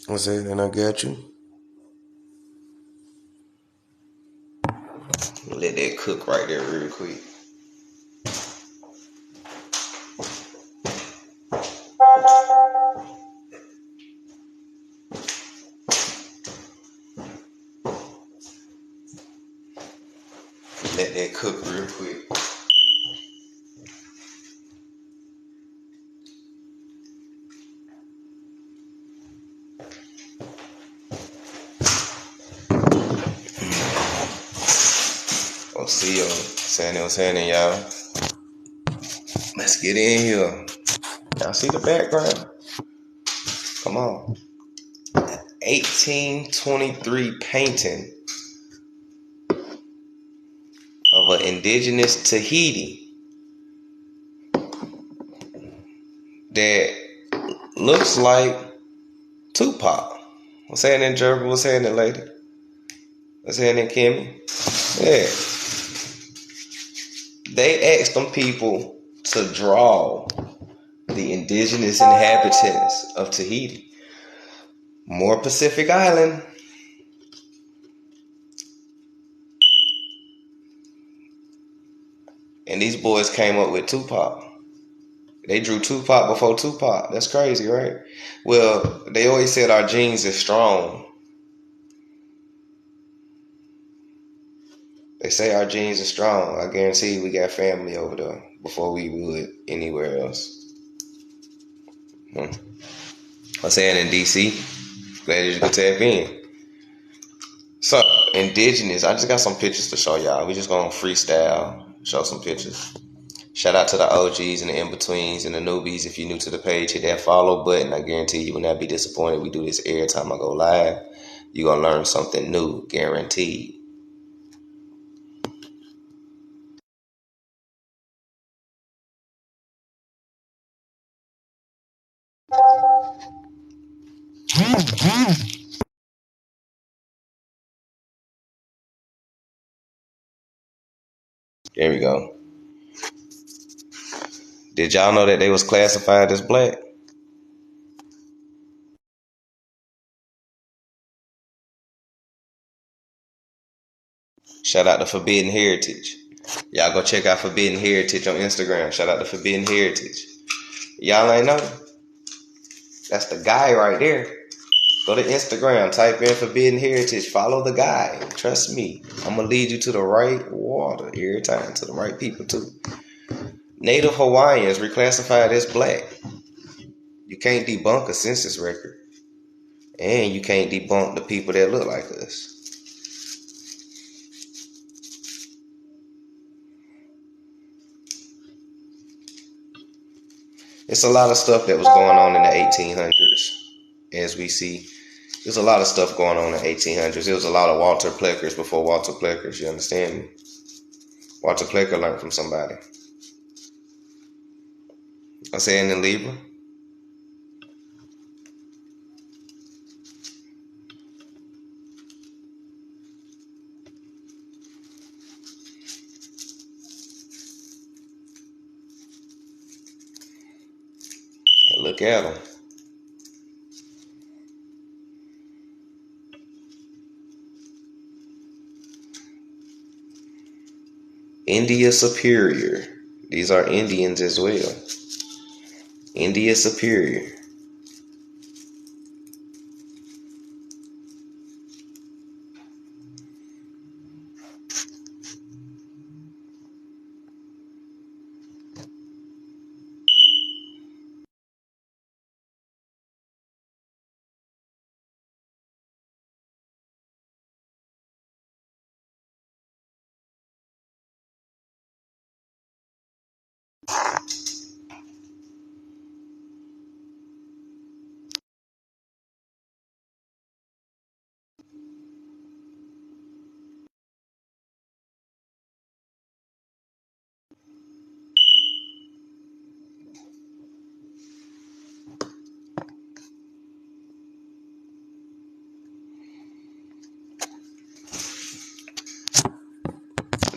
What's that? And I got you. Let that cook right there real quick. Let that cook real quick. I'll see you. What's happening, y'all? Let's get in here. Y'all see the background? Come on. 1823 painting of an indigenous Tahiti that looks like Tupac. What's happening, Gerbil? What's happening, lady? What's happening, Kimmy? Yeah. They asked them people to draw the indigenous inhabitants of Tahiti. More Pacific Island. And these boys came up with Tupac. They drew Tupac before Tupac. That's crazy, right? Well, they always said our genes is strong. They say our genes are strong. I guarantee we got family over there before we would anywhere else. I'm saying in DC. Glad you could tap in. So, indigenous. I just got some pictures to show y'all. We just gonna freestyle, show some pictures. Shout out to the OGs and the in-betweens and the newbies. If you're new to the page, hit that follow button. I guarantee you will not be disappointed. We do this every time I go live. You're going to learn something new, guaranteed. There we go. Did y'all know that they was classified as black? Shout out to Forbidden Heritage. Y'all go check out Forbidden Heritage on Instagram. Shout out to Forbidden Heritage. Y'all ain't know? That's the guy right there. Go to Instagram, type in Forbidden Heritage, follow the guy. Trust me, I'm going to lead you to the right water every time, to the right people too. Native Hawaiians reclassified as black. You can't debunk a census record. And you can't debunk the people that look like us. It's a lot of stuff that was going on in the 1800s, as we see. There's a lot of stuff going on in the 1800s. There was a lot of Walter Pleckers before Walter Pleckers, you understand me? Walter Plecker learned from somebody. I'm saying in Libra. Look at them. India Superior. These are Indians as well. India Superior.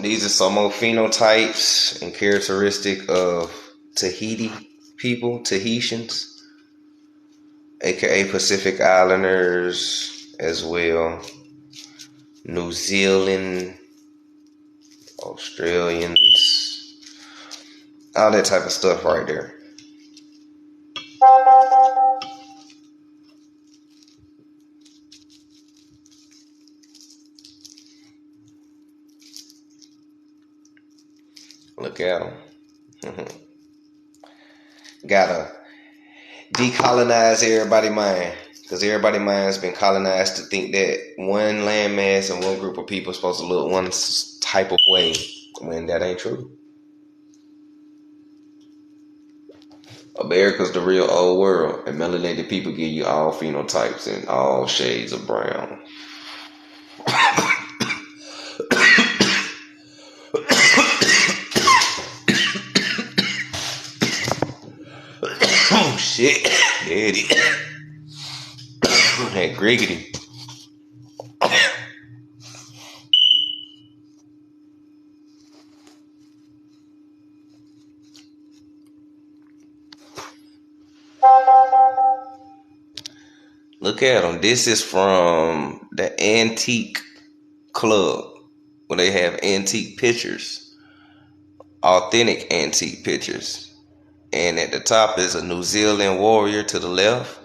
These are some more phenotypes and characteristic of Tahiti people, Tahitians. aka Pacific Islanders as well. New Zealand, Australians, all that type of stuff right there. Look at them. Gotta decolonize everybody's mind, because everybody's mind's been colonized to think that one landmass and one group of people is supposed to look one type of way, when that ain't true. America's the real old world, and melanated people give you all phenotypes and all shades of brown. Oh shit, daddy. That griggity. Look at them. This is from the Antique Club, where they have antique pictures, authentic antique pictures. And at the top is a New Zealand warrior to the left,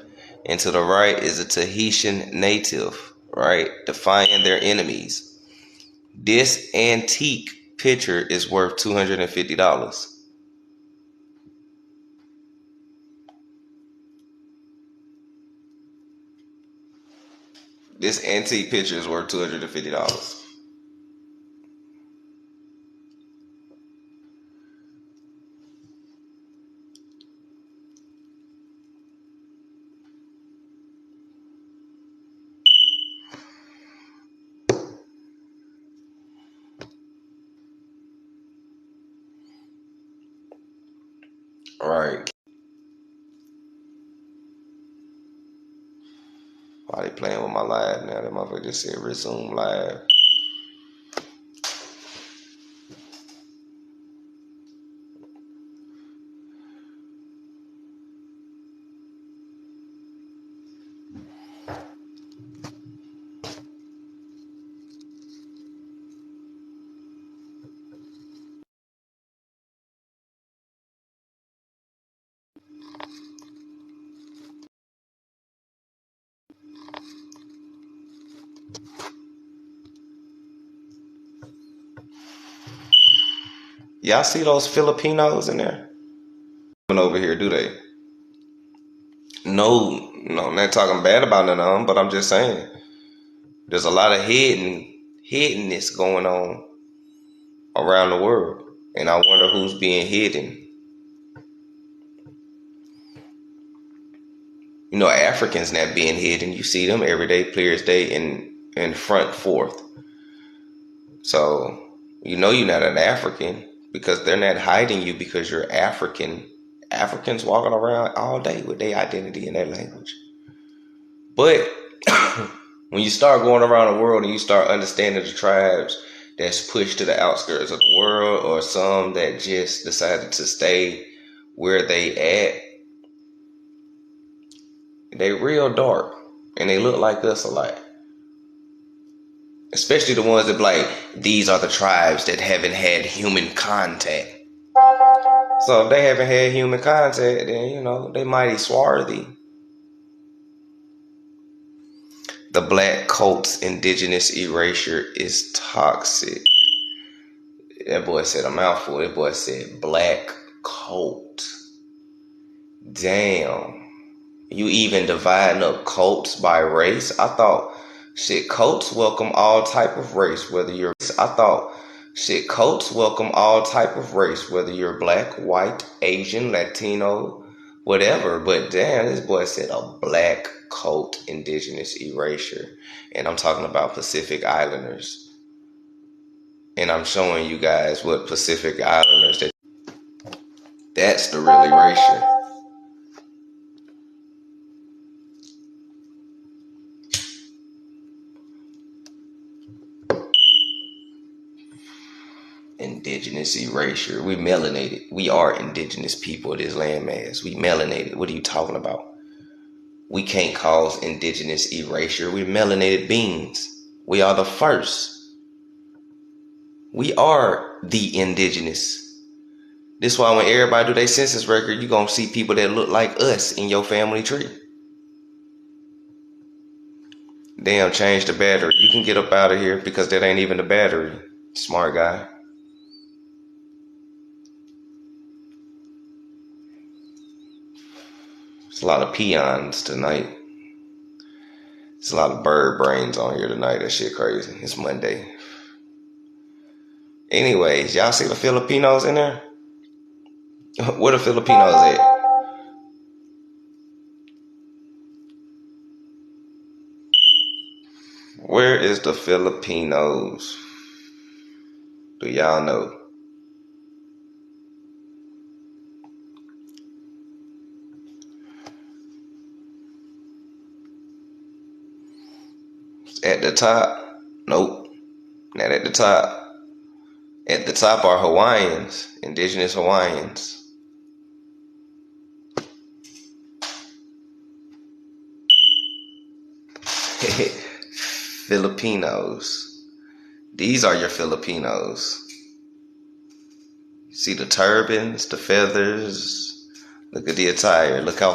and to the right is a Tahitian native, right, defying their enemies. This antique picture is worth $250. This antique picture is worth $250. Right. Why they playing with my live now? That motherfucker just said resume live. Y'all see those Filipinos in there? Over here, do they? No, I'm not talking bad about none of them, but I'm just saying there's a lot of hiddenness going on around the world, and I wonder who's being hidden. You know, Africans not being hidden. You see them every day, clear as day, in front forth. So you know you're not an African, because they're not hiding you because you're African. Africans walking around all day with their identity and their language. But when you start going around the world and you start understanding the tribes that's pushed to the outskirts of the world, or some that just decided to stay where they at, they real dark and they look like us a lot. Especially the ones that like, these are the tribes that haven't had human contact. So if they haven't had human contact, then you know they mighty swarthy. The black cult's indigenous erasure is toxic. That boy said a mouthful. That boy said black cult. Damn. You even dividing up cults by race? I thought shit, cults welcome all type of race, whether you're cults welcome all type of race, whether you're black, white, Asian, Latino, whatever. But damn, this boy said a black cult indigenous erasure. And I'm talking about Pacific Islanders. And I'm showing you guys what Pacific Islanders, that's the real erasure. Indigenous erasure. We melanated. We are indigenous people of this landmass. We melanated. What are you talking about? we can't cause indigenous erasure. We're melanated beings. We are the first. We are the indigenous. This is why when everybody do their census record, you're going to see people that look like us in your family tree. Damn, change the battery. You can get up out of here because that ain't even the battery. Smart guy. It's a lot of peons tonight. There's a lot of bird brains on here tonight. That shit crazy. It's Monday. Anyways, y'all see the Filipinos in there? Where the Filipinos at? Where is the Filipinos? Do y'all know? At the top? Nope. Not at the top. At the top are Hawaiians, Indigenous Hawaiians. Filipinos. These are your Filipinos. You see the turbans, the feathers. Look at the attire. Look how.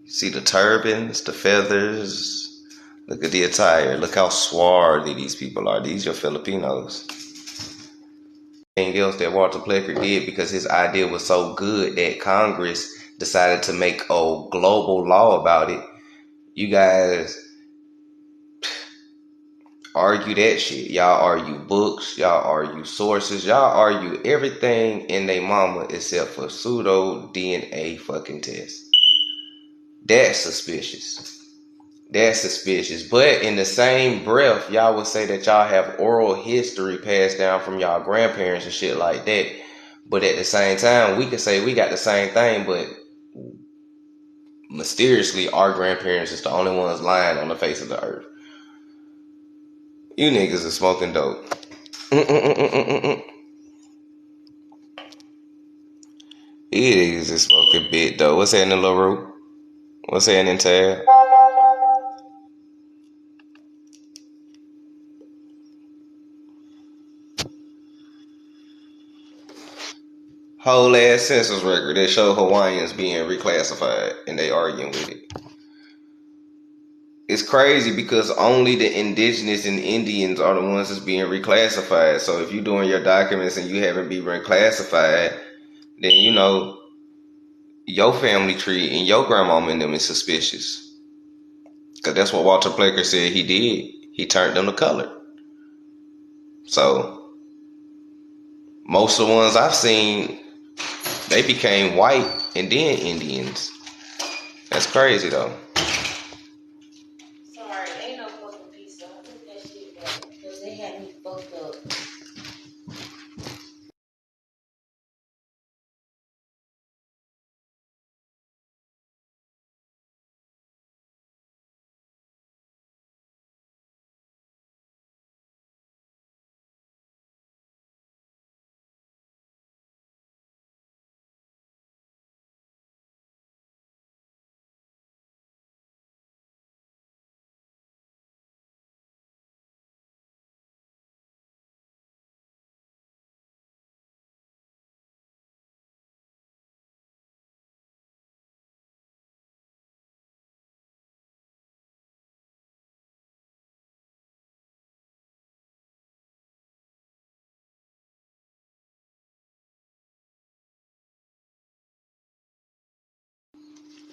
You see the turbans, the feathers. Look at the attire. Look how swarthy these people are. These are Filipinos. Anything else that Walter Plecker did because his idea was so good that Congress decided to make a global law about it. You guys argue that shit. Y'all argue books. Y'all argue sources. Y'all argue everything in they mama except for pseudo DNA fucking tests. That's suspicious. That's suspicious. But in the same breath, y'all would say that y'all have oral history passed down from y'all grandparents and shit like that. But at the same time, we could say we got the same thing, but mysteriously, our grandparents is the only ones lying on the face of the earth. You niggas are smoking dope. You niggas is smoking bit though. What's happening, LaRue? What's happening, Tab? Whole ass census record that show Hawaiians being reclassified and they arguing with it. It's crazy because only the indigenous and Indians are the ones that's being reclassified. So if you're doing your documents and you haven't been reclassified, then you know your family tree and your grandmama and them is suspicious. Because that's what Walter Plecker said he did. He turned them to color. So most of the ones I've seen, they became white and then Indians. That's crazy though. Sorry, ain't no fucking pizza. I took that shit back because they had me fucked up.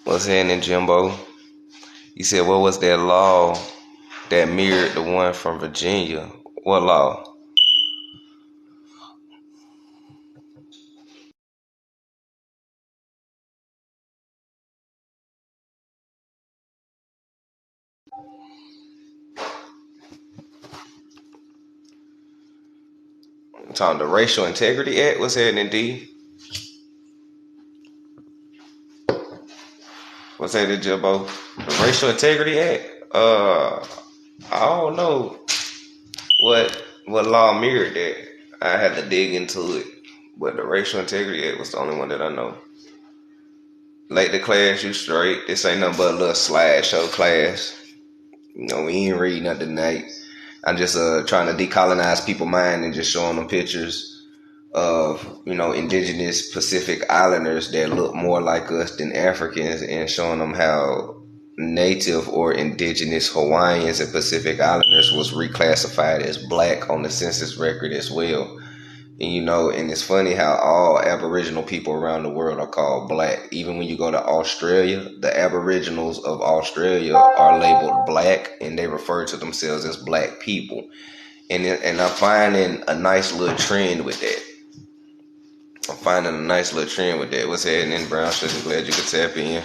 What's happening, Jimbo? You said what was that law that mirrored the one from Virginia? What law? I'm talking the Racial Integrity Act. What's happening, D? What's happening, Jimbo? The Racial Integrity Act? I don't know what law mirrored that. I had to dig into it. But the Racial Integrity Act was the only one that I know. Late to class, you straight. This ain't nothing but a little slideshow class. We ain't reading nothing tonight. I'm just trying to decolonize people's mind and just showing them pictures of indigenous Pacific Islanders that look more like us than Africans, and showing them how native or indigenous Hawaiians and Pacific Islanders was reclassified as black on the census record as well. And it's funny how all Aboriginal people around the world are called black. Even when you go to Australia, the Aboriginals of Australia are labeled black, and they refer to themselves as black people. And I'm finding a nice little trend with that. What's happening, Brown Sugar? Glad you could tap in.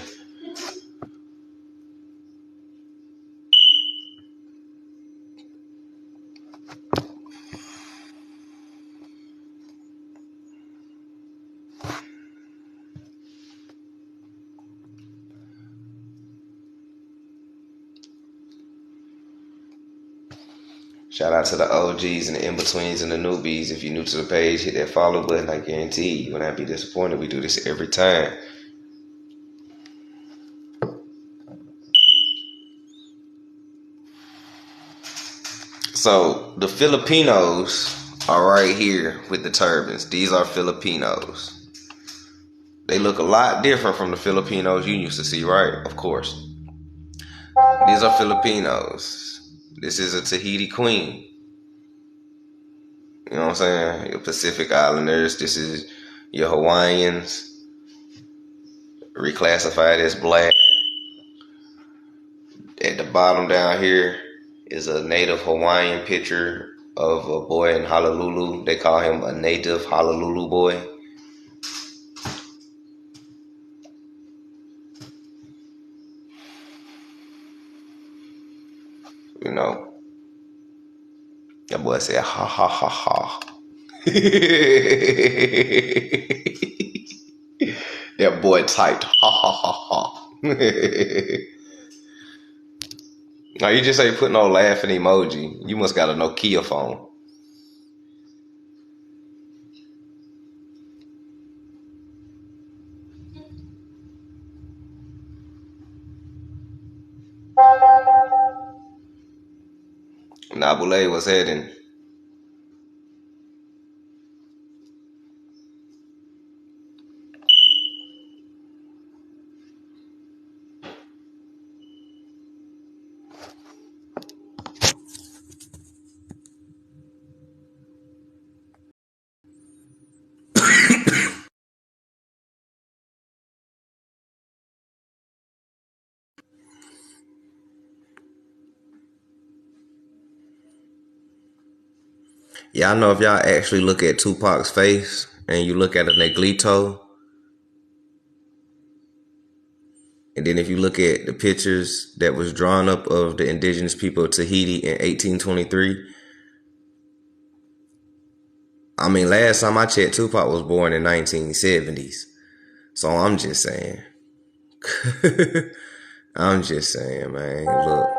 Shout out to the OGs and the in-betweens and the newbies. If you're new to the page, hit that follow button. I guarantee you will not be disappointed. We do this every time. So the Filipinos are right here with the turbans. These are Filipinos. They look a lot different from the Filipinos you used to see, right? Of course. These are Filipinos. This is a Tahiti queen. You know what I'm saying? Your Pacific Islanders. This is your Hawaiians, reclassified as black. At the bottom down here is a native Hawaiian picture of a boy in Honolulu. They call him a native Honolulu boy. That boy said, ha ha ha ha. That boy typed, ha ha ha ha. Now you just ain't put no laughing emoji. You must got a Nokia phone. Nabule was heading. Y'all know if y'all actually look at Tupac's face and you look at a Neglito, and then if you look at the pictures that was drawn up of the indigenous people of Tahiti in 1823, I mean, last time I checked, Tupac was born in 1970s. So I'm just saying. I'm just saying, man. Look,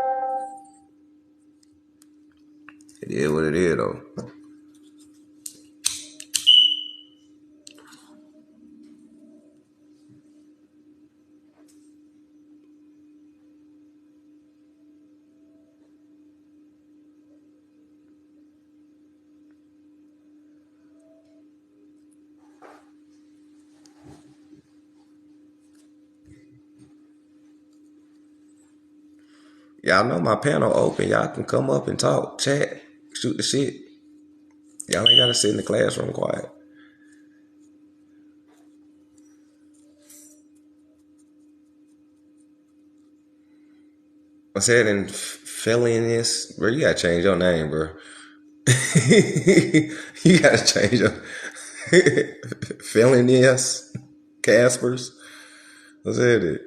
it is what it is, though. Y'all know my panel open. Y'all can come up and talk, chat, shoot the shit. Y'all ain't gotta sit in the classroom quiet. I said in felonious, bro, you gotta change your name, bro. You gotta change your felonious Caspers. I said it.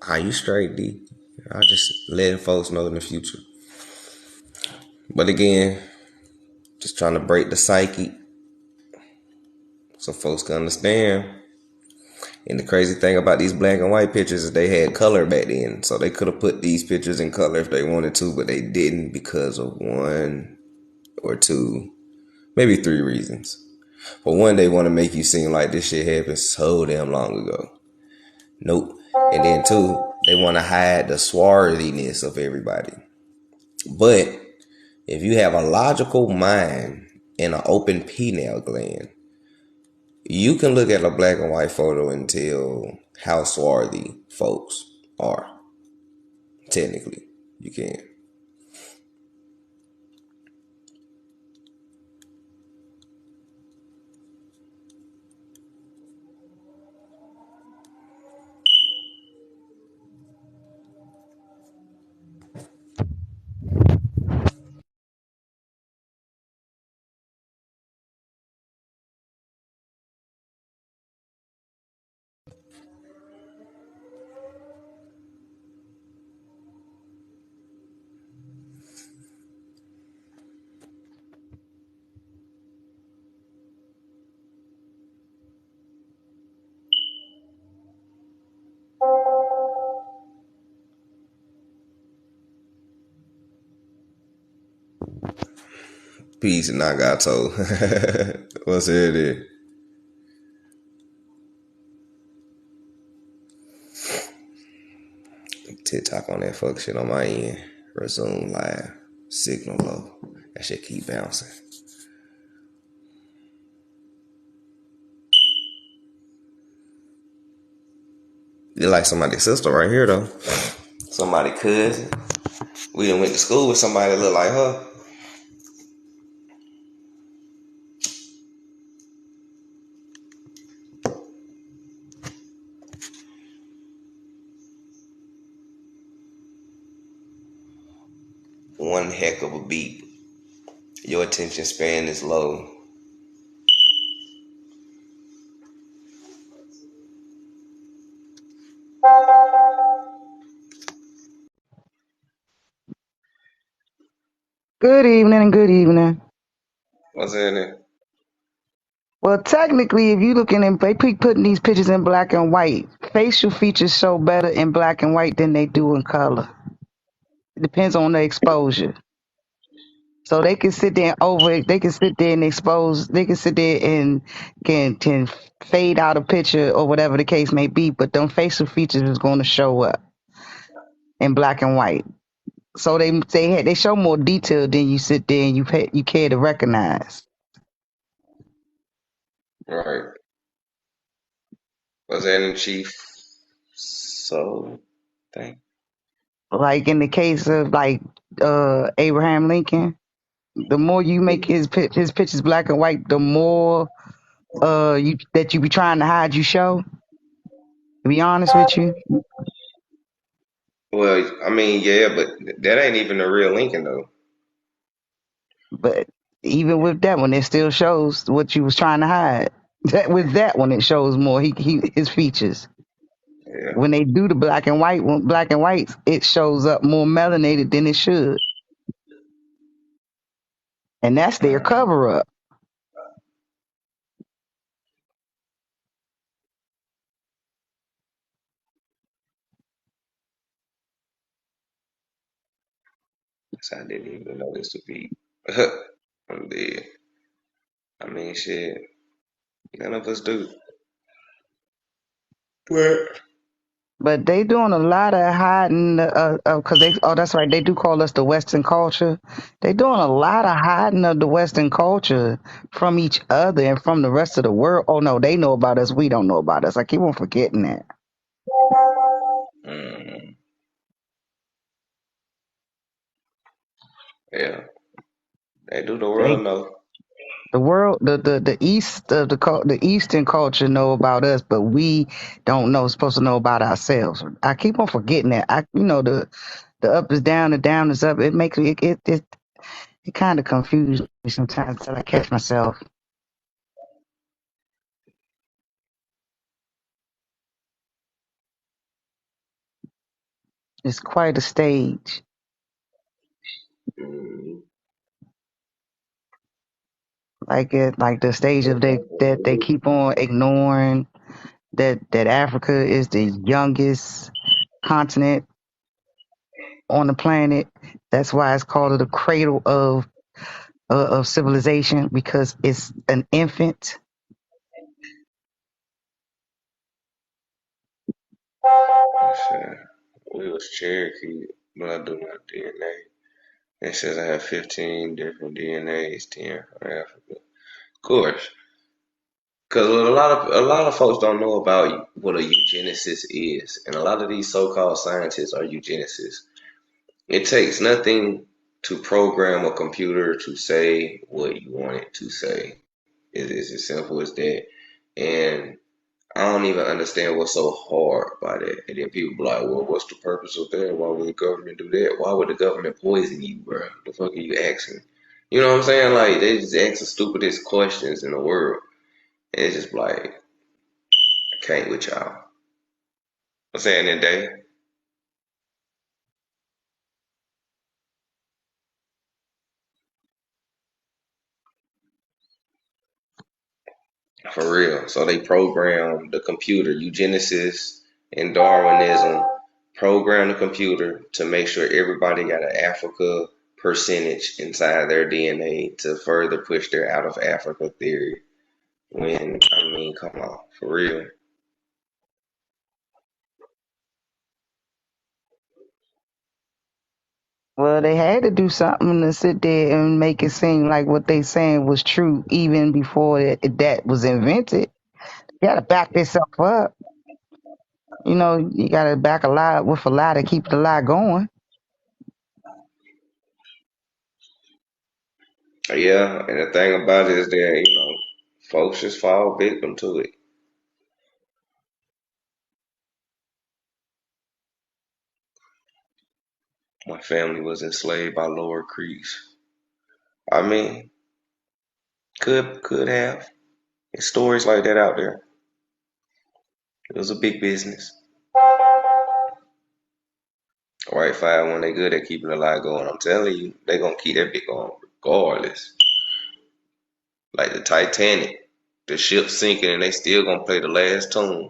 Are you straight, D? I just letting folks know in the future. But again, just trying to break the psyche so folks can understand. And the crazy thing about these black and white pictures is they had color back then. So they could have put these pictures in color if they wanted to, but they didn't because of one or two, maybe three reasons. But one, they want to make you seem like this shit happened so damn long ago. Nope. And then two, they want to hide the swarthiness of everybody. But if you have a logical mind and an open pineal gland, you can look at a black and white photo and tell how swarthy folks are. Technically, you can. Peace and Nagato. What's it? TikTok on that fuck shit on my end. Resume live. Signal low. That shit keep bouncing. You're like somebody's sister right here though. Somebody cousin. We done went to school with somebody that look like her. One heck of a beat. Your attention span is low. Good evening and good evening. What's in it? Well, technically, if you looking in, they keep putting these pictures in black and white. Facial features show better in black and white than they do in color. It depends on the exposure. So they can sit there and they can sit there and expose, they can sit there and can fade out a picture or whatever the case may be, but them facial features is going to show up in black and white. So they show more detail than you sit there and you care to recognize. Right. What's that in chief? So thing. Like in the case of Abraham Lincoln, the more you make his pictures black and white, the more you be trying to hide you show. To be honest with you, Well, I mean, yeah, but that ain't even the real Lincoln though. but even with that one, it still shows what you was trying to hide. With that one, it shows more his features. Yeah. When they do the black and whites, it shows up more melanated than it should, and that's their cover up. So I didn't even know this would be. I'm dead. I mean, shit. None of us do. What? But they doing a lot of hiding, cause that's right, they do call us the Western culture. They doing a lot of hiding of the Western culture from each other and from the rest of the world. Oh no, they know about us, we don't know about us. I keep on forgetting that. Mm, yeah, they do the They, world know. the world, the East, the Eastern culture know about us, but we don't know, supposed to know about ourselves. I keep on forgetting that. The up is down, the down is up. It makes me, it kind of confuses me sometimes till I catch myself. It's quite a stage. Mm, Like the stage of that they keep on ignoring that Africa is the youngest continent on the planet. That's why it's called the cradle of civilization because it's an infant. shit. We was Cherokee, but I do my DNA. It says I have 15 different DNAs, 10 from Africa. Of course, because a lot of folks don't know about what a eugenicist is, and a lot of these so-called scientists are eugenicists. It takes nothing to program a computer to say what you want it to say. It is as simple as that. And I don't even understand what's so hard by that. And then people be like, well, what's the purpose of that? Why would the government do that? Why would the government poison you, bro? The fuck are you asking? You know what I'm saying? Like, they just ask the stupidest questions in the world. And it's just like, I can't with y'all. I'm saying today, for real. So they program the computer, eugenicists and Darwinism, program the computer to make sure everybody got an Africa percentage inside their DNA to further push their out of Africa theory. When, I mean, come on, for real. Well, they had to do something to sit there and make it seem like what they saying was true even before that was invented. You got to back this up up. You know, you got to back a lie with a lie to keep the lie going. Yeah, and the thing about it is that, folks just fall victim to it. My family was enslaved by Lower Creeks. I mean, could have. There's stories like that out there. It was a big business. White Fire, when they good at keeping the lie going, I'm telling you, they gonna keep that bit going regardless. Like the Titanic, the ship sinking and they still gonna play the last tune.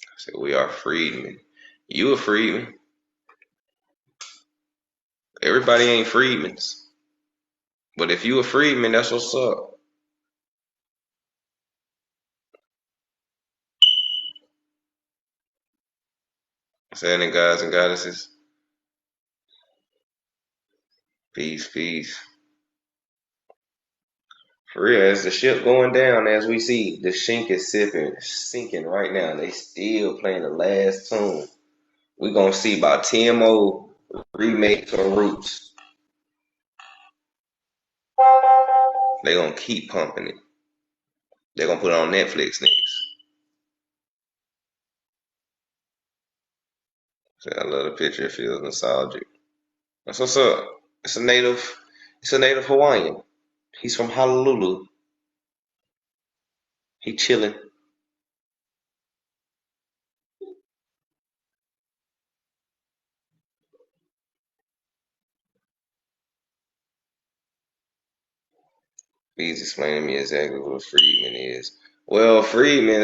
I said, we are freedmen. You a freedman. Everybody ain't freedmans. But if you a freedman, that's what's up. Saying guys and goddesses, peace, peace. For real, as the ship going down, as we see, the shink is sinking right now. They still playing the last tune. We gonna see about 10 more remakes of Roots. They gonna keep pumping it. They gonna put it on Netflix next. So I love the picture. It feels nostalgic. That's what's up. It's a native. It's a native Hawaiian. He's from Honolulu. He chilling. He's explaining to me exactly what a freedman is. Well, freedmen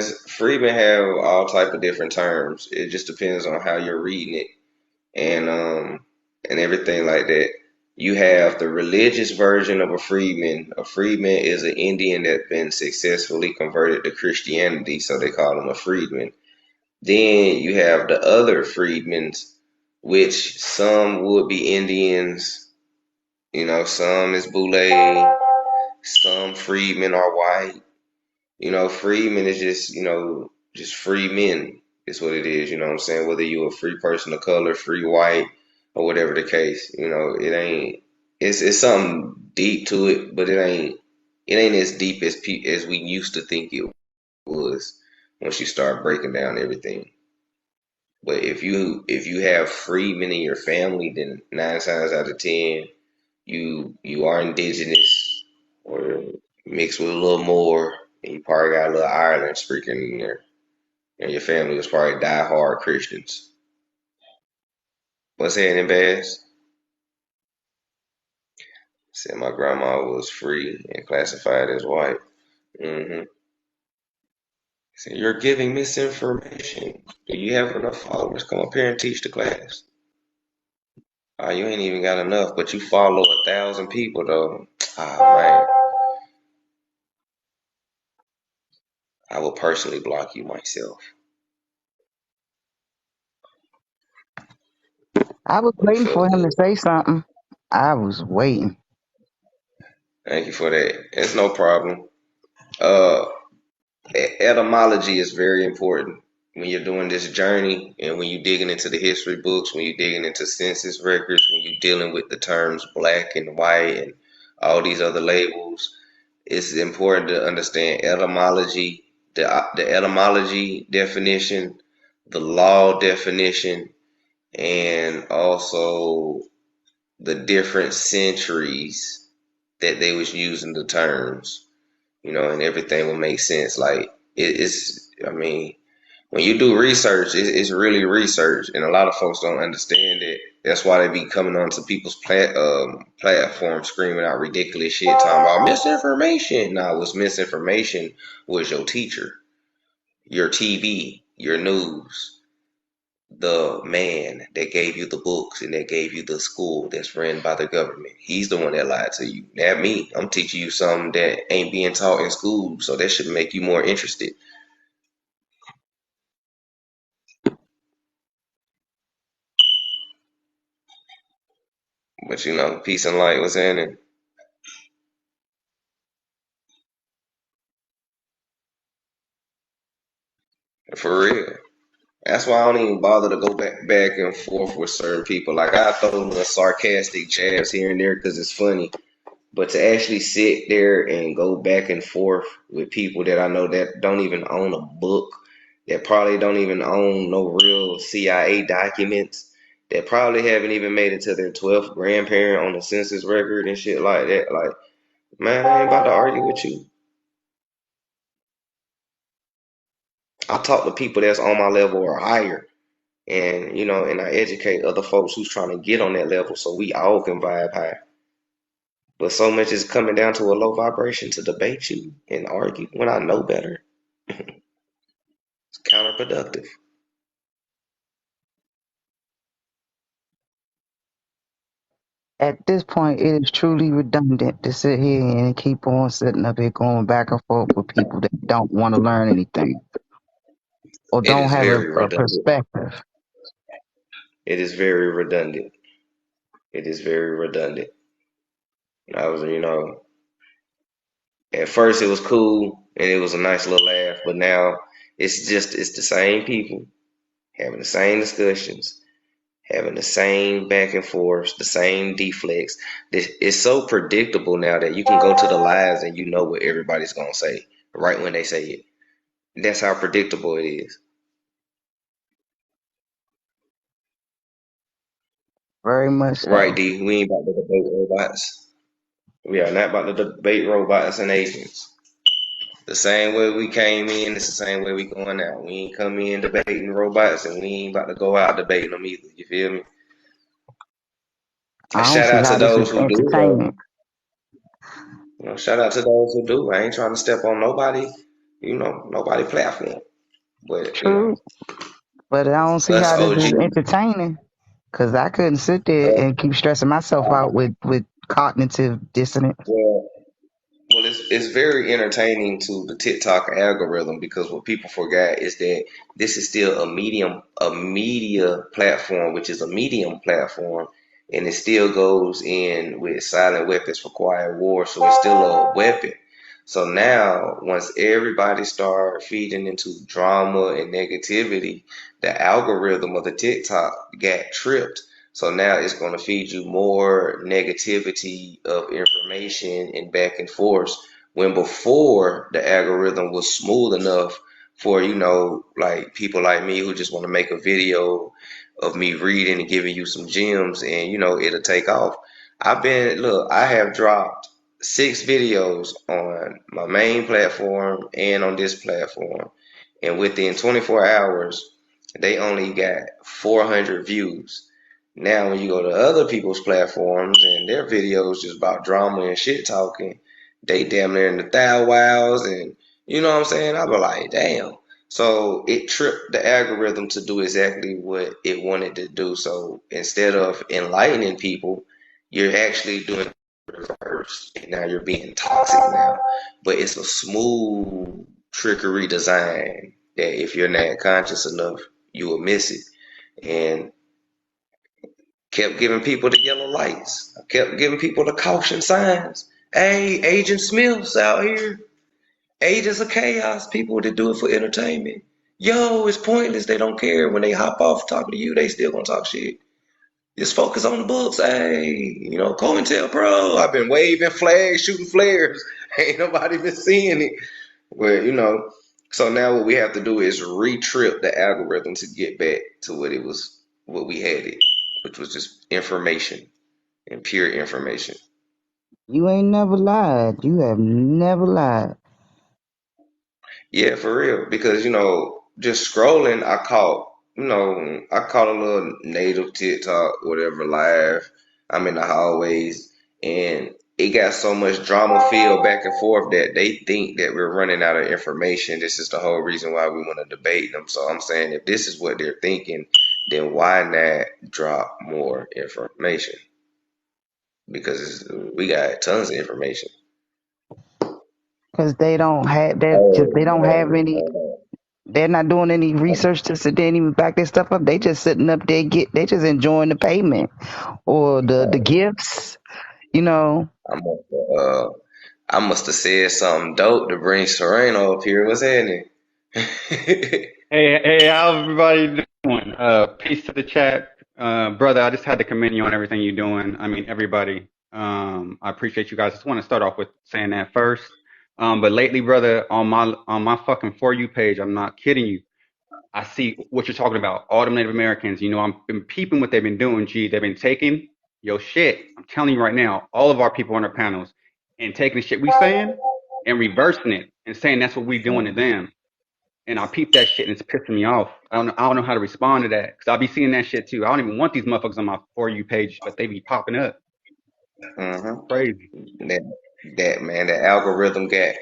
have all type of different terms. It just depends on how you're reading it and everything like that. You have the religious version of a freedman. A freedman is an Indian that's been successfully converted to Christianity, so they call him a freedman. Then you have the other freedmen's, which some would be Indians, some is Boule, some freedmen are white. Freedmen is just free men is what it is, you know what I'm saying? Whether you're a free person of color, free white, or whatever the case, it ain't it's something deep to it, but it ain't as deep as we used to think it was once you start breaking down everything. But if you have free men in your family, then 9 times out of 10 you are indigenous or mixed with a little more, and you probably got a little Ireland speaking in there. And your family was probably die-hard Christians. What's happening, Bass? Said my grandma was free and classified as white. Mm-hmm. Said you're giving misinformation. Do you have enough followers? Come up here and teach the class. Oh, you ain't even got enough, but you follow 1,000 people though. Ah, man, I will personally block you myself. I was But waiting fuck for him to that. say something. I was waiting. Thank you for that. It's no problem. Uh, etymology is very important when you're doing this journey and when you're digging into the history books, when you're digging into census records, when you're dealing with the terms black and white and all these other labels. It's important to understand etymology, the etymology definition, the law definition, and also the different centuries that they was using the terms, and everything will make sense. Like I mean, when you do research, it's really research, and a lot of folks don't understand it. That's why they be coming onto people's platforms screaming out ridiculous shit, talking about misinformation. Nah, what's misinformation was your teacher, your TV, your news, the man that gave you the books and that gave you the school that's run by the government. He's the one that lied to you. Not me. I'm teaching you something that ain't being taught in school, so that should make you more interested. But peace and light was in it. For real. That's why I don't even bother to go back and forth with certain people. Like I throw little sarcastic jabs here and there because it's funny, but to actually sit there and go back and forth with people that I know that don't even own a book, that probably don't even own no real CIA documents, that probably haven't even made it to their 12th grandparent on the census record and shit like that. Like, man, I ain't about to argue with you. I talk to people that's on my level or higher. And I educate other folks who's trying to get on that level so we all can vibe high. But so much is coming down to a low vibration to debate you and argue when I know better. It's counterproductive. At this point, it is truly redundant to sit here and keep on sitting up here going back and forth with people that don't want to learn anything or It don't is have very a redundant. perspective. It is very redundant. It is very redundant. I was, at first it was cool and it was a nice little laugh, but now it's the same people having the same discussions, having the same back and forth, the same deflects. It's so predictable now that you can go to the lives and you know what everybody's gonna say right when they say it. That's how predictable it is. Very much Right, so. D. We ain't about to debate robots. We are not about to debate robots and agents. The same way we came in, it's the same way we going out. We ain't come in debating robots, and we ain't about to go out debating them either. You feel me? And I don't shout see out to how this is those who do, though. entertaining. Shout out to those who do. I ain't trying to step on nobody, nobody platform. But True, but I don't see us how this is OG, entertaining because I couldn't sit there uh, and keep stressing myself out with cognitive dissonance. well, Well, it's very entertaining to the TikTok algorithm because what people forgot is that this is still a media platform, which is a medium platform, and it still goes in with silent weapons for quiet war, so it's still a weapon. So now, once everybody start feeding into drama and negativity, the algorithm of the TikTok got tripped. So now it's going to feed you more negativity of information and back and forth. When before the algorithm was smooth enough for, like people like me who just want to make a video of me reading and giving you some gems and, it'll take off. Look, I have dropped. 6 videos on my main platform and on this platform, and within 24 hours, they only got 400 views. Now, when you go to other people's platforms and their videos just about drama and shit talking, they damn near in the thou wows, and you know what I'm saying? I be like, damn. So it tripped the algorithm to do exactly what it wanted to do. So instead of enlightening people, you're actually doing reverse, and now you're being toxic now. But it's a smooth trickery design that if you're not conscious enough, you will miss it. And kept giving people the yellow lights. I kept giving people the caution signs. Hey, Agent Smith's out here. Agents of chaos, people that do it for entertainment. Yo, it's pointless. They don't care. When they hop off talking to you, they still gonna talk shit. Just focus on the books. Hey, COINTELPRO. I've been waving flags, shooting flares. Ain't nobody been seeing it. Well, so now what we have to do is re-trip the algorithm to get back to what we had it, which was just information and pure information. You ain't never lied. You have never lied. Yeah, for real. Because, just scrolling, I caught a little native TikTok, whatever, live. I'm in the hallways, and it got so much drama filled back and forth that they think that we're running out of information. This is the whole reason why we want to debate them. So I'm saying if this is what they're thinking, then why not drop more information? Because we got tons of information. Because they don't have they don't have any. They're not doing any research to sit there and even back their stuff up. They just sitting up there they just enjoying the payment or the gifts. You know. I must have, I must have said something dope to bring Sereno up here. What's happening? Hey, how's everybody doing? Peace to the chat. Brother, I just had to commend you on everything you're doing. I mean, everybody. I appreciate you guys. Just want to start off with saying that first. But lately, brother, on my fucking For You page, I'm not kidding you. I see what you're talking about. All them Native Americans, I've been peeping what they've been doing. Gee, they've been taking yo shit. I'm telling you right now, all of our people on our panels and taking the shit we saying and reversing it and saying that's what we doing to them. And I peep that shit and it's pissing me off. I don't know how to respond to that because I'll be seeing that shit too. I don't even want these motherfuckers on my For You page, but they be popping up. hmm Crazy. That that man, the algorithm got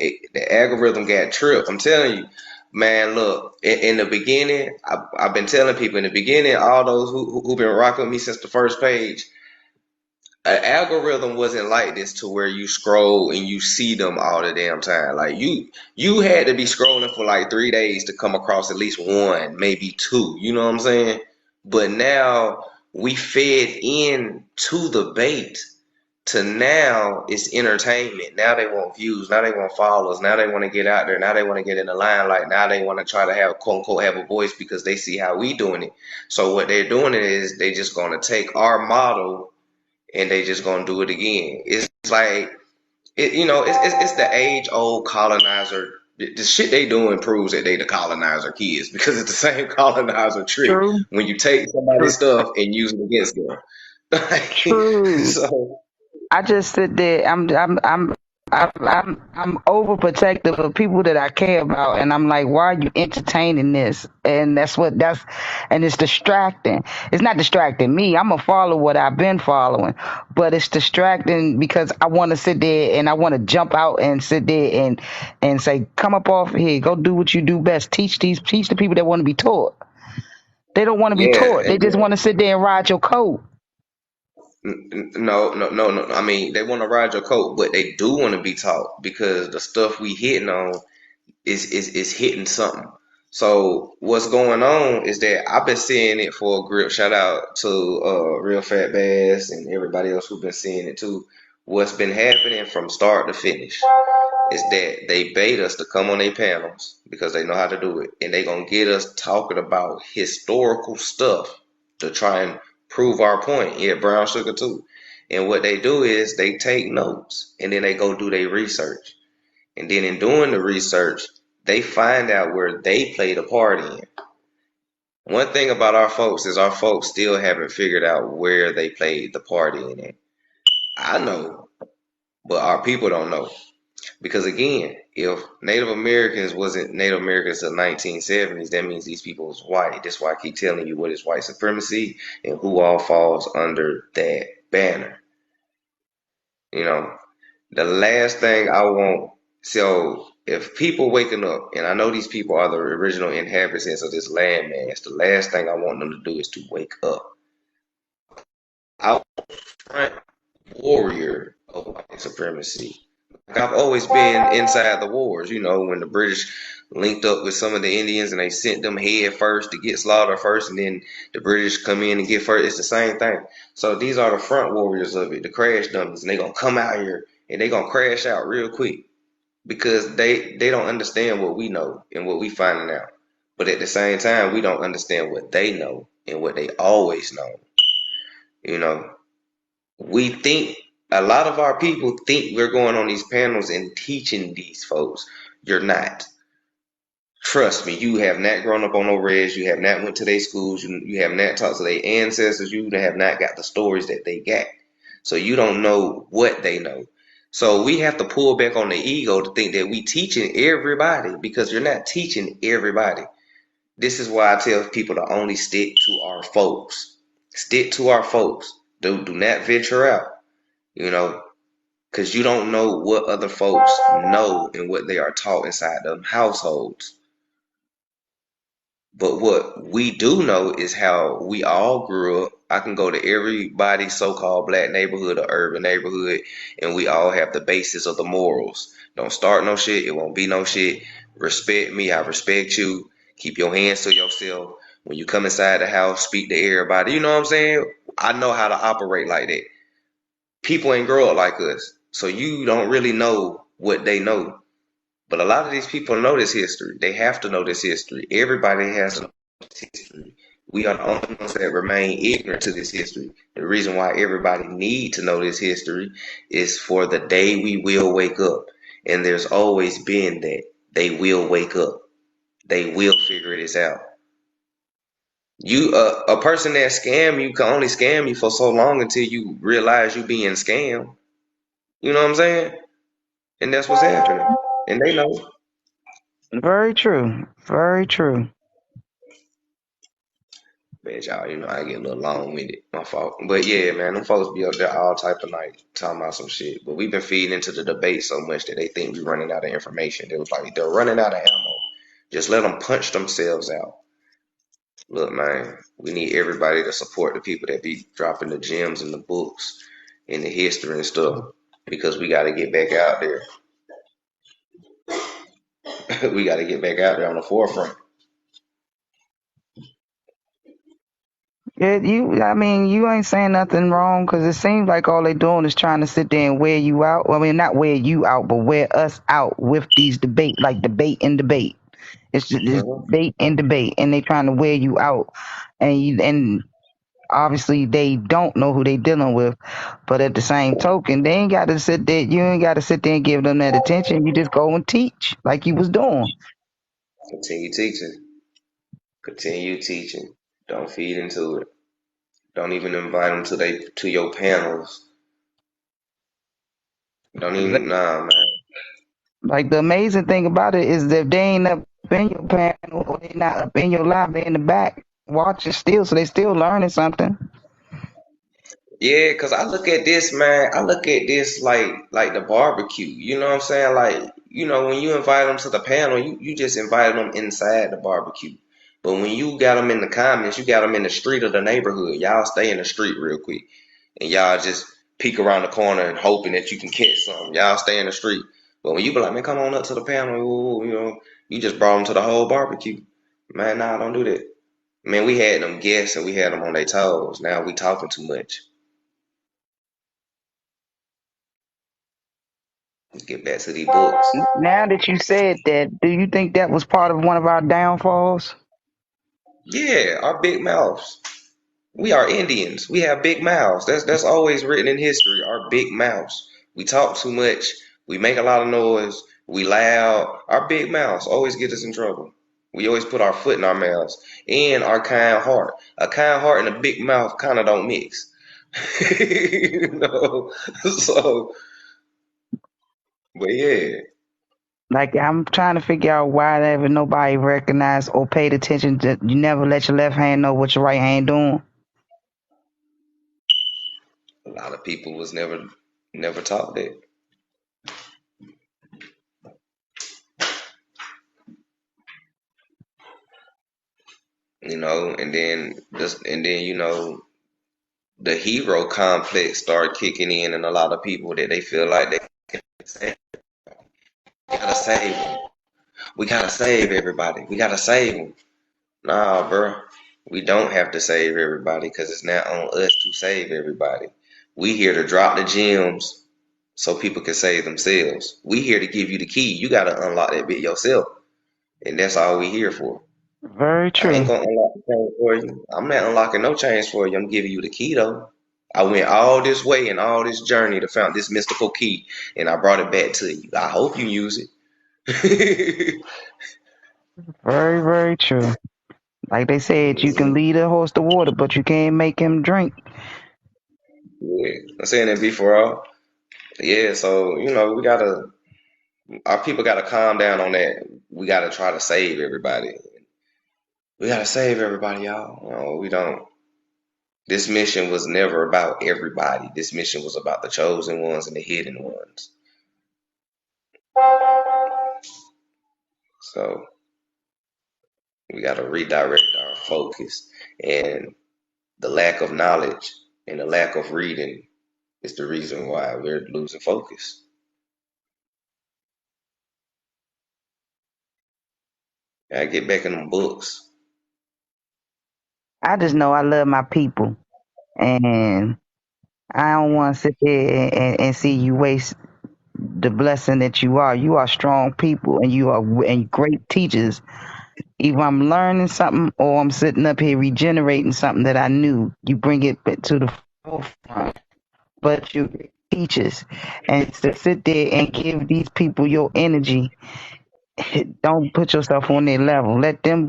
tripped. I'm telling you, man. Look, in the beginning, I've been telling people in the beginning, all those who been rocking with me since the first page. An algorithm wasn't like this to where you scroll and you see them all the damn time. Like you had to be scrolling for like 3 days to come across at least one, maybe two. You know what I'm saying? But now we fed in to the bait to now it's entertainment. Now they want views. Now they want followers. Now they want to get out there. Now they want to get in the limelight. Now they want to try to have quote unquote have a voice because they see how we doing it. So what they're doing is they just gonna take our model and they just gonna do it again. It's like it's the age old colonizer. The shit they doing proves that they the colonizer kids because it's the same colonizer trick True. when you take somebody's True. stuff and use it against them. True. So I just sit there. I'm overprotective of people that I care about, and I'm like, why are you entertaining this? And and it's distracting. It's not distracting me. I'm gonna follow what I've been following, but it's distracting because I want to sit there and I want to jump out and sit there and say, come up off here, go do what you do best. Teach the people that want to be taught. They don't want to be yeah, taught. They just want to sit there and ride your coat. no, no, no, no. I mean, they want to ride your coat, but they do want to be taught because the stuff we hitting on is hitting something. So what's going on is that I've been seeing it for a grip. Shout out to Real Fat Bass and everybody else who's been seeing it too. What's been happening from start to finish is that they bait us to come on their panels because they know how to do it, and they gonna get us talking about historical stuff to try and prove our point. Yeah, brown sugar too. And what they do is they take notes and then they go do their research. And then in doing the research, they find out where they played a part in. One thing about our folks is our folks still haven't figured out where they played the part in it. I know, but our people don't know. Because again, if Native Americans wasn't Native Americans in the 1970s, that means these people was white. That's why I keep telling you what is white supremacy and who all falls under that banner. You know, the last thing I want, so if people waking up, and I know these people are the original inhabitants of this landmass, the last thing I want them to do is to wake up. Out front warrior of white supremacy. Like I've always been inside the wars, when the British linked up with some of the Indians and they sent them head first to get slaughtered first, and then the British come in and get first. It's the same thing. So these are the front warriors of it, the crash dummies, and they gonna come out here and they gonna crash out real quick because they don't understand what we know and what we finding out. But at the same time, we don't understand what they know and what they always know. You know, we think a lot of our people think we're going on these panels and teaching these folks. You're not. Trust me, you have not grown up on no res. You have not went to their schools. You have not talked to their ancestors. You have not got the stories that they got. So you don't know what they know. So we have to pull back on the ego to think that we teaching everybody because you're not teaching everybody. This is why I tell people to only stick to our folks. Stick to our folks. Do not venture out. Because you don't know what other folks know and what they are taught inside them households. But what we do know is how we all grew up. I can go to everybody's so-called black neighborhood or urban neighborhood, and we all have the basis of the morals. Don't start no shit. It won't be no shit. Respect me. I respect you. Keep your hands to yourself. When you come inside the house, speak to everybody. You know what I'm saying? I know how to operate like that. People ain't grow up like us. So you don't really know what they know. But a lot of these people know this history. They have to know this history. Everybody has to know this history. We are the only ones that remain ignorant to this history. The reason why everybody need to know this history is for the day we will wake up. And there's always been that. They will wake up. They will figure this out. A person that scam you can only scam you for so long until you realize you being scammed. You know what I'm saying? And that's what's happening. And they know. Very true. Very true. Man, y'all, I get a little long with it. My fault. But yeah, man, them folks be up there all type of night talking about some shit. But we've been feeding into the debate so much that they think we're running out of information. They was like, they're running out of ammo. Just let them punch themselves out. Look, man, we need everybody to support the people that be dropping the gems in the books and the history and stuff because we got to get back out there. We got to get back out there on the forefront. Yeah, you ain't saying nothing wrong because it seems like all they doing is trying to sit there and wear you out. Well, I mean, not wear you out, but wear us out with these debate, like debate and debate. It's just it's debate and debate, and they trying to wear you out, and obviously they don't know who they dealing with. But at the same token, they ain't got to sit there. You ain't got to sit there and give them that attention. You just go and teach like you was doing. Continue teaching. Continue teaching. Don't feed into it. Don't even invite them to your panels. Don't even man. Like the amazing thing about it is that if they ain't up in your panel or they not up in your live, they in the back watching still, so they still learning something. Yeah, cause I look at this, man. I look at this like the barbecue. You know what I'm saying? Like, when you invite them to the panel, you just invited them inside the barbecue. But when you got them in the comments, you got them in the street of the neighborhood. Y'all stay in the street real quick, and y'all just peek around the corner and hoping that you can catch something. Y'all stay in the street. But when you be like, man, come on up to the panel, you just brought them to the whole barbecue. Man, nah, don't do that. Man, we had them guests and we had them on their toes. Now we talking too much. Let's get back to these books. Now that you said that, do you think that was part of one of our downfalls? Yeah, our big mouths. We are Indians. We have big mouths. That's always written in history. Our big mouths. We talk too much. We make a lot of noise. We loud. Our big mouths always get us in trouble. We always put our foot in our mouths. And our kind heart. A kind heart and a big mouth kind of don't mix. So But yeah, Like I'm trying to figure out why ever nobody recognized or paid attention to you never let your left hand know what your right hand doing. a lot of people was never taught that. And then the hero complex start kicking in, and a lot of people that they feel like they say, we gotta save them. We gotta save everybody. We gotta save them. Nah, bro. We don't have to save everybody because it's not on us to save everybody. We here to drop the gems so people can save themselves. We here to give you the key. You gotta unlock that bit yourself, and that's all we here for. Very I ain't true. gonna unlock the chain for you. I'm not unlocking no chains for you. I'm giving you the key though. I went all this way and all this journey to find this mystical key, and I brought it back to you. I hope you use it. Very, very true. Like they said, you can Mhm. lead a horse to water, but you can't make him drink. Yeah, I'm saying that before all. Yeah, so our people gotta calm down on that. We gotta try to save everybody. We gotta save everybody, y'all. We don't. This mission was never about everybody. This mission was about the chosen ones and the hidden ones. So we got to redirect our focus. And the lack of knowledge and the lack of reading is the reason why we're losing focus. I get back in them books. I just know I love my people, and I don't want to sit there and see you waste the blessing that you are. You are strong people, and you are and great teachers. Either I'm learning something, or I'm sitting up here regenerating something that I knew. You bring it to the forefront, but you teachers, and to sit there and give these people your energy. Don't put yourself on their level. Let them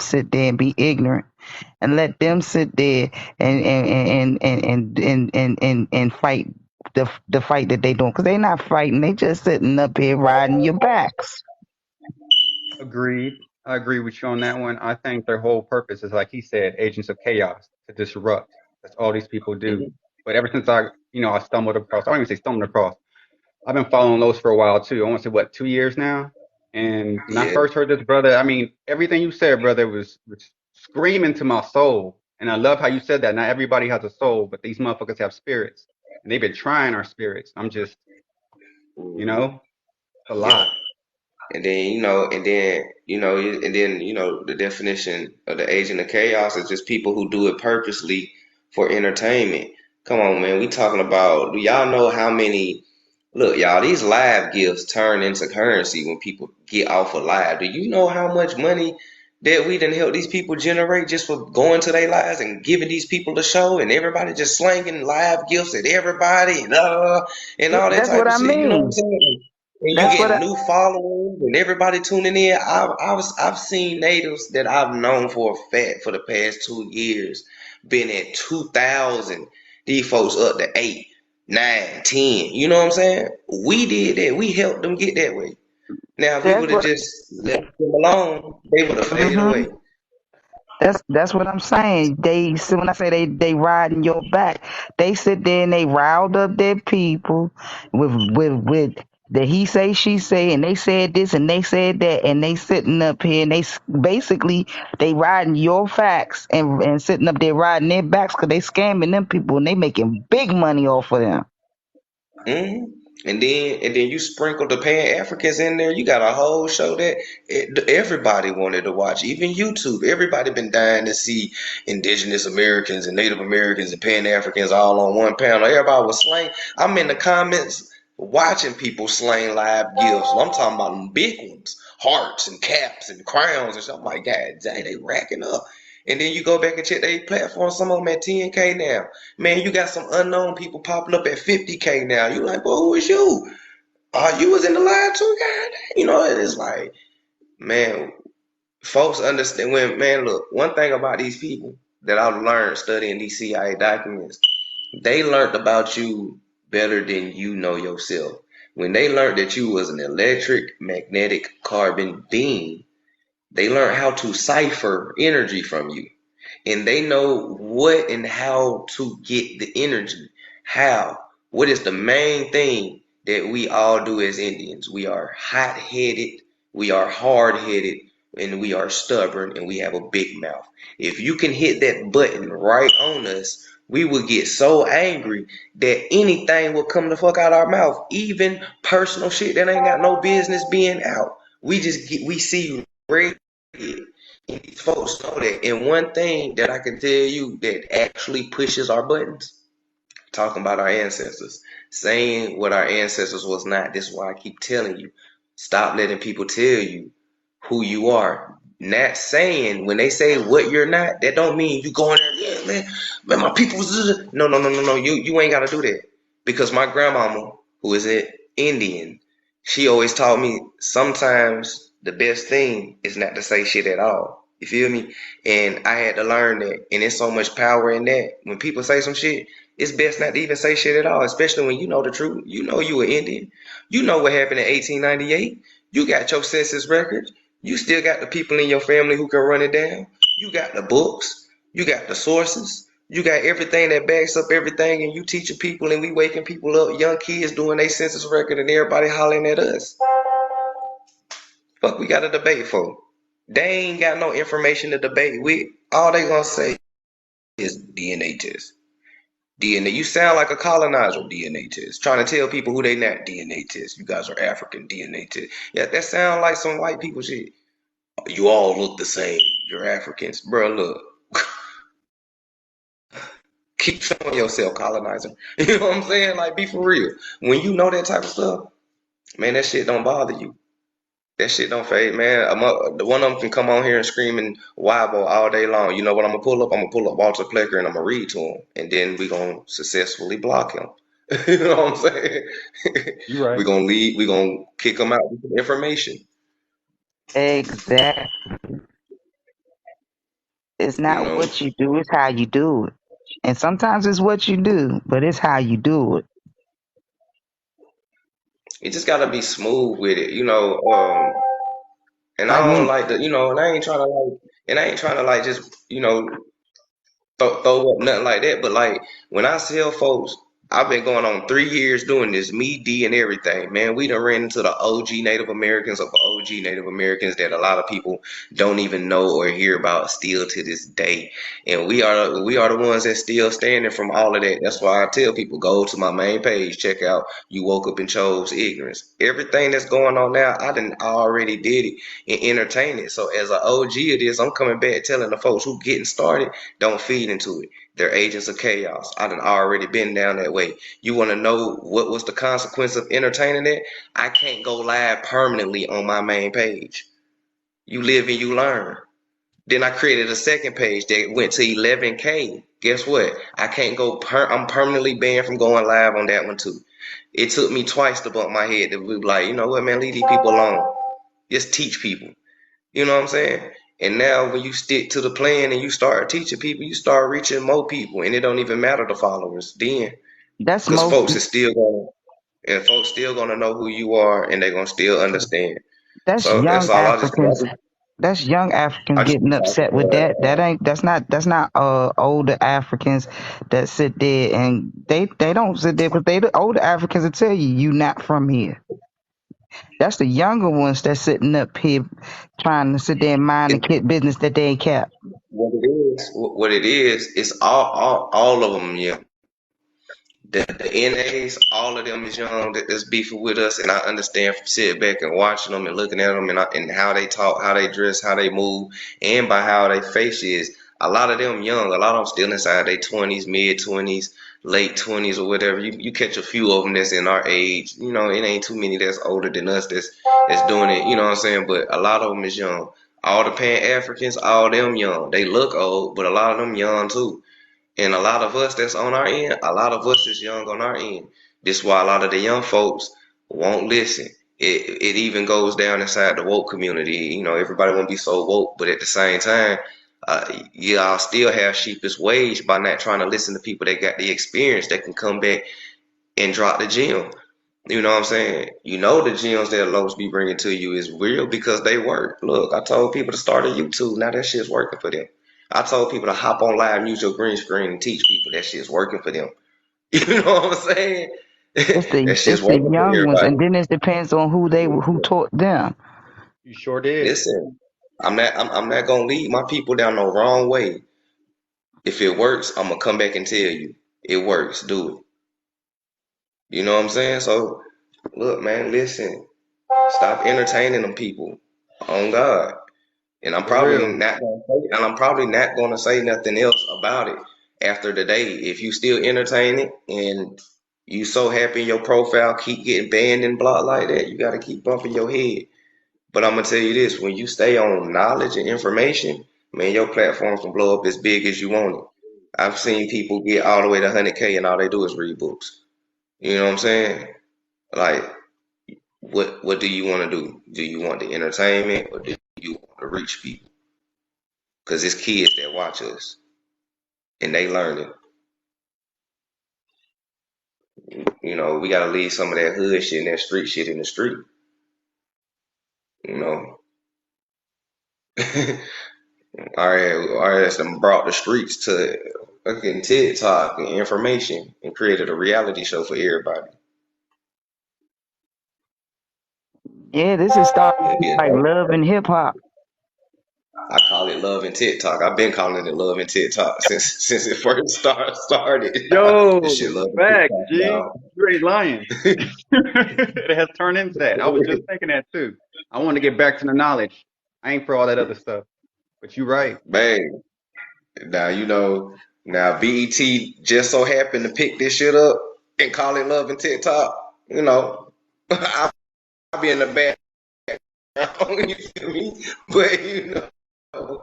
sit there and be ignorant, and let them sit there and fight the fight that they doing, because they not fighting. They just sitting up here riding your backs. Agreed. I agree with you on that one. I think their whole purpose is, like he said, agents of chaos to disrupt. That's all these people do. Mhm. But ever since I stumbled across, I don't even say stumbled across. I've been following Los for a while too. I want to say what, 2 years now. And when I Yeah. first heard this, brother, I mean, everything you said, brother, was screaming to my soul. And I love how you said that. Not everybody has a soul, but these motherfuckers have spirits, and they've been trying our spirits. I'm just, you Mhm. know, a Yeah. lot. And then the definition of the agent of chaos is just people who do it purposely for entertainment. Come on, man. We talking about, do y'all know how many, look, y'all, these live gifts turn into currency when people get off of live. Do you know how much money that we done help these people generate just for going to their lives and giving these people the show, and everybody just slanging live gifts at everybody and Yeah, all that that's type what of I shit. You know what I'm mean. saying? And you That's what get I, new followers and everybody tuning in. I've seen natives that I've known for a fact for the past 2 years been at 2,000. These folks up to 8, 9, 10. You know what I'm saying? We did that. We helped them get that way. Now, if we that's would have what. just left them alone, they would have faded Mhm. away. That's what I'm saying. They, so when I say they riding your back, they sit there and they riled up their people with the he say she say, and they said this and they said that, and they sitting up here and basically they riding your facts and sitting up there riding their backs because they scamming them people and they making big money off of them. hmm And then you sprinkle the Pan Africans in there. You got a whole show that everybody wanted to watch, even YouTube. Everybody been dying to see Indigenous Americans and Native Americans and Pan Africans all on one panel. Everybody was slain. I'm in the comments watching people slaying live gifts. I'm talking about them big ones, hearts and caps and crowns and stuff. I'm like, God dang, they racking up. And then you go back and check their platform. Some of them at 10K now. Man, you got some unknown people popping up at 50K now. You like, well, who is you? You was in the line too, God. It's like, man, folks understand look, one thing about these people that I've learned studying these CIA documents, they learned about you better than you know yourself. When they learned that you was an electric magnetic carbon being, they learned how to cipher energy from you. And they know what and how to get the energy. How? What is the main thing that we all do as Indians? We are hot headed, we are hard headed, and we are stubborn, and we have a big mouth. If you can hit that button right on us, we will get so angry that anything will come the fuck out our mouth, even personal shit that ain't got no business being out. We see red. And these folks know that. And one thing that I can tell you that actually pushes our buttons, talking about our ancestors, saying what our ancestors was not. This is why I keep telling you, stop letting people tell you who you are. Not saying when they say what you're not, that don't mean you going there, yeah, man, my people was no. You ain't gotta do that. Because my grandmama, who is an Indian, she always taught me sometimes the best thing is not to say shit at all. You feel me? And I had to learn that. And there's so much power in that. When people say some shit, it's best not to even say shit at all, especially when you know the truth. You know you an Indian. You know what happened in 1898. You got your census records. You still got the people in your family who can run it down. You got the books. You got the sources. You got everything that backs up everything, and you teaching people, and we waking people up, young kids doing their census record, and everybody hollering at us. Fuck, we got a debate for. They ain't got no information to debate with. All they gonna say is DNA test. DNA. You sound like a colonizer. DNA test. Trying to tell people who they not. DNA test. You guys are African. DNA test. Yeah, that sound like some white people shit. You all look the same. You're Africans, bro. Look, keep showing yourself, colonizer. You know what I'm saying? Like, be for real. When you know that type of stuff, man, that shit don't bother you. That shit don't fade, man. The one of them can come on here and scream and wobble all day long. You know what I'm gonna pull up? I'm gonna pull up Walter Plecker and I'm gonna read to him, and then we gonna successfully block him. You know what I'm saying? You're right. We gonna leave. We gonna kick him out with information. Exactly. It's You not know, what you do, it's how you do it. And sometimes it's what you do, but it's how you do it. you just gotta be smooth with it. And Like I don't when like the, and I ain't trying to like just, throw up nothing like that. But like when I tell folks, I've been going on 3 years doing this, me, D, and everything. Man, we done ran into the OG Native Americans of OG Native Americans that a lot of people don't even know or hear about still to this day. And we are the ones that still standing from all of that. That's why I tell people go to my main page, check out You Woke Up and Chose Ignorance. Everything that's going on now, I already did it and entertained it. So as an OG of this, I'm coming back telling the folks who getting started, don't feed into it. They're agents of chaos. I done already been down that way. You want to know what was the consequence of entertaining it? I can't go live permanently on my main page. You live and you learn. Then I created a second page that went to 11K. Guess what? I can't go. I'm permanently banned from going live on that one too. It took me twice to bump my head to be like, you know what, man, leave these people alone. Just teach people. You know what I'm saying? And now when you stick to the plan and you start teaching people, you start reaching more people, and it don't even matter the followers then, that's because most folks still gonna know who you are, and they're gonna still understand. that's So that's young all Africans. That's young I Africans just getting upset with that. That's not older Africans that sit there and they don't sit there because the older Africans will tell you not from here. That's the younger ones that's sitting up here trying to sit there and mind the it, kid business that they ain't kept. what it is, it's all of them, yeah. The NAs, all of them is young that's beefing with us, and I understand from sitting back and watching them and looking at them and how they talk, how they dress, how they move, and by how they face is. A lot of them young, a lot of them still inside their 20s, mid 20s, late 20s or whatever. You catch a few of them that's in our age. It ain't too many that's older than us that's doing it. You know what I'm saying? But a lot of them is young. All the Pan Africans, all them young. They look old, but a lot of them young too. And a lot of us that's on our end, a lot of us is young on our end. This is why a lot of the young folks won't listen. It even goes down inside the woke community. Everybody won't be so woke, but at the same time, y'all still have sheepish wage by not trying to listen to people that got the experience that can come back and drop the gem. You know what I'm saying? You know the gems that Los be bringing to you is real because they work. Look, I told people to start a YouTube. Now that shit's working for them. I told people to hop on live and use your green screen and teach people. That shit's working for them. You know what I'm saying? That shit's It's the working for young ones, everybody. and then it depends on who taught them. You sure did. Listen, I'm not gonna lead my people down the wrong way. If it works, I'm gonna come back and tell you it works. Do it. You know what I'm saying? So look, man, listen. Stop entertaining them people. On God. And I'm For probably real. not gonna say, and I'm probably not gonna say nothing else about it after the day. If you still entertain it and you so happy your profile keep getting banned and blocked like that, you gotta keep bumping your head. But I'm gonna tell you this: when you stay on knowledge and information, man, your platform can blow up as big as you want it. I've seen people get all the way to 100K and all they do is read books. You know what I'm saying? Like, what do you want to do? Do you want the entertainment or do you want to reach people? Because it's kids that watch us and they learning. You know, we gotta leave some of that hood shit and that street shit in the street. You know, our ass done brought the streets to fucking TikTok and information and created a reality show for everybody. Yeah, this is starting It'd be a like dope love and show. hip hop. I call it love and TikTok. I've been calling it love and TikTok since it first started. This Yo, shit love and facts, TikTok, G. y'all. You ain't lying. It has turned into that. I was just thinking that too. I want to get back to the knowledge. I ain't for all that other stuff. But you right. Bang. Now you know. Now BET just so happened to pick this shit up and call it love and TikTok. You know, I'll be in the background. You feel me? But you know,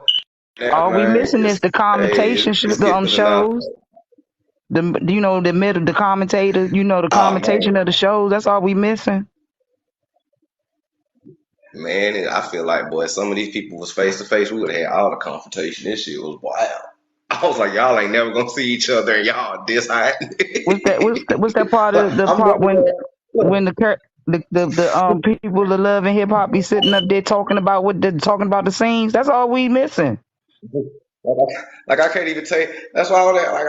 that All we man, missing is the commentation it's on getting phenomenal. shows. The commentator, the Oh commentation man, of the shows. That's all we missing. man, I feel like boy, some of these people was face to face. We would have had all the confrontation. This shit was wild. I was like, y'all ain't never gonna see each other, and y'all this hot. What's that part But of the I'm part never when gonna. the people that love and hip hop be sitting up there talking about the scenes? That's all we missing. Like I can't even tell you. That's why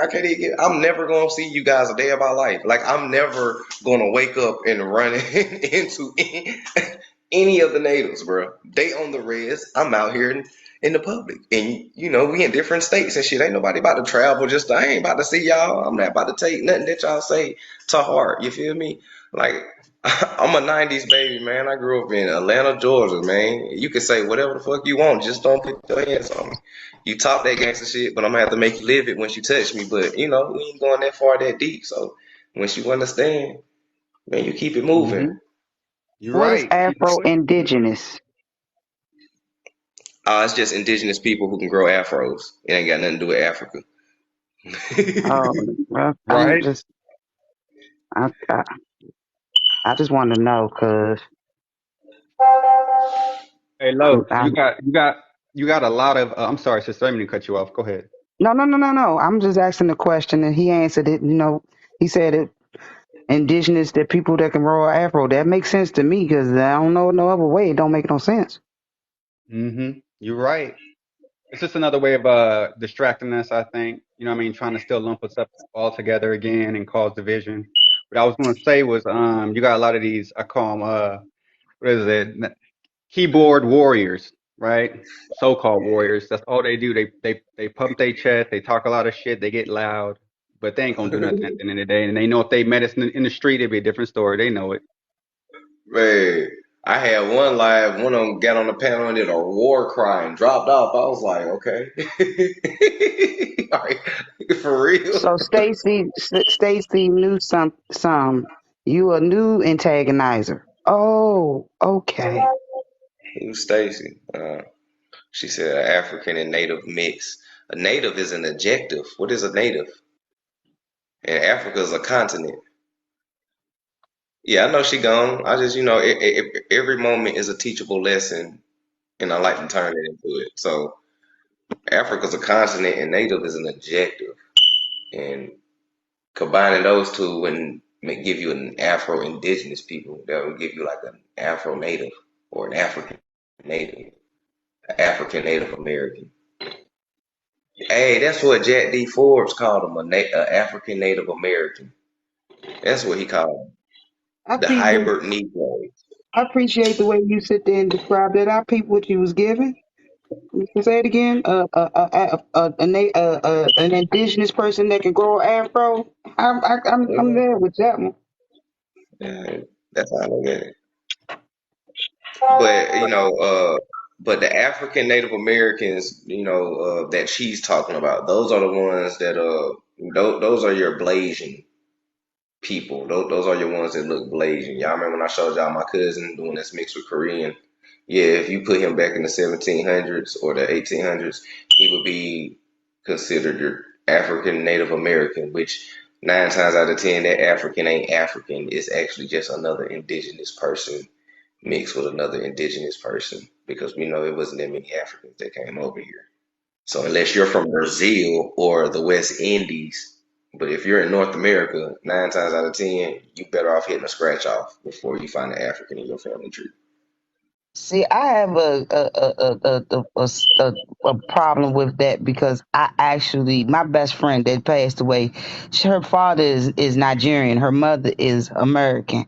I can't even get. I'm never gonna see you guys a day of my life. Like I'm never gonna wake up and run into any of the natives, bro. They on the res. I'm out here in the public, and you know we in different states and shit. Ain't nobody about to travel. Just I ain't about to see y'all. I'm not about to take nothing that y'all say to heart. You feel me? Like I'm a '90s baby, man. I grew up in Atlanta, Georgia, man. You can say whatever the fuck you want. Just don't put your hands on me. You talk that gangster shit, but I'm gonna have to make you live it once you touch me. But you know, we ain't going that far that deep. So once you understand, man, you keep it moving. Mm-hmm. You're What is right. Keep it Afro pushing. Indigenous? It's just indigenous people who can grow afros. It ain't got nothing to do with Africa. Oh, well, Right? I, I, I just want to know because Hey, I'm, Los, I'm you got a lot of. I'm sorry, sister. I didn't mean to cut you off. Go ahead. no, no, no, no, no. I'm just asking the question, and he answered it. He said it. Indigenous, the people that can roll Afro. That makes sense to me because I don't know no other way. It don't make no sense. Mm-hmm. You're right. It's just another way of distracting us, I think. You know what I mean? Trying to still lump us up all together again and cause division. What I was going to say was, you got a lot of these, I call them, what is it? Keyboard warriors, right? So-called warriors. That's all they do. They pump their chest. They talk a lot of shit. They get loud, but they ain't gonna do nothing at the end of the day. And they know if they met us in the street, it'd be a different story. They know it. Man, I had one of them got on the panel and did a war cry and dropped off. I was like, okay. Like, for real. So Stacy knew some. You a new antagonizer. Oh, okay. Who's Stacy? She said African and native mix. A native is an adjective. What is a native? And Africa is a continent. Yeah, I know she gone. I just, every moment is a teachable lesson, and I like to turn it into it. So Africa's a continent, and native is an adjective. And combining those two, when give you an Afro Indigenous people. That would give you like an Afro Native or an Native, African Native American. Hey, that's what Jack D. Forbes called him, a African Native American. That's what he called him, I the peep what hybrid Negro. I appreciate the way you sit there and describe that. I peep what you was given. You can say it again. An indigenous person that can grow an afro. I'm Yeah, there with that one. yeah, that's how I look at it. But but the African Native Americans, that she's talking about, those are the ones that those are your Blasian people. Those are your ones that look Blasian. Y'all remember when I showed y'all my cousin doing this mix with Korean? Yeah, if you put him back in the 1700s or the 1800s, he would be considered your African Native American, which 9 times out of 10, that African ain't African. It's actually just another indigenous person mixed with another indigenous person because we know it wasn't that many Africans that came over here. So unless you're from Brazil or the West Indies, but if you're in North America, 9 times out of 10, you better off hitting a scratch off before you find an African in your family tree. See, I have a problem with that because I actually my best friend that passed away, her father is Nigerian, her mother is American.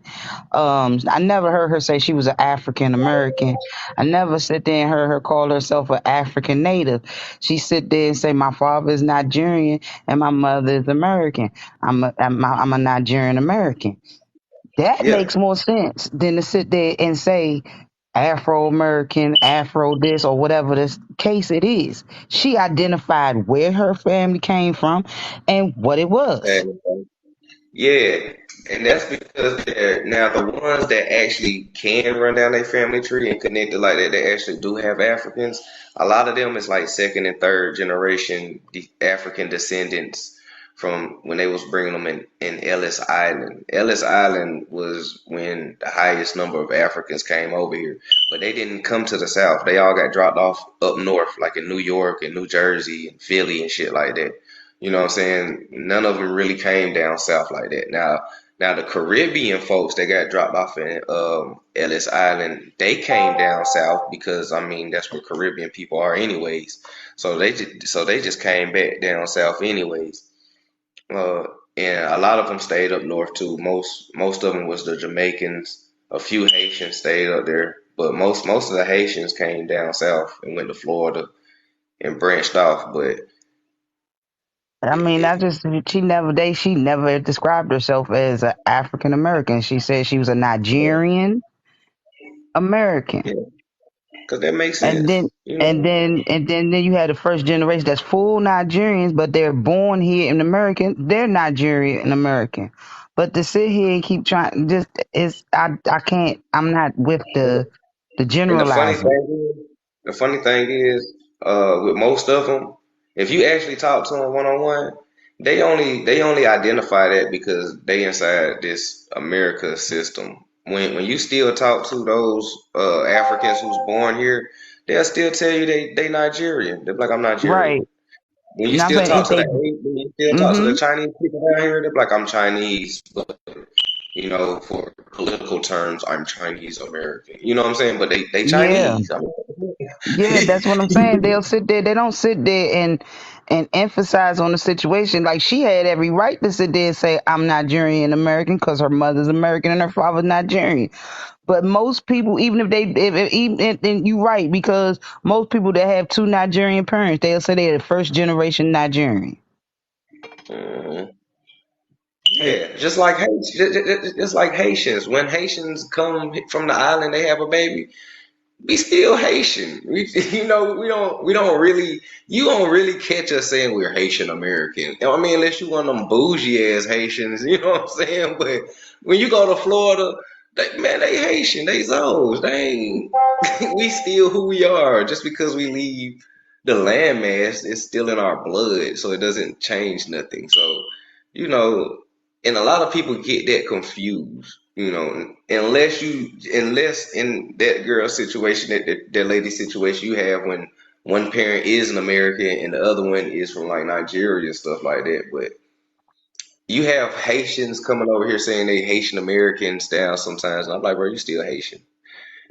I never heard her say she was an African American. I never sit there and heard her call herself an African native. She sit there and say my father is Nigerian and my mother is American. I'm a Nigerian American. That Yeah, makes more sense than to sit there and say Afro American, Afro this, or whatever the case it is. She identified where her family came from and what it was. and yeah, and that's because they're now the ones that actually can run down their family tree and connect it like that. They actually do have Africans. A lot of them is like second and third generation African descendants from when they was bringing them in Ellis Island. Ellis Island was when the highest number of Africans came over here, but they didn't come to the South. They all got dropped off up north, like in New York and New Jersey and Philly and shit like that. You know what I'm saying? None of them really came down south like that. Now the Caribbean folks that got dropped off in Ellis Island, they came down south because I mean that's where Caribbean people are anyways. So they just came back down south anyways. Uh, and a lot of them stayed up north too. Most of them was the Jamaicans. A few Haitians stayed up there, but most of the Haitians came down south and went to Florida and branched off. But I mean, it, I just she never described herself as an African American. She said she was a Nigerian American. yeah, because that makes And sense, then you know. then you had the first generation that's full Nigerians, but they're born here in America. They're Nigerian American. But to sit here and keep trying, just is I can't. I'm not with the And generalizing. the funny thing is, with most of them, if you actually talk to them one on one, they only identify that because they inside this America system. When you still talk to those Africans who's born here, they'll still tell you they Nigerian. They're like I'm Nigerian. Right. And I'm saying if they. When you still talk to the Mm-hmm. Chinese people down here, they're like I'm Chinese, but for political terms, I'm Chinese American. You know what I'm saying? But they Yeah. Chinese. I Yeah, mean, that's what I'm saying. They'll sit there. They don't sit there and emphasize on the situation. Like she had every right to sit there and say, "I'm Nigerian American" because her mother's American and her father's Nigerian. But most people, even if they, if even and you right because most people that have two Nigerian parents, they'll say they're the first generation Nigerian. mhm. Hey, Yeah, just like Haitians. When Haitians come from the island, they have a baby. We still Haitian. We don't really, you don't really catch us saying we're Haitian American. I mean, unless you one of them bougie ass Haitians, you know what I'm saying? But when you go to Florida, they Haitian, they Zoes, they ain't, we still who we are. Just because we leave the landmass, it's still in our blood, so it doesn't change nothing. So, you know, and a lot of people get that confused. Unless in that girl situation, that lady situation you have when one parent is an American and the other one is from like Nigeria and stuff like that. But You have Haitians coming over here saying they Haitian Americans down sometimes, and I'm like, bro, you still Haitian.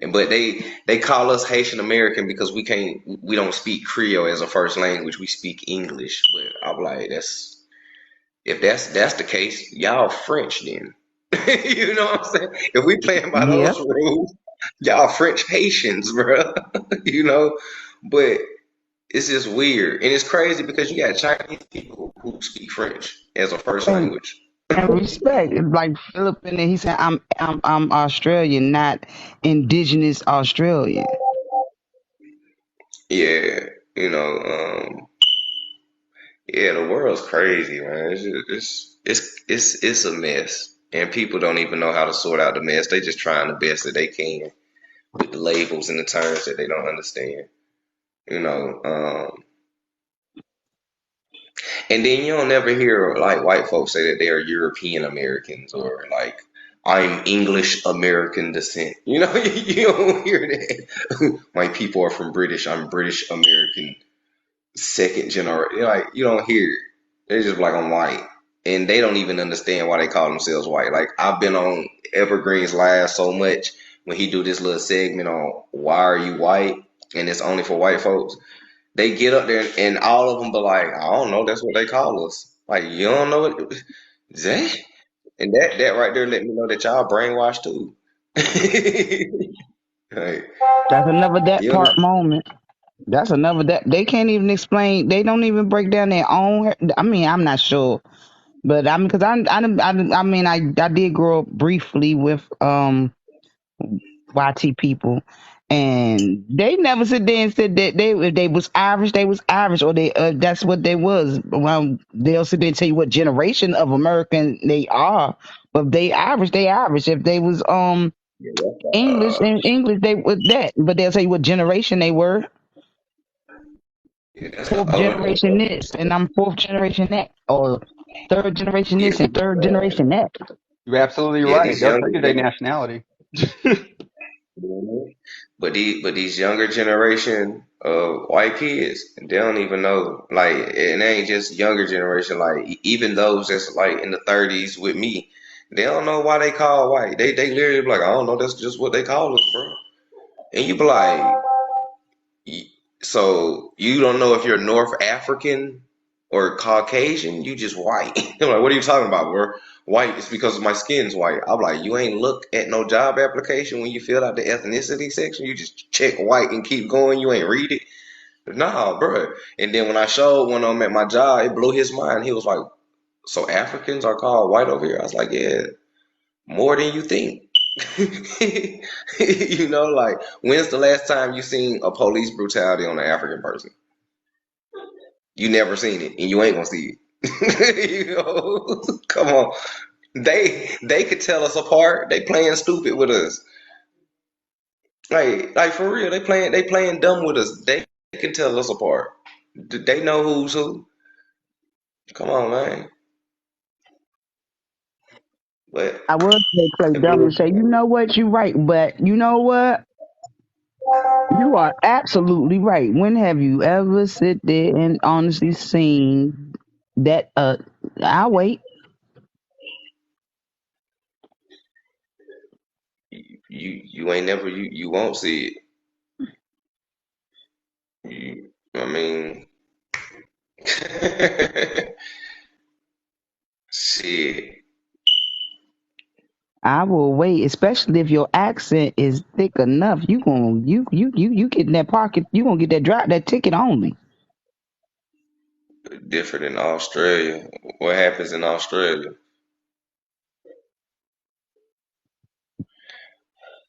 And but they call us Haitian American because we don't speak Creole as a first language. We speak English. But I'm like, that's the case, y'all French then. You know what I'm saying? If we playing by Yeah. those rules, y'all French Haitians, bro. You know, but it's just weird and it's crazy because you got Chinese people who speak French as a first And language. and respect. Like Philip in there, he said, I'm Australian, not indigenous Australian. Yeah, you know, yeah, the world's crazy, man. It's a mess, and people don't even know how to sort out the mess. They just trying the best that they can with the labels and the terms that they don't understand. You know, and then you don't never hear like white folks say that they are European Americans or like I'm English American descent. You know, you don't hear that. My people are from British. I'm British American second generation. Like you don't hear it. They're just like I'm white, and they don't even understand why they call themselves white. Like I've been on Evergreen's live so much when he do this little segment on why are you white, and it's only for white folks. They get up there and all of them be like, I don't know, that's what they call us. Like you don't know it, that, and that right there let me know that y'all brainwashed too. Like, That's another that you part know, moment. That's another that they can't even explain. They don't even break down their own. I mean, I'm not sure, but I mean, because I mean, I did grow up briefly with YT people, and they never sit there and said that they if they was Irish, they was Irish, or they that's what they was. Well, they'll sit there and tell you what generation of American they are, but if they Irish, they Irish. If they was yeah, that's, English and English, they was that, but they'll tell you what generation they were. yeah, that's the Fourth older. generation this, and I'm fourth generation that, or third generation Yeah, this and third generation that. You're absolutely yeah, right. these They'll younger tell you their nationality. Mhm. But these younger generation of white kids, they don't even know. Like it ain't just younger generation. Like even those that's like in the 30s with me, they don't know why they call white. They literally be like, I don't know. That's just what they call us, bro. And you be like, Y- So you don't know if you're North African or Caucasian, you just white. I'm like, what are you talking about, bro? White is because my skin's white. I'm like, you ain't look at no job application when you fill out the ethnicity section. You just check white and keep going. You ain't read it. Nah, bro. And then when I showed one of them at my job, it blew his mind. He was like, so Africans are called white over here? I was like, yeah, more than you think. You know, like when's the last time you seen a police brutality on an African person? You never seen it, and you ain't gonna see it. You know, come on. They could tell us apart. They playing stupid with us. Like for real, they playing dumb with us. They can tell us apart. They know who's who. Come on, man. But I would say play it dumb and blew. say, you know what, you right, but you know what? You are absolutely right. When have you ever sit there and honestly seen that? I'll wait. You ain't never you won't see it. I mean, shit. I will wait, especially if your accent is thick enough. You getting that pocket. You gonna get that drop that ticket only. Different in Australia. What happens in Australia?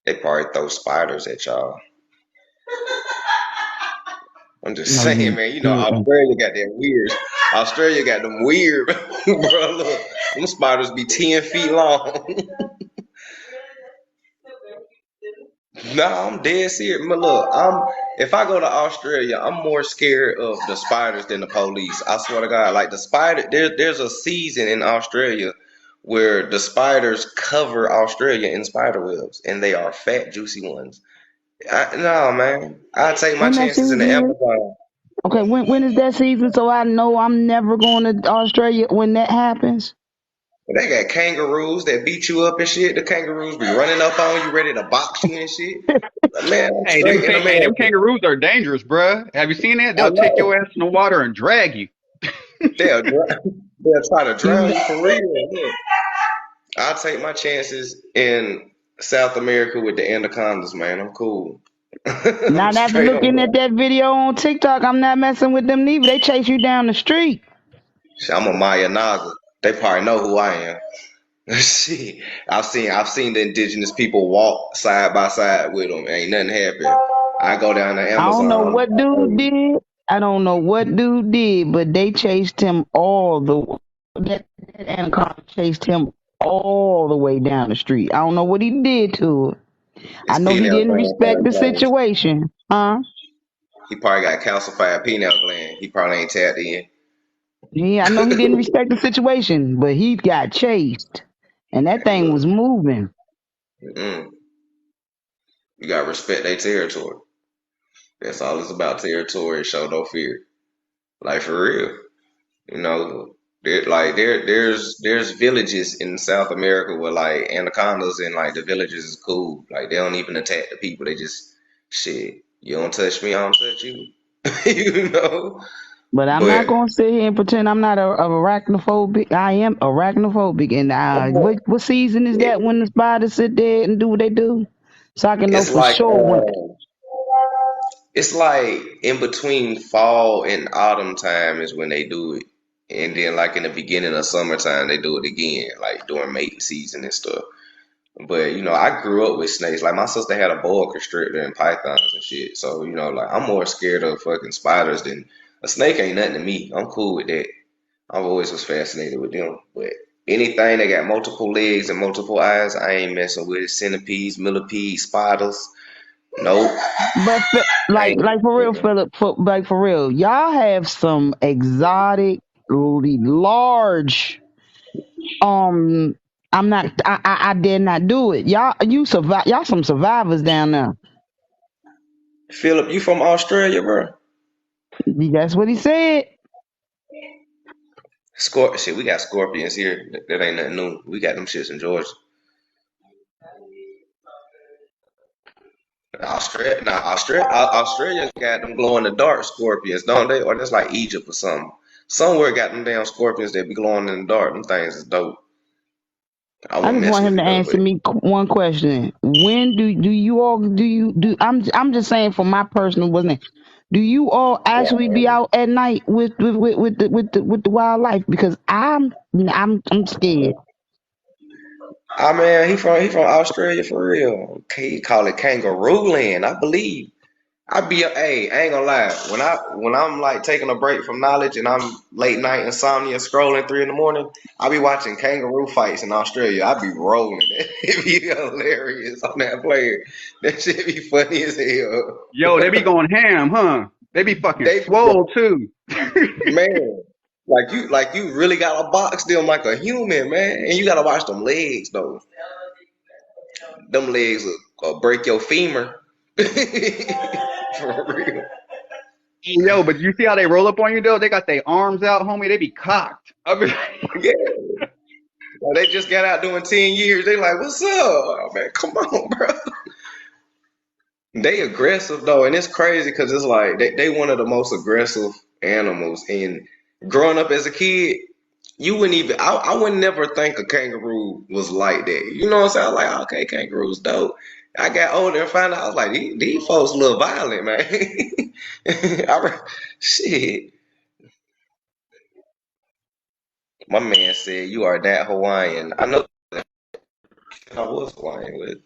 They probably throw spiders at y'all. I'm just No, saying, you man. You know, didn't. Australia got that weird. Australia got them weird, bro. Look, them spiders be 10 feet long. Nah, I'm dead serious. But look, if I go to Australia, I'm more scared of the spiders than the police. I swear to God, like the spider, there's a season in Australia where the spiders cover Australia in spider webs, and they are fat, juicy ones. No, man, I take my When that chances in the season is? Amazon. Okay, when is that season? So I know I'm never going to Australia when that happens. They got kangaroos that beat you up and shit. The kangaroos be running up on you, ready to box you and shit. Man, I'm straight in Them America. kangaroos are dangerous, bruh. Have you seen that? I They'll take your know. ass in the water and drag you. They'll, they'll try to You drown you for real. Look, I'll take my chances in South America with the anacondas, man. I'm cool. I'm not after straight on looking at that. that video on TikTok, I'm not messing with them neither. They chase you down the street. I'm a Maya Naga. They probably know who I am. Shit, I've seen the indigenous people walk side by side with them. Ain't nothing happened. I go down the I don't know Amazon. what dude did. I don't know what dude did, but they chased him all the that anaconda chased him all the way down the street. I don't know what he did to it. I It's know he pineal didn't gland respect the calcified. situation, huh? He probably got calcified pineal gland. He probably ain't tapped in. Yeah, I know he didn't respect the situation, but he got chased, and that Hey, thing look, was moving. mm, you gotta respect their territory. That's all it's about. Territory. Show no fear. Like for real. You know, there's villages in South America where like anacondas and like the villages is cool. Like they don't even attack the people. They just shit. You don't touch me, I don't touch you. You know. But I'm not But gonna sit here and pretend I'm not a arachnophobic. I am arachnophobic, and I'm what season is it, that when the spiders sit there and do what they do, so I can know it's for like sure when. it's like in between fall and autumn time is when they do it. And then like in the beginning of summertime they do it again, like during mating season and stuff. But I grew up with snakes. Like my sister had a boa constrictor and pythons and shit. So, like I'm more scared of fucking spiders than a snake ain't nothing to me. I'm cool with that. I've always was fascinated with them. But anything that got multiple legs and multiple eyes, I ain't messing with it. Centipedes, millipedes, spiders. Nope. But I like ain't. like for real, Philip, like for real, y'all have some exotic, large. Um, I'm not. I dare not do it. You survive. Y'all some survivors down there. Philip, you from Australia, bro? That's what he said. Shit, we got scorpions here. That ain't nothing new. We got them shits in Georgia. Australia got them glow in the dark scorpions, don't they? Or that's like Egypt or something. Somewhere got them damn scorpions that be glowing in the dark. Them things is dope. I I wouldn't just mess want with him to it though, answer but me one question. When do you all do you do? I'm just saying for my personal wasn't. Do you all actually be out at night with the wildlife? Because I'm scared. I mean, he from Australia for real. He call it kangaroo land, I believe. Hey, I ain't gonna lie. When I'm like taking a break from knowledge and I'm late night insomnia scrolling 3 in the morning, I be watching kangaroo fights in Australia. I be rolling. It be hilarious on that player. That shit be funny as hell. Yo, they be going ham, huh? They be fucking They swole too. man, like you really gotta box them like a human, man. And you gotta watch them legs though. Them legs will break your femur. For real. Yo, but you see how they roll up on you though? They got their arms out, homie. They be cocked. I be Yeah. Like, they just got out doing 10 years. They like, what's up? Oh, man, come on, bro. They aggressive though, and it's crazy because it's like they one of the most aggressive animals. And growing up as a kid, you wouldn't even I would never think a kangaroo was like that. You know what I'm saying? I was like, okay, kangaroos dope. I got older and found out I was like, these folks a little violent, man. Shit. My man said you are that Hawaiian. I know I was Hawaiian with.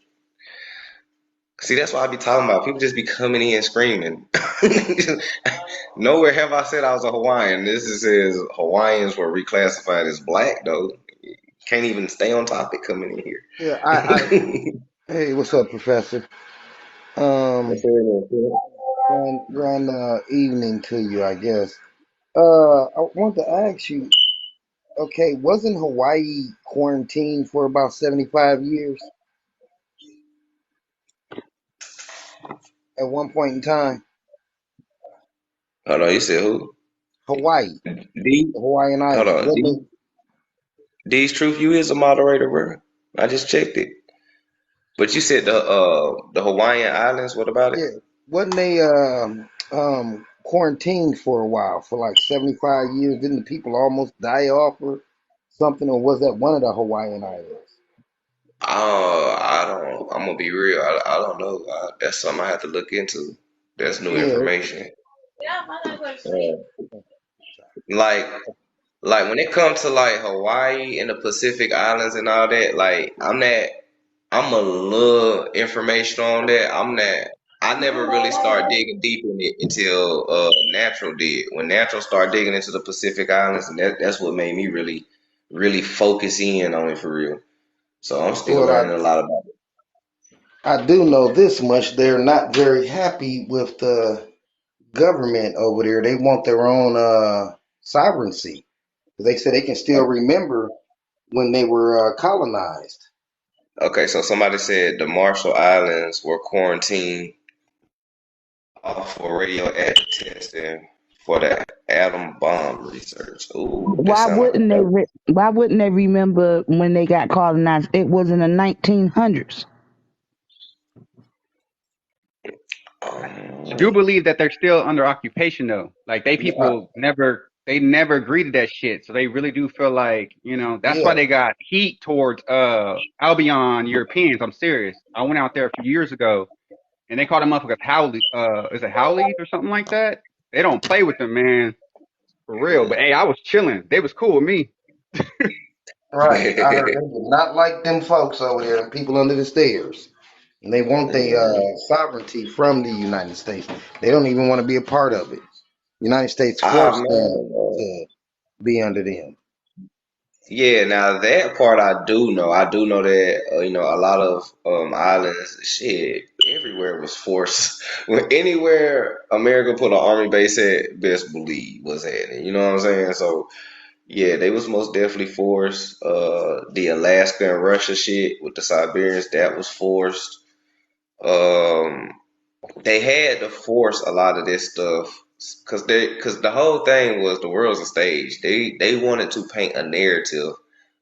See, that's why I be talking about. People just be coming in screaming. Nowhere have I said I was a Hawaiian. This is says Hawaiians were reclassified as black, though. Can't even stay on topic coming in Yeah, here. hey, what's up, Professor? What's Um, up, grand evening to you, I guess. I want to ask you, okay, wasn't Hawaii quarantined for about 75 years at one point in time? Hold on, you said who? Hawaii, D? the Hawaiian Hold Islands, on, wasn't D? it? These Truth, you is a moderator, bro. I just checked it. But you said the Hawaiian Islands. What about it? Yeah, wasn't they quarantined for a while for like 75 years? Didn't the people almost die off or something? Or was that one of the Hawaiian islands? I don't. I'm gonna be real. I don't know. That's something I have to look into. That's new Yeah. information. Yeah, my not going to sleep. Uh, like like when it comes to like Hawaii and the Pacific Islands and all that, like I'm a little information on that. I'm not. I never really started digging deep in it until Natural did. When Natural started digging into the Pacific Islands, and that's what made me really focus in on it for real. So I'm still Well, learning a lot about it. I do know this much. They're not very happy with the government over there. They want their own sovereignty. They say they can still remember when they were colonized. Okay, so somebody said the Marshall Islands were quarantined for radioactive testing for the atom bomb research. Ooh, that Why sounds like a wouldn't they? dope. Why wouldn't they remember when they got colonized? It was in the 1900s. I do Um, believe that they're still under occupation though. Like they Uh, people never agreed to that shit. So they really do feel like, that's why yeah, they got heat towards Albion Europeans. I'm serious. I went out there a few years ago and they called them motherfuckers Howley is it Howleys or something like that? They don't play with them, man. For real. But hey, I was chilling. They was cool with me. right. I heard they did not like them folks over there, them people under the stairs. And they want their Mhm. sovereignty from the United States. They don't even want to be a part of it. United States Ah forced them man, to be under them. yeah. Now that part I do know. I do know that a lot of islands, shit, everywhere was forced. When anywhere America put an army base at, best believe was happening. You know what I'm saying? So yeah, they was most definitely forced. The Alaska and Russia shit with the Siberians, that was forced. Um, they had to force a lot of this stuff because the whole thing was the world's a stage. They wanted to paint a narrative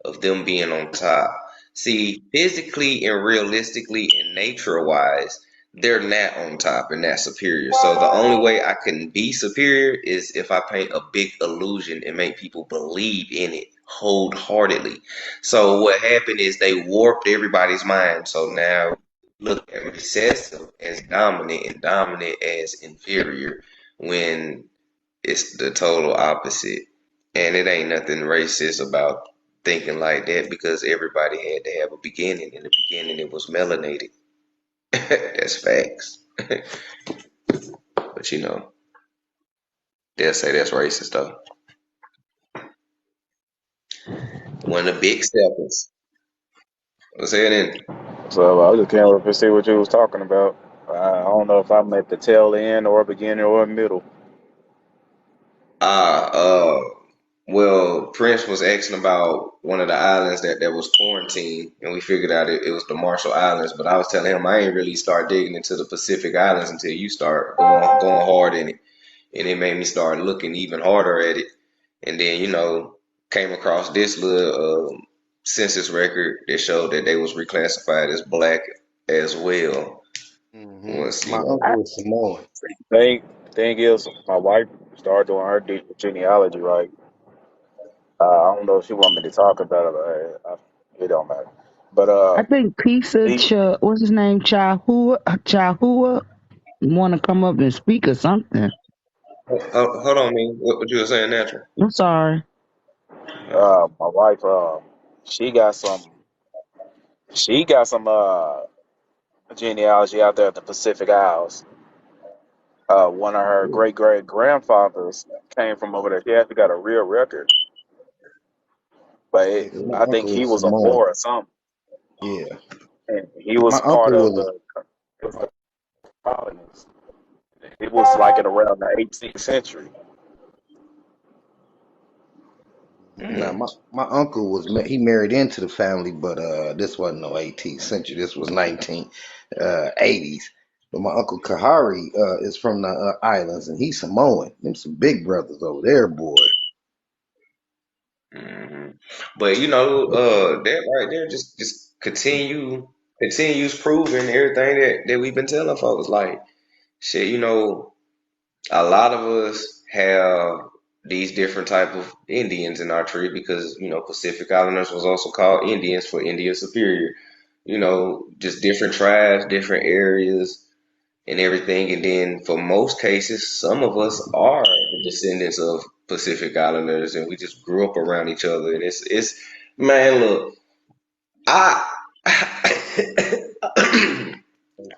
of them being on top. See, physically and realistically and nature wise, they're not on top and not superior. So the only way I can be superior is if I paint a big illusion and make people believe in it wholeheartedly. So what happened is they warped everybody's mind. So now look at recessive as dominant and dominant as inferior when it's the total opposite. And it ain't nothing racist about thinking like that because everybody had to have a beginning. In the beginning, it was melanated. That's facts. But they'll say that's racist though. One of the big steppers. What's happening? So I just came up to see what you was talking about. I don't know if I'm at the tail end or beginning or middle. Ah, well, Prince was asking about one of the islands that was quarantined, and we figured out it was the Marshall Islands. But I was telling him I ain't really start digging into the Pacific Islands until you start going hard in it, and it made me start looking even harder at it. And then came across this little census record that showed that they was reclassified as black as well. Once My uncle is Samoan. Thing is, my wife started doing her genealogy right. I don't know if she want me to talk about it, but it don't matter. But I think Pizza the what's his name? Chahua want to come up and speak or something. hold on, me. What you were saying, natural? I'm sorry. my wife she got some she got some genealogy out there at the Pacific Isles. One of her great great grandfathers came from over there. She actually got a real record, but Yeah, 'cause my I think uncle he is was on Samoan. board or something, Yeah, and he my was part uncle of was. the colonies. It was like in around the 18th century. Now, Mm. my uncle was he married into the family, but this wasn't no 18th century. This was 1980s. But my uncle Kahari is from the islands, and he's Samoan. Them some big brothers over there, boy. hmm But that right there just continues proving everything that we've been telling folks. Like shit, a lot of us have these different type of Indians in our tree because Pacific Islanders was also called Indians for India Superior. Just different tribes, different areas, and everything. And then for most cases, some of us are the descendants of Pacific Islanders, and we just grew up around each other. And it's man, look, I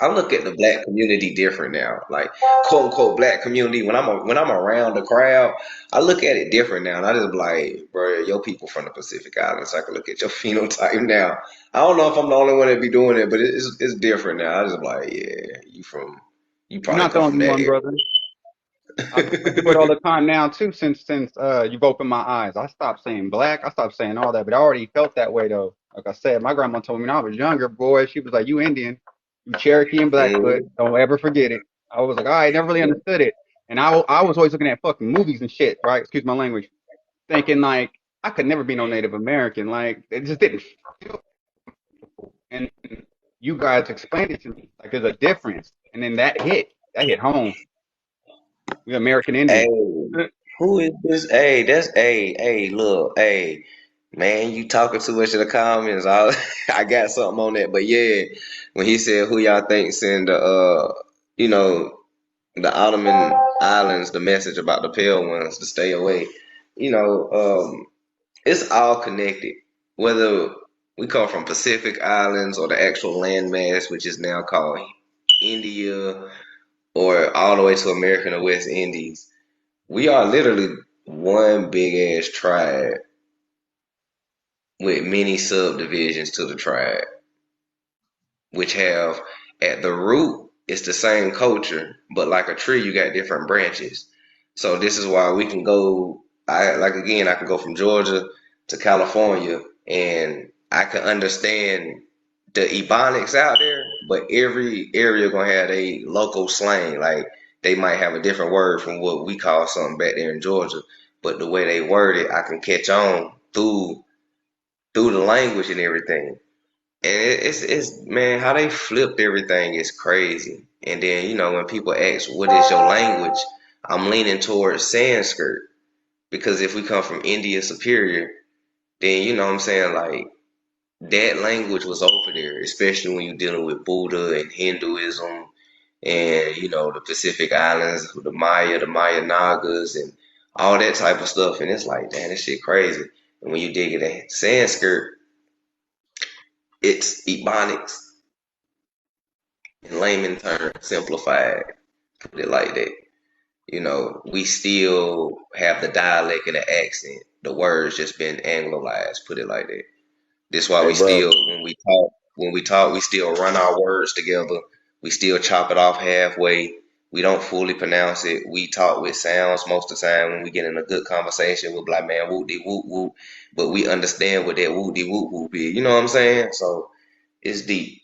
I look at the black community different now. Like quote unquote black community. When I'm around the crowd, I look at it different now. And I just be like, bro, your people from the Pacific Islands. So I can look at your phenotype now. I don't know if I'm the only one that be doing it, but it's different now. I just be like, yeah, you You're probably not the come from only that one, brother. I do it all the time now too. Since you've opened my eyes, I stopped saying black. I stopped saying all that, but I already felt that way though. Like I said, my grandma told me when I was younger, boy, she was like, "You Indian, you Cherokee and area. Blackfoot. Don't ever forget it." I was like, I never really understood it, and I was always looking at fucking movies and shit, right? Excuse my language, thinking like I could never be no Native American. Like it just didn't feel. And you guys explained it to me like there's a difference, and then that hit home. We're American Hey, Indian. who is this? Hey, hey, look, hey, man, you talking too much in the comments. I got something on that, but yeah, when he said who y'all think send you know, the Ottoman Islands the message about the pale ones to stay away, it's all connected. Whether we come from Pacific Islands or the actual landmass, which is now called India, or all the way to America and the West Indies. We are literally one big ass tribe with many subdivisions to the tribe, which have at the root it's the same culture, but like a tree, you got different branches. So this is why we can go. I can go from Georgia to California, and I can understand the Ebonics out there, but every area gonna have a local slang. Like they might have a different word from what we call something back there in Georgia, but the way they word it, I can catch on through the language and everything. And it's man, how they flipped everything is crazy. And then when people ask what is your language, I'm leaning towards Sanskrit because if we come from India Superior, then what I'm saying, like that language was over there, especially when you're dealing with Buddha and Hinduism and the Pacific Islands, the Maya Nagas, and all that type of stuff. And it's like, damn, this shit crazy. And when you dig it in Sanskrit, it's Ebonics in layman terms, simplified. Put it like that. We still have the dialect and the accent. The words just been anglicized. Put it like that. That's why Hey, we bro. still, when we talk, we still run our words together. We still chop it off halfway. We don't fully pronounce it. We talk with sounds most of the time when we get in a good conversation. We're like, man, whoop de whoop whoop. But we understand what that whoop de whoop whoop is. You know what I'm saying? So it's deep.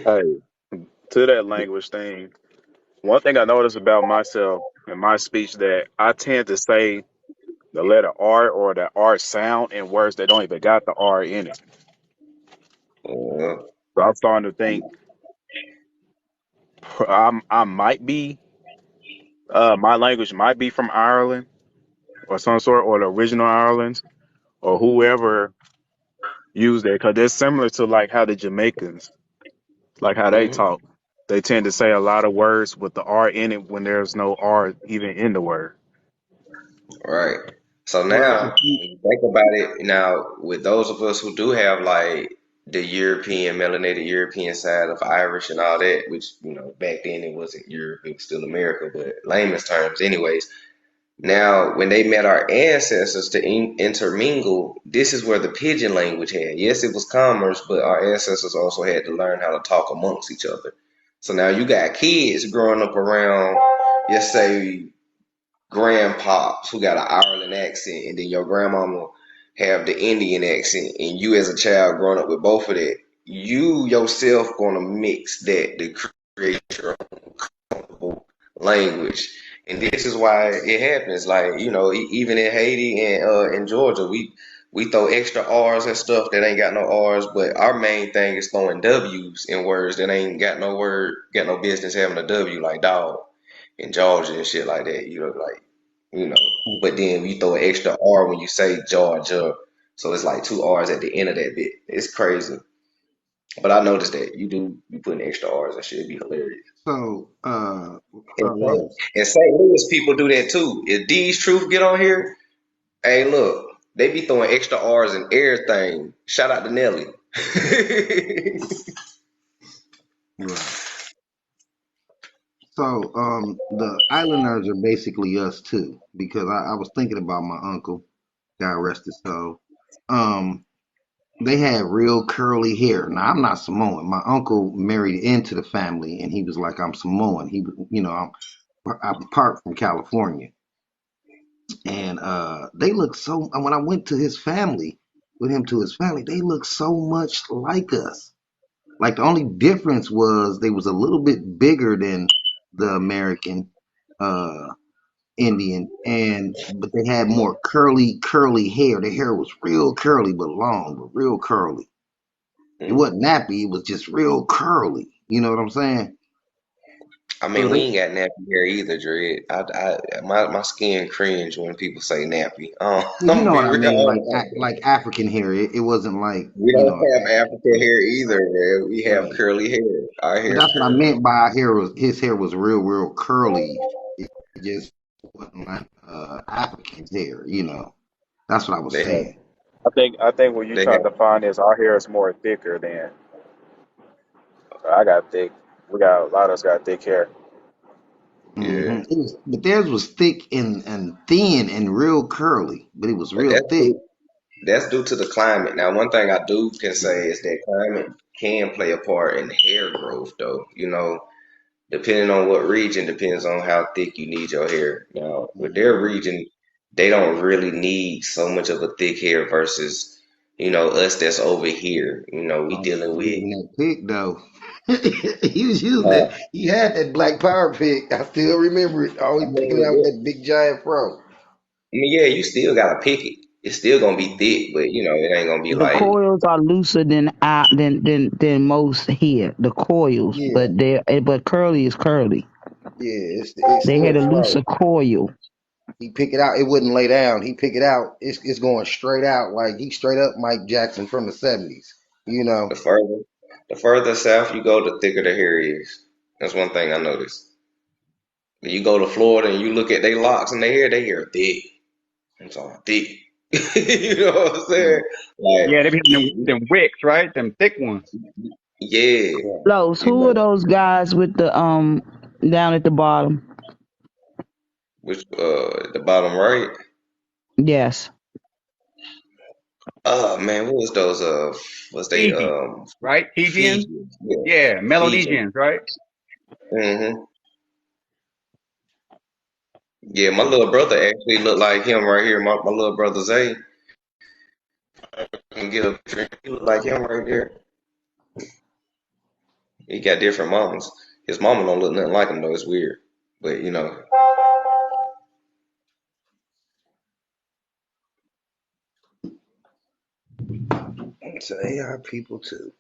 Hey, to that language thing, one thing I noticed about myself in my speech that I tend to say the letter R or the R sound in words that don't even got the R in it. Uh, So I'm starting to think I might be my language might be from Ireland or some sort, or the original Ireland, or whoever used it, because it's similar to like how the Jamaicans, like how they mhm. talk. They tend to say a lot of words with the R in it when there's no R even in the word. Right. So Well, now, when you think about it, now with those of us who do have like the European, melanated European side of Irish and all that, which, back then it wasn't Europe, it was still America, but layman's terms, anyways. Now, when they met our ancestors to intermingle, this is where the pidgin language had. Yes, it was commerce, but our ancestors also had to learn how to talk amongst each other. So now you got kids growing up around, let's say grandpops who got an Ireland accent, and then your grandmama have the Indian accent, and you as a child growing up with both of that, you yourself gonna mix that to create your own language, and this is why it happens. Like, even in Haiti and in Georgia, we throw extra R's and stuff that ain't got no R's, but our main thing is throwing W's in words that ain't got no business having a W, like dog in Georgia and shit like that. You know. But then we throw an extra R when you say Georgia, so it's like two R's at the end of that bit. It's crazy. But I noticed that you putting extra R's and shit, it'd be hilarious. So, And St. Los. and St. Louis people do that too. If these truth get on here, hey, look, they be throwing extra R's and everything. Shout out to Nelly. Right. So, the Islanders are basically us too, because I was thinking about my uncle, God rest his soul. Um, they had real curly hair. Now, I'm not Samoan. My uncle married into the family, and he was like, I'm Samoan. I'm part from California. And they look so, when I went to his family, with him to his family, they look so much like us. Like the only difference was they was a little bit bigger than the American uh Indian, and but they had more curly hair. Their hair was real curly but long, but real curly. It Mm. wasn't nappy, it was just real curly. You know what I'm saying? I So mean, we they, ain't got nappy hair either, Dred. My skin cringe when people say nappy. well, I'm you gonna know be what I real mean, like honest. like African hair. It wasn't like, We you don't know, have African hair either, man. We have right. curly hair. Our But hair that's what I curly. meant by our hair was his hair was real curly. It just wasn't like African's hair, you know. That's what I was They have saying. I think what you they trying to have find is our hair is more thicker than I got thick. We got a lot of us got thick hair. Hmm. yeah. It was, but theirs was thick and thin and real curly, but it was But real thick. that's due to the climate. Now, one thing I do can say is that climate can play a part in hair growth, though. Depending on what region, depends on how thick you need your hair. Now, with their Hmm. region, they don't really need so much of a thick hair versus, us that's over here. We Oh, he dealing was with, using that pick though. He was using uh, that. He had that black power pick. I still remember it. I Always picking it mean, out with that big giant fro. yeah, you still gotta pick it. It's still gonna be thick, but it ain't gonna be The like coils are looser than most here. The coils, Yeah, but curly is curly. yeah. It's They still had a fro. looser coil. He pick it out. It wouldn't lay down. He pick it out. It's going straight out like he straight up Mike Jackson from the '70s. You know. the further south you go, the thicker the hair is. That's one thing I noticed. You go to Florida and you look at their locks and their hair thick. I'm talking thick. You know what I'm saying? Right. Like, Yeah, they be having them wicks, right? Them thick ones. yeah, Right. Los, you who are know, those guys with the down at the bottom? which the bottom right. Yes. Oh man, what was those? Was they Fiji, right? Fijians. Fiji? Yeah, Yeah, Fiji. Melanesians, right? Hmm. Yeah, my little brother actually looked like him right here. My little brother Zay. Can get a picture. He look like him right there. He got different mamas. His mama don't look nothing like him though. It's weird, but So they are people too.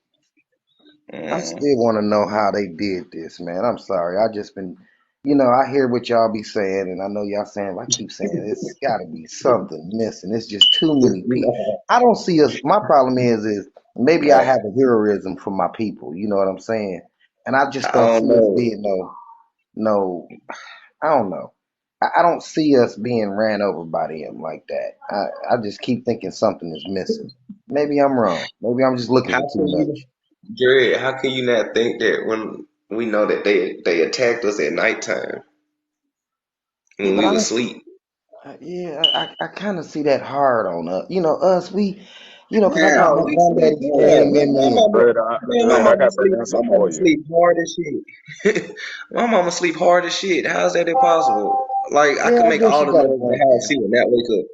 I mm, still want to know how they did this, man. I'm sorry. I just been, I hear what y'all be saying, and I know y'all saying. I keep saying it's got to be something missing. It's just too many people. I don't see us. My problem is maybe I right. have a heroism for my people. You know what I'm saying? And I just I don't don't see us know. being no. I don't know. I don't see us being ran over by them like that. I just keep thinking something is missing. Maybe I'm wrong. Maybe I'm just looking How for too can you, much. Jared? How can you not think that when we know that they attacked us at nighttime Yeah, when but we I was don't. asleep? Yeah, I kind of see that hard on us. Us, because I got How my we sleep granddaddy hard? standing My memory. mama, man, Dread, I got credentials my for mama you. sleep hard as shit. My mama sleep hard as shit. How's that impossible? Like I Yeah, could I make guess all you the got a noise in the point house. there. She would not wake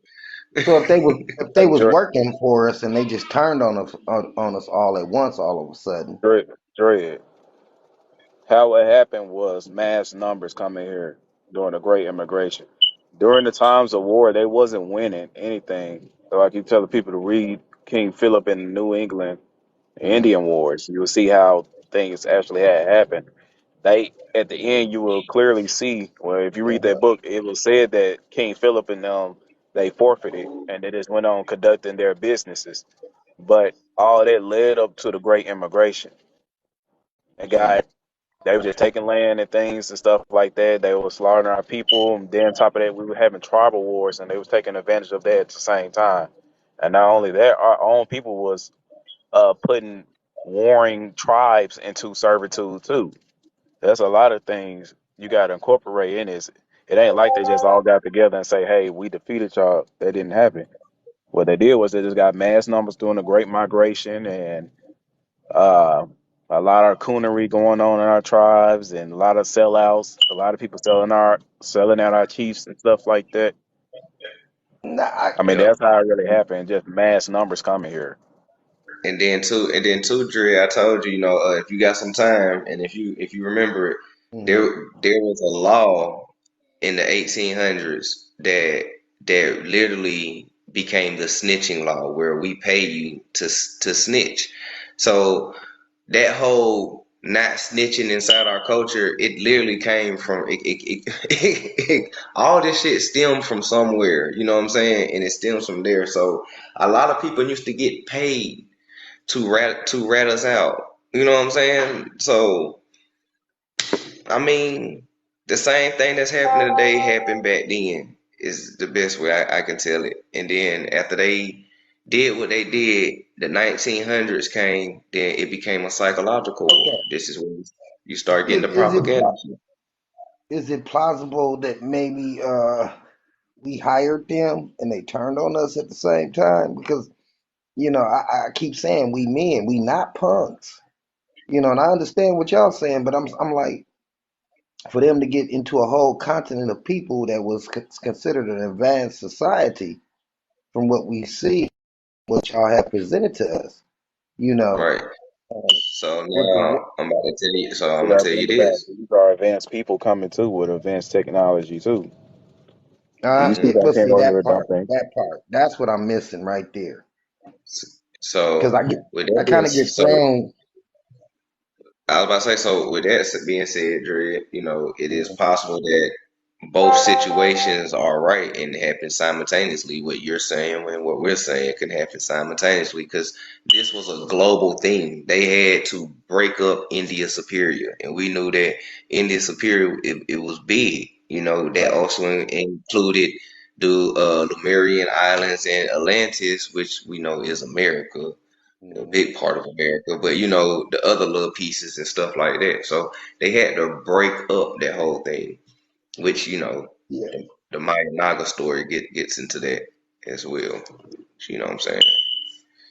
So if they up. was if they Hey, was Dread, working for us and they just turned on us all at once, all of a sudden. Dread, Dread. How it happened was mass numbers coming here. during the Great Immigration. During the times of war, they wasn't winning anything. So I keep telling people to read King Philip in the New England Mm. Indian Wars. You'll see how things actually had happened. They at the end you will clearly see. Well, if you read that book, it was said that King Philip and them they forfeited and they just went on conducting their businesses. But all that led up to the Great Immigration. They got they were just taking land and things and stuff like that. They were slaughtering our people. And then on top of that, we were having tribal wars, and they was taking advantage of that at the same time. And not only that, our own people was putting warring tribes into servitude too. There's a lot of things you got to incorporate in this. It ain't like they just all got together and say, "Hey, we defeated y'all." That didn't happen. What they did was they just got mass numbers doing the Great Migration and uh, a lot of coonery going on in our tribes and a lot of sellouts. A lot of people selling out our chiefs and stuff like that. Nah, I mean, Yep. that's how it really happened. Just mass numbers coming here. And then too, Dre, I told you, if you got some time, and if you remember it, mhm. there was a law in the 1800s that literally became the snitching law, where we pay you to snitch. So that whole not snitching inside our culture, it literally came from all this shit stemmed from somewhere, you know what I'm saying? And it stems from there. So a lot of people used to get paid to rat us out. You know what I'm saying? So I mean, the same thing that's happening today happened back then is the best way I can tell it. And then after they did what they did, the 1900s came, then it became a psychological war. Okay. This is when you start getting Is, the is it propaganda. is it plausible that maybe we hired them and they turned on us at the same time? Because I keep saying we men, we not punks. And I understand what y'all saying, but I'm like, for them to get into a whole continent of people that was considered an advanced society, from what we see, what y'all have presented to us, you know, Right. So with the now I'm about to tell you. So You I'm gonna got to tell you think about it. this. These are advanced people coming too with advanced technology too. You still got but see came over here, don't think? that part, that's what I'm missing right there, because So with I that being kind of get so thrown. I was about to say, so with that being said, Dre, it is possible that both situations are right and happen simultaneously. What you're saying and what we're saying can happen simultaneously because this was a global thing. They had to break up India Superior, and we knew that India Superior it was big. That Right. also included the Lemurian Islands and Atlantis, which we know is America, a Mhm. big part of America, but the other little pieces and stuff like that. So they had to break up that whole thing, which Yeah. the Maya Naga story gets into that as well. You know what I'm saying?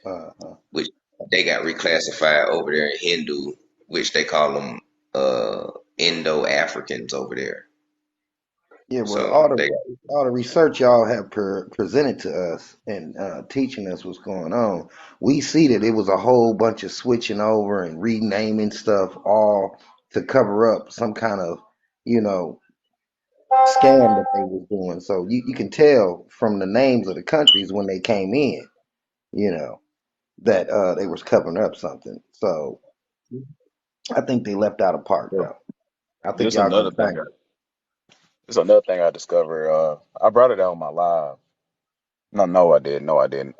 Uh-huh. Which they got reclassified over there in Hindu, which they call them Indo-Africans over there. Yeah. Well, So they all the research y'all have presented to us and teaching us what's going on, we see that it was a whole bunch of switching over and renaming stuff, all to cover up some kind of, you know, scam that they was doing. So you can tell from the names of the countries when they came in, you know, that they was covering up something. So I think they left out a part Yeah. though. I think This y'all gonna another thing. find it. This another thing I discovered. I brought it out on my live. No, no, I did. No, I didn't.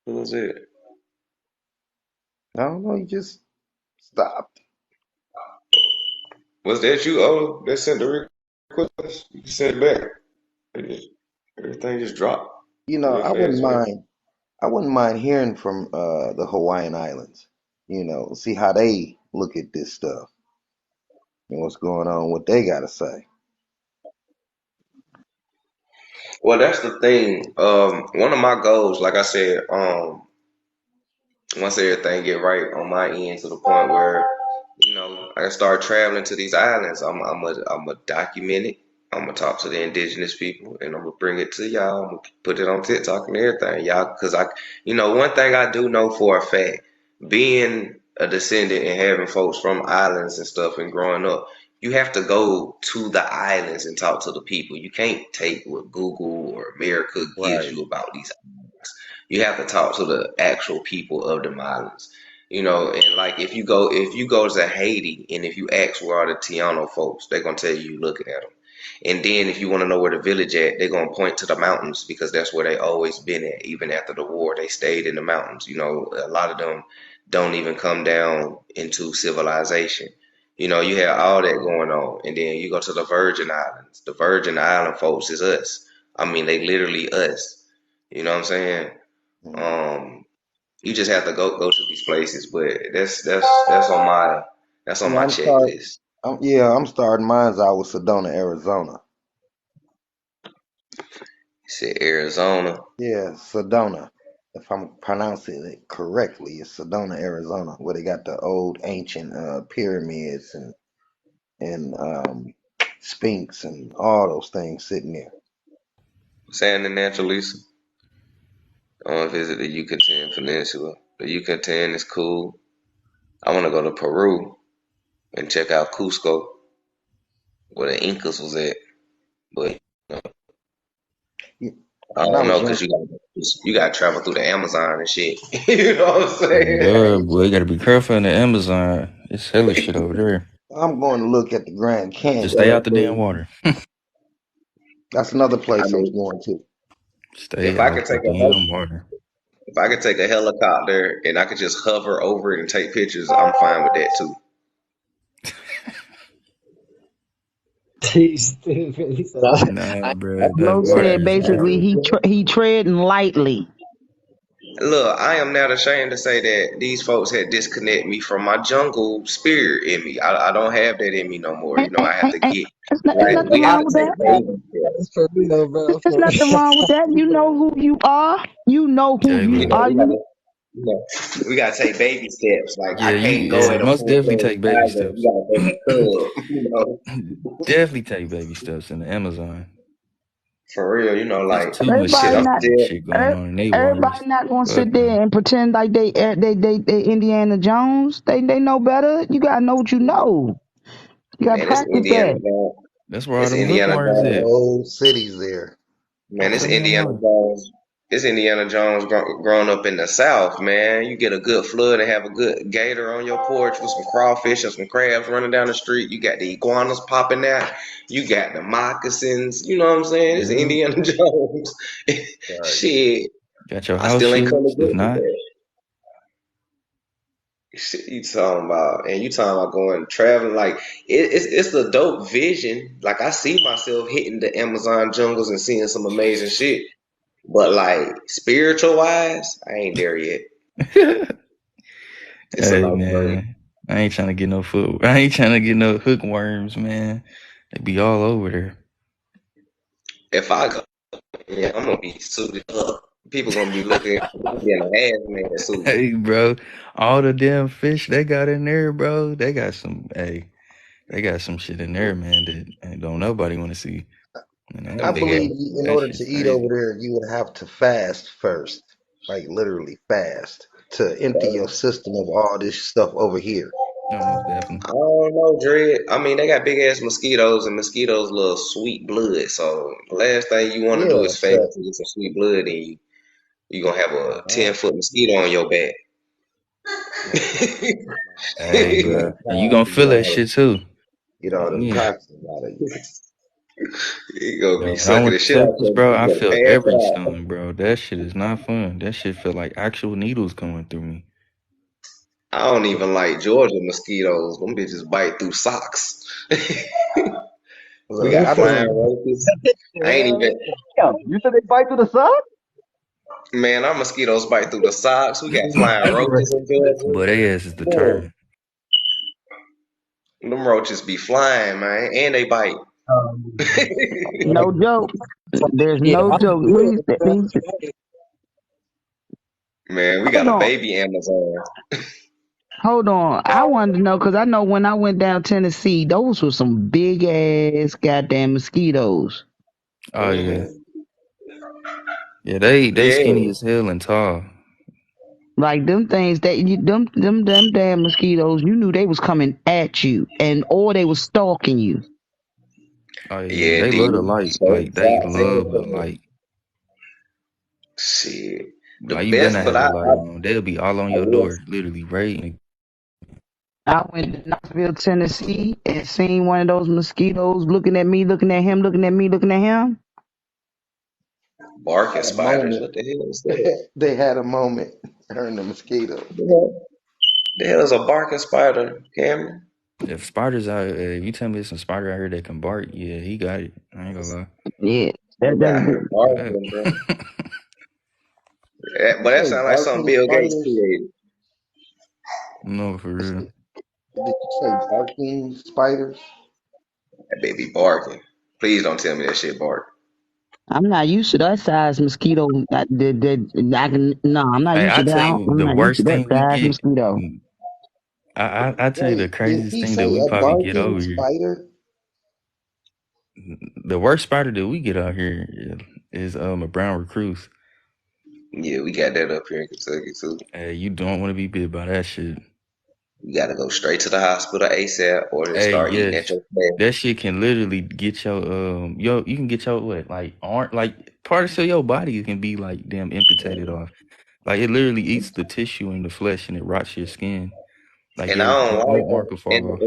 Who was it? I don't know. You just stopped. Was that you? Oh, that sent the request. You can send it back. Everything just dropped real I wouldn't fast, man. mind. I wouldn't mind hearing from the Hawaiian Islands. See how they look at this stuff and what's going on, what they got to say. Well, that's the thing. One of my goals, like I said, once everything get right on my end to the point where, I can start traveling to these islands, I'm a document it. I'm gonna talk to the indigenous people, and I'm gonna bring it to y'all. I'm gonna put it on TikTok and everything, y'all. Cause one thing I do know for a fact, being a descendant and having folks from islands and stuff and growing up, you have to go to the islands and talk to the people. You can't take what Google or America gives Right. you about these islands. You have to talk to the actual people of them islands. You know, and like if you go to Haiti and if you ask where are the Tiano folks, they're gonna tell you looking at them. And then if you want to know where the village at, they're gonna point to the mountains because that's where they always been at. Even after the war, they stayed in the mountains. You know, a lot of them don't even come down into civilization. You know, you have all that going on, and then you go to the Virgin Islands. The Virgin Island folks is us. I mean, they literally us. You know what I'm saying? Mm. Um, you just have to go to these places, but that's on Yeah, my checklist. I'm starting mine's out with Sedona, Arizona. You said Arizona. Yeah, Sedona. If I'm pronouncing it correctly, it's Sedona, Arizona, where they got the old ancient pyramids and Sphinx and all those things sitting there. San Naturalisa. I want to visit the Yucatan Peninsula. The Yucatan is cool. I want to go to Peru and check out Cusco, where the Incas was at. But Yeah, I when I don't was know young, because you got to travel through the Amazon and shit. You know what I'm Yeah, saying? boy, you gotta be careful in the Amazon. It's hella shit over there. I'm going to look at the Grand Just Canyon. stay Yeah, out the damn so, water. That's another I place I'm mean, going to. if Stay I out could the take a damn water. if I could take a helicopter and I could just hover over it and take pictures, I'm fine with that too. He's stupid. He said, I Nah, bro, That's that Mo me, water said is basically nasty. he treading lightly. Look, I am not ashamed to say that these folks had disconnected me from my jungle spirit in me. I don't have that in me no more. You know, I have to get It's like nothing we have wrong to with take that. baby steps. that's for real, bro. There's For nothing real. wrong with that. You know who you are. You know who Hey, you You look. know, are. You you know, we gotta take baby steps. Like I Yeah, can't go yeah, at a most full definitely fledged take baby tiger. steps. You gotta take a cub. You know, Definitely take baby steps in the Amazon. for real. You know, It's like too much shit. everybody I'm not still. shit going on in they waters. everybody not gonna Fuck sit no. there and pretend like they Indiana Jones. They know better. You gotta know what you know. You gotta Man, it's practice Indiana that. Jones. That's where all It's them They Indiana got hookworms Jones. at. whole cities there. Man, That's it's the damn Indiana water. Jones. It's Indiana Jones growing up in the South, man. You get a good flood and have a good gator on your porch with some crawfish and some crabs running down the street. You got the iguanas popping out. You got the moccasins. You know what I'm saying? It's Yeah. Indiana Jones. Right. Shit, Got your I house still ain't come to shoes. If visit not, that. Shit, you talking about, and you talking about going traveling like it's a dope vision. Like I see myself hitting the Amazon jungles and seeing some amazing shit. But like spiritual wise, I ain't there yet. It's a hey long journey. man, I ain't trying to get no foot. I ain't trying to get no hookworms, man. They be all over there. If I go, yeah, I'm gonna be suited up. People gonna be looking at me in a hazmat suit. Hey, bro, all the damn fish they got in there, bro. They got some. Hey, they got some shit in there, man. That don't nobody want to see. And I Them big ass. believe in that order to shit's eat crazy. over there, you would have to fast first, like literally fast, to empty your system of all this stuff over here. No, most definitely. I don't know, Dred. I mean, they got big ass mosquitoes, and mosquitoes love sweet blood. So the last thing you want to do Yeah, is fast so to get some sweet blood, and you gonna have a uh, 10-foot mosquito on your back. yeah, Hey, you bro, gonna and you try gonna to feel that shit too. get all them Yeah. toxins out of you. You gonna Yo, be when I sucking went the to shit out Texas, your bro, you I gonna felt pass every out. stone, bro. That shit is not fun. That shit feel like actual needles going through me. I don't even like Georgia mosquitoes. Them bitches bite through socks. We Look, got I flying done roaches. I ain't even Damn, you said they bite through the sun? man, our mosquitoes bite through the socks. We got flying Everywhere. roaches in Georgia. But they ass is Man, determined. them roaches be flying, man, and they bite. No joke. There's Yeah, no I joke. do. Man, we got Hold a on. baby Amazon. Hold on. I wanted to know because I know when I went down Tennessee, those were some big ass goddamn mosquitoes. Oh yeah, Hmm. yeah. They Yeah, skinny as hell and tall. Like them things that you them damn mosquitoes, you knew they was coming at you and or they was stalking you. Oh yeah, Yeah, they love the dude. light. So Like they shots love the everywhere. light. Shit. The Like you better best, not but have I your light on. They'll be all on your will. door, literally, right? And I went to Knoxville, Tennessee and seen one of those mosquitoes looking at me, looking at him, looking at me, looking at him. Barking Had a spiders. moment. What the hell is that? They had a moment. Her and the mosquito. The hell is a barking spider, Cameron? if spiders out, if you tell me there's some spider out here that can bark, yeah, he got it. I ain't gonna lie. Yeah. They got here Yeah. barking, bro. But You that say sounds like something barking Bill Gates spiders? created. No, for real. Did you say barking spiders? That baby barking. Please don't tell me that shit bark. I'm not used to that size mosquito. No, I'm not Hey, used to I tell that. you I'm the not used to worst that thing we size get. mosquito. I tell you the Wait, did craziest he thing that say we a probably get barking over here. spider? The worst spider that we get out here is a brown recluse. Yeah, we got that up here in Kentucky too. Hey, you don't want to be bit by that shit. You gotta go straight to the hospital ASAP or just Hey, start eating at yes, your fast. that shit can literally get your you can get your what like arm like parts of your body can be like damn amputated off. Like it literally eats the tissue and the flesh and it rots your skin. Like And I your don't like whole arm them. could fall off.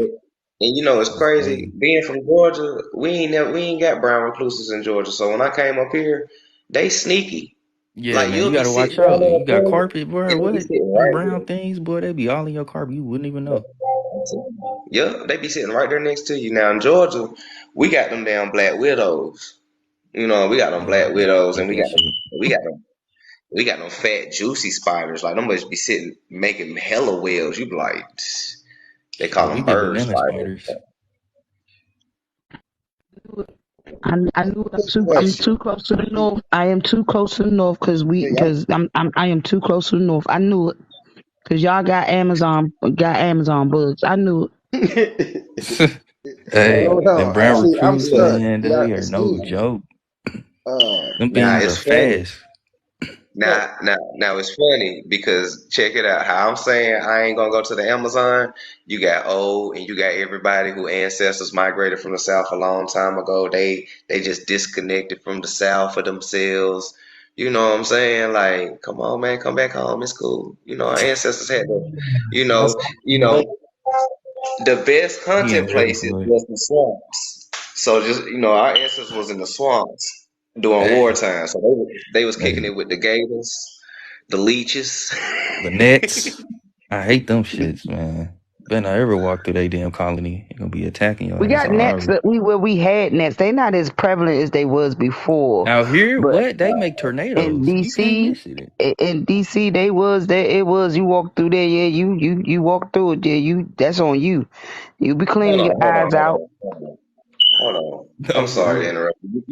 And you know it's It's crazy. crazy. Being from Georgia, we ain't got brown recluses in Georgia. So when I came up here, they sneaky. Yeah, Like man, you you'll be gotta sitting watch down out. there You in got front of you, carpet, bro. and they be What? sitting Them right brown here. things, boy, they be all in your carpet. You wouldn't even know. Yeah, they be sitting right there next to you. Now in Georgia, we got them damn black widows. You know, we got them Yeah, black widows, and fuck that shit. we got them fat juicy spiders. Like them must be sitting making hella webs. You be like, they call Shit, we them get bird banana spiders. spiders. I knew Quick I'm question. too close to the north. I am too close to the north Hey, because I am too close to the north. I knew it because y'all got Amazon bugs. I knew it. Hey, hold them on. brown See, I'm recruits, Look, stuck. man, Yeah, they are no excuse me. joke. Them now things are it's funny. fast. So, Now it's funny because check it out. How I'm saying I ain't gonna go to the Amazon. You got old and you got everybody who ancestors migrated from the South a long time ago. They just disconnected from the South for themselves. You know what I'm saying? Like, come on, man, come back home. It's cool. You know, our ancestors had to, That's you know, the best He hunting ain't ready places for it. was the swamps. So just our ancestors was in the swamps during Hey, wartime. So they was kicking hey, it with the gators, the leeches. the Nets. I hate them shits, man. Better not ever walk through they damn colony. They gonna be attacking your We ass got all nets over. that we had nets. They not as prevalent as they was before, Out here, but what? They make in tornadoes. You can't DC, miss it. in DC, it was you walk through there, yeah, you walk through it, yeah, that's on you. You be Hold cleaning on, your hold on, eyes hold out. on, hold on. Hold on. I'm No, for sorry to real. interrupt you.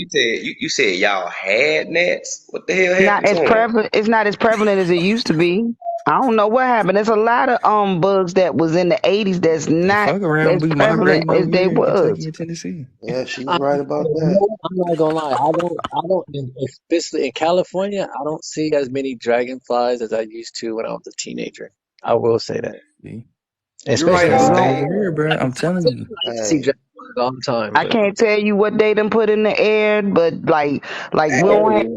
You said y'all had nets. What the hell Not happened to as them? prevalent. It's not as prevalent as it used to be. I don't know what happened. There's a lot of bugs that was in the 80s that's They not fuck around as be prevalent migrating as over they here in was. Kentucky and Tennessee. yeah, she's I, right about you that. know what? I'm not gonna lie. Especially in California, I don't see as many dragonflies as I used to when I was a teenager. I will say that, See? You're They right especially in about come cities. over that. here, bro. I'm telling you. I used to see Hey, dragonflies all the time, I but can't tell you what they done put in the air, but like Hey,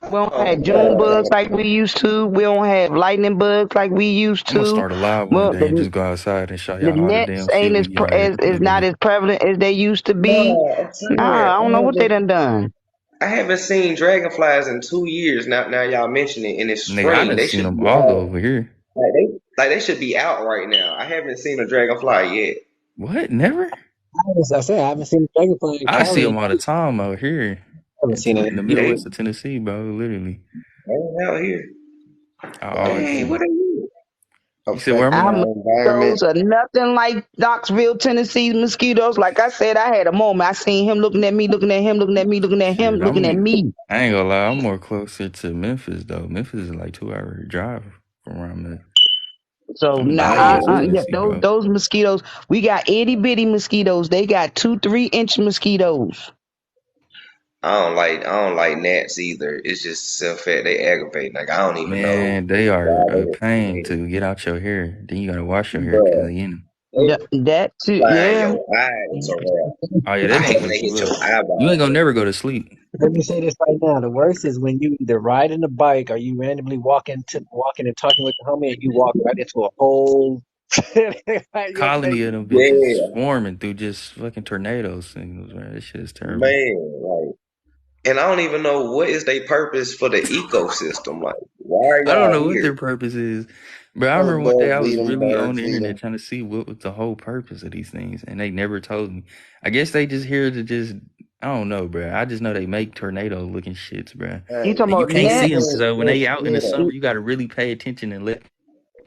we don't have June bugs oh, like we used to. We don't have lightning bugs like we used I'm gonna to. start a live one Well, day and just go outside and show the y'all all the nets damn shit ain't we get out here. is not Literally. as prevalent as they used to be. no, I'm saying Nah, I don't know what they done. I haven't seen dragonflies in 2 years. Now y'all mention it, and it's Nigga, I spring. done They seen should them be all out. over here. Like they should be out right now. I haven't seen a dragonfly yet. What? Never? I say I haven't seen a dragonfly in I see Cali. them all the time out here I haven't seen it In the Yeah, middle west of Tennessee, bro. Literally. they ain't out here. I always see well, Dang, what them. are you? You said where, affecting Our man? our environment. mosquitoes are nothing like Knoxville, Tennessee mosquitoes. Like I said, I had a moment. I seen him looking at me, looking at him, looking at me, looking at him, Shit, looking at me. I ain't gonna lie, I'm more closer to Memphis though. Memphis is like 2 hour drive from where I'm at. So I'm nah, in the I middle hear west of you. yeah, Tennessee, bro. those mosquitoes. We got itty bitty mosquitoes. They got 2, 3 inch mosquitoes. I don't like gnats either. It's just the fact they aggravate. Like I don't even know Man, they are why a pain they to get out your hair. Then you gotta wash your hair because bro. they in them. They That too, fly in yeah. your eyes or what? Oh yeah, they I gonna hate when fuck they hit you your up. You ain't eyeball. gonna never go to sleep. Let me say this right now. The worst is when you either riding a bike or you randomly walking and talking with the homie and you walk right into a hole right in your face. Colony of them bitches Yeah, swarming through just fucking tornado signals, man. This shit is terrible. man. Like, and I don't even know what is their purpose for the ecosystem. Like, why are I don't y'all know what here? their purpose is, but I Other remember one day bugs I eat was them, really on birds the eat internet them. trying to see what was the whole purpose of these things, and they never told me. I guess they just here to just I don't know, bro. I just know they make tornado looking shits, bro. You Hey, talking And you about can't see them gnats? because when they out in the yeah, summer, you got to really pay attention and let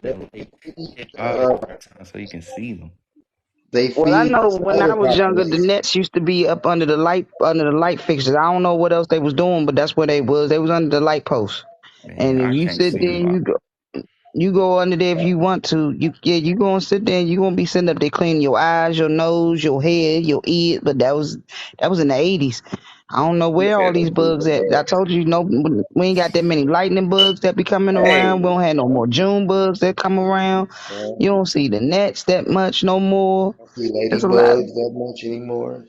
they them like, hit all the uh, right time so you can see them. they Well, I feed know the when I spider was younger, the population. nets used to be up under the light fixtures. I don't know what else they was doing, but that's where they was. They was under the light post. Man, And if I you can't sit see there them. and you go under there if you want to. You gonna sit there and you gonna be sitting up there cleaning your eyes, your nose, your head, your ear. But that was in the 80s. I don't know You where said all them these bugs people at. I bad. told you, no, we ain't got that many lightning bugs that be coming Hey, around. We don't have no more June bugs that come around. Uh, You don't see the nets that much no more. I see There's a lot. ladybugs that much anymore.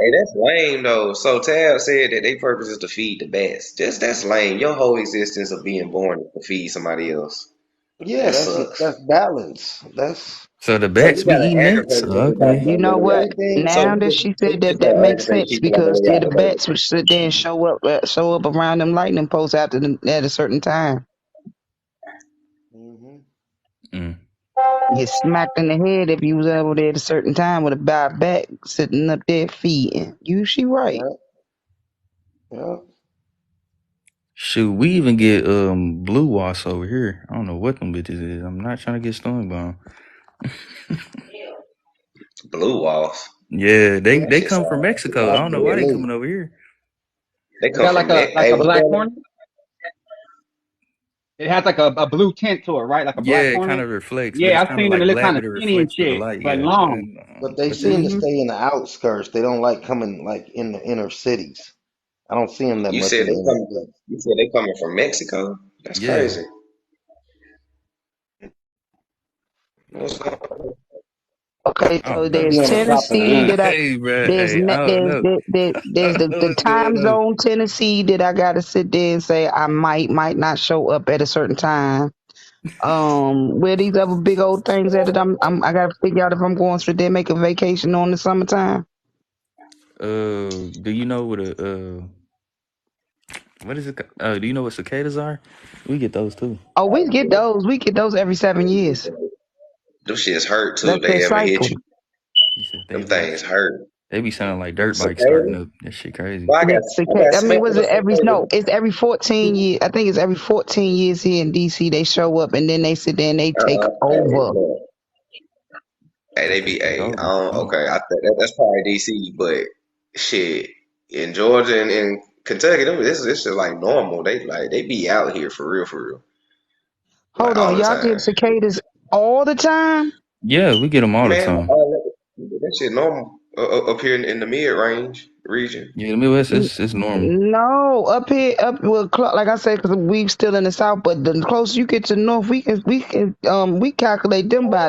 hey, that's lame though. So Tab said that their purpose is to feed the bats. Just that's lame. Your whole existence of being born is to feed somebody else. Yeah, That sucks. that's balance. That's So the So bats you be gotta eating nets? aggravate Okay. You everybody on know the way what? out. everything. So Now that she you said that, just that gonna makes aggravate sense people on the because way see, out the the door. bats would sit there and show up around them lightning posts at a certain time. Hmm. Mm. Get smacked in the head if you was over there at a certain time with a bad back sitting up there feeding. She right. Yeah, yeah. Shoot, we even get blue wasps over here. I don't know what them bitches is. I'm not trying to get stung by 'em. Blue walls. Yeah, That they shit come from sound Mexico. I Not don't know for why they me. coming over here. they Is come that from Mex. like Hey, a what's black going on? hornet? It has like a blue tint to it, right? Like a black Yeah, it kind hornet. of reflects, but Yeah, it's I've kind of seen them. They like look black, kind of but it skinny and reflects with the shit, light. but Yeah, long. But they but they seem to Hmm. stay in the outskirts. They don't like coming like in the inner cities. I don't see them that You much said in they the inner coming. cities. You said they coming from Mexico. That's yeah. crazy. What's going on? Okay, I so don't know. Be there's on the top of the Tennessee roof. that I Hey, bro. there's Hey, I don't know. there's I don't know the what's time going on. zone Tennessee that I gotta sit there and say I might not show up at a certain time. Where these other big old things at that I gotta figure out if I'm going to sit there and make a vacation on the summertime. Do you know what a what is it? Do you know what cicadas are? We get those too. Oh, we get those. We get those every 7 years. Them shits hurt too. That's If their they ever hit cycle. you. You said Them they what? things hurt. They be sounding like dirt bikes starting Cicada. up. That shit crazy. Well, Yeah, I got I mean, smacked was with a it every? cicada. No, it's every 14 years. I think it's every 14 years here in DC. They show up and then they sit there and they take Hey, over. look. Hey, They they say be. take Hey, I over. don't. Oh, Okay, that's probably DC, but shit in Georgia and in Kentucky, this is like normal. They be out here for real, like Hold all on, the y'all get time. cicadas all the time? yeah, we get them all the Man, time. that shit normal up here in the mid range region. Yeah, the Midwest N- is normal. No, up here, like I said, because we still in the south. But the closer you get to the north, we calculate them by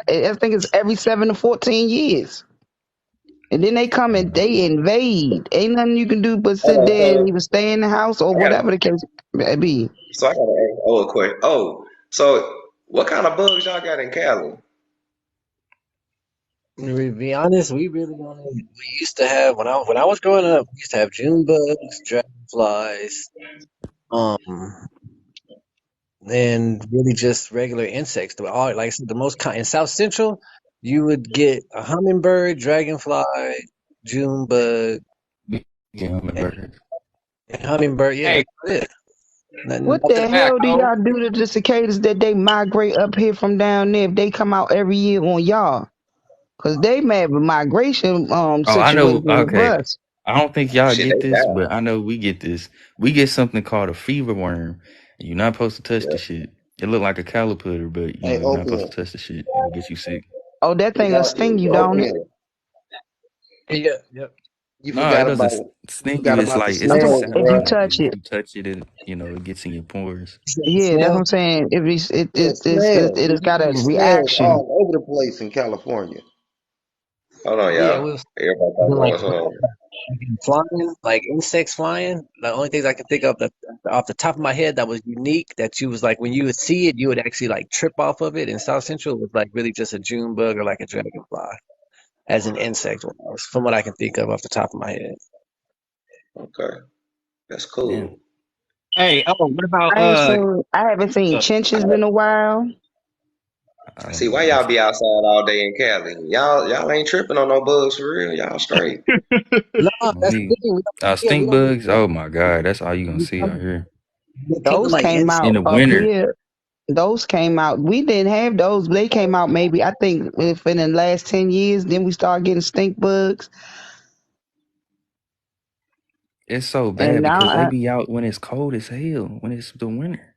I think it's every 7 to 14 years. And then they come and they invade. Ain't nothing you can do but Hold sit on, there and so either stay in the house or I got whatever the case may be. so I gotta ask a question. Oh, so what kind of bugs y'all got in Cali? To be honest, we used to have when I was growing up, we used to have June bugs, dragonflies, um, and really just regular insects. All like I said, the most in South Central, you would get a hummingbird, dragonfly, June bug, We get and hummingbirds. hummingbird. Yeah, Hey, that's it. Nothing. What that's a the fact, hell do though. y'all do to the cicadas that they migrate up here from down there if they come out every year on y'all? Cause they may have a migration Oh, I situation know. with Okay, us. I don't think y'all Shit, get they this, die. but I know we get this. We get something called a fever worm. You're not supposed to touch the Yeah. shit. It look like a caterpillar, but Hey, you're not supposed to opium. touch the shit. It'll get you sick. Oh, that thing will Yeah, sting you, don't it? Opium. Yeah, yep. You No, it forgot doesn't about sting you. forgot It's about the like it's I'm the talking snails, about if you bro. sound. touch If it. you touch it, it gets in your pores. Yeah, that's what Snail. I'm saying. If it's, Yeah, it snails. has It used got to a be snails reaction. all over the place in California. Hold on, Yeah, y'all. we was Everybody then talking like what's on. flying, like insects flying. The only things I can think of that off the top of my head that was unique that you was like when you would see it, you would actually like trip off of it in South Central was like really just a June bug or like a dragonfly as an insect was, from what I can think of off the top of my head. Okay, that's Yeah. cool. Hey, oh, what about I haven't seen uh chinches in a while. I don't See, know. why y'all be outside all day in Cali? Y'all ain't tripping on no bugs for real. Y'all straight. No, that's the We thing. We stink don't really bugs. Oh my god, that's all you gonna we see out here kind of Those like came insects. in out the up winter. here. Those came out. We didn't have those. They came out maybe I think if in the last 10 years. Then we started getting stink bugs, It's so and bad now because they be out when it's cold as hell. When it's the winter,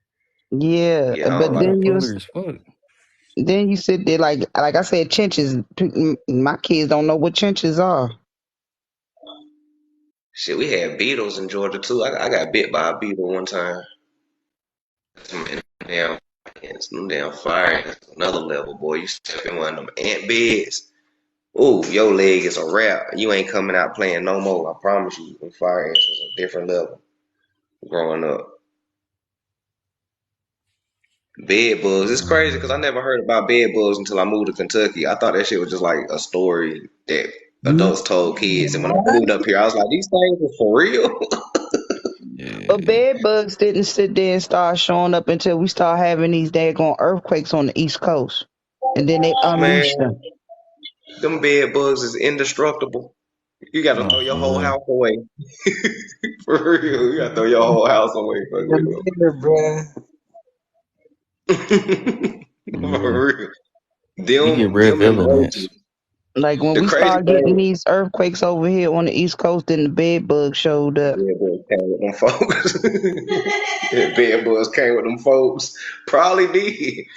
yeah. Yeah, I they don't But like. bipolar as fuck. then you sit there like I said, chinches. My kids don't know what chinches are. Shit, we had beetles in Georgia too. I got bit by a beetle one time. Man, damn, some damn fire ants, another level, boy. You step in one of them ant beds. Ooh, your leg is a wrap. You ain't coming out playing no more. I promise you. Them fire ants was a different level growing up. Bed bugs. It's crazy because I never heard about bed bugs until I moved to Kentucky. I thought that shit was just like a story that adults told kids. And when I moved up here, I was like, these things are for real. But Yeah, bed bugs didn't sit there and start showing up until we start having these daggone earthquakes on the East Coast, and then they unleashed Man, them. them bed bugs is indestructible. You gotta no, throw your for whole real. house away. For real. You gotta throw your whole house away. Fuck Yeah, with them. bruh. For real. For real. We get Them, red them and velvet ants. roaches. Like when The we crazy started getting thing, these earthquakes over here on the East Coast, then the bed bugs showed up. bed bugs came with them folks. Yeah, bed bugs came with them folks. Probably did.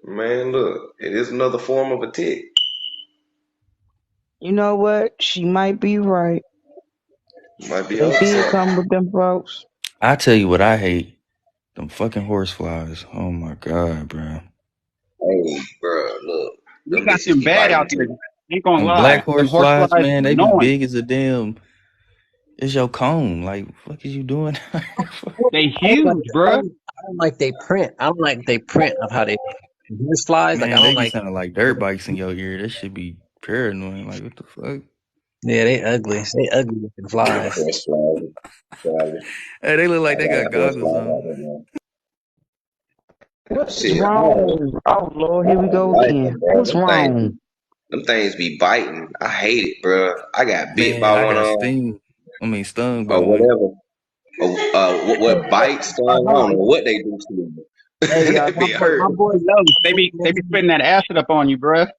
Man, look, it is another form of a tick. You know what? She might be right. Might be They onto did something. come with them folks. I tell you what I hate. Them fucking horse flies. Oh my god, bro. Hey, bro, look, we them got bitches them be bad biting out here. too. Ain't gonna Them lie. black Them horse horse flies, flies man, they be annoying. big as a damn. It's your comb. Like, fuck is you doing? They I don't like huge, bruh. I don't like they print. I don't like they print of how they this flies. Like I Man, they don't be like. sounding like dirt bikes in your ear. That should be paranoid. Like, what the fuck? Yeah, they ugly. They ugly looking flies. Horse flies. Flies. Hey, they look like I they got got horse goggles flies out on. there, man. What is Shit, wrong? Oh Lord, I here we don't go like again. them, bro. What's wrong? Them things be biting. I hate it, bro. I got bit Man, by I one got of 'em, stung by or one. whatever. What bites? Stung? I Hold don't on. know what they do to me. Hey, y'all, That be my hurt. boy, No, my boy they be name, spitting that acid up on you, bruh.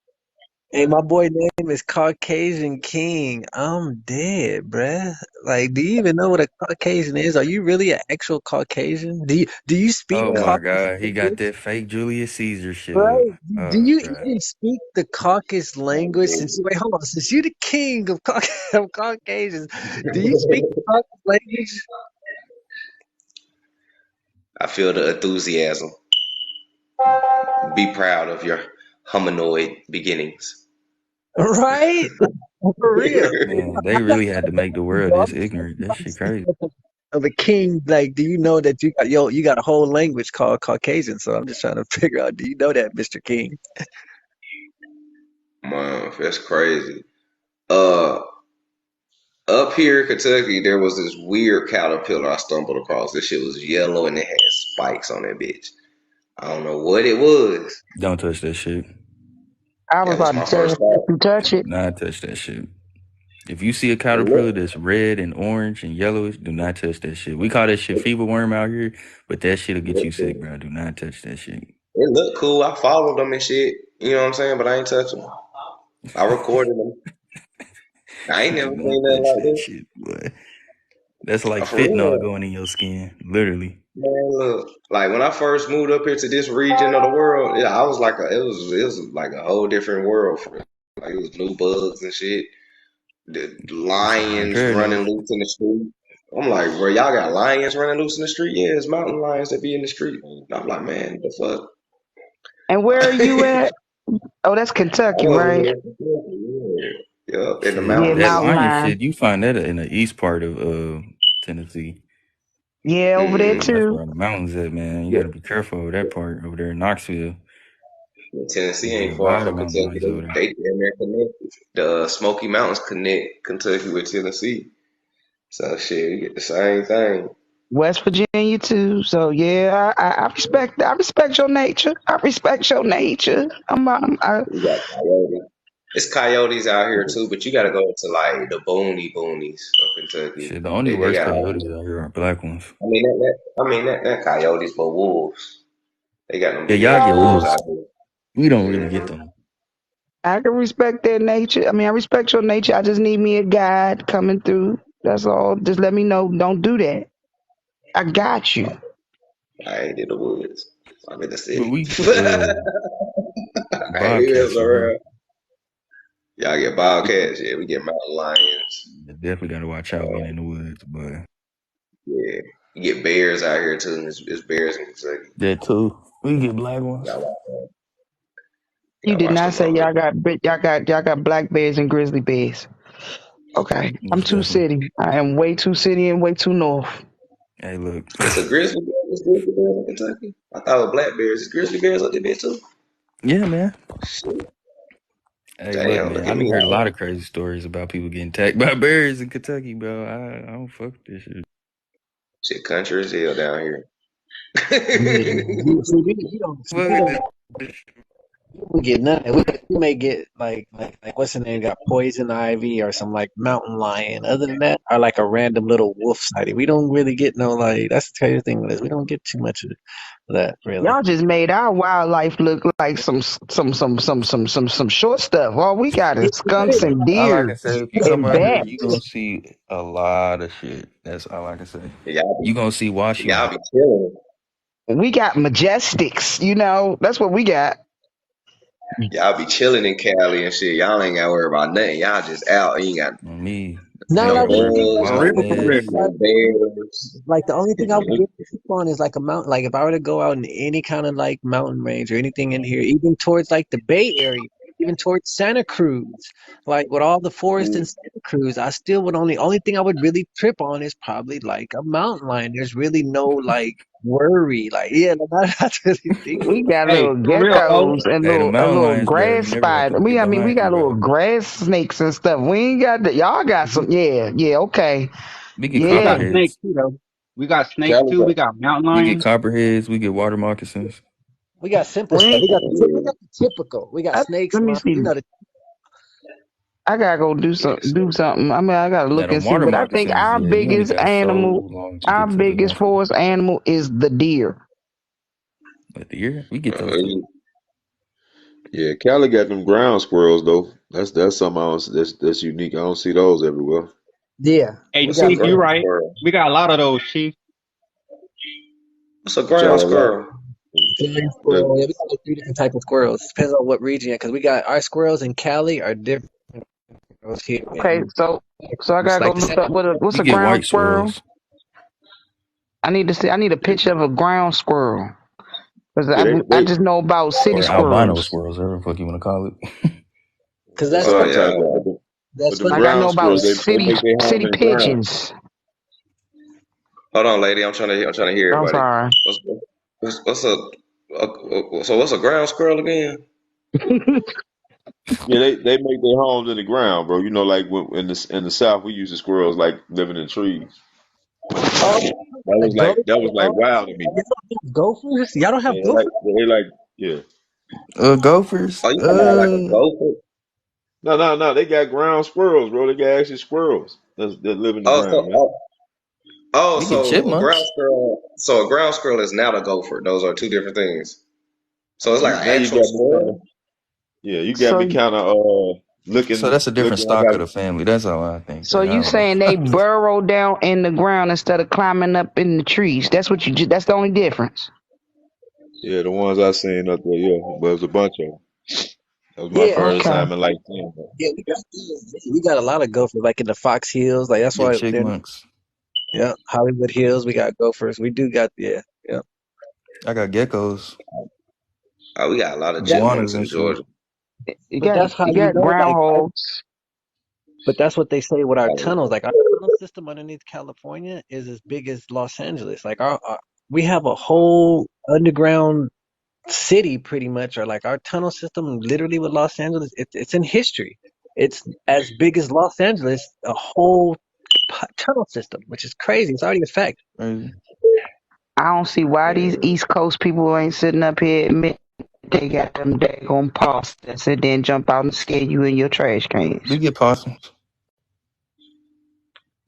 hey, my boy name is Caucasian King. I'm dead, bruh. Like, do you even know what a Caucasian is? Are you really an actual Caucasian? Do you speak Oh Yeah. my Caucasian god, he got language? that fake Julius Caesar shit up. Right? Do Oh you god. even speak the Caucasus language? Since wait, hold on. Since you the king of, of Caucasians, do you speak the Caucasus language? I feel the enthusiasm. Be proud of your humanoid beginnings. Right? Like, for real. Man, they really had to make the world Bro, this I'm ignorant. That trying to shit speak crazy. of a king. Like, do you know that you got a whole language called Caucasian? So I'm just trying to figure out, do you know that, Mr. King? Man, that's crazy. Uh, Up here in Kentucky, there was this weird caterpillar I stumbled across. This shit was yellow and it had spikes on that bitch. I don't know what it was. Don't touch that shit. I was That was about to my tell first you if thought. you touch Do it. not touch that shit. If you see a It caterpillar looked, that's red and orange and yellowish, do not touch that shit. We call that shit fever worm out here, but that shit'll it get you looked sick, cool. bro. Do not touch that shit. It looked cool. I followed them and shit. You know what I'm saying? But I ain't touching them. I recorded them. I ain't Do never not seen nothing touch like that this. shit, boy. That's like For fentanyl real. going in your skin, literally. Man, look. Like when I first moved up here to this region of the world, yeah, I was like it was like a whole different world for me. Like it was new bugs and shit. The Shit, be lions running paranoid. loose in the street. I'm like, bro, y'all got lions running loose in the street? Yeah, it's mountain lions that be in the street. And I'm like, man, the fuck? And where are you at? Oh, that's I Kentucky, wasn't right? here. Yeah, in the Yeah, Shit, that mountains. mountain lion lion. shit, you find that in the east part of Tennessee. Yeah, over there Mm-hmm. That's too. where the mountains at, man. You Yeah, got to be careful over that part over there in Knoxville. Tennessee There's ain't a far lot of from mountain Kentucky. lions over there. They damn near connected. The Smoky Mountains connect Kentucky with Tennessee. So shit, you get the same thing. West Virginia too. So yeah, I respect your nature. I respect your nature. We got coyotes. It's coyotes out here too, but you got to go to like the boonies of Kentucky. Shit, the only They worst got. coyotes out here are black ones. I mean that coyotes, but wolves. They got them Yeah, big y'all ass get wolves wolves. out here. We don't really get Hmm. them. I can respect their nature. I mean, I respect your nature. I just need me a guide coming through. That's all. Just let me know. Don't do that. I got you. I ain't in the woods. I'm in the But city. we get I ain't even bobcats for real. around. Y'all get bobcats. Yeah, we get mountain lions. You definitely got to watch out being in the woods, but Yeah, you get bears out here too. It's bears in Kentucky. that too. We get black ones. Y'all watch, You y'all did watch not them say motherfuckers. y'all got black bears and grizzly bears. Okay, I'm Most too definitely. city. I am way too city and way too north. Hey, look. It's a grizzly bear. It's grizzly bears in Kentucky. I thought it was black bears. It's grizzly bears up there too. Yeah, man. Shit. Hey, look, Damn, look man. at I done me. heard a lot of crazy stories about people getting attacked by bears in Kentucky, bro. I don't fuck with this shit. Shit, country as hell down here. Yeah, see, Fuck we with don't this. get nothing. We may get like what's the name? Got poison ivy or some like mountain lion. Other than that, or like a random little wolf sighting. We don't really get no like. That's the crazy thing with this. We don't get too much of that really. Y'all just made our wildlife look like some short stuff. All we got is skunks and All I deer can say, if you come and out here, bats. you gonna see a lot of shit. That's all I can say. y'all You gonna see be, y'all Washua. be chilling. We got majestics. That's what we got. Y'all be chilling in Cali and shit. Y'all ain't got to worry about nothing. Y'all just out. You ain't got On me, No, ain't no no, gotta worry about bugs, For no real, for real. wolves, wildcats. no bears. like the only thing I would It- really pick on is like a mountain. Like if I were to go out in any kind of like mountain range or anything in here, even towards like the Bay Area, even towards Santa Cruz, like with all the forest in Santa Cruz, I still would only thing I would really trip on is probably like a mountain lion. There's really no like worry. Like yeah, like, I'm not really thinking. We got Hey, little for real, O. geckos and Hey, the a mountain little lions better grass never gonna spider. come get We behind you, got little bro. grass snakes and stuff. We ain't got that. Y'all got some. Yeah, yeah, okay, We get We yeah. got snakes copperheads. too, though. We got snakes Cali too. We got mountain We get lions. copperheads. We get water moccasins. We got simple We stuff. ain't, We got the typical. We got snakes, let me see. the I gotta go yeah, do something. I mean, I gotta Now look them and see. water But I think moccasins, yeah, you only got so long to our get to the biggest natural. forest animal is the deer. But the ear, we get those too. Uh, yeah, Cali got them ground squirrels though. That's something else that's unique. I don't see those everywhere. yeah. Hey, We what's a got Chief, you ground right. squirrel? We got a lot of those, Chief. What's a But ground y'all got a lot. squirrel? flying squirrel. The, Yeah, we got like three different types of squirrels. Depends on what region, because we got our squirrels in Cali are different squirrels here. Okay, so I It's gotta go like the look same. up what's We a get ground white squirrel. squirrels. I need to see. I need a picture of a ground squirrel because yeah, I just know about city Or albino squirrels. squirrels, whatever the fuck you want to call it. Because that's that's what Oh I'm funny. talking yeah, about. That's But them funny. Like I know ground about squirrels, they make their home city in the ground. pigeons. hold on, lady. I'm trying to hear I'm everybody. sorry. What's what's so what's a ground squirrel again? Yeah, they make their homes in the ground, bro. You know, like in the South, we use the squirrels like living in trees. Oh, like gophers. That was like Oh, wild to me. y'all don't have gophers? Y'all don't have Yeah, gophers? they like yeah. Gophers. Oh, you talking about like a gopher? No. They got ground squirrels, bro. They got actually squirrels that live in the Oh, ground, man. We get chipmunks. So a ground squirrel is not a gopher. Those are two different things. So it's like an Now you actual got me kind of squirrel. yeah. You got me so kind of So that's a different looking. I stock got of the family. That's all I think. so Then I you don't know. saying they burrow down in the ground instead of climbing up in the trees? That's what that's the only difference. yeah the ones I seen up there. Yeah, but it was a bunch of them. That was my Yeah, first Okay. time in like 10. yeah, we got a lot of gophers like in the Fox Hills. Like that's Yeah, why they're chipmunks. yeah, Hollywood Hills. We got gophers. We do got yeah. I got geckos, Oh, we got a lot of That, iguanas chipmunks and in shit. Georgia. You but got that's how you you got know. Like groundhogs. but that's what they say with our Oh, tunnels. Like our tunnel system underneath California is as big as Los Angeles. Like our we have a whole underground city pretty much, or like our tunnel system literally with Los Angeles. It's in history. It's as big as Los Angeles, a whole tunnel system, which is crazy. It's already a fact. Crazy. I don't see why these yeah. East Coast people ain't sitting up here admitting they got them daggone pasta and then jump out and scare you in your trash We cans. get possums.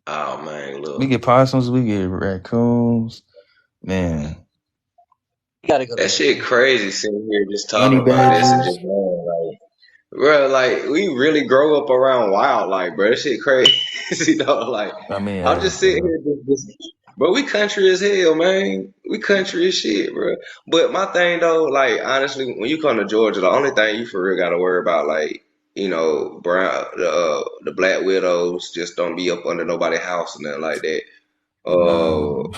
Oh man, We look, get possums. We get raccoons. Man, You gotta go to that shit crazy. Sitting here just honey talking about this and just badgers. going like, bro, like we really grow up around wildlife, bro. That shit crazy, dog. Like I mean, I'm hey, just sitting here, bro. We country as hell, man. We country as shit, bro. But my thing though, like honestly, when you come to Georgia, the only thing you for real got to worry about, like brown the black widows just don't be up under nobody's house and nothing like that. no.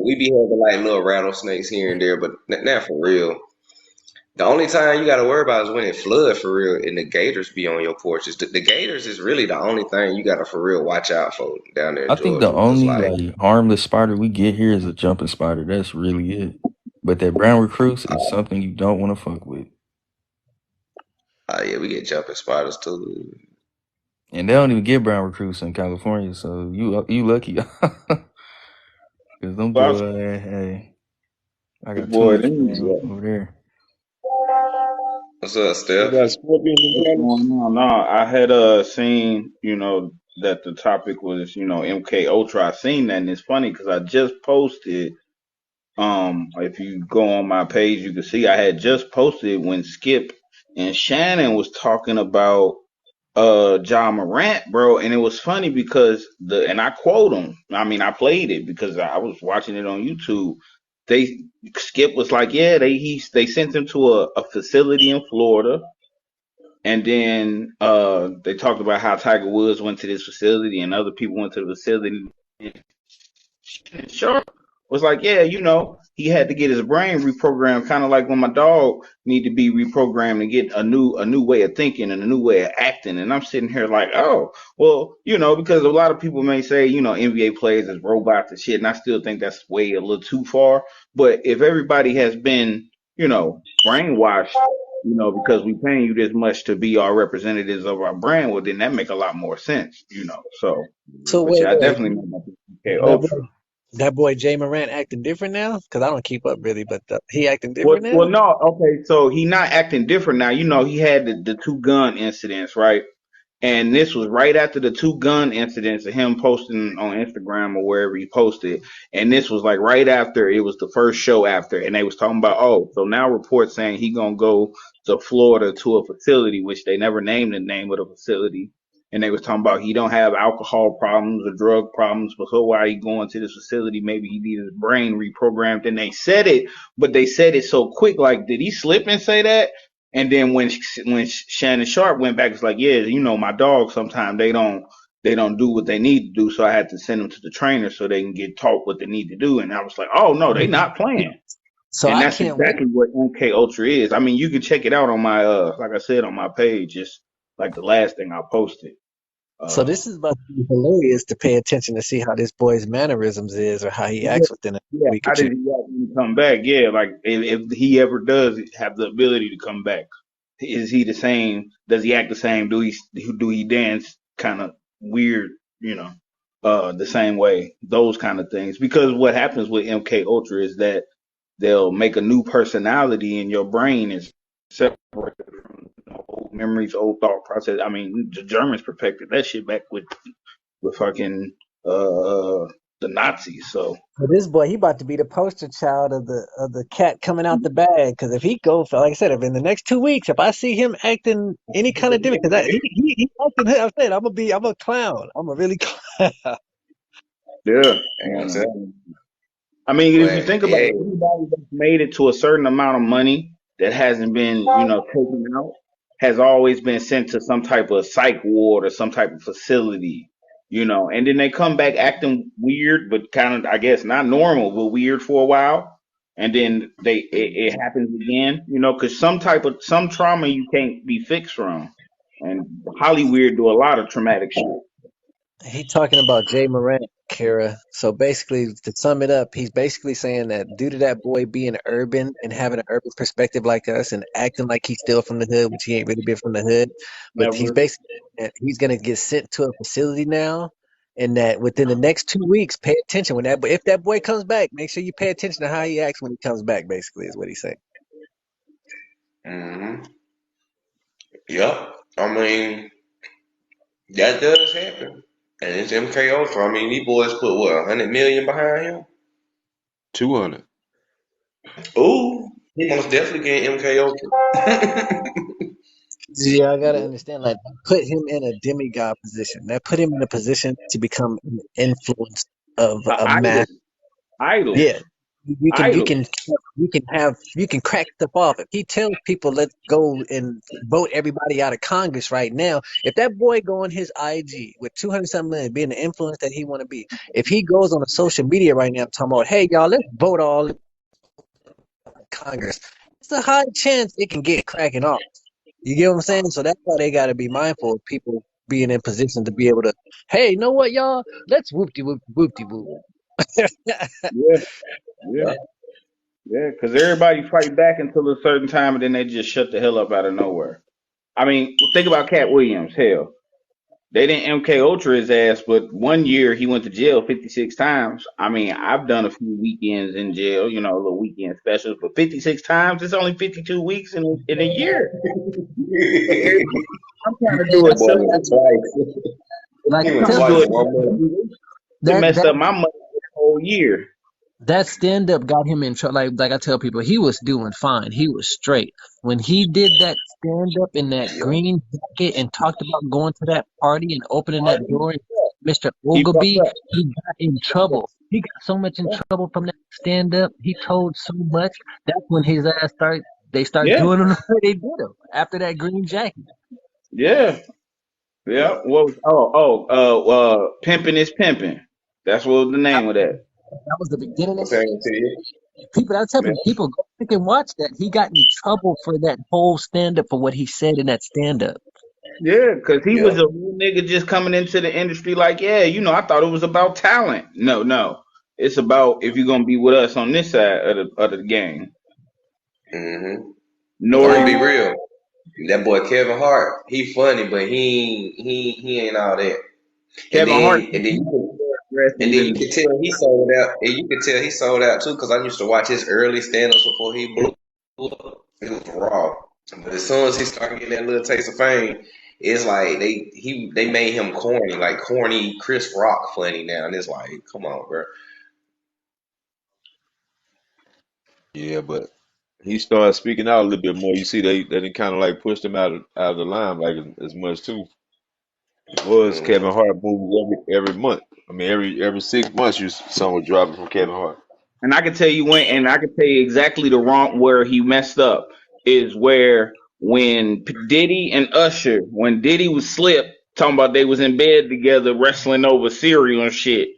We be having like little rattlesnakes here and there, but not for real. The only time you gotta worry about is when it flood for real and the gators be on your porches. The gators is really the only thing you gotta for real watch out for down there I in think the Georgia. Cause only like, like harmless spider we get here is a jumping spider. That's really it. But that brown recluse is something you don't want to fuck with. yeah, we get jumping spiders too. And they don't even get brown recluse in California, so you lucky. Cause them Well, boy, hey, I got too boy, much these over there. What's up, They Steph? got scorpions and what's cannons. going on? No, I had seen, that the topic was, MK Ultra. I seen that, and it's funny because I just posted. If you go on my page, you can see I had just posted when Skip and Shannon was talking about John Morant, bro, and it was funny because and I quote him. I mean, I played it because I was watching it on YouTube. They Skip was like, yeah, they sent him to a facility in Florida, and then they talked about how Tiger Woods went to this facility and other people went to the facility. Sharp was like, yeah, he had to get his brain reprogrammed, kind of like when my dog need to be reprogrammed and get a new way of thinking and a new way of acting. And I'm sitting here like, oh, well, because a lot of people may say, NBA players as robots and shit, and I still think that's way a little too far. But if everybody has been, brainwashed, because we paying you this much to be our representatives of our brand, well, then that make a lot more sense. So, So but yeah, I wait, definitely know about the MK that Ultra. boy, that boy Jay Morant acting different now? Because I don't keep up really, but he acting Well, different now. well, no, okay. So he not acting different now. He had the two gun incidents, right? And this was right after the two gun incidents of him posting on Instagram or wherever he posted. And this was like right after it was the first show after, and they was talking about, oh, so now reports saying he gonna go to Florida to a facility, which they never named the name of the facility. And they was talking about he don't have alcohol problems or drug problems, but so why he going to this facility? Maybe he needs his brain reprogrammed. And they said it, but they said it so quick. Like, did he slip and say that? And then when Shannon Sharp went back, it's like, yeah, my dogs sometimes they don't do what they need to do, so I had to send them to the trainer so they can get taught what they need to do. And I was like, oh no, they not playing. So And I that's can't wait. exactly what MK Ultra is. I mean, you can check it out on my like I said on my page, just like the last thing I posted. So Uh, this is about to be hilarious to pay attention to see how this boy's mannerisms is or how he yeah, acts within a yeah. week or How two. did he actually come back? Yeah, like if he ever does have the ability to come back. Is he the same? Does he act the same? Do he dance kind of weird? The same way. Those kind of things. Because what happens with MK Ultra is that they'll make a new personality in your brain and separate from old memories, old thought process. I mean, the Germans perfected that shit back with fucking the Nazis. So So this boy, he about to be the poster child of the cat coming out the bag. Because if he go for, like I said, if in the next 2 weeks, if I see him acting any kind of different, because he acting, I said I'm a clown. I'm a really clown. yeah, Hang on, tell I mean, if you Well, think about yeah, it, everybody that's made it to a certain amount of money that hasn't been, taken out. has always been sent to some type of psych ward or some type of facility, and then they come back acting weird, but kind of, I guess, not normal, but weird for a while. And then it happens again, because some trauma you can't be fixed from. And Hollywood do a lot of traumatic shit. He talking about Jay Morant, Kara. So basically, to sum it up, he's basically saying that due to that boy being urban and having an urban perspective like us and acting like he's still from the hood, which he ain't really been from the hood, but he's Never. basically that he's gonna get sent to a facility now, and that within the next 2 weeks, pay attention when that if that boy comes back, make sure you pay attention to how he acts when he comes back. Basically, is what he's saying. Hmm. Yep. I mean, that does happen. And it's MK Ultra. I mean, these boys put what, 100 million behind him? 200. Ooh, he most definitely getting MK Ultra. Yeah, I gotta understand. Like, that put him in a demigod position. That put him in a position to become an influence of a Idol, mass. idols, Yeah, idols. you can crack stuff off. If he tells people let's go and vote everybody out of Congress right now, if that boy go on his IG with 200 something million, being the influence that he want to be, if he goes on a social media right now talking about, hey y'all, let's vote all in Congress, it's a high chance it can get cracking off. You get what I'm saying? So that's why they got to be mindful of people being in position to be able to, hey, you know what, y'all? Let's whoop de whoop. Yeah, yeah, yeah. Because everybody fight back until a certain time, and then they just shut the hell up out of nowhere. I mean, think about Cat Williams. Hell, they didn't MK Ultra his ass, but one year he went to jail 56 times. I mean, I've done a few weekends in jail, little weekend specials, but 56 times, it's only 52 weeks in a year. So everybody, I'm trying to do a That boy similar. went twice. Like He I went I'm tell gonna do twice it. in 1 month. It that messed that up my money for the whole year. that stand up got him in trouble. Like I tell people, he was doing fine. He was straight when he did that stand up in that green jacket and talked about going to that party and opening that door. And Mr. He fucked Ogilvy, up. he got in trouble. He got so much in trouble from that stand up. He told so much. That's when his ass started. They start Yeah, doing him the way they did him after that green jacket. yeah, yeah. What was pimping is pimping. That's what was the That name of that. was the beginning I'm of it. saying to you, People, I tell man. people, go back and watch that. He got in trouble for that whole stand up for what he said in that stand up. Yeah, because he Yeah. was a real nigga just coming into the industry like, yeah, I thought it was about talent. No, no. It's about if you're gonna be with us on this side of the game. Mm-hmm. Cause I'm Nor gonna be you real. That boy Kevin Hart, he funny, but he ain't all that. And Kevin Hart then and then you and aggressive then you and could tell he sold out, and you could tell he sold out too. Cause I used to watch his early stand-ups before he blew up. It was raw. But as soon as he started getting that little taste of fame, it's like they made him corny, like corny Chris Rock funny now, and it's like, come on, bro. Yeah, but he started speaking out a little bit more. You see, they didn't kind of like pushed him out of the limelight as much too. It was Hmm. Kevin Hart movies every month. I mean, every 6 months, someone dropping from Kevin Hart. and I can tell you when, and I can tell you exactly the wrong where he messed up is where when Diddy and Usher, when Diddy was slipped, talking about they was in bed together wrestling over cereal and shit,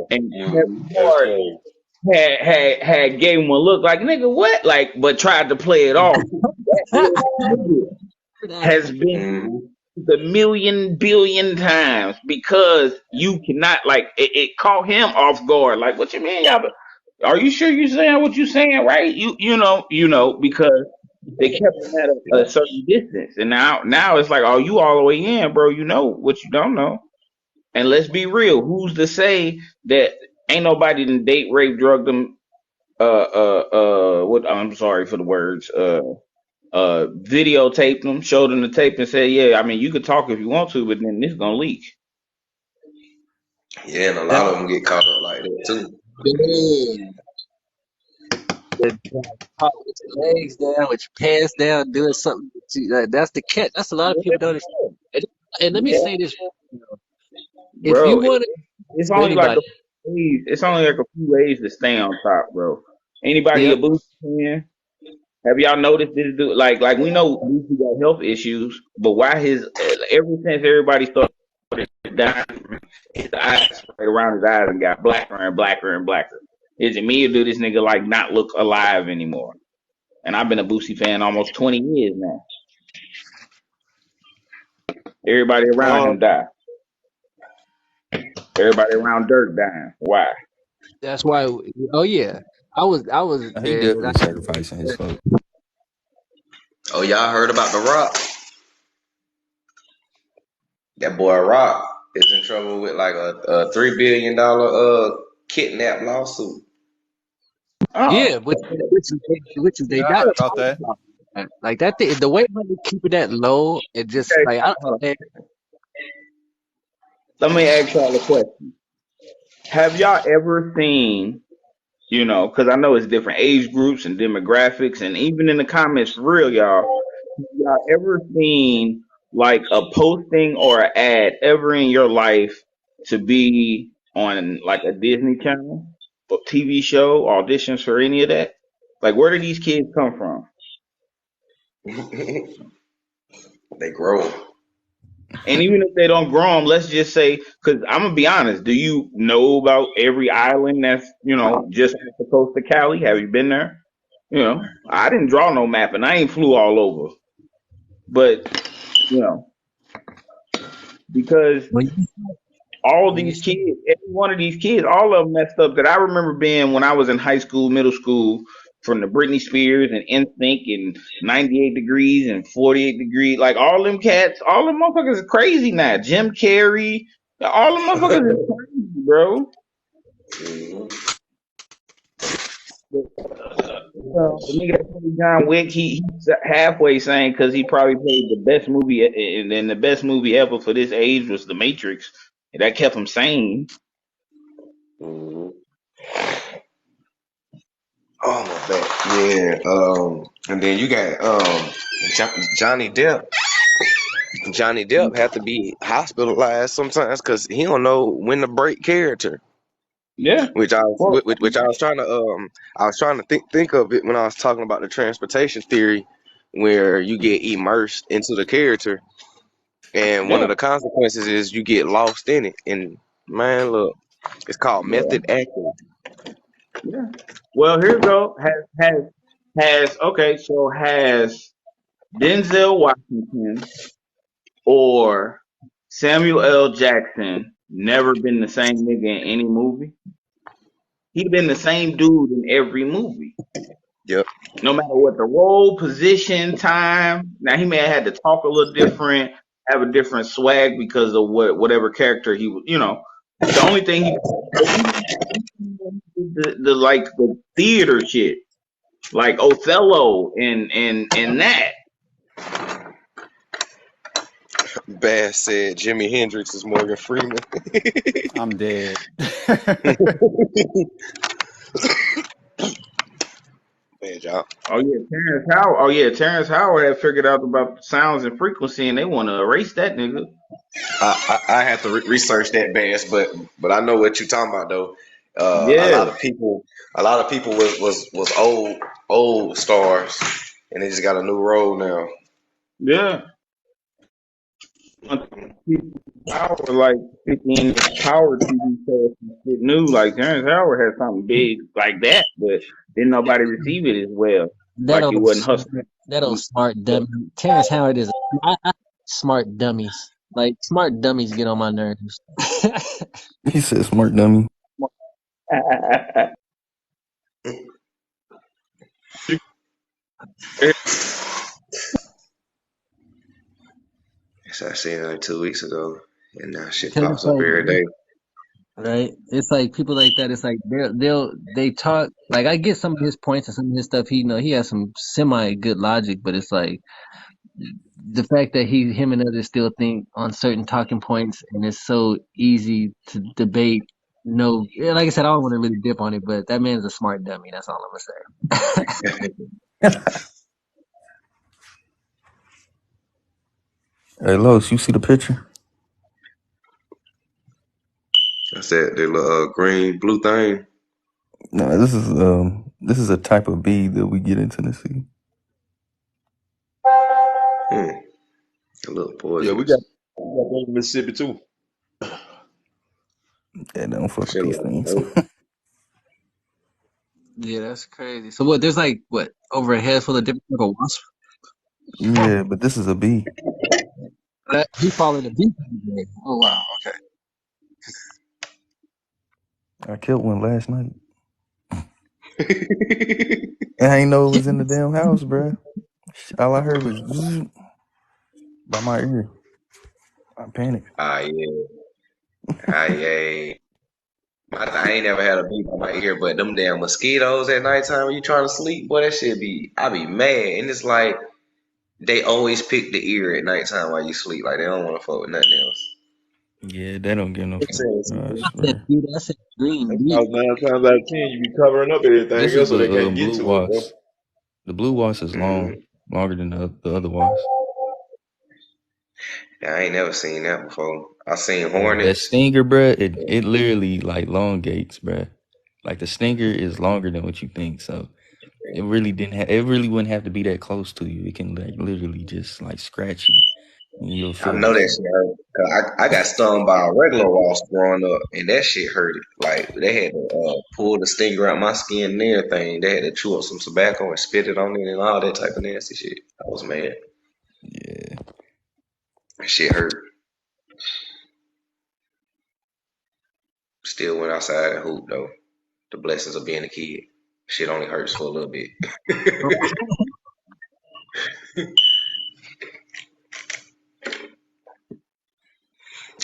and Kevin Hmm. That's Hart crazy. had gave him a look like nigga what like, but tried to play it off. That little nigga has been Hmm. the million billion times because you cannot like it caught him off guard. Like, what you mean, y'all? Are you sure you're saying what you're saying, right? Because they kept him at a certain distance, and now it's like, oh, you all the way in, bro. You know what you don't know. And let's be real, who's to say that ain't nobody done date, rape, drug them? What? I'm sorry for the words. Videotaped them, showed them the tape, and said, "Yeah, I mean, you could talk if you want to, but then this gonna leak." Yeah, and a That, lot of them get caught up like that too. yeah. Pop with your legs down, with your pants down, doing something. That's the catch. That's a lot of people don't understand. And, and let me Yeah, say this, if you bro. want to It's for only like anybody, a few ways. It's only like a few ways to stay on top, bro. Anybody a yep, boost fan? Have y'all noticed this dude? Like we know Boosie got health issues, but why his ever since everybody started dying, his eyes right around his eyes and got blacker and blacker and blacker. Is it me or do this nigga like not look alive anymore? And I've been a Boosie fan almost 20 years now. Everybody around him Um, died. Everybody around Dirk dying. Why? That's why. Oh yeah, I was He there. definitely sacrificing his folks. oh, y'all heard about the Rock? That boy Rock is in trouble with like a $3 billion kidnap lawsuit. Oh, Yeah, which is they Yeah, I not heard about talking that. about that. Like that thing, the way money keeping that low, it just okay. like Hold on. I, Let me ask y'all a question. Have y'all ever seen, because I know it's different age groups and demographics, and even in the comments, for real, y'all ever seen like a posting or an ad ever in your life to be on like a Disney Channel or TV show, auditions for any of that? Like, where do these kids come from? They grow. And even if they don't grow them, let's just say, because I'm gonna be honest, do you know about every island that's just off the coast of Cali? Have you been there? I didn't draw no map, and I ain't flew all over, but you know, because when you all when you these kids, every one of these kids, all of them messed up. That I remember being when I was in high school, middle school, from the Britney Spears and NSYNC and 98 Degrees and 48 Degrees, like all them cats, all them motherfuckers are crazy now. Jim Carrey, all them motherfuckers is crazy, bro. Mhm. The nigga that played John Wick, he's halfway saying because he probably played the best movie, and the best movie ever for this age was The Matrix. And that kept him sane. Mhm. Oh my bad. Yeah. And then you got Johnny Depp. Johnny Depp had to be hospitalized sometimes because he don't know when to break character. Yeah. Which I was, Well, which I was trying to think of it when I was talking about the transportation theory, where you get immersed into the character, and one of yeah. the consequences is you get lost in it. And man, look, it's called Yeah. method acting. Yeah. Well, here you go. Has Denzel Washington or Samuel L. Jackson never been the same nigga in any movie? He'd been the same dude in every movie. Yep. No matter what the role, position, time. Now he may have had to talk a little different, have a different swag because of whatever character he was. The only thing the like the theater shit, like Othello and that. Bass said Jimi Hendrix is Morgan Freeman. I'm dead. Man, y'all. Oh yeah, Terrence Howard. Oh yeah, Terrence Howard had figured out about sounds and frequency, and they want to erase that nigga. I have to research that bass, but I know what you're talking about though. A Yeah, lot of people, was old stars, and they just got a new role now. yeah. Howard like 15 power TV shows and shit new. Like Terrence Howard had something big like that, but didn't nobody receive it as well. that Like he old wasn't smart, hustling. that old smart dummy. Terrence Howard is I smart dummies. Like smart dummies get on my nerves. He said smart dummy. So I seen it like 2 weeks ago, and now shit Because it's pops up like every day. right, it's like people like that. It's like they talk. Like I get some of his points and some of his stuff. He has some semi good logic, but it's like the fact that him and others still think on certain talking points, and it's so easy to debate. No, yeah, like I said, I don't want to really dip on it, but that man's a smart dummy. That's all I'm gonna say. Hey, Los, you see the picture? I said the little green blue thing. No, this is a type of bead that we get in Tennessee. Hmm. A little Yeah, we got poisonous. one in Mississippi too. Yeah, don't fuck with Shit these like things. dope. Yeah, that's crazy. So what? There's like what over a head full of different type of wasps. Yeah, but this is a bee. That he followed the bee category. Oh wow. Okay. I killed one last night. And I ain't know it was in the damn house, bruh. All I heard was zzz by my ear. I panicked. Ah, yeah. Ah, yeah. I ain't never had a bee by my ear, but them damn mosquitoes at nighttime when you trying to sleep, boy, that shit I be mad. And it's like they always pick the ear at nighttime while you sleep. Like they don't want to fuck with nothing else. Yeah, they don't get no It's fuck. I serious. I said, swear. dude, I said green That's bee. how 9 times out of 10 you be covering up This everything is else so the they can't get blue to it, bro. wasp. The blue wasp is Mm-hmm. longer than the other wasp. Yeah, I ain't never seen that before. I seen That hornets. stinger, bruh, it literally like elongates, bruh. Like the stinger is longer than what you think. So it really wouldn't have to be that close to you. It can like literally just like scratch you and you'll I feel know that that shit. shit hurt. 'Cause I got stung by a regular wasp growing up, and that shit hurt. Like they had to pull the stinger out my skin and everything. They had to chew up some tobacco and spit it on it and all that type of nasty shit. I was mad. Yeah. That shit hurt. Still went outside and hooped though. The blessings of being a kid. Shit only hurts for a little bit.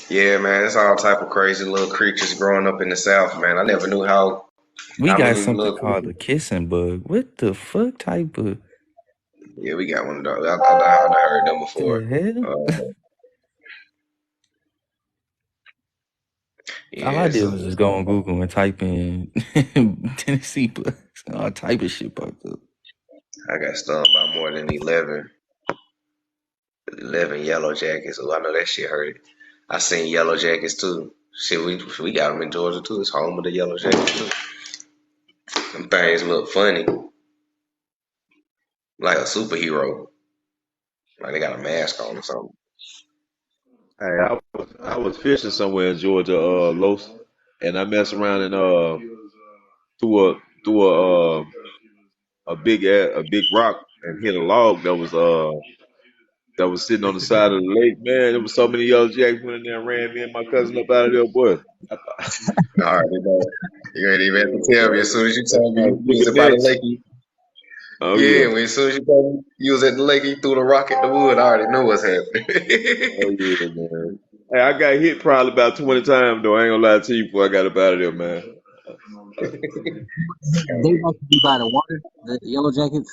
Yeah, man, it's all type of crazy little creatures growing up in the South, man. I never knew We how got many something little called a creatures. kissing bug. What the fuck type of Yeah, we got one of those. I heard them before. the hell? All I Yeah, did so was just go on Google and type in Tennessee bugs. All type of shit popped up. I got stung by more than 11 yellow jackets. Oh, I know that shit hurt. I seen yellow jackets too. Shit, we got them in Georgia too. It's home of the yellow jackets too. Them things look funny, like a superhero. Like they got a mask on or something. Hey, I was fishing somewhere in Georgia, Los, and I messed around and threw a big rock and hit a log that was sitting on the side of the lake. Man, there was so many yellow jackets went in there and ran me and my cousin up out of there, boy. All right, you know. You ain't even have to tell me. As soon as you That's told me how you was bigger by the necks. lake, Oh yeah, yeah, as soon as you told me you was at the lake, you threw the rock at the wood. I already knew what's happening. oh yeah, man. Hey, I got hit probably about 20 times though. I ain't gonna lie to you before I got up out of there, man. They like to be by the water. The yellow jackets.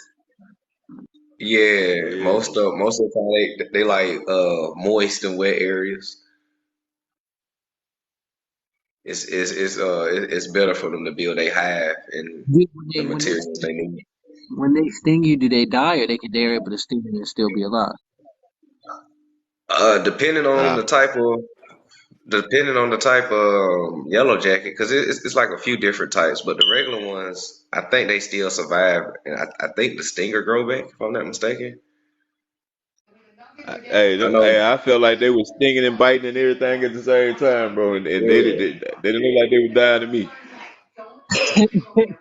Yeah, Yeah, most of the time they like moist and wet areas. It's better for them to build a hive and When the they when they materials they need. when they sting you, do they die or they're able to sting you and still be alive? Depending on nah. the type of yellow jacket, because it's like a few different types, but the regular ones, I think they still survive, and I think the stinger grow back, if I'm not mistaken. I know, Hey, I felt like they was stinging and biting and everything at the same time, bro, and yeah, they didn't look like they were dying to me. It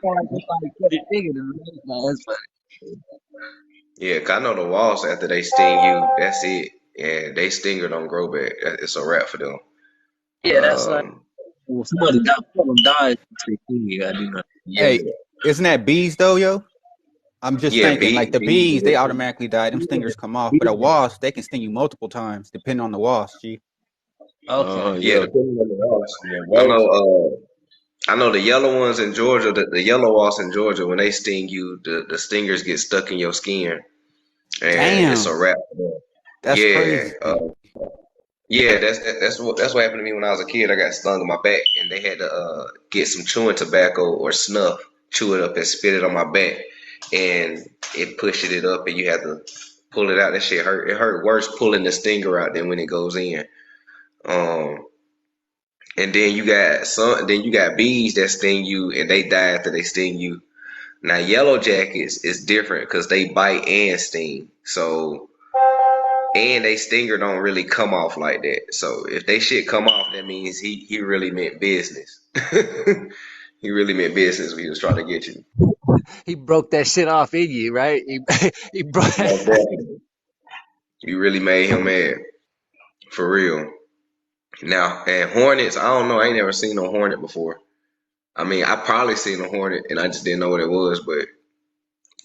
sound like somebody put a thing in it. That's funny. yeah, 'cause I know the wasps after they sting you, that's it, and they stinger don't grow back. It's a wrap for them. Yeah, that's like Um, well, somebody died. Someone dies. They sting you. I do know. Hey, yeah, isn't that bees though, yo? I'm just yeah, thinking, like the bees do bees, they that too. automatically die. Them stingers come off, but a Yeah. wasp, they can sting you multiple times, depending on the wasp. G. Okay. Yeah, Yeah, depending on the wasp. yeah, I boss. know. I know the yellow ones in Georgia, the yellow wasps in Georgia, when they sting you, the stingers get stuck in your skin, and it's a Damn, wrap for them. that's Yeah, crazy. yeah, that's what happened to me when I was a kid. I got stung in my back, and they had to get some chewing tobacco or snuff, chew it up and spit it on my back, and it pushed it up, and you had to pull it out. That shit hurt. It hurt worse pulling the stinger out than when it goes in. Um, and then you got bees that sting you, and they die after they sting you. Now, yellow jackets is different because they bite and sting. So And they stinger don't really come off like that. So if they shit come off, that means he really meant business. He really meant business when he was trying to get you. He broke that shit off in you, right? He broke. Most definitely. You really made him mad. For real. Now, and Hornets, I don't know. I ain't never seen no Hornet before. I mean, I probably seen a Hornet and I just didn't know what it was, but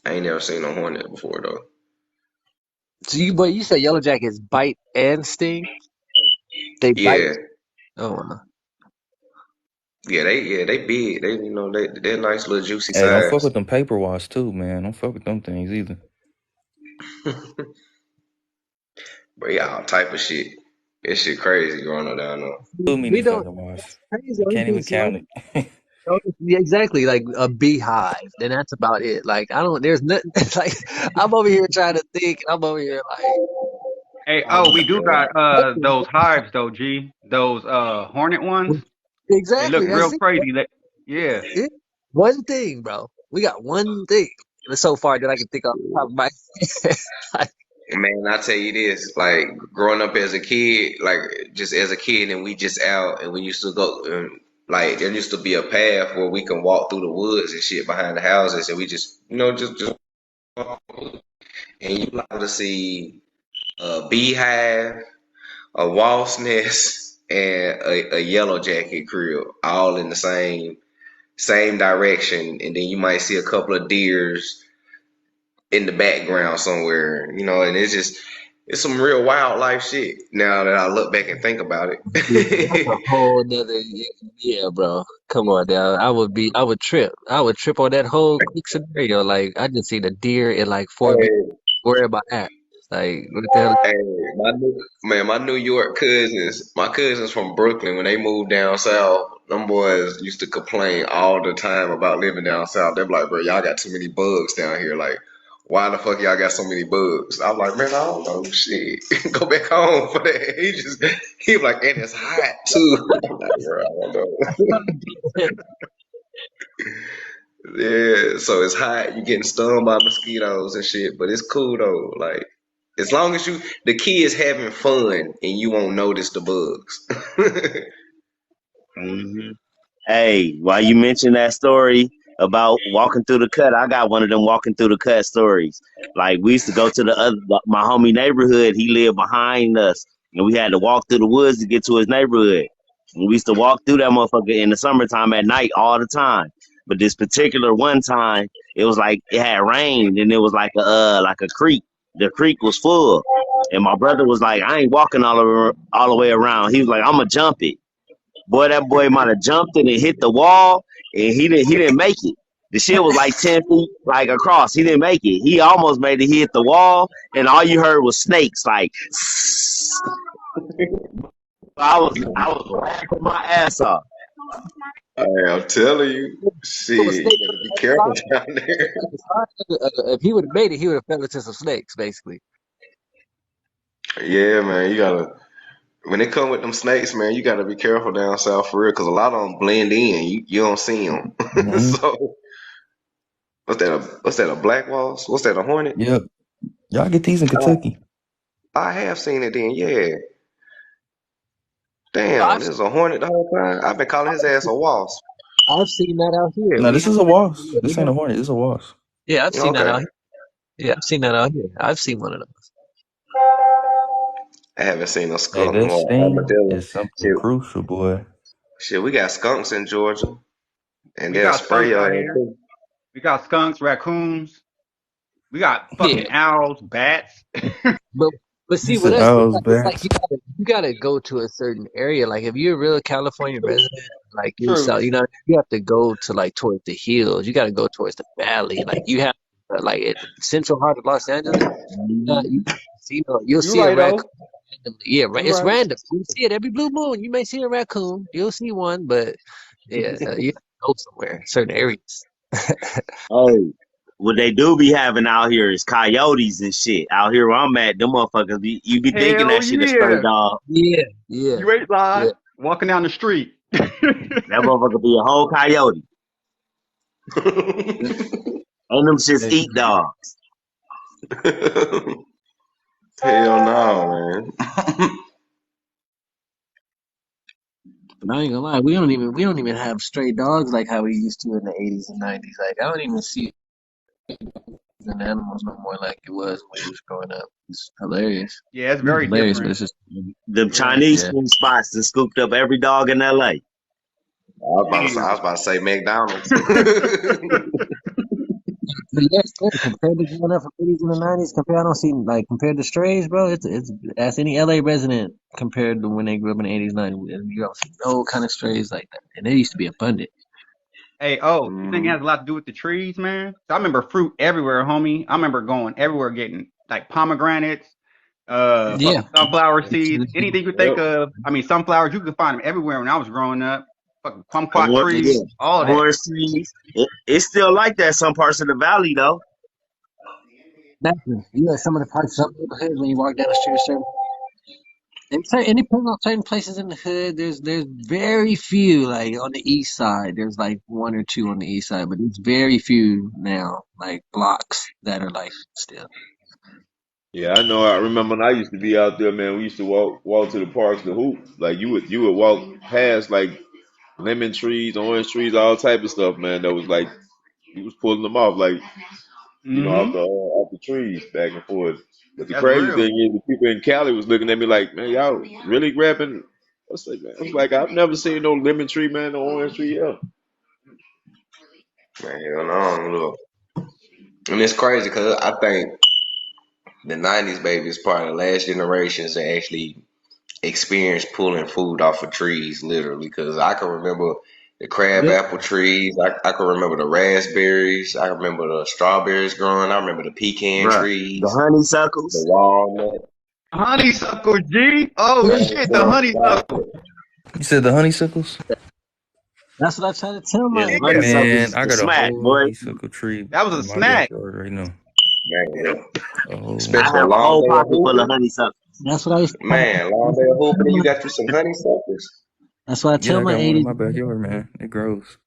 I ain't never seen no Hornet before though. So but you said yellow jackets bite and sting. They bite. Yeah. Oh, wow. They big. They're nice little juicy Hey, don't fuck size. with them paper wasps too, man. Don't fuck with them things either. But yeah, all type of shit. This shit crazy growing up down there. Too We many don't. fucking wasps. Crazy. I can't even count it. Yeah, exactly, like a beehive. Then that's about it. Like I don't. There's nothing. Like I'm over here trying to think. I'm over here like. Hey, I oh, don't we do got know. those hives though, G. Those hornet ones. They look Exactly. real That's it. crazy. Yeah. Yeah. One thing, bro. We got one thing so far that I can think of off the top of my head. Man, I tell you this, like growing up as a kid, like just as a kid, and we just out, and we used to go, like there used to be a path where we can walk through the woods and shit behind the houses, and we just, just and you like to see a beehive, a wasp nest, and a yellow jacket crib, all in the same direction, and then you might see a couple of deers in the background somewhere, and it's some real wildlife shit now that I look back and think about That's a it. whole nother, yeah, bro. Come on now. I would trip. I would trip on that whole quick scenario. Like, I just seen a deer in like 4 minutes. Hey, Where am I at? Like, what the hell? hey, my New York cousins, my cousins from Brooklyn, when they moved down south, them boys used to complain all the time about living down south. They're like, bro, y'all got too many bugs down here. Like, why the fuck y'all got so many bugs? I'm like, man, I don't know, shit. Go back home for that. He was like, and it's hot too. I'm like, bro, I don't know. Yeah, so it's hot. You getting stung by mosquitoes and shit, but it's cool though. Like, as long as the kids having fun and you won't notice the bugs. Hmm. Hey, while you mentioned that story about walking through the cut, I got one of them walking through the cut stories. Like we used to go to my homie neighborhood. He lived behind us, and we had to walk through the woods to get to his neighborhood. And we used to walk through that motherfucker in the summertime at night all the time. But this particular one time, it was like it had rained, and it was like a creek. The creek was full, and my brother was like, "I ain't walking all the way around." He was like, "I'm gonna jump it." Boy, that boy might have jumped it and hit the wall, and he didn't make it. The shit was like 10 feet like across. He didn't make it. He almost made it. He hit the wall, and all you heard was snakes. Like I was laughing my ass off. Hey, I'm telling you, shit, Full of you snakes. better be careful down there. If he would have made it, he would have fell into some snakes, basically. Yeah, man, you gotta when they come with them snakes, man, you gotta be careful down south for real, because a lot of them blend in. You don't see them. Hmm. So what's that? A black waltz? What's that? A hornet? Yep. Y'all get these in Oh, Kentucky. I have seen it then. Yeah. No, Damn, this is a hornet the whole time. I've been calling his ass a wasp. I've seen that out here. No, We this have, is a wasp. yeah, we This ain't have. a hornet. This is a wasp. Yeah, I've seen that Okay. out here. Yeah, I've seen that out here. I've seen one of those. I haven't seen no Hey, skunk that or sting armadillo. is something Shit, crucial, boy. shit, we got skunks in Georgia, and We they'll got spray skunks your out ass here. too. We got skunks, raccoons. We got Yeah, fucking owls, bats. but He see, with said us, owls, it's like bats. you gotta go to a certain area. Like if you're a real California resident, like you True. south, you have to go to like towards the hills. You got to go towards the valley. Like you have like in the central heart of Los Angeles. You Mhm. see, you'll You see a right raccoon. though. Yeah, You it's right. random. You see it every blue moon. You may see a raccoon. You'll see one, but yeah, you have to go somewhere, certain areas. Oh, what they do be having out here is coyotes and shit. Out here where I'm at, them motherfuckers you be thinking Hell that shit a stray yeah. dog. Yeah, yeah, You ain't yeah. lying. Walking down the street. That motherfucker be a whole coyote. And them shits Yeah. eat dogs. Hell no, man. But I ain't gonna lie, we don't even have stray dogs like how we used to in the 80s and 90s. Like I don't even see an animals no more like it was when we was growing up. It's hilarious. Yeah, it's Not very hilarious, but different. it's just Them Yeah. Chinese yeah. food spots that scooped up every dog in LA. I was about to say McDonald's. But yeah, still, compared to growing up from the 80s and the 90s, I don't see like compared to strays, bro. It's ask any LA resident compared to when they grew up in the 80s, 90s, you don't see no kind of strays like that, and they used to be abundant. Hey, oh, you think it Mhm. has a lot to do with the trees, man? I remember fruit everywhere, homie. I remember going everywhere getting like pomegranates, Yeah, fucking sunflower seeds, absolutely. anything you could think Yep. of. I mean, sunflowers, you could find them everywhere when I was growing up. Fucking kumquat Or, trees, yeah, all of that. orange trees. It's still like that some parts of the valley though. Exactly. Yeah, some of the parts, some neighborhoods when you walk down the street, certain and depending on certain places in the hood, there's very few like on the east side. There's like one or two on the east side, but it's very few now, like blocks that are like still. Yeah, I know. I remember when I used to be out there, man. We used to walk to the parks to hoop. Like you would walk past like lemon trees, orange trees, all type of stuff, man. That was like you was pulling them off, like Mm-hmm. off the trees, back and forth. But the That's crazy real. thing is, the people in Cali was looking at me like, man, y'all really grabbing? I was like, I've never seen no lemon tree, man, no orange tree. Yeah, Man, hell no, look. And it's crazy because I think the '90s baby is part of the last generations that actually experienced pulling food off of trees, literally. Because I can remember the crab Yep. apple trees. I can remember the raspberries. I remember the strawberries growing. I remember the pecan Bruh. The trees, the honeysuckles. walnut. Honeysuckle, G. Oh Yeah, shit, the honeysuckle. You said the honeysuckles? that's what I try to tell Yeah, my the Yeah, Man, honeysuckles, I the got a smack, whole boy. honeysuckle tree that was a in my snack. backyard right now. Man, A whole I especially a have a long whole day of pocket full of hooping. honeysuckles. That's what I used to try to Man, long that's day what of I hooping tell and you my got you some honeysuckles. that's what I Yeah, tell I my got one in 80s. my backyard, man. It grows.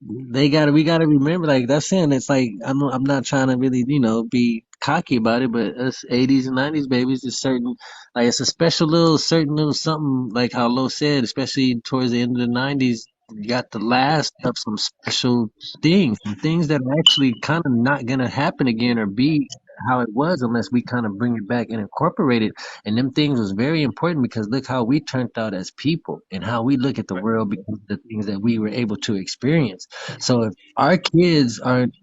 We gotta remember, like that's saying it's like I'm not trying to really, be cocky about it, but us 80s and 90s babies is certain, like it's a special little certain little something, like how Lo said, especially towards the end of the 90s, you got the last of some special things, some things that are actually kind of not gonna happen again or be how it was unless we kind of bring it back and incorporate it. And them things was very important because look how we turned out as people and how we look at the world because of the things that we were able to experience. So if our kids aren't,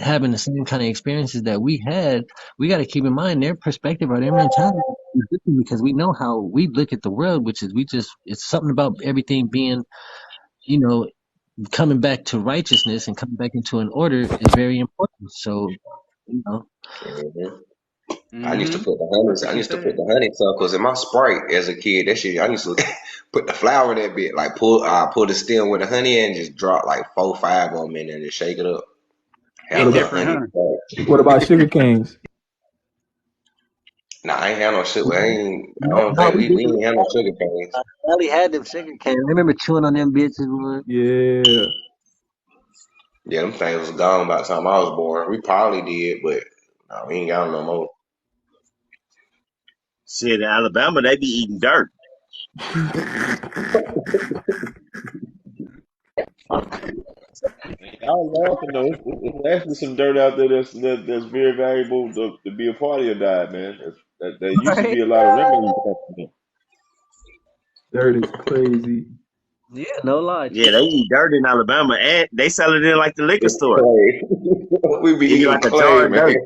having the same kind of experiences that we had, we got to keep in mind their perspective or their mentality is different because we know how we look at the world, which is it's something about everything being, you know, coming back to righteousness and coming back into an order is very important. So, you know, Mhm. I used to Mm-hmm. put the honey. I Like you used to put said. the honeysuckles in my Sprite as a kid. That shit. I used to put the flour in that bit. Like pull the stem with the honey and just drop like 4, 5 of them in there and just shake it up. What Have Hit a little about different, honey. huh? what about sugar canes? Nah, I ain't have no sugar. I ain't. I no, don't no, think we ain't have no sugar canes. we had them sugar cane. I remember chewing on them bitches. Boy. Yeah. Yeah, them things was gone by the time I was born. We probably did, but no, we ain't got 'em no more. Shit, in Alabama, they be eating dirt. y'all laughing though. It's actually some dirt out there that's very valuable to be a part of your diet, man. There used to Right? be a lot of remedies. Dirt is crazy. Yeah, no lie. Yeah, they eat dirt in Alabama, and they sell it in like the liquor It's store. clay. We be Give you eating like a jar clay, of man. dirt.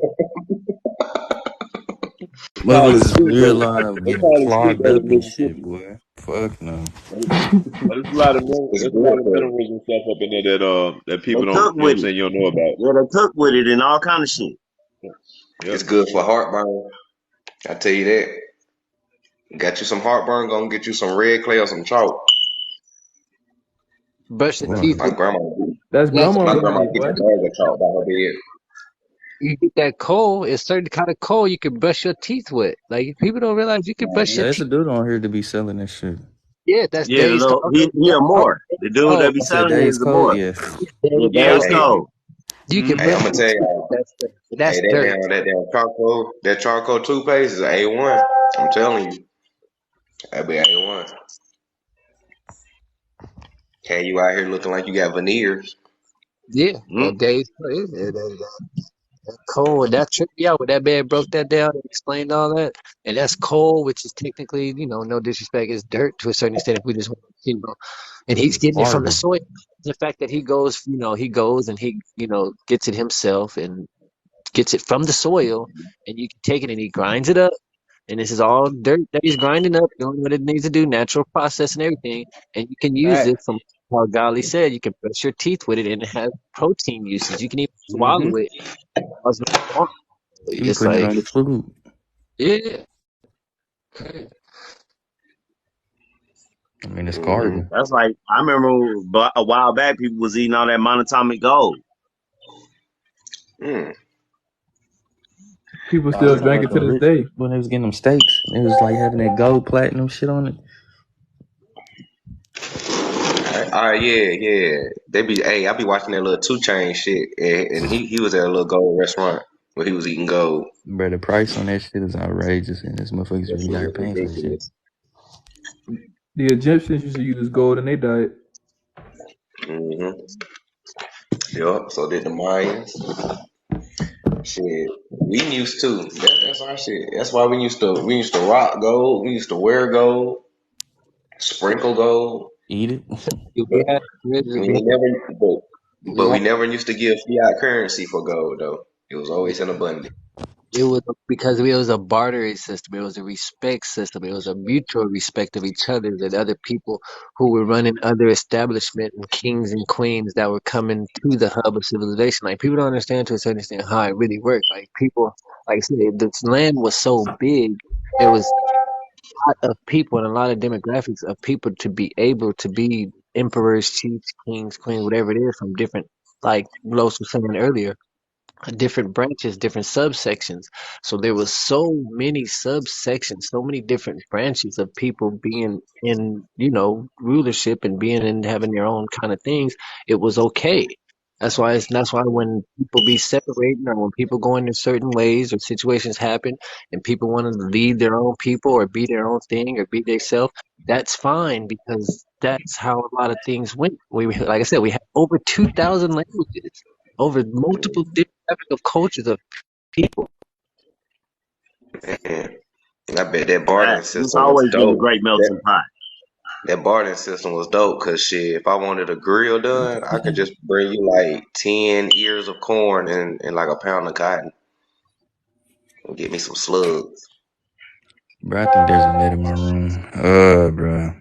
Call it Motherfuckers is sweet real dirt. live They getting call it sweet clogged dirt up in and shit, Mississippi. boy. Fuck no. But there's a lot of It's there's a good lot of for you. minerals and stuff up in there that They people don't, cook you know what I'm with it. saying, you don't know about. Yeah, they cook with it and all kind of shit. Yep. It's good for heartburn. I tell you that. Got you some heartburn? Gonna get you some red clay or some chalk. Brush your Wow. teeth My with. grandma, That's Yes, grandma my money, grandma keeps a boy. bag of chalk by her bed. you get that coal, it's certain kind of coal you can brush your teeth with. Like people don't realize you can brush your Yeah, it's a teeth. dude on here to be selling that shit. Yeah, that's Yeah, Days Cold. he a more. The dude Oh, that be You said selling it Days is a Code? more. Yeah. Yeah, Days Dave's Cold. Hey, cold. You can Hey, brush I'm gonna your tell teeth with y'all. that stuff. But Hey, that's dirt. that charcoal toothpaste is A1. I'm telling you, that be A1. Hey, you out here looking like you got veneers. Yeah, Mm. that guy's cold. That tripped me out when that man broke that down and explained all that. And that's coal, which is technically, no disrespect, is dirt to a certain extent if we just want to, and he's getting it from the Carbon. soil. The fact that he goes and he, gets it himself and gets it from the soil, and you can take it and he grinds it up. And this is all dirt that he's grinding up, doing what it needs to do, natural process and everything. And you can use it Facts. from how Golly said, you can brush your teeth with it and it has protein usage. You can even Mm-hmm. swallow it. Cause no harm. You be It's putting it like, on your food. yeah. I mean, it's Hmm. carbon. That's like I remember a while back people was eating all that monatomic gold. Mm. People Oh, still you talking drink about it to them this rich day. when they was getting them steaks? It was like having that gold platinum shit on it. Yeah, yeah. They be, hey, I be watching that little 2 Chain shit, and he was at a little gold restaurant where he was eating gold. But the price on that shit is outrageous, and this motherfuckers That really shit out here was paying for this shit. ridiculous. The Egyptians used to use gold in their diet. Hmm. Yup. So did the Mayans. Shit, we used to. That's our shit. That's why we used to rock gold. We used to wear gold, sprinkle gold. Eat it. We But had, we we ain't never. But had, we never used to give fiat currency for gold though. It was we always in abundance. It was because it was a bartering system. It was a respect system. It was a mutual respect of each other and other people who were running other establishment and kings and queens that were coming to the hub of civilization. Like people don't understand to a certain extent how it really worked. Like people, like I said, this land was so big. There was a lot of people and a lot of demographics of people to be able to be emperors, chiefs, kings, queens, whatever it is from different, like Los was saying earlier, different branches, different subsections. So there was so many subsections, so many different branches of people being in, rulership and being in having their own kind of things. It was okay. That's why when people be separating or when people go in certain ways or situations happen and people want to lead their own people or be their own thing or be themselves, that's fine because that's how a lot of things went. Like I said, we have over 2,000 languages over multiple different types of cultures of people. And I bet that bartering Facts. It's system was always been the dope. great melting That pot. that bartering system was dope because shit, if I wanted a grill done, I could just bring you like 10 ears of corn and like a pound of cotton and get me some slugs. Bro, I think there's a net in my room. Bro.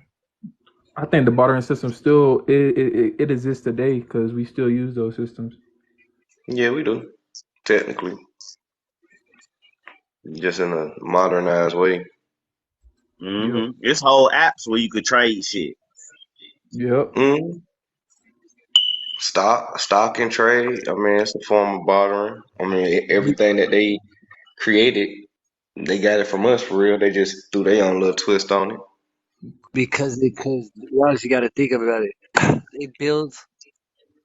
I think the bartering system still it exists today because we still use those systems. Yeah, we do. Technically. Just in a modernized way. Yep. It's whole apps where you could trade shit. Yep. Mm. Stock and trade. I mean, it's a form of bartering. I mean, everything that they created, they got it from us for real. They just threw their own little twist on it. Because to be honest, you got to think about it. It builds.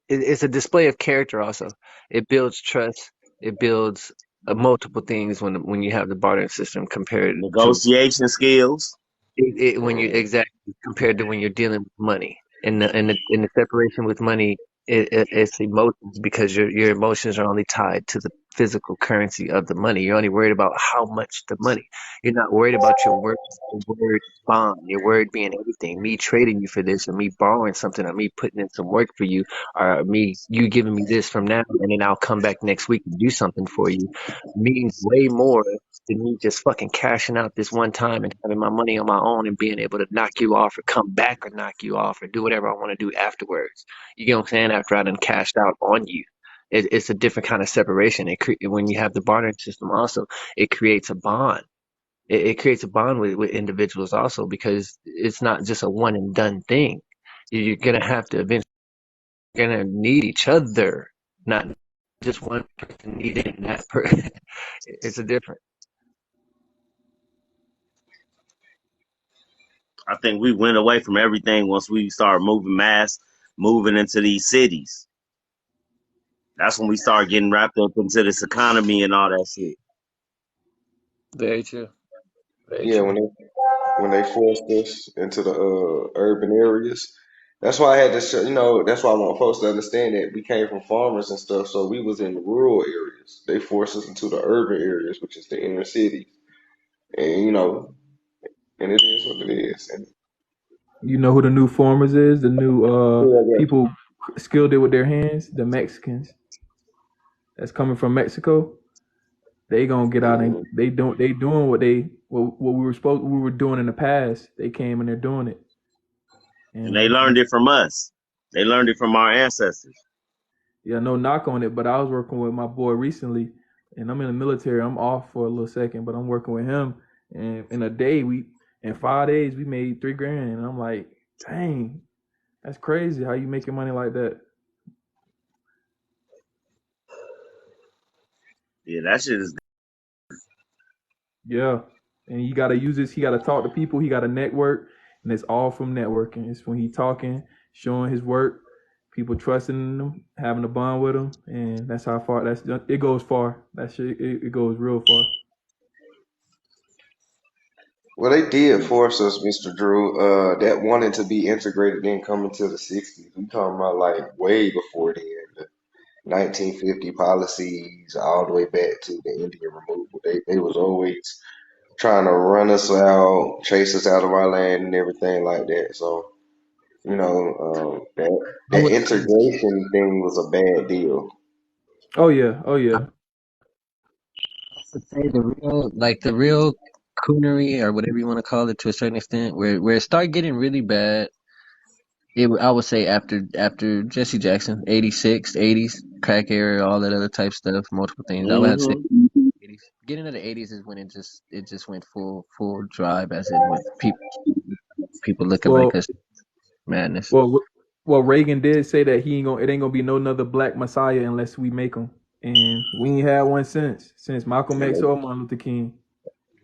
It's a display of character. Also, it builds trust. It builds multiple things when you have the bartering system compared to Negotiation skills. when you Mm. exactly compared to when you're dealing with money and the separation with money it's emotions because your emotions are only tied to the physical currency of the money. You're only worried about how much the money. You're not worried about your word bond, your word being everything. Me trading you for this, or me borrowing something, or me putting in some work for you, or me you giving me this from now, and then I'll come back next week and do something for you means way more than me just fucking cashing out this one time and having my money on my own and being able to knock you off or come back or knock you off or do whatever I want to do afterwards. You get what I'm saying? After I done cashed out on you. It's a different kind of separation. When you have the bartering system also, it creates a bond. It creates a bond with individuals also because it's not just a one and done thing. You're going to have to eventually gonna need each other, not just one person needing that person. It's a different. I think we went away from everything once we started moving into these cities. That's when we start getting wrapped up into this economy and all that shit. Very true. Very Yeah, true. when they forced us into the urban areas. That's why I had to show, that's why I want folks to understand that we came from farmers and stuff, so we was in the rural areas. They forced us into the urban areas, which is the inner city. And and it is what it is. And You know who the new farmers is? The new yeah, I got you. people skilled it with their hands. The Mexicans that's coming from Mexico. They gonna get out and Mhm. they doing what we were doing in the past. They came and they're doing it. And they And learned it from us. They learned it from our ancestors. yeah, no knock on it, but I was working with my boy recently, and I'm in the military. I'm off for a little second, but I'm working with him. And in 5 days we made 3 grand, and I'm like, dang, that's crazy. How you making money like that? Yeah, that shit is. Yeah, and you gotta use this. He gotta talk to people. He gotta network, and it's all from networking. It's when he talking, showing his work, people trusting him, having a bond with him, and that's how far. It goes far. That shit it goes real far. Well, they did force us, Mr. Drew. That wanted to be integrated didn't come until the '60s. We talking about like way before then. The 1950 policies, all the way back to the Indian removal. They was always trying to run us out, chase us out of our land, and everything like that. So I that would integration thing was a bad deal. Oh yeah, oh I yeah. would say the real coonery or whatever you want to call it to a certain extent, where it started getting really bad. I would say after Jesse Jackson, 86, 80s, crack era, all that other type stuff, multiple things. I would have to say Mm-hmm. 80s. Getting into the 80s is when it just went full drive, as in with people looking like Well, us, madness. well, well. Reagan did say that he ain't gonna. It ain't gonna be no another black messiah unless we make him, and we ain't had one since Malcolm And X they or Martin Luther King.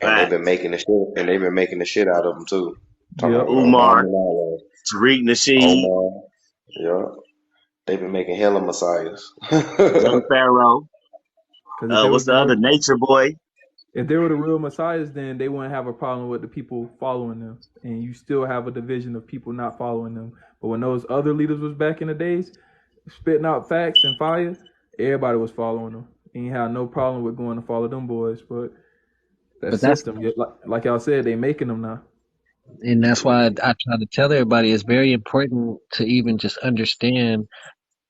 and they've been Facts. making the shit and they've been making the shit out of them too. Talking Yep. about Umar, Obama, Tariq Nasheed, Omar. Yeah, they've been making hella messiahs. Young Pharaoh. Because if they What's was the other? real, Nature Boy. if they were the real messiahs, then they wouldn't have a problem with the people following them, and you still have a division of people not following them. But when those other leaders was back in the days, spitting out facts and fire, everybody was following them. And you had no problem with going to follow them boys. But that But that's system, like y'all said, they making them now. and that's why I try to tell everybody it's very important to even just understand.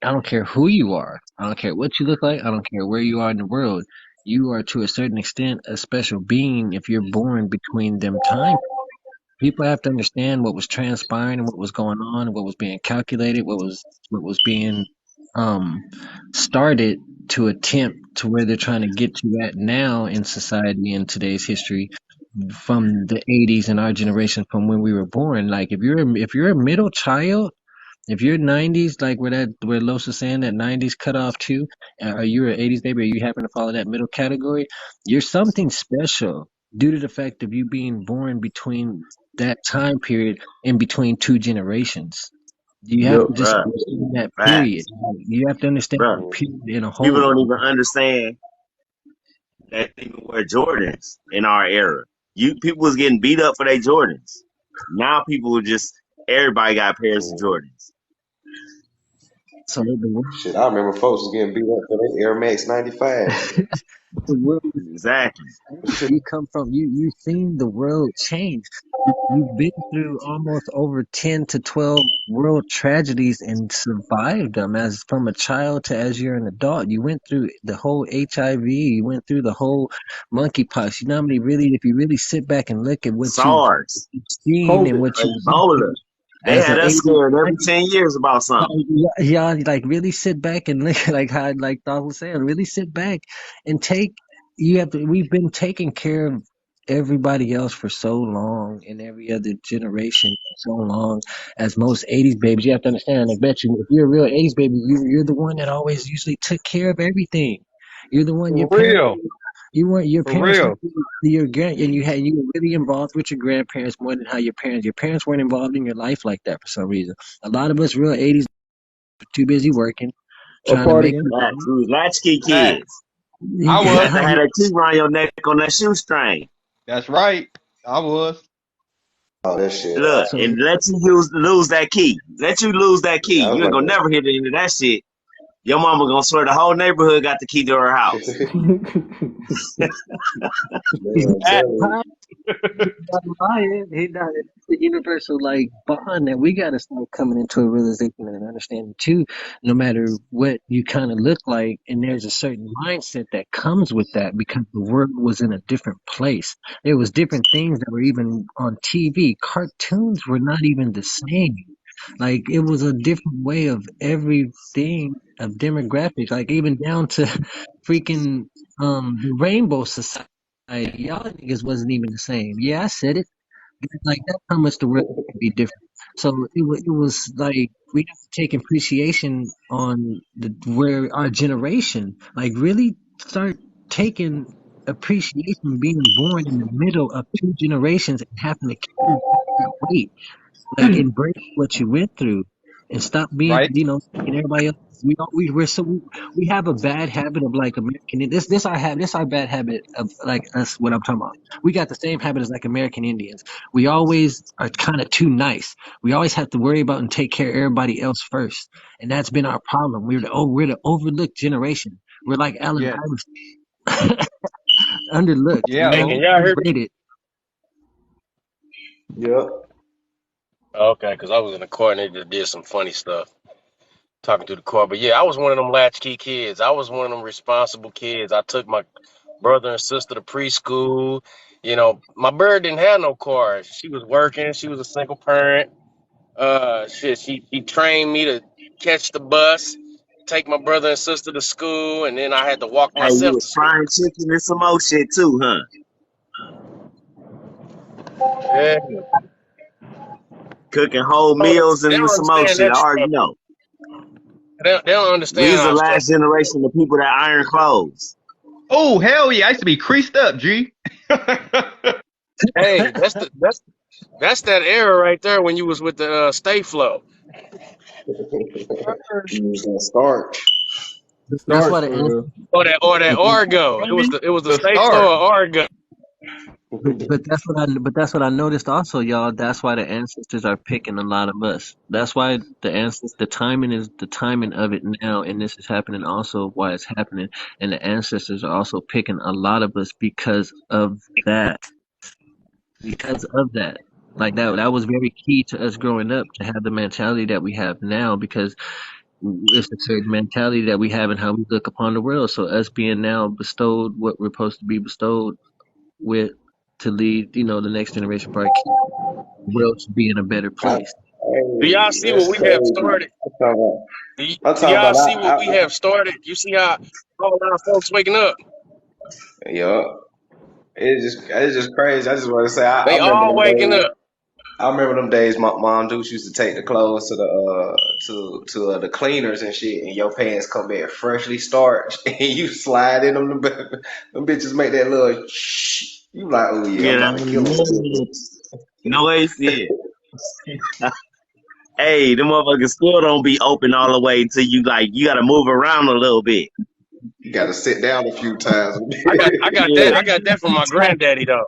I don't care who you are. I don't care what you look like. I don't care where you are in the world. You are to a certain extent a special being if you're born between them time. People have to understand what was transpiring and what was going on, what was being calculated, what was being um started to attempt to where they're trying to get you at now in society in today's history from the 80s and our generation from when we were born. Like if you're a middle child, if you're 90s, like where Los is saying that 90s cut off too, or you're an 80s baby, or you happen to fall in that middle category, you're something special due to the fact of you being born between that time period in between two generations. You have Yep. to just Bruh. understand that period. Facts. You have to understand Bruh. that period in a People whole. don't even understand that people wear Jordans in our era. People was getting beat up for their Jordans. Now people are just everybody got pairs of Mhm. Jordans. So the Shit, I remember folks was getting beat up for their Air Max 95s. the world Exactly. you come from. You've seen the world change. You've been through almost over 10 to 12 world tragedies and survived them as from a child to as you're an adult. You went through the whole HIV, you went through the whole monkeypox. You know how many really, if you really sit back and look at what you've SARS, seen and COVID. what you've been Ebola. through They as had an us 80, scared every 10 years about something. yeah, like really sit back and look, like how, like Doc was saying, really sit back and take. We've been taking care of everybody else for so long, and every other generation for so long. As most '80s babies, you have to understand. I bet you, if you're a real '80s baby, you're the one that always usually took care of everything. You're the one your For parents. real. You weren't your For parents real. weren't your grand, and you were really involved with your grandparents more than how your parents weren't involved in your life like that for some reason. A lot of us real '80s were too busy working, What trying to part make again? Facts. We was latchkey Hey, kids. I You was. had to have that key around your neck on that shoestring. That's right. I was. Oh, that shit. Look, so and let you lose that key. Let you lose that key. Yeah, I was You ain't gonna never hit into that shit. Your mama gonna swear the whole neighborhood got the key to her house. like, he's man, tell not lying. He not. It's the universal like bond that we gotta start coming into a realization and understanding too. No matter what you kind of look like, and there's a certain mindset that comes with that because the world was in a different place. There was different things that were even on TV. Cartoons were not even the same. Like it was a different way of everything of demographics. Like even down to freaking the Rainbow Society. Y'all niggas wasn't even the same. Yeah, I said it. Like that's how much the world could be different. So it was like we have to take appreciation on the where our generation like really start taking appreciation being born in the middle of two generations and having to carry that weight. Like embrace what you went through and stop being, Right. thinking everybody else. We have a bad habit of like American. This our bad habit of like us. What I'm talking about. We got the same habit as like American Indians. We always are kind of too nice. We always have to worry about and take care of everybody else first, and that's been our problem. We're the overlooked generation. We're like Allen Yeah. Iverson, underlooked, Yeah. Hey, can y'all hear me? underrated. you. Yep. Okay, because I was in the car and they just did some funny stuff talking to the car. But yeah, I was one of them latchkey kids. I was one of them responsible kids. I took my brother and sister to preschool. My bird didn't have no car. She was working. She was a single parent. Shit, she trained me to catch the bus, take my brother and sister to school, and then I had to walk Hey, you myself was to school. frying chicken and some more shit too, huh? Yeah, Cooking whole meals they and don't some more understand shit. that I already struggle. know. They don't We understand was the our struggle. last generation of people that iron clothes. Oh, hell yeah. I used to be creased up, G. Hey, that's that era right there when you was with the Stay Flow. You was gonna start. The That's starch why the for real. Or that Argo. It was the The Stay Flow start. or Argo. but that's what I noticed also, y'all. That's why the ancestors are picking a lot of us. That's why the timing of it now, and this is happening also why it's happening, and the ancestors are also picking a lot of us because of that. Because of that. Like that was very key to us growing up to have the mentality that we have now because it's a certain mentality that we have and how we look upon the world. So us being now bestowed what we're supposed to be bestowed with to lead, the next generation for our kids, the world to be in a better place. Do y'all Hey, see what that's we have crazy. started? I'm talking I'm Do talking y'all about see what we have started? You see how all our folks waking up? yeah. It's just crazy. I just want to say I They remember all them waking days. up. I remember them days. My mom Deuce used to take the clothes to the the cleaners and shit, and your pants come back freshly starched, and you slide in them. Them bitches make that little shh. You like, oh yeah, I'm Yeah, about to kill them bitches. noise, yeah. Hey, them motherfuckers still don't be open all the way until you gotta move around a little bit. You got to sit down a few times. Yeah. I got that from my granddaddy though.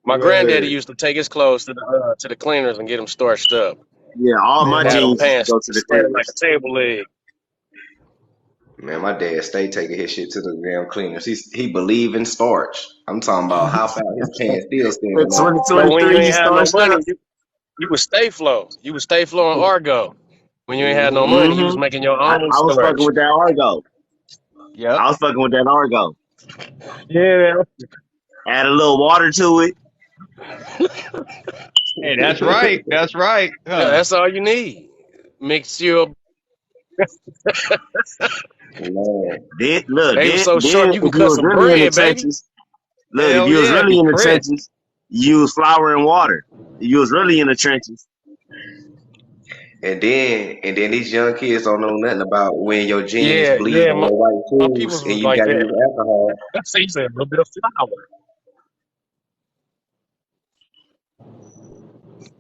My granddaddy Man, used to take his clothes to the cleaners and get them starched up. Yeah, all my Man, Had them jeans used to pants go to the spread like a cleaners. table leg. man, my dad stay taking his shit to the damn cleaners. He believe in starch. I'm talking about how about his pants still For standing on. 'Cause when you 2023, you ain't had no starched money, up? you would stay flow. You would stay flow and Argo. When you ain't had no Hmm money, you was Mm-hmm. making your I, own I was fucking starch. with that Argo. Yep. I was fucking with that Argo. Yeah. Add a little water to it. Hey, that's right. That's right. Yeah, Huh. that's all you need. Mix your. Man, Then look, They were then so then short you can if you cut was some really in the bread, baby. trenches, look, if Hell you was yeah. really Be in the crisp. trenches, you use flour and water. If you was really in the trenches. and then these young kids don't know nothing about when your jeans Yeah, bleed yeah. on your white My shoes peoples and was you like got to that. use alcohol. So you said a little bit of flour.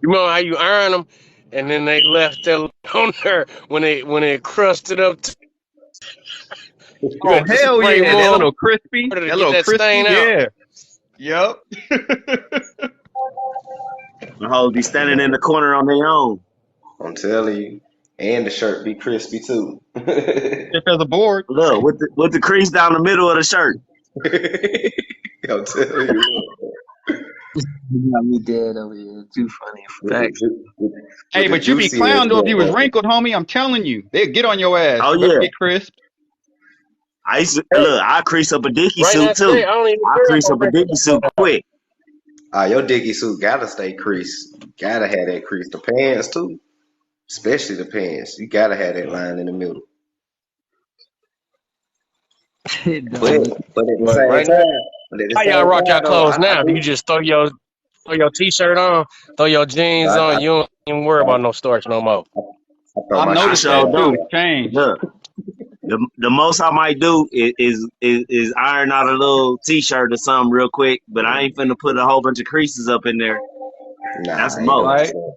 You remember how you iron them? and then they left that on there when they crusted up. You Oh had to hell spray yeah, that more little crispy, to that get little that crispy, stain out. yeah, yep. The hoes be standing in the corner on their own. I'm telling you. And the shirt be crispy too. Just as a board. Look, with the crease down the middle of the shirt. I'm telling you, You got me dead over here. Too funny. with the, Facts. Hey, with the but you be juicy ass clown though if you was motherfucker. wrinkled, homie. I'm telling you, they'd get on your ass. Oh You better yeah. get crisp. I used to Hey, look, I crease up a dicky right now suit today, too. I don't even I care crease about up a wrinkles dicky no suit more. quick. Your dicky suit gotta stay creased. Gotta have that crease. The pants too. Especially the pants. You gotta have that line in the middle. It But don't. but at the But same right now, time, how y'all rock your though, clothes I now? Do you do just throw your t-shirt on, throw your jeans on? You don't even worry about no starch no more. I throw I've my I shit noticed in the sure that too. do. It's washer. changed. Look, the most I might do is iron out a little t-shirt or something real quick, but I ain't finna put a whole bunch of creases up in there. Nah, That's I the ain't doing most. Right? that.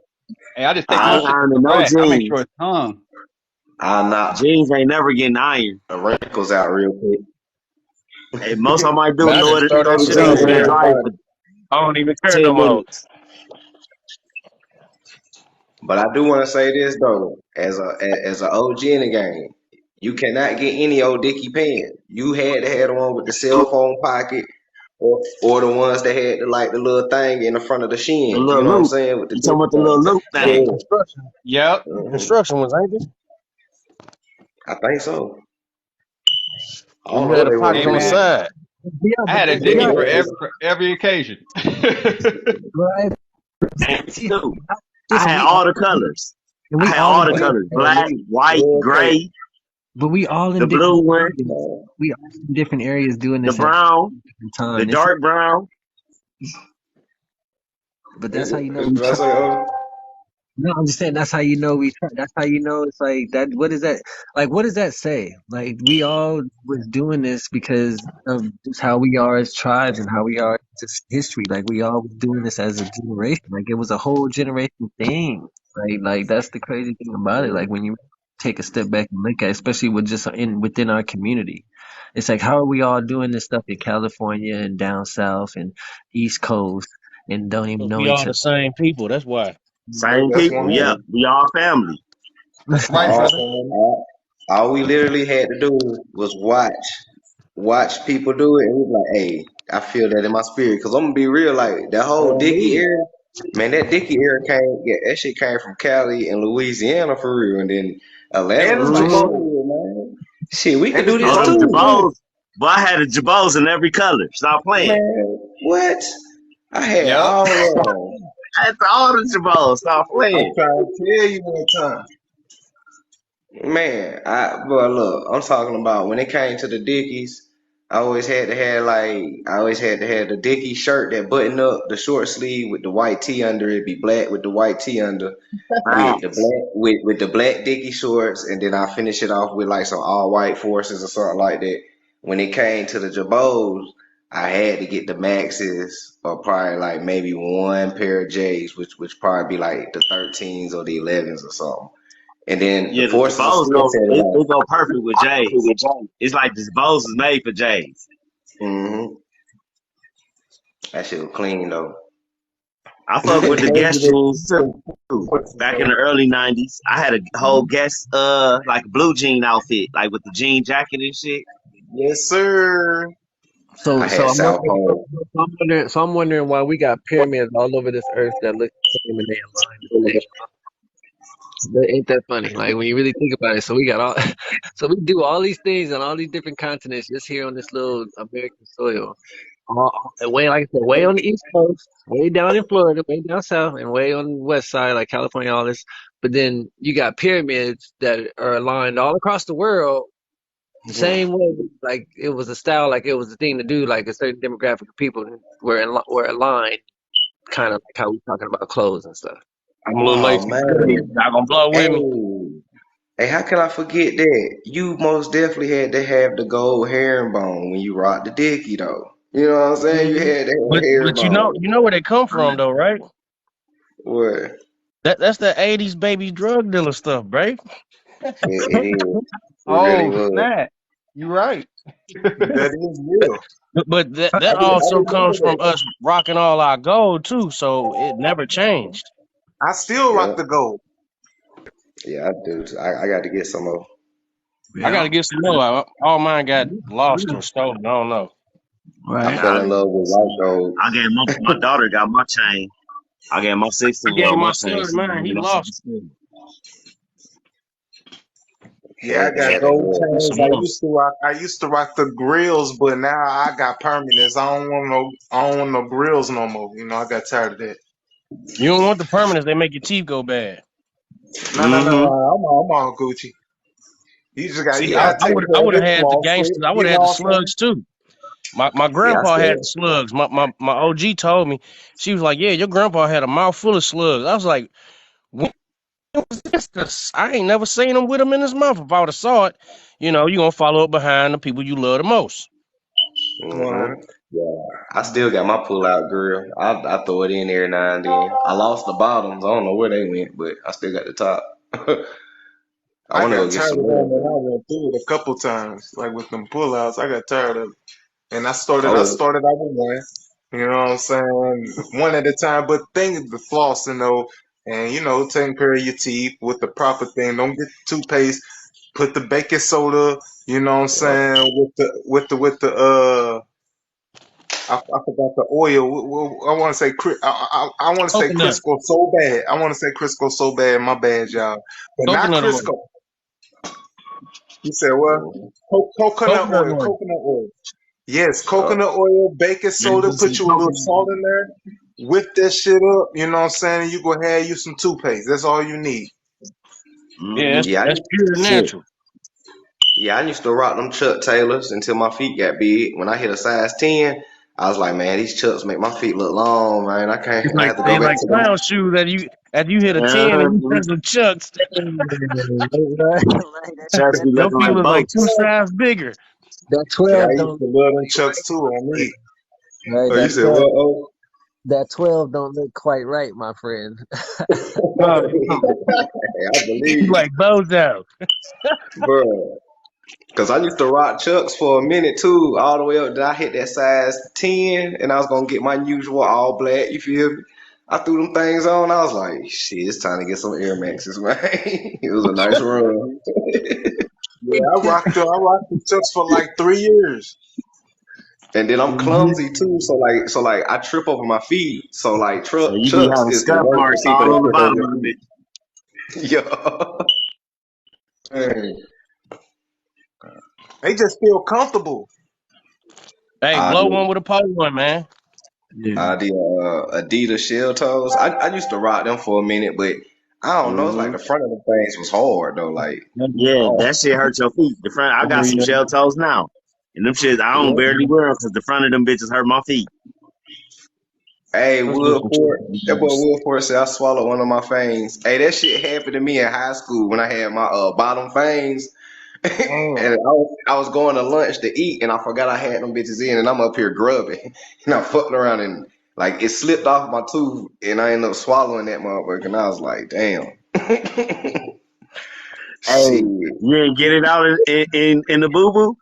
Hey, I just take I my ain't shit to the ironing no rack. I make sure jeans. it's hung. I'll knock Jeans ain't never getting ironed. the wrinkles out real quick. And most I might do Man, I throw just it throw throw that the shit jeans over in the there. dryer for I don't even care no 10 more. minutes. But I do want to say this though, as a OG in the game, you cannot get any old Dickie pants. You had to have the one with the cell phone pocket, or the ones that had the little thing in the front of the The shin. You little know what I'm loop. saying with the You talking zipper about the little thing. loop Them the thing. Yeah, construction Yep. mhm. construction ones, ain't they? I think so. I When don't you know had what the they were pockets Hey on the then. man, side. Yeah, I but had a we dickie are for every occasion. right. See, Too. I this had we all the all colors. and I we had all all in the Real, different colors. Black, areas. white, real quick. gray, But we all the in different blue one, areas. We all in different areas doing the this at brown, different the time. This is, dark brown. but that's how you know What we did I try. say? No, I'm just saying that's how you know we try. That's how you know it's like that. What is that? Like, what does that say? Like, we all was doing this because of just how we are as tribes and how we are just history. Like, we all was doing this as a generation. Like, it was a whole generation thing. Like that's the crazy thing about it. Like, when you take a step back and look at, it, especially with just within our community, it's like, how are we all doing this stuff in California and down south and East Coast and don't even 'Cause know we each all other? the same people. That's why. Same That's people. Yep. 100. We all family. That's right, All, brother. all we literally had to do was watch people do it, and we was like, hey, I feel that in my spirit. Cause I'm gonna be real, like that whole On Dickie me. era, man, that Dickie era came, yeah, that shit came from Cali and Louisiana for real, and then Atlanta And was the like, shit, Jabos. man, shit, we could And the do this Oh, them too, Jabos. But I had the Jabos in every color. Stop playing. man. What? I had Yep. all of them. I had all the Jabos. Stop I'm playing. trying to tell you one time. Man, but look, I'm talking about when it came to the Dickies, I always had to have the Dickie shirt that button up the short sleeve with the white tee under it, be black with the white tee under, with the Facts. black with the black Dickie shorts, and then I finish it off with like some all white forces or something like that. When it came to the Jabos, I had to get the Maxes or probably like maybe one pair of J's, which probably be like the 13s or the 11s or something. And then the Yeah, the forces are Jabos still go set it off. go perfect with J's. It's like the Jabos is made for J's. Hmm. That shit was clean though. I fuck with the Guess Negative. jeans too. Back in the early '90s, I had a whole Guess like blue jean outfit, like with the jean jacket and shit. Yes, sir. So, I had I'm South wondering, Pole. I'm wondering why we got pyramids all over this earth that look the same and they aligned at the same time. Ain't that funny? Like when you really think about it. So we got all, so we do all these things on all these different continents just here on this little American soil. Way, like I said, way on the East Coast, way down in Florida, way down south, and way on the West side, like California, all this. But then you got pyramids that are aligned all across the world the same way, like it was a style, like it was a thing to do, like a certain demographic of people were aligned, kind of like how we talking about clothes and stuff. I'm a little late Oh to the party. man. Y'all gonna blow with me? Hey. Hey, how can I forget that? You most definitely had to have the gold herringbone when you rocked the Dickie though. You know what I'm saying? You Mhm. had to have But herringbone. you know where they come from though, right? What? That's the '80s baby drug dealer stuff, bro. It is. It really Oh was. snap! You right. That is real. But I, that I also remember comes from that. us rocking all our gold too, so it never changed. I still Yeah, rock the gold. yeah, I do. I got to get some more. I Yeah. gotta get some more. All mine got lost or stolen. I don't know. I Right. fell in love with white gold. I gave my daughter got my chain. I gave my I 16-year gave old my my chain. son She mine. gave He me lost. my Yeah, I got Had that gold good. Get chains. some more. I used to rock the grills, but now I got permanents. I don't want no grills no more. I got tired of that. You don't want the permanents; they make your teeth go bad. No. Mm-hmm. I'm on Gucci. You See, See, I gotta I take would I care of would have it, had the floss gangsters. it. I would You have know had the what I'm saying? slugs too. My see, I grandpa had the still. slugs. My OG told me, she was like, "Yeah, your grandpa had a mouth full of slugs." I was like, "When was this? 'Cause I ain't never seen him with them in his mouth. If I would have saw it, you gonna follow up behind the people you love the most." Hmm. Right. Yeah, I still got my pull out grill. I throw it in every now and then. I lost the bottoms. I don't know where they went, but I still got the top. I I want to go got get tired some of them more. and I went through it a couple times, like with them pullouts. I got tired of it. And I Oh, started out with one. You know what I'm saying? One at a time. But thing is the flossing though, and taking care of your teeth with the proper thing. Don't get toothpaste. Put the baking soda. You know what I'm yeah. saying? With the I forgot the oil. I want to say I want to say Coconut, Crisco so bad. I want to say Crisco so bad. My bad, y'all. But not coconut oil, Crisco. You said what? Mhm. Coconut coconut oil. oil. Coconut oil. Yes, Uh, coconut oil, baking Maybe soda, put put some you a little coconut salt in in there, whip that shit up, you know what I'm saying? You go ahead, use some toothpaste. That's all you need. it. Yeah, Mm-hmm. yeah, that's pure Shit. natural. I used to rock them Chuck Taylors until my feet got big. When I hit a size 10, I was like, man, these Chucks make my feet look long, man. I It's can't. I like have to go they back like to them. clown shoes that you hit a 10 and you Uh-huh. wear some chucks. Right, Church be Your looking feet like look like two boats. size bigger. that Yeah, I 12 used don't to love them look chucks too on right. me. Right, Oh, you that said 12 what? Oh, that 12 don't look quite right, my friend. No, you don't. I You believe, like Bozo. bro. Cause I used to rock Chucks for a minute too, all the way up. Then I hit that size 10, and I was gonna get my usual all black. You feel me? I threw them things on. I was like, shit, it's time to get some Air Maxes, man. It was a nice run. Yeah, I rocked the chucks for like 3 years. And then I'm Mm-hmm. clumsy too, so like I trip over my feet. So like So you be Chucks having is the scuff worst for marks people that all on the trip over bottom their of feet. it. Yeah. Man. They just feel comfortable. Hey, I blow do. one with a pole one, man. Yeah. The Adidas shell toes. I used to rock them for a minute, but I don't know. It's like Mm-hmm. the front of the things was hard though. Like, Yeah, oh that shit hurt your feet. The front, I got some Yeah. shell toes now. And them shits, I don't yeah. barely wear them because the front of them bitches hurt my feet. Hey, Those are some tricky Woodford. That boy ones. Woodford said I swallowed one of my fangs. Hey, that shit happened to me in high school when I had my bottom fangs. And Damn. I was going to lunch to eat, and I forgot I had them bitches in, and I'm up here grubbing, and I fucked around and like it slipped off my tooth, and I ended up swallowing that motherfucker, and I was like, damn, Hey, shit, you ain't get it out in the boo boo?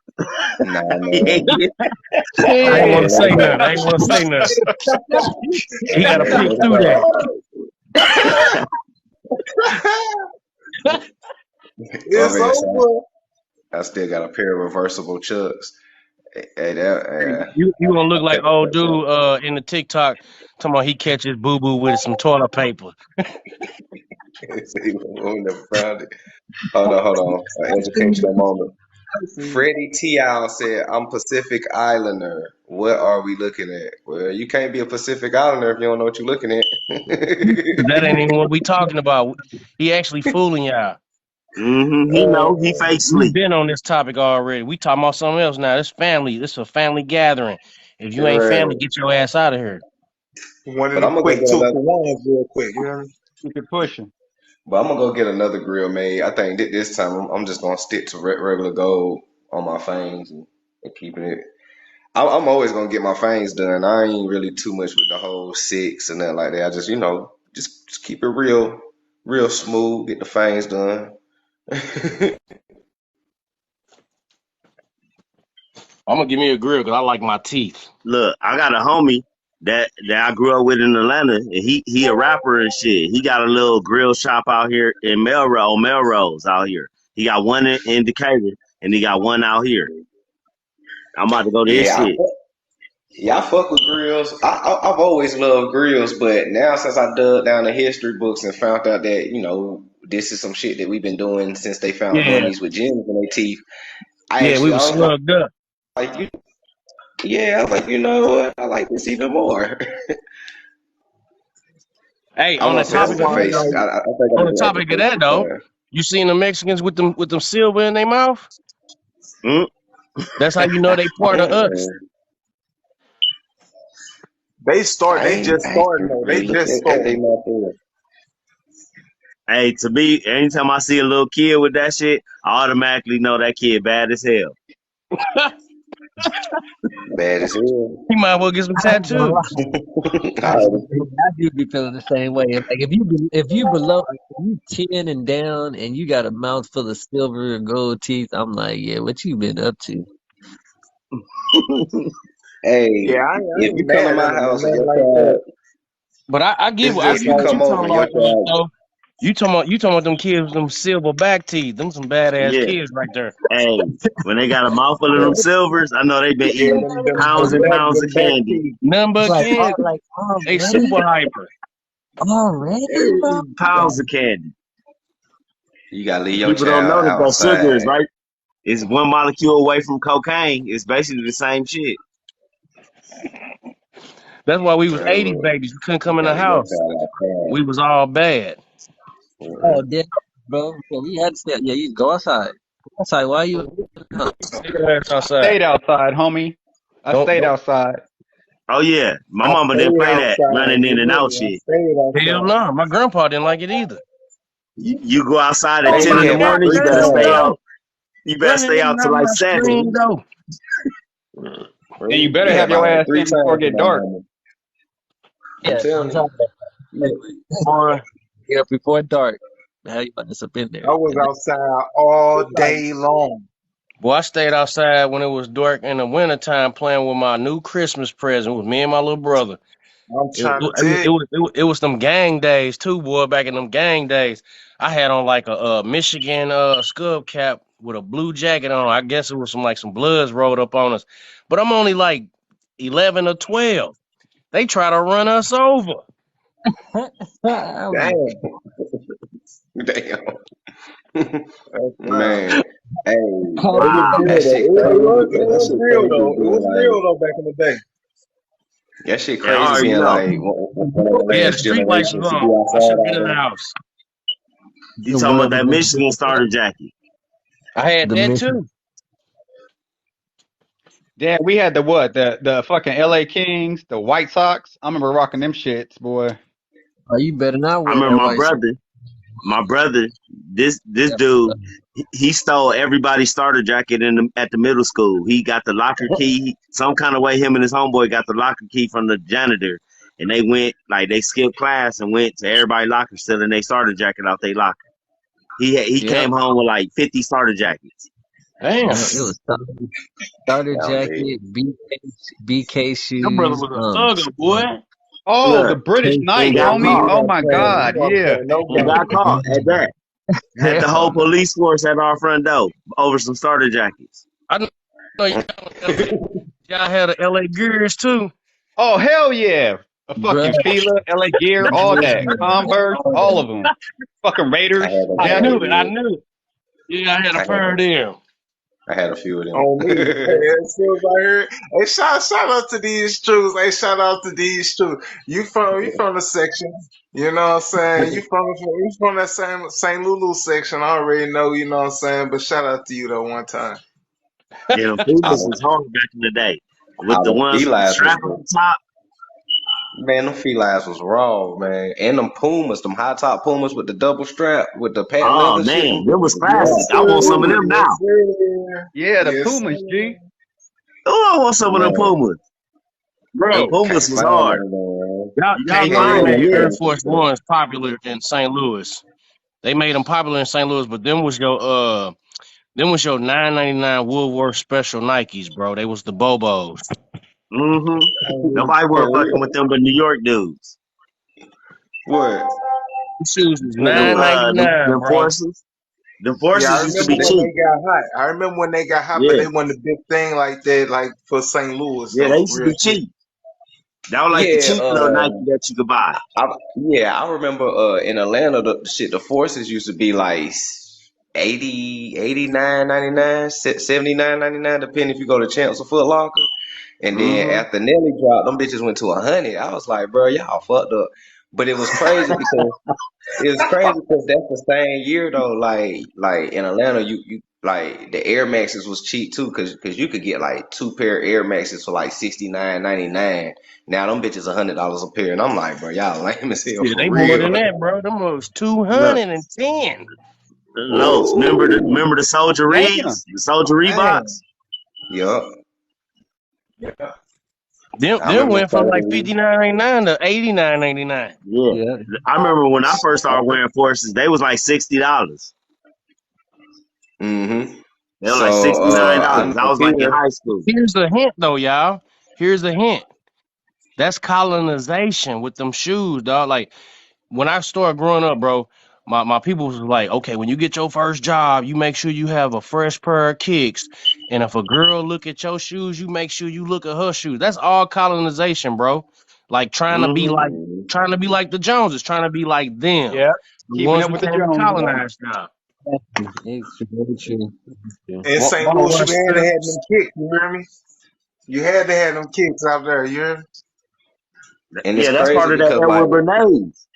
nah, You man, ain't get I ain't I want to ain't say never nothing. got, I ain't want to say nothing. He got I to ain't pick never through got. that. My It's man said over. I still got a pair of reversible chucks. Hey, You gonna look I like think old that's dude in the TikTok talking about he catches boo boo with some toilet paper. it. See, we never found it. Hold on. An educational moment. Freddie T. said, I'm Pacific Islander. What are we looking at? Well, you can't be a Pacific Islander if you don't know what you're looking at. That ain't even what we talking about. He actually fooling y'all. Mm-hmm. He know. He uh, fake We've sleep. been on this topic already. We talking about something else now. This family. This is a family gathering. If you ain't right. family, get your ass out of here. One of But them I'm gonna go quick get two another. for ones real quick. You know what Keep it pushing. But I'm gonna go get another grill made. I think this time I'm just gonna stick to regular gold on my fangs and keeping it. I'm always gonna get my fangs done. I ain't really too much with the whole six and nothing like that. I just just keep it real. Real smooth, get the fangs done. I'm gonna give me a grill because I like my teeth. Look, I got a homie that I grew up with in Atlanta, and he a rapper and shit. He got a little grill shop out here in Melrose out here. He got one in Decatur, and he got one out here. I'm about to go to his Yeah, shit. yeah, I fuck with grills. I've always loved grills, but now since I dug down the history books and found out that this is some shit that we've been doing since they found Yeah, mummies with gems in their teeth. yeah, we I was was slugged up. like, yeah, I was like, you know what? I like this even more. Hey, I on the want That's what's topic the of why, that face? though, like, I think I'm on the gonna like the topic of face that this though, time. you seen the Mexicans with them silver in their mouth? Mm? That's how you know they part of us. Mm-mm. they just I ain't starting though. They really looked just at they starting. mouth there. Hey, to me, anytime I see a little kid with that shit, I automatically know that kid bad as hell. Bad as hell. He might as well get some I ain't gonna lie. tattoos. I do be feeling the same way. Like if you below if you 10 and down and you got a mouth full of silver or gold teeth, I'm like, yeah, what you been up to? Hey, Yeah, I if ain't you come to mad at my them or house and nothing your like that. child, But I it's I just get you what you come over talking and your about, Flex, child. though. You talking about them kids with them silver back teeth. Them some badass Yeah. kids right there. Hey, when they got a mouthful of them Yeah. silvers, I know they been Yeah, eating pounds and pounds of them back candy. teeth. None but Like kids. like They already? super hyper. They Already, bro? eating pounds of candy. You gotta leave your People don't child know that that sugar is outside. right. It's one molecule away from cocaine. It's basically the same shit. That's why we was Man, 80s look, babies. We couldn't you come in the gotta leave your house. child outside. We was all bad. Oh, Mm-mm. damn, bro. Yeah, we had to stay. Yeah, you go outside. Go outside. Why you in the house? Take your ass I outside. stayed outside, homie. I stayed Don't outside. Oh yeah, my I mama didn't stayed play that outside. running in You and hear out me? I shit. stayed hell outside. no. My grandpa didn't like it either. You go outside at Oh Hey, 10 he my in the had me morning. You three better goddamn stay times. out. no. You better Running stay in out and till out like my 7. screen though. And you He better had have your about ass three in before times it get with my dark. mama. I'm Yeah, telling outside. you. Boy, Yeah, before dark. How you about to up in there? I was And then, outside all it's like, day long. boy, I stayed outside when it was dark in the wintertime playing with my new Christmas present with me and my little brother. I'm It, trying to it, tell it, you. was, it, was, it was them gang days too, boy. Back in them gang days, I had on like a Michigan scub cap with a blue jacket on. I guess it was some bloods rolled up on us, but I'm only like 11 or 12. They try to run us over. I'm like, Damn. Damn. That's wild. Man. Hey, how It was did good Wow. that though. shit It crazy. was That shit crazy real though. It being was like real though back in the day. that shit And I crazy already being know. like one of the Yeah, the last street lights was generations to be on. I should outside have been out in the there. house. You the talking about world that have been Michigan starter jacket. I had the that mission? too. Damn, we had the what? The fucking LA Kings, the White Sox. I remember rocking them shits, boy. Oh, you better not I wear that remember white shirt. my brother, this dude, he stole everybody's starter jacket at the middle school. He got the locker key. Some kind of way him and his homeboy got the locker key from the janitor. And they went, like, they skipped class and went to everybody's locker stealing their starter jacket out their locker. He Yep. came home with like 50 starter jackets. Damn. Yeah, it was starter Down there. jacket, BK Your brother shoes, was a thugger, boy. Oh, the Look, British and Knights, got homie. You caught. Oh weren't my playing. You God, weren't yeah. playing no And got games. caught at that. Had the whole Hell no. police force at our front door over some starter jackets. I know y'all had a LA Gears too. Oh hell yeah. A bruh. fucking Fila, LA Gear, all that. Converse, all of them. Fucking I Raiders. had a I Damn knew LA it. I gear. knew it. Yeah, I had I a had pair a of them. I had a few of On me. them. Hey, as soon as I heard, hey, shout out to these truths. Hey, shout out to these truths. You from the section. You know what I'm saying? You from that same St. Lulu section. I already know, you know what I'm saying? But shout out to you though one time. Yeah, the I, Pumas was hard back in the day. With the the ones with the felines was strap on the top. man, them felines was raw, man. And them pumas, them high top pumas with the double strap with the patent Oh leather shit, them man, them bitches was was Yes, classic. raw. I want some of sir. them Yes, now. sir. Yeah, the Yes, Pumas, sir. G. Oh, I want some of them Man, Pumas. Them Bro, Pumas can't was find hard. none, man. y'all, You y'all can't know they find them made Yeah, here. Air them shit Force tough. Ones popular in St. Louis. They made them popular in St. Louis, but them was your $9.99 Woolworth Special Nikes, bro. They was the Bobos. Mm-hmm. Nobody For wasn't fucking with real. them but New York dudes. What? These shoes was Them nine ninety nine, them bro. forces. Them Yeah, I forces used to remember be They, when cheap. they got hot. I remember when they got hot, but Yeah. they wasn't a big thing like that, like for St. Louis Yeah, they though. used to Real be shit. cheap. That was like the yeah, cheap little Nike that you could buy. I remember in Atlanta the forces used to be like 89.99, 79.99, depending if you go to Champs or Foot Locker. And then Mm-hmm. after Nelly dropped, them bitches went to 100. I was like, bro, y'all fucked up. But it was crazy because that's the same year though. Like in Atlanta, you like the Air Maxes was cheap too, cause you could get like two pair of Air Maxes for like 69.99. Now them bitches $100 a pair, and I'm like, bro, y'all lame as hell Shit, for they more real. than that, bro. Them was Look, 210. Los, remember the Soldier Damn. Reeds? The Soldier Dang. Reeboks? Yup. I Them remember went from like them. 59.99 to 89.99. Yeah. Yeah. I remember when I first started wearing forces, they was like $60. Mm-hmm. They were like So I $69. I know was like in Peter. high school. Here's a hint though, y'all. Here's a hint. That's colonization with them shoes, dog. Like when I started growing up, bro, my people was like, okay, when you get your first job, you make sure you have a fresh pair of kicks. And if a girl look at your shoes, you make sure you look at her shoes. That's all colonization, bro. Like Mm-hmm. trying to be like the Joneses, trying to be like them. Yeah. The Keeping ones up who with the came and Joneses. colonized now. It's very true. Yeah. In St. Wanna Louis, you rush had to have them strips? kicks. You hear me? You had to have them kicks out there. You hear me? And it's Yeah, that's crazy part of that because Edward Bernays.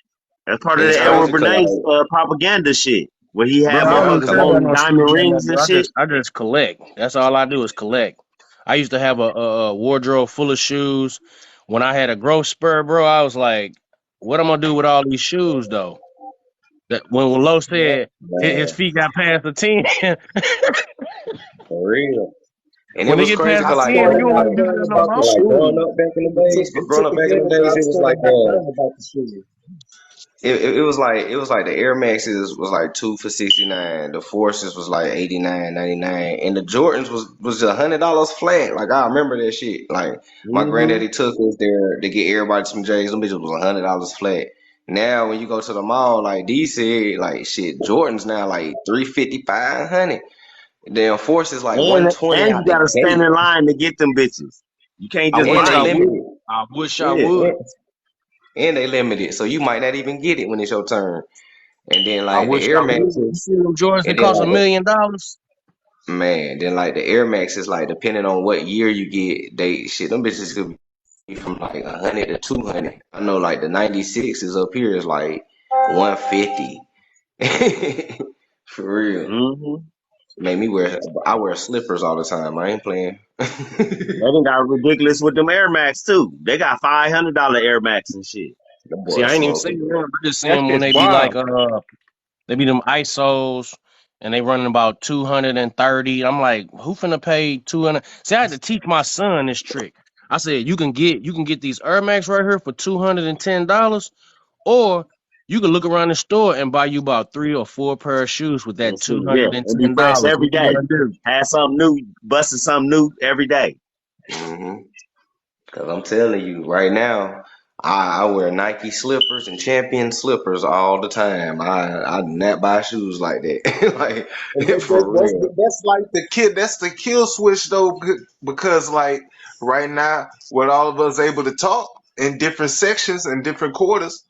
That's part of and it's the crazy Edward because Bernays propaganda shit. Where he Bro, had I don't yeah, even motherfuckers because care about wanting no diamond shoes no more, rings and bro. shit. I just collect. That's all I do is collect. I used to have a wardrobe full of shoes. When I had a growth spur, bro, I was like, what am I gonna do with all these shoes though? That when Lo said his man, feet got past the 10, for real. And it when they was get crazy past I the because like 10, started. you don't I want to do learned that no about the more. like growing shoes. up back in the days, It growing took up a back in the minute, but days, I it was like started learning about the shoes. it was like the Air Maxes was like two for 69. The Forces was like 89.99, and the Jordans was $100 flat. Like I remember that shit. Like my Mm-hmm. granddaddy took us there to get everybody some J's. Them bitches was $100 flat. Now when you go to the mall, like D said, like shit, Jordans now like 350, 500. Damn Forces like And 120 you out the gotta stand gate, in line to get them bitches. You can't I just and wish buy they I them shit. would. limited. I wish I Yeah. would. And they limited, so you might not even get it when it's your turn. And then I like the wish Air I would. You Maxes, see them Jordans that and then cost like the $1 million? man, then like the Air Maxes, like depending on what year you get, they shit them bitches could be from like 100 to 200. I know like the 96 is up here is like 150. For real. Mm-hmm. Made me I wear slippers all the time. I ain't playing. They done got ridiculous with them Air Max too. They got $500 Air Max and shit. The See, boy I ain't even smoking. saying them. I just That saying when shit's they be like wild. they be them ISOs and they running about 230. I'm like, who finna pay 200? See, I had to teach my son this trick. I said, you can get these Air Max right here for $210, or you can look around the store and buy you about 3 or 4 pair of shoes with And that see, $210. yeah, and be fresh every What you day. gonna do? Have something new, busting something new every day. hmm Cause I'm telling you, right now, I wear Nike slippers and Champion slippers all the time. I do not buy shoes like that, And like for real. that's like the kid. That's the kill switch though, because like right now, with all of us able to talk in different sections and different quarters,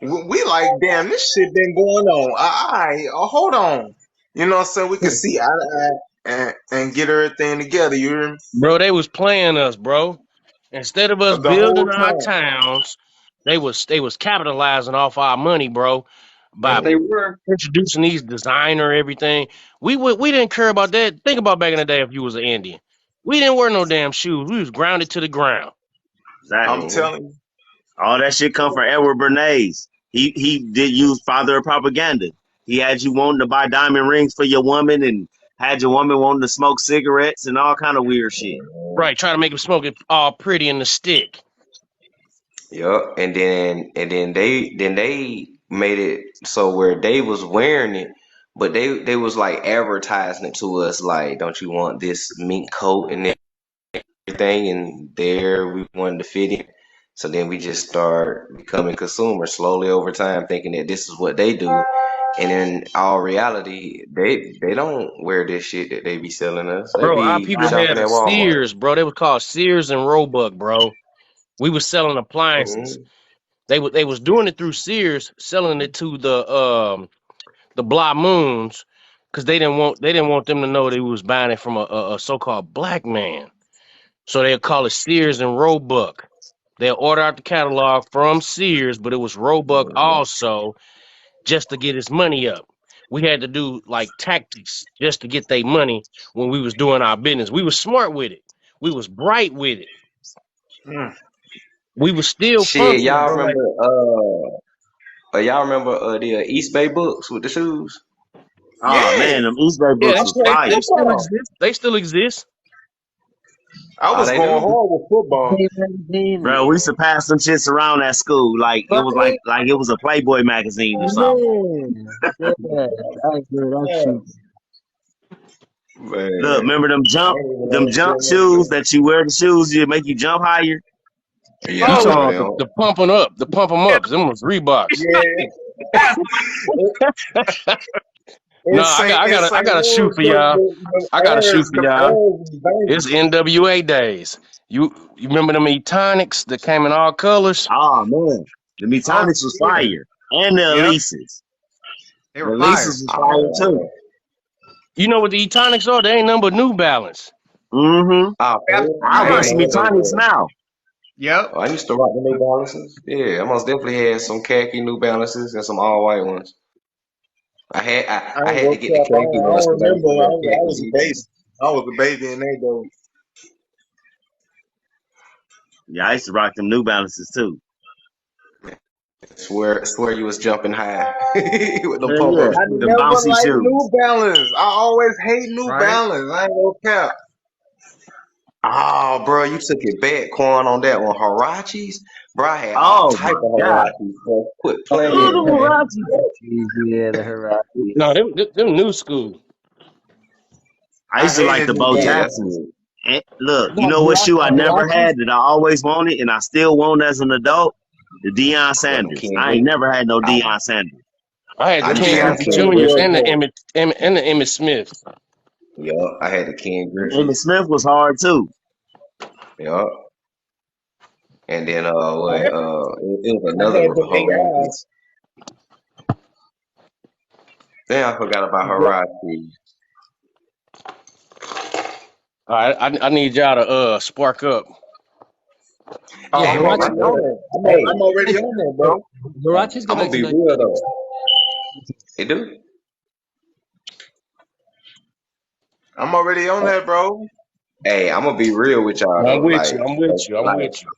we like, damn, this shit been going on. All right, hold on. You know what I'm saying? We can see eye to eye and get everything together. You hear me? Bro, they was playing us, bro. Instead of us The whole building our time. towns, they was capitalizing off our money, bro, Yes, by they were. introducing these designer everything. We didn't care about that. Think about back in the day if you was an Indian. We didn't wear no damn shoes. We was grounded to the ground. I'm Exactly. hmm telling you. All that shit come from Edward Bernays. He did use father of propaganda. He had you wanting to buy diamond rings for your woman and had your woman wanting to smoke cigarettes and all kind of weird shit. Right, trying to make them smoke it all pretty in the stick. Yup. And then they made it so where they was wearing it, but they was like advertising it to us like, don't you want this mink coat and everything? And there we wanted to fit in. So then we just start becoming consumers slowly over time, thinking that this is what they do. And in all reality, they don't wear this shit that they be selling us. They Bro, our be people shopping had at a Walmart. Sears, bro. They was called Sears and Roebuck, bro. We was selling appliances. Mhm. They was doing it through Sears, selling it to the Blah Moons, because they didn't want them to know they was buying it from a so called black man. So they'll call it Sears and Roebuck. They'll order out the catalog from Sears, but it was Roebuck also, just to get his money up. We had to do like tactics just to get their money when we was doing our business. We was smart with it. We was bright with it. Mm. We was still Shit, function, bro. Like, y'all remember the East Bay books with the shoes? Oh Yeah. man, them East Bay yeah, books I was played they fire. still football. exist. They still exist. I Oh, was they going do. hard with football. Hey, magazine. Bro, we used to pass some shits around at school like it was Right? like it was a Playboy magazine or something. Yeah. Yeah. I agree. That's Yeah. true. Look, Man, remember I ain't even them know they jump still make shoes them. that you wear the shoes you make you jump higher? Yeah, You I talking remember about them. the pumping up, the pump 'em ups? Them was Reeboks. Yeah. No, In I St. got a shoe Louis, for y'all. I got a shoe for them y'all. Airs was It's dangerous. NWA days. You remember them Etonics that came in all colors? Oh man. The Oh Metonics was yeah. fire. And the Yep. Elises. They The were Elises fire. was fire too. Oh, You know what the Etonics are? They ain't number New Balance. Mm-hmm. oh, for That's real? I I wear ain't right. know some what they Metonics were. now. Yep. Oh, I used to rock the New Balances. Yeah, I most definitely had some khaki New Balances and some all white ones. I I ain't had gonna to get the cap. khaki I ones don't because I used remember. to wear I khaki was a baby. jeans. I was a baby in they though. Yeah, I used to rock them New Balances too. Swear you was jumping high with them Hell pump yeah. up I Them shoes. never bouncy liked shoes. New Balance. I always hate New Right? Balance. I ain't gonna cap. Oh, bro, you took it back, Quan, on that one. Harachis, bro, I had all Oh type my of God. Harachis, bro. Quit Oh, playing, Oh, yeah. the man. Huaraches. Yeah, the Haraki. No, them new school. I I used to like hated the New Bo Yeah, Balance. that's Jacksons. it. And look, you Not know what shoe I never Huaraches? had that I always wanted and I still want as an adult? The Deion What them Sanders. Ken I ain't Griffey? never had no I, Deion Sanders. I had the I Them used to Ken have Deion the Griffey Ken Sanders Juniors was and Griffey. the hard. Emmett Smiths. Yup, I had the Ken Emmitt Griffeys. Smith was hard too. Yup. And then it was I another had them Harachi. AIs. Then I forgot about Harachi. All right, I need y'all to spark up. Oh, Yeah, Hey, I'm man, my Huaraches already go on back. daughter. there. I'm Hey, already on there, bro. Huaraches go I'm back gonna to be real 1980. though. It do. I'm already on there, bro. Hey, I'm gonna be real with y'all I'm though. with you. I'm with you. I'm Like, with you.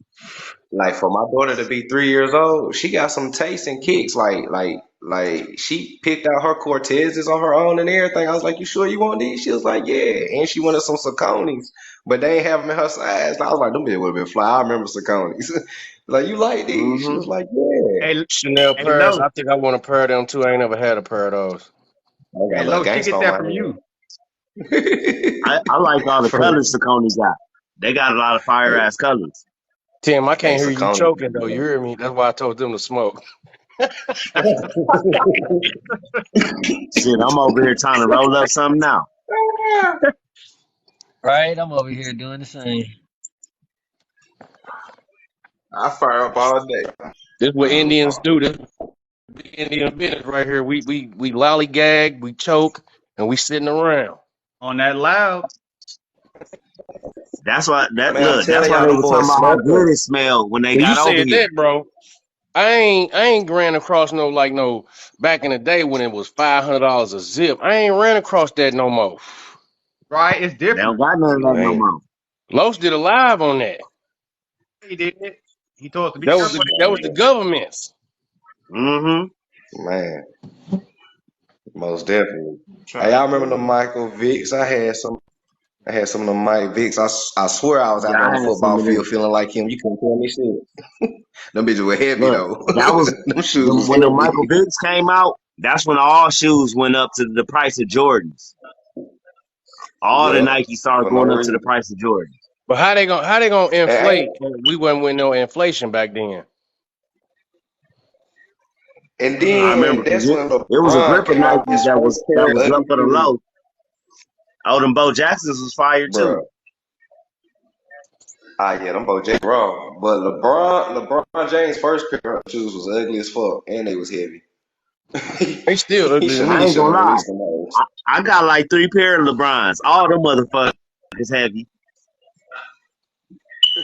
like for my daughter to be 3 years old, she got some taste and kicks. Like she picked out her Cortezes on her own and everything. I was like, "You sure you want these?" She was like, "Yeah." And she wanted some Saucony's, but they ain't have them in her size. I was like, "Them bitches would have been fly." I remember Saucony's. Like, you like these? She Mm-hmm. was like, "Yeah." Hey, Chanel hey, Paris. low, I think I want a pair of them too. I ain't never had a pair of those. I got hey, a little low, she gangster get on that my from you. hand. I like all the For real. colors Saucony got. They got a lot of fire Hey, ass colors. Tim, I hey, can't hear you Saucony. choking though. You hear me? That's why I told them to smoke. Shit, I'm over here trying to roll up something now. Right? I'm over here doing the same. I fire up all day. This is what Indians do. This big Indian business right here. We lollygag, we choke, and we sitting around. On that loud. That's why Man, I'm that's telling why y'all, they them were talking boys about how smoked good us. it smelled when they When you got over said here. that, bro, I ain't ran across no back in the day when it was $500 a zip. I ain't ran across that no more. Right? It's They don't different. got none of that no Man, more. Los did a live on that. He did it. He told us to be careful of That was the government's. Mm-hmm. man, most definitely. Hey, Trying y'all to remember tell the you. Michael Vicks? I had some. I had some of them Mike Vicks. I swear I was Yeah, out there on the I had some football of field them. feeling like him. You couldn't tell me shit. Them bitches were heavy Look, though. that was Them shoes was when the Michael heavy. Vicks came out. That's when all shoes went up to the price of Jordans. All the Yep. Nike started For no going up to the reason. price of Jordans. But how they gonna And inflate? We wasn't with no inflation back then. I remember then because that's when it was a LeBron grip of came out with Nikes his first that pair of was up ugly for the shoes. low. Oh, them Bo Jacksons was fire too. Bro. Ah, yeah, them Bo Jack wrong. But LeBron James' first pair of shoes was ugly as fuck, and they was heavy. They still he ugly to should I me. he ain't should gonna have lie. released them hoes. I got like 3 pair of LeBrons. All them motherfuckers heavy.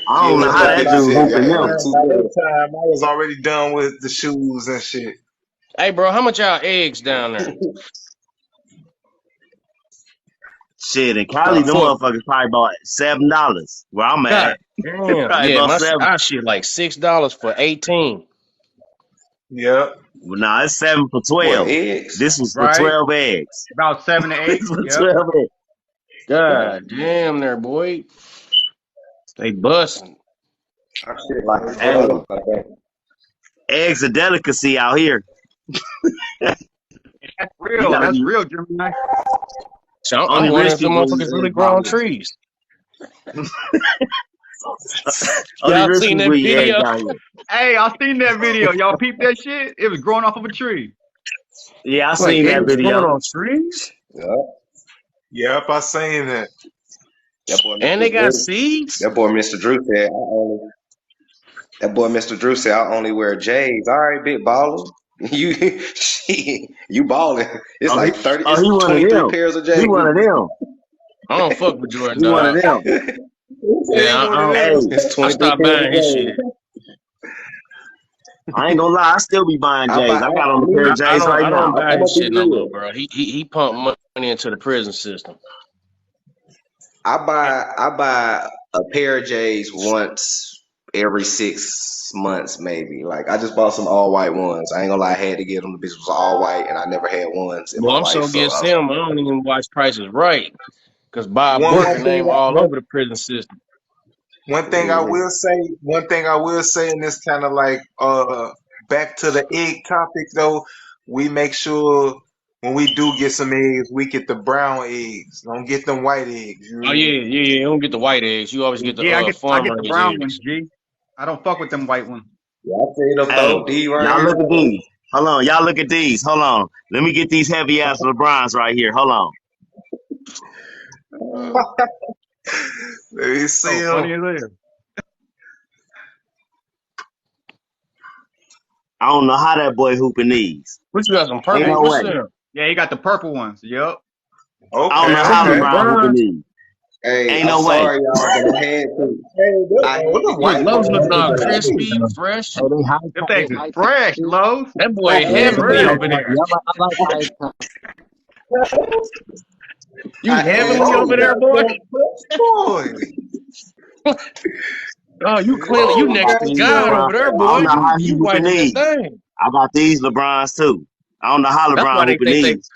I Yeah, don't know them how little that bitches dude heavy. I hooping had them. like Man, two by pairs. that time, I was already done with the shoes and shit. Hey, bro, how much y'all eggs down there? Shit, in Cali, About them 20. motherfuckers probably bought $7. Where I'm God at, damn. probably Yeah, about 7. our shit like $6 for 18. Yep. Well, nah, it's 7 for What, 12. eggs? This was for Right? 12 eggs. About 7 to 8. This was Yep. 12 eggs. God damn there, boy. They busting. I shit like Hey, $4, I think. eggs a delicacy out here. That's You real. gotta That's be real, Gemini. So I'm only wondering rich if the people eat motherfuckers really eggs growing out here. trees. Only Y'all rich seen people that eat eggs video? out here. Hey, I seen that video. Y'all peeped that shit? It was growing off of a tree. Yeah, I Wait, seen that eggs growing video. on trees? Yeah. Yep, I seen that. That boy And Mr. they got Drew. seeds? That boy Mr. Drew said that boy Mr. Drew said I only wear J's. All right, big baller. You shit, you balling. It's Oh, like 30, he it's one of 23 them. pairs of He J's. one of them. I don't fuck with Jordan, He one of dog. them. Who say Yeah, he one of Hey, them? It's I 23 stopped pairs of buying his J's. shit. I ain't gonna lie, I still be buying J's. I got on a pair Me, of J's right I don't now. buy I'm his gonna be shit no more, real. bro. He pumped money into the prison system. I buy a pair of J's once every 6 months, maybe. Like I just bought some all white ones. I ain't gonna lie, I had to get them. The bitch was all white, and I never had ones in my Well, I'm life, so so against I was him. I don't even watch Prices Right because Bob One Booker one thing name all over the prison system. one like, thing I mhm. will say, and this kind of like back to the egg topic though, we make sure when we do get some eggs, we get the brown eggs. Don't get them white eggs. You Oh hear me? yeah, yeah, yeah. You don't get the white eggs. You always get the Yeah, I farm get the raised brown ones, eggs. G. I don't fuck with them white ones. Yeah, I seen them Hey, throw D right y'all here. look at these. Hold on, y'all look at these. Hold on. Let me get these heavy ass LeBrons right here. Hold on. Let me see Oh, them. funny as hell. I don't know how that boy hooping these. What you got some Ain't purple? no Hey, What's way. that? yeah, you got the purple ones. Yup. I don't Okay, know Them how the okay. LeBron hooping LeBrons. these. Hey, Ain't I'm no way. sorry, y'all, but I had to. Hey, I what the had Look, white to. Lowe's folks looking do all that? crispy, fresh. Oh, they Them they things is high top fresh, too. Lowe's. That boy Those Yeah, is heavenly real over man. fresh. there. Yeah, I like high top. You I had heavenly over to. there, Lowe's boy. got them boy. Oh, you clean. You Lowe's I next got got to these God them LeBron. over there, I boy. don't know You how he you hooping whiter than a these. thing. I got these LeBrons too. I don't know how That's LeBron why they hooping think they. these.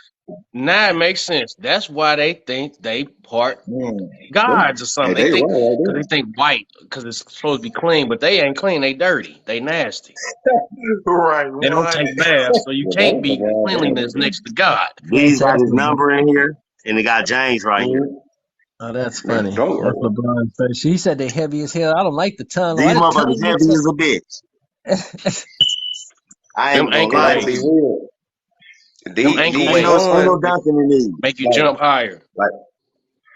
Now it makes sense. That's why they think they part Mm. gods or Hey, something. They they think wrong because right they think white because it's supposed to be clean, but they ain't clean. They dirty. They nasty. right They don't one. take baths, so you there. can't Yeah, be they cleanliness wrong next to God. These got his Fantastic. number in here, and it got James right here. Mhm. Oh, that's Nigga, funny. don't That's worry. LeBron's face. He said they heavy as hell. I don't like the tongue. Why These the tongue motherfuckers get heavy so? as a bitch. I Them ain't gonna ankle lie Like, to weights. you. Them These ankle these weights ain't no ones, dunking in these. make you like jump higher.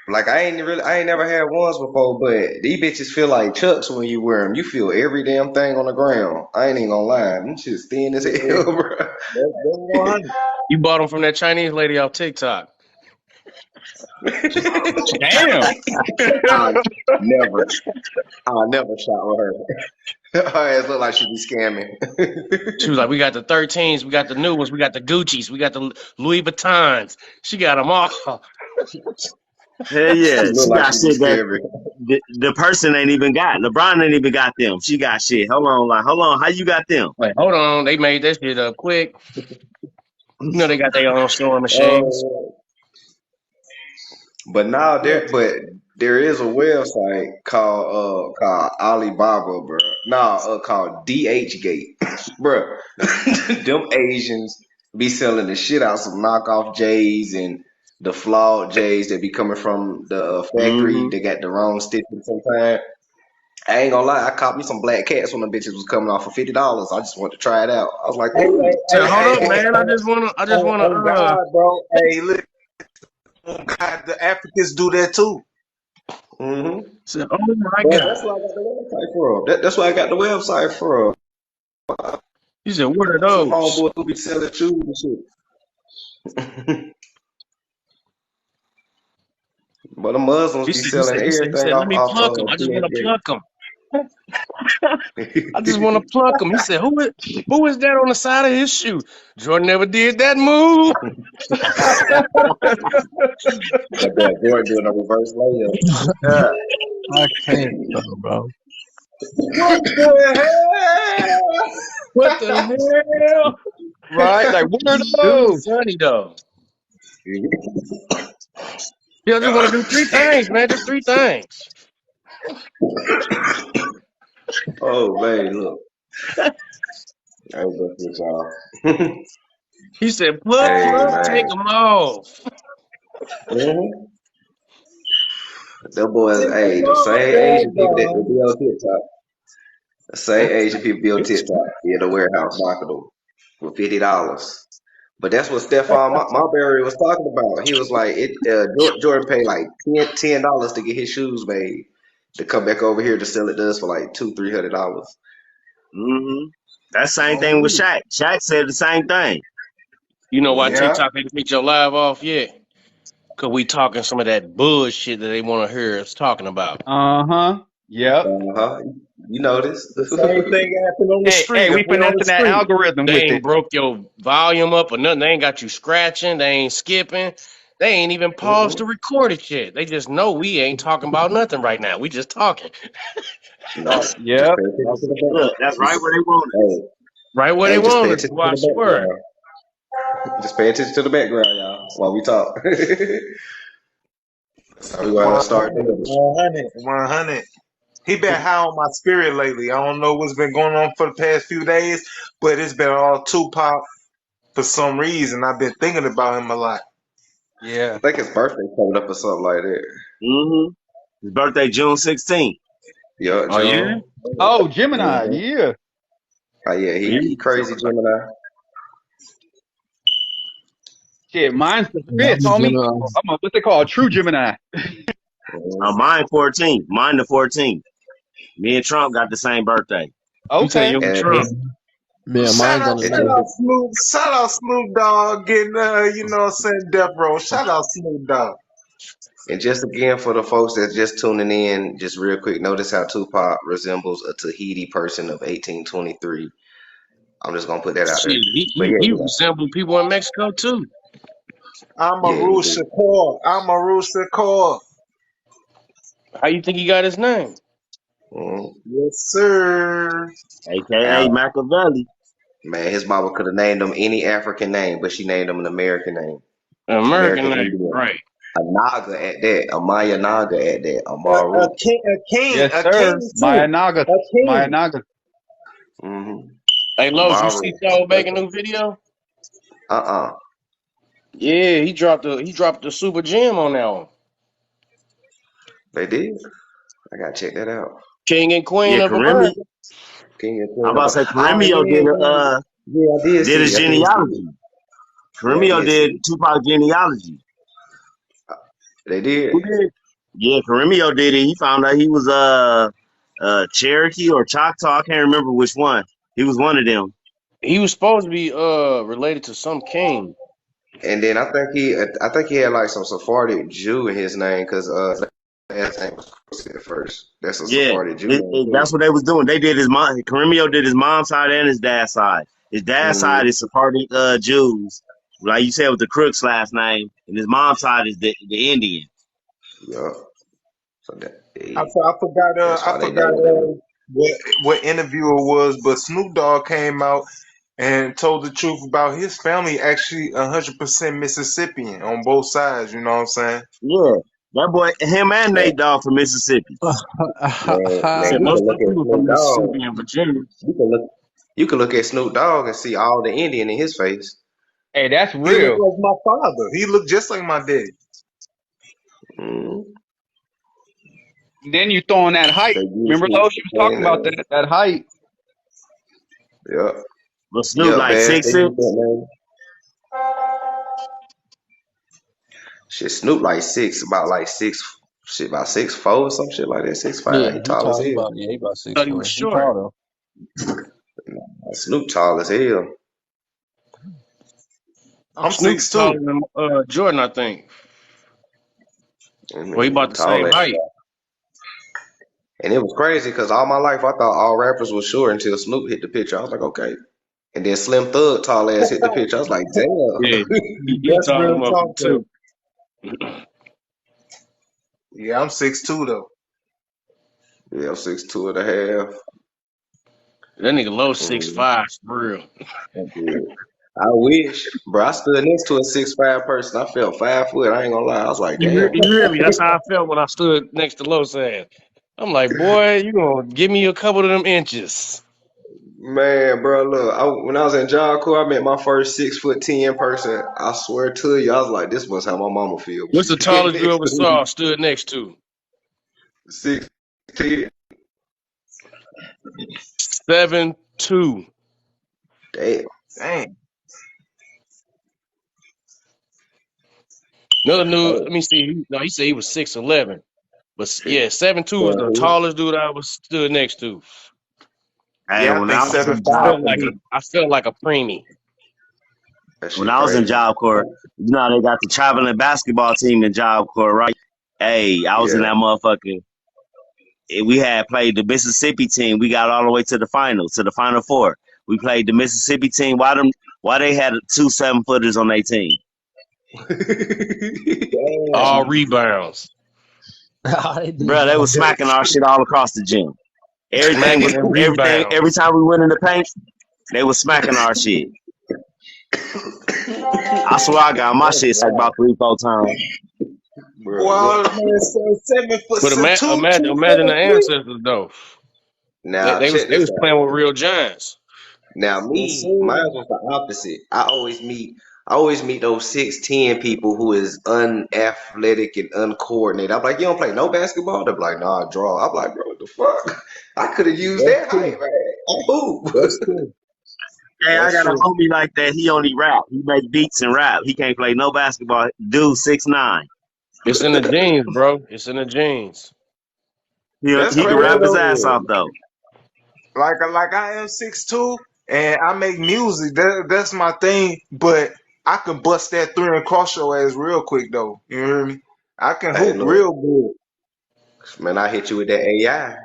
like I ain't never had ones before, but these bitches feel like chucks when you wear them. You feel every damn thing on the ground. I ain't even gonna lie, them shit's thin as Yeah, hell, bro. that's 100. You bought them from that Chinese lady off TikTok. Damn. I never, I never shot with her. Her ass look like she be scamming. She was like, "We got the 13s, we got the new ones, we got the Gucci's, we got the Louis Vuittons." She got them all. Hell She yeah. look She like got she be shit that scamming. the person ain't even got. LeBron ain't even got them. She got shit. Hold on. How you got them? Like, hold on, they made that shit up quick. You know they got their own sewing machines. Uh, But now Yeah. there is a website called Alibaba, bro. Called DH Gate, bro. Them Asians be selling the shit out some knockoff J's and the flawed J's that be coming from the factory. Mm-hmm. They got the wrong stitching sometimes. I ain't gonna lie, I caught me some black cats when the bitches was coming off for $50. I just wanted to try it out. I was like, Hey, ooh. So hold up, man. I just wanna on God, bro. Hey, look, on God, the Africans do that too. Hmm. say, oh my But that's God. why I got the website from. That's why I got the website from. You said, what are Some those? homeboys who be selling shoes and shit. But the Muslims be He selling said, everything let me pluck them. I off just want to DSJ. pluck them. I just want to pluck him. He said, who is that on the side of his shoe? Jordan never did that move. That boy Jordan doing a reverse layup. Yeah. I can't, bro. What the hell? What the hell? Right? Like, what are Dude, those? funny though. Yeah, I just want to do three things, man. Just three things. Oh man, look. I was up with y'all. He said, pluck, Hey pluck, take man. them off. Hmm. Them boys, Take hey, them the all same down, Asian people that be dog. on TikTok. The same Asian people be on TikTok be in the warehouse knocking them for $50. But that's what Stefan Marbury was talking about. He was like, Jordan paid like $10 to get his shoes made to come back over here to sell it to us for like $200-300. Mm-hmm. That same On thing with me. Shaq. Shaq said the same thing. You know why Hmm. Yeah. TikTok ain't take your live off yet? Because we talking some of that bullshit that they want to hear us talking about. Uh-huh. Yep. Uh-huh. You noticed. The same thing happened on the Hey, street. If we we on the finessing that street. algorithm They with ain't it. broke your volume up or nothing. They ain't got you scratching. They ain't skipping. They ain't even paused Mm-mm. to record it yet. They just know we ain't talking about nothing right now. We just talking. No, just Yep. pay attention That's to the back. look. That's right Just, where they want it. hey, Right where they hey, just pay want it, attention boy, to I the swear. background. Just pay attention to the background, y'all, while we talk. That's how we gonna start 100, doing it. 100, 100. He been high on my spirit lately. I don't know what's been going on for the past few days, but it's been all Tupac for some reason. I've been thinking about him a lot. I Yeah. think his birthday coming up or something like that. Mm-hmm. His birthday June 16th. Yeah, Oh yeah, June. Oh, Gemini. Mm-hmm. Yeah. Oh yeah, he crazy Gemini. Shit, mine's the Yeah, fifth, I'm a homie. Gemini. I'm a what they call a true Gemini. Mm-hmm. Mine 14th. Mine the 14th. Me and Trump got the same birthday. you say Okay. you and And Yeah, Trump. his yeah, Shout mine's out, on the and shout just ninth. out shout out Snoop Dogg getting you know what I'm saying, death row. Shout out Snoop Dogg. and just again for the folks that's just tuning in, just real quick, notice how Tupac resembles a Tahiti person of 1823. I'm just gonna put that out there. Shit, But yeah, he resembled people in Mexico too. I'm a yeah, he Ruth do. Shakur. I'm a Ruth Shakur. How you think he got his name? Mm. Yes, sir. AKA Al, Machiavelli. man, his mama could have named him any African name, but she named him an American name, An American American name, Indian. right? A Naga at that, a Maya Naga at that, a A Maru. king, Yes, a sir. king Maya too. Naga. A Maya king. Naga. Mm-hmm. Hey, A Los, you see Maru. Soul make a new video? Uh-uh. Yeah, he dropped the super gem on that one. They did. I gotta check that out. King and Queen Yeah, of Karimi. America. King and I'm Queen about of. to say Oh Karimio yeah, did yeah, yeah. I did did his see. I did see it. genealogy. Yeah, I Karimio did see did it. Tupac genealogy. They did. Who did? Yeah, Karimio did it. He found out he was Cherokee or Choctaw. I can't remember which one. He was one of them. He was supposed to be related to some king. And then I think he had like some Sephardic Jew in his name because last name was Cross at first. That's a Yeah, Sephardic Jew name that's too. what they was doing. They did his mom. Karimio did his mom's side and his dad's side. His dad's Mm-hmm. side is Sephardic Jews, like you said with the Crooks last name, and his mom's side is the Indian. Yup. So I that's why they forgot named him. what interview it was, but Snoop Dogg came out and told the truth about his family actually 100% Mississippian on both sides. You know what I'm saying? Yeah. That boy, him and Man, Nate Dogg from Mississippi. man, Shit, you can most of look them at people from Snoop Dogg. Mississippi and Virginia. You can look. You can look at Snoop Dogg and see all the Indian in his face. Hey, that's He looked real. like my father. He looked just like my daddy. Mm. Then you throwing that height. They use Remember, Snoop Lo, she to was play talking about name. that height. Yep. But Snoop Yep, like Bass. They 6'6". use that name. Shit, Snoop like six, about like six, shit, about 6'4" or some shit like that. Yeah, 6'5". He he tall as tall. He hell. about yeah, he about six Thought he was four. He short. tall Snoop tall as hell. I'm Snoop 6'2". taller than Jordan, I think. I Well, he mean, about he the tall same as height. hell. And it was crazy because all my life I thought all rappers were short until Snoop hit the picture. I was like, okay. And then Slim Thug tall ass hit the picture. I was like, Yeah, damn. he That's tall real motherfucker talk though. too. Yeah, I'm 6'2" though. Yeah, 6'2" and a half. That nigga low six Mm, five for real. I'm good. I wish, bro. I stood next to a 6'5" person. I felt 5 foot. I ain't gonna lie. I was like, damn. You hear me? That's how I felt when I stood next to Los ass. I'm like, boy, you gonna give me a couple of them inches. Man, bro, look, when I was in Job Corps, I met my first 6'10" person. I swear to you, I was like, this must how my mama feel when What's she the standing tallest you next ever to me. saw stood next to? 6'10". 7'2". Damn. Dang. Another dude, Oh, let me see. No, he said he was 6'11". But shit. yeah, 7'2" was the tallest dude I was stood next to. Hey, Yeah, I when think I was seven in I five job, felt for like me. I felt like a preemie. That when shit I was in crazy. Job Corps, you know how they got the traveling basketball team in Job Corps, right? Hey, I was in Yeah. that motherfucker. We had played the Mississippi team. We got all the way to the finals, to the final four. We played the Mississippi team. Why they had two 7-footers on their team? All Damn. rebounds, though. They did Bro, they was that. smacking our shit all across the gym. smacking and Everything. Every rebounds. time we went in the paint, they was smacking our shit. I swear I got my That's shit sacked wild, about 3-4 times. bro. Boy, Look. man, 7 foot But imagine the 273. ancestors though. They, Now they was check they this was out. playing with real giants. Now Yes, me, mine sir. was the opposite. I always meet those 6'10" people who is unathletic and uncoordinated. I'm like, you don't play no basketball? They're like, nah, I draw. I'm like, bro, what the fuck? I could have used That's that height, true. man. I hoop. That's true. Hey, I That's got a true. homie like that. He only rap. He make beats and rap. He can't play no basketball. Dude, 6'9". It's in the genes, bro. It's in the genes. That's He can crazy rap his though. ass Man. off though. Like I am 6'2" and I make music. That's my thing. But I can bust that three and cross your ass real quick though. You hear me? I can Hey, hoop look, real good. man, I hit you with that AI.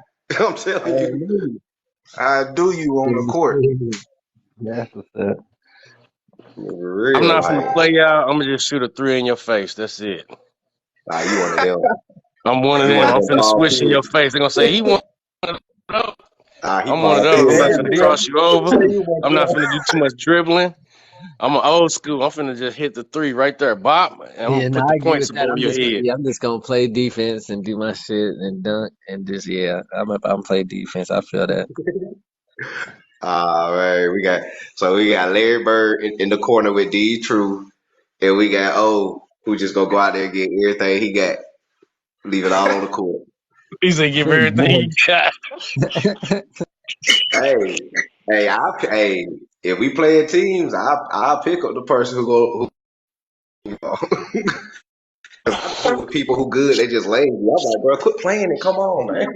I'm telling Oh, you, man. I do you on the court. That's what's up. for I'm real, not finna like, play y'all. I'm gonna just shoot a three in your face. That's it. nah, you one of them. I'm one of You one them. of I'm them finna tall switch in your kids. face. They're gonna say he one of those. He I'm one of fall those. Hey, I'm through. not hey, finna boy. cross you over. Tell you what, I'm not boy. finna do too much dribbling. I'm an old school. I'm finna just hit the three right there, bop, and I'm gonna Yeah, no, put the I agree points with that. above your head. I'm just gonna play defense and do my shit and dunk and just I'm play defense. I feel that. All right, we got Larry Bird in the corner with D True, and we got O who just gonna go out there and get everything he got, leave it all on the court. He said, "Give Pretty everything you much. got." Hey, hey, if we play teams, I pick up the person who people who good they just lazy. I'm like, bro, quit playing and come on, man.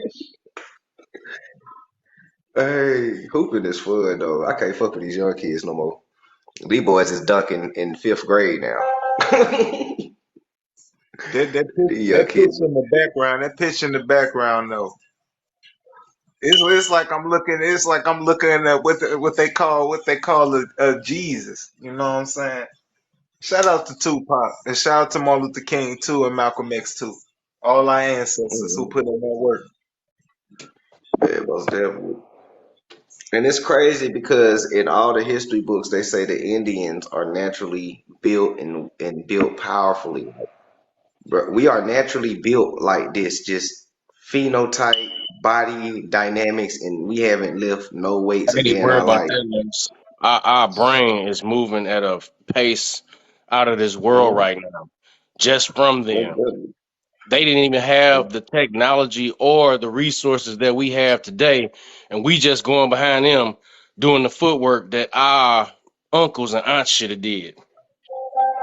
Hey, hooping is fun though. I can't fuck with these young kids no more. These boys is dunking in 5th grade now. These young That pitch kids. in the background. That pitch in the background though. It's like I'm looking. It's like I'm looking at what they call a Jesus. You know what I'm saying? Shout out to Tupac and shout out to Martin Luther King too and Malcolm X too. All our ancestors who put in that work. Yeah, most definitely. And it's crazy because in all the history books, they say the Indians are naturally built and built powerfully. Bro, we are naturally built like this, just phenotype, body dynamics, and we haven't lifted no weights I a ain't day in worried our about life. that. Lex. Our brain is moving at a pace out of this world Mhm. right now. Just from Most them, definitely. they didn't even have the technology or the resources that we have today, and we just going behind them doing the footwork that our uncles and aunts should have did.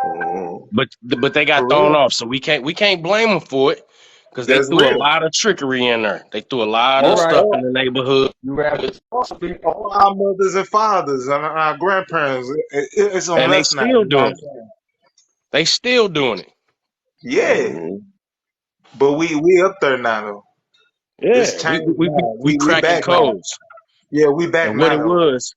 Mhm. But they For got thrown real. off, so we can't blame them for it because they That's threw a real. lot of trickery in there. They threw a lot You of All, right. stuff in all, the neighborhood, You right. all our mothers and fathers and our grandparents, it's on and they us now. still You know what doing I'm it. saying? They still doing it. Yeah, Mhm. but we up there now though. It's Yeah, we changed we we, now. we We cracking back now. codes. Yeah, we back And what now it though. was,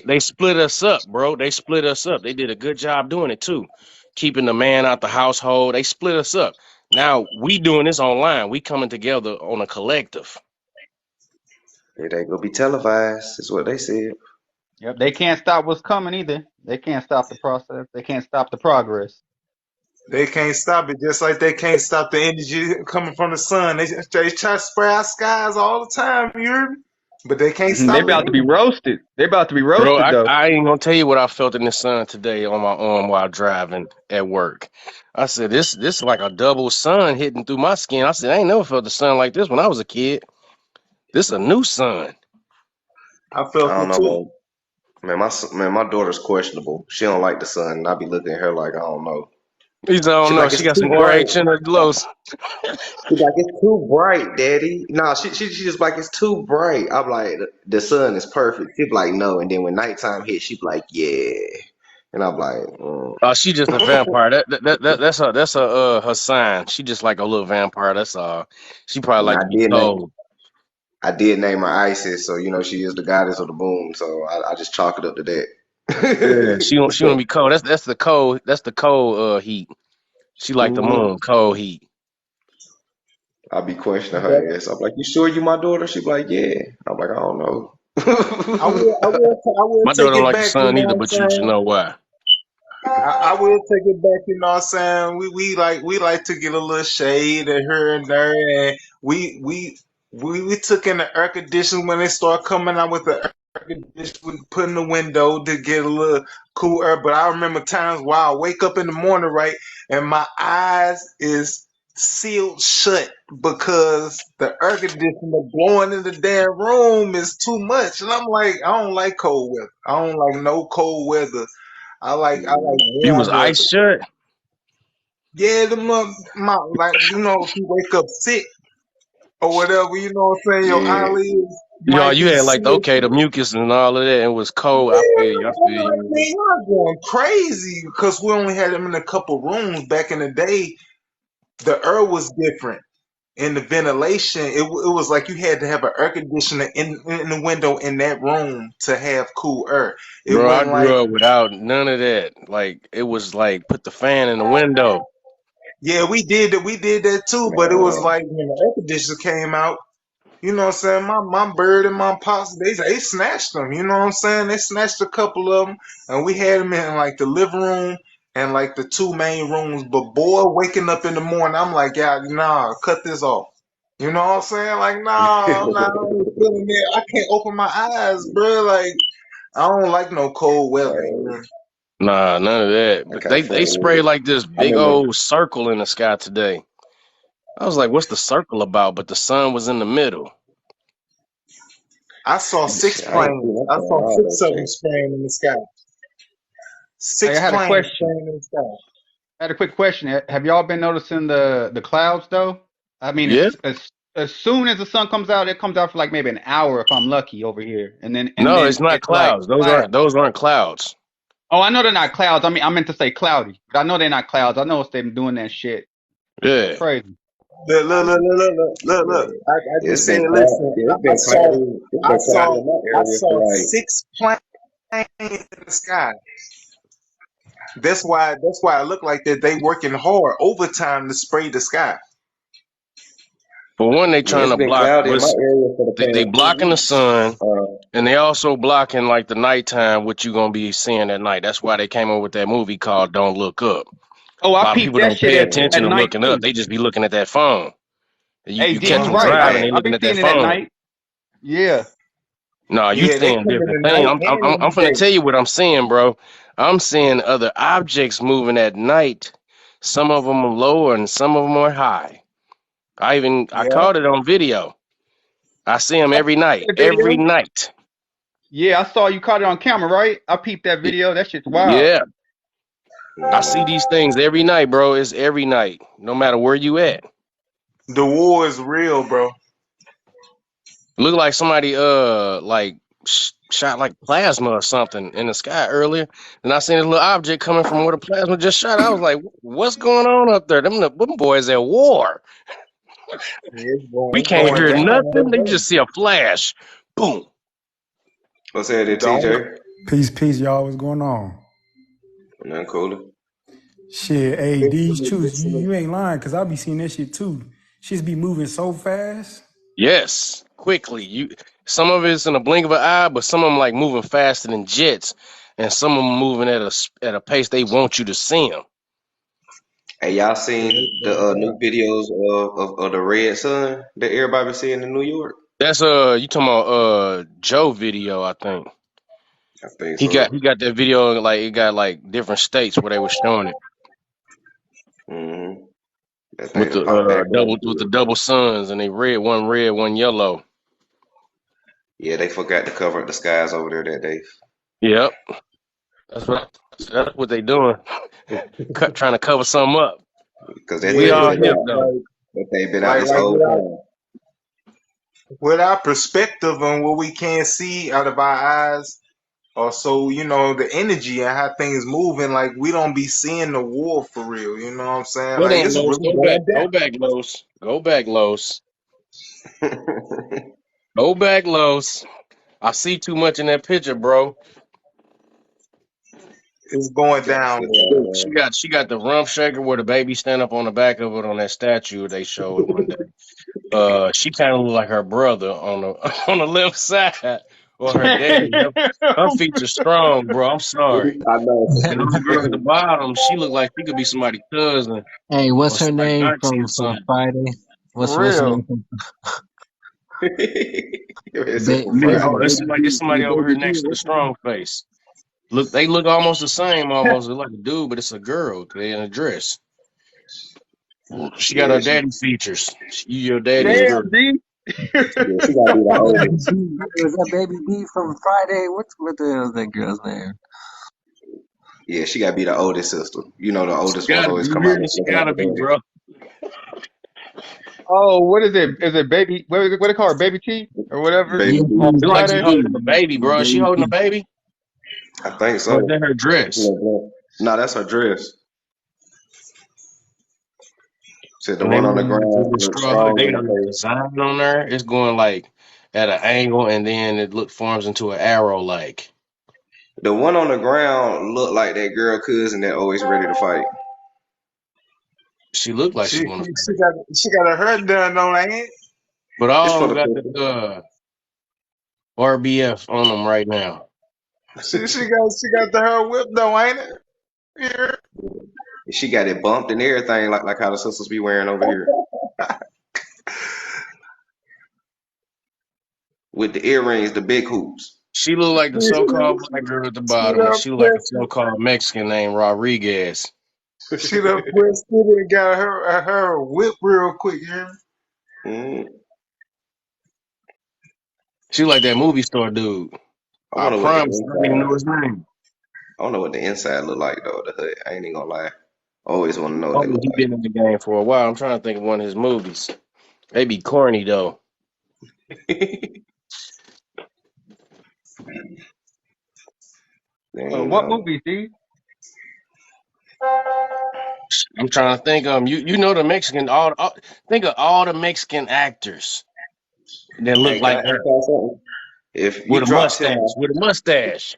they split us up, bro. They split us up. They did a good job doing it too, keeping the man out the household. They split us up. Now we doing this online. We coming together on a collective. It ain't gonna be televised, is what they said. Yep, they can't stop what's coming either. They can't stop the process. They can't stop the progress. They can't stop it, just like they can't stop the energy coming from the sun. They try to spray our skies all the time, you hear me? But they can't They stop it about to be now. roasted. They about to be Bro, roasted though. I ain't gonna tell you what I felt in the sun today on my arm while driving at work. I said this like a double sun hitting through my skin. I said I ain't never felt the sun like this when I was a kid. This a new sun. I I felt don't it know, too. man. Man, my daughter's questionable. She don't like the sun, and I be looking at her like I don't know. He said, I She don't know. like She it's got some too bright. RH in her glows. She like it's too bright, Daddy. Nah, she just like it's too bright. I'm like the sun is perfect. She be like no, and then when nighttime hits, she be like yeah, and I'm like Oh, she just a vampire. That's her sign. She just like a little vampire. That's all. She probably Nah, like to be cold. I did name her Isis, so you know she is the goddess of the boom. So I just chalk it up to Yeah, that. she want to be cold. That's the cold. That's the cold heat. She like the Mhm. moon, cold heat. I be questioning her ass. I'm like, you sure you my daughter? She be like, yeah. I'm like, I don't know. I will My take daughter don't it like the back, you sun know either, what I'm but you should saying? know why. I will take it back, you know what I'm saying? We like to get a little shade at here and there, and we took in the air conditioning when they start coming out with the air conditioning, we put in the window to get a little cool air. But I remember times where I wake up in the morning, right, and my eyes is sealed shut because the air conditioner blowing in the damn room is too much, and I'm like, I don't like cold weather. I don't like no cold weather. I like You was warm ice weather. shut. Yeah, my like if you wake up sick or whatever, you know what I'm saying. Your Yeah. eyelids Y'all, might you be had like sealed. the mucus and all of that. And it was cold. I feel you. I Yeah, feel I'm like, man, you. y'all going crazy because we only had them in a couple rooms back in the day. The air was different. And the ventilation, it was like you had to have an air conditioner in the window in that room to have cool air. It Bro, I wasn't like, grew up without none of that. Like it was like put the fan in the window. yeah, we did that too, but it was Man. like when the air conditioner came out. You know what I'm saying? My bird and my pops, they snatched them. You know what I'm saying? They snatched a couple of them, and we had them in like the living room and like the two main rooms. But boy, waking up in the morning, I'm like, yeah, nah, cut this off. You know what I'm saying? Like, nah, I'm not I ain't feeling it. I can't open my eyes, bro. Like, I don't like no cold weather. You know? Nah, none of that. I But can't they fuck with sprayed it. like this I big remember. old circle in the sky today. I was like, what's the circle about? But the sun was in the middle. I saw six Shit, I ain't seen planes. that I for a saw while six though. of them Shit. spraying in the sky. Hey, Six I had a planes question. spraying in the sky. I had a quick question. Have y'all been noticing the clouds though? I mean, Yeah? as soon as the sun comes out, it comes out for like maybe an hour if I'm lucky over here, and then No, it's not it's like clouds. black. Those aren't clouds. Oh, I know they're not clouds. I mean, I meant to say cloudy, but I know they're not clouds. I know it's them doing that shit. It's Yeah. crazy. Look. Yeah. I just said, listen. It's been cloudy. It's I been cloudy saw, in my I area for saw like. six planes in the sky. That's why it looked like that. They working hard overtime to spray the sky. For one, they Yeah, trying it's to been block cloudy in my what's area for the they past two blocking the weeks. sun and they also blocking like the nighttime what you gonna be seeing at night. That's why they came up with that movie called Don't Look Up. Oh, A I lot of peeped people that don't shit pay at attention to night looking up. too. They just be looking at that phone. Hey, You D, catch you them That's right. driving, they I bad. looking be at that seeing it at phone. night. Yeah. No, you Yeah, they seeing come in different the things. night I'm and in finna the day. tell you what I'm seeing, bro. I'm seeing other objects moving at night. Some of them are lower and some of them are high. I Yeah. caught it on video. I see them I every peeped night. that Every video. night. Yeah, I saw you caught it on camera, right? I peeped that Y- video. That shit's wild. Yeah, I see Mhm. these things every night, bro. It's every night, no matter where you at. The war is real, bro. Look like somebody shot like plasma or something in the sky earlier. And I seen this little object coming from where the plasma just shot. I was like, what's going on up there? Them boys at war. We It's can't going hear down nothing. They over just see a flash. Boom. What's that, there. Don't. TJ? Peace, peace, y'all. What's going on? Nothing cooler. Shit, hey, these Listen, truths, you, listen. you ain't lying, cause I be seeing that shit too. Shits be moving so fast. Yes. Quickly. Some of it's in a blink of an eye, but some of them like moving faster than jets. And some of them moving at a pace they want you to see them. Hey, y'all Yeah, seen it's the going new down. videos of the red sun that everybody been seeing in New York? That's you talking about Joe video, I think. I think He got so. he got that video like it got like different states where they were showing it Mm-hmm. That thing with to the pop back up. double suns and they red, one yellow. Yeah, they forgot to cover up the skies over there that day Yep, that's what they doing. Trying to cover something up. because that We Yeah, thing all been hip like, out. though. like, That thing been out like, this like whole time. with our perspective on what we can't see out of our eyes, also, the energy and how things moving, like we don't be seeing the war for real. You know what I'm saying? Hold Like on, it's Los. really Go back. going Go down. back, Los. Go back, Los. Go back, Los. I see too much in that picture, bro. It's going Gotta down slip there. out, She got the rump shaker where the baby stand up on the back of it on that statue they showed one day. She kind of look like her brother on the on the left side, or her daddy. Her features strong, bro. I'm sorry. I know. And the girl at the bottom, she look like she could be somebody's cousin Hey, or what's her somebody's name auntie or from something. Friday? For What's her real. name from It's it from Yeah, is it oh, Friday. that's Baby somebody. This D? somebody over here Baby D? next to the What's her name? strong face. Look, they look almost the same. Almost look like a dude, but it's a girl. They in a dress. She got her Yeah, daddy features. You your daddy's yeah, girl. Damn, D. yeah. She gotta be the Baby oldest. D. Was that Baby D from Friday? What the hell is that girl's name? Yeah, she gotta be the oldest sister. You know, the oldest ones Gotta be always come out really. She looking like gotta be, the bro. Oh, what is it? Is it baby? What they call her? Baby T or whatever baby. Yeah, Oh, on look like she Friday? holding a baby, bro. Is she Baby holding a D. baby? I think Or is so. that her dress? No, that's her dress. Said the And they one on the moving through ground the looks straw. strong They in got the a face. design on there. It's going like at an angle, and then forms into an arrow. Like The one on the ground looked like that girl cousin that always ready to fight. she looked like She she she, want to she fight. got she got her hair done on her hand. But It's all for of them the got picture. the RBF on them right now. She got the hair whipped though, ain't it? Yeah. She got it bumped and everything, like how the sisters be wearing over here with the earrings, the big hoops. She look like the so-called black girl at the bottom, and done she look like a pressed so-called Mexican named Rodriguez. she done pressed it and got her whip real quick, you hear me? Mm, She like that movie store dude. I I wonder what the promise, I don't even know inside. his name. I don't know what the inside look like though. The hood. I ain't even gonna lie. I always want to know what Oh, they look he been in the game for a while. I'm trying to think of one of his movies. They be corny though. like. Dang, What no. movie, D? I'm trying to think of 'em. You know the Mexican think of all the Mexican actors that look Hey, can I like ask her y'all something? If you with a drop Tim mustache. off, With a mustache.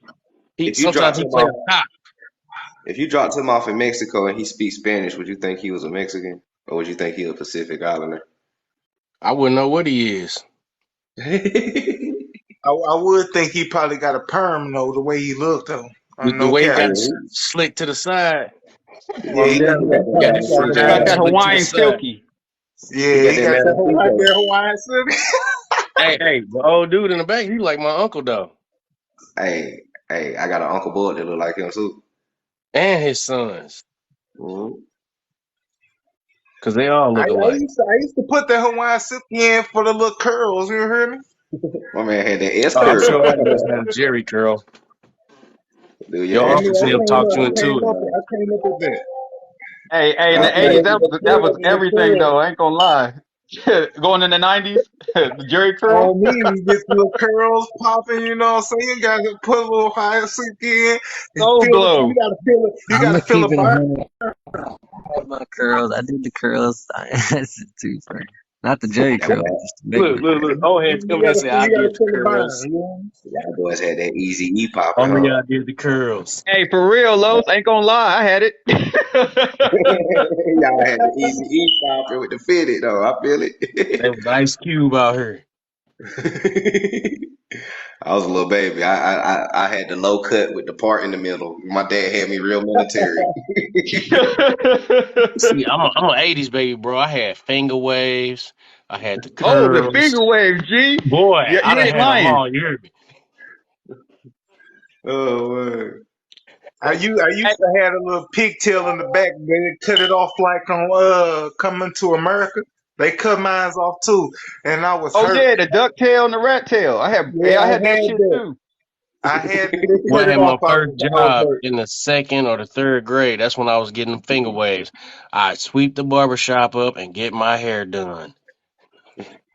He if you drop sometimes he Tim play a off, cop. if you dropped him off in Mexico and he speaks Spanish, would you think he was a Mexican or would you think he was a Pacific Islander? I wouldn't know what he is. I would think he probably got a perm though, the way he looked though. The No way he cap. got it Oh, slick to the side. Yeah, Well, he got you that. got, you got He that got Slim that. He got Shady that slick to the Hawaiian side. silky. Yeah, He got he that got that. Mountain Dew Right though. there, Hawaiian City. Hey, the old dude in the back, he like my uncle though, Hey, I got an Uncle Bud that look like him too. and his sons, Mhm. cause they all I, look I alike. used to I used to put that Hawaiian Silky in for the little curls. You heard me? My man had that S Oh, I'm curl. sure that was that Jerry curl. Dude, your Your I ass knew uncle was I Tim tripping. came talked up you I into came it, up man. I came up with that. Hey, in I the You '80s, got think that the was that curl was the everything curl. though. I ain't gonna lie. Going in the '90s, the Jerry curl, On me, you get the little curls popping, you know what I'm saying? You gotta put a little higher silky in and Soul feel it. You Glow. gotta feel it. You I'm gotta gonna feel keep a it burn. 100. I had my curls. I did the curls. That's too funny. Not the Jerry that curl, boy, just the regular curl. Look. Old heads come here and say, I You gotta did the feel the burn. curls. You know? y'all boys had that easy E popping, Only huh? I did the curls. Hey, for real, Los, ain't gonna lie, I had it. Y'all had the easy E popping with the fitted though. I feel They it. was Ice Cube out here. I was a little baby. I had the low cut with the part in the middle. My dad had me real military. See, I'm an '80s baby, bro. I had finger waves. I had the Oh, the curls. finger wave, G. Boy, Yeah, I you done ain't had them lying. all. You hear me? Oh man. I used to have a little pigtail in the back. They cut it off like on Coming to America. They cut mine off too, and I was Oh hurt. yeah, the duck tail and the rat tail. Yeah, I I had that had shit that. too. I had they When cut I it had my off. I first was job hurt. in the second or the third grade, that's when I was getting them finger waves. I'd sweep the barber shop up and get my hair done.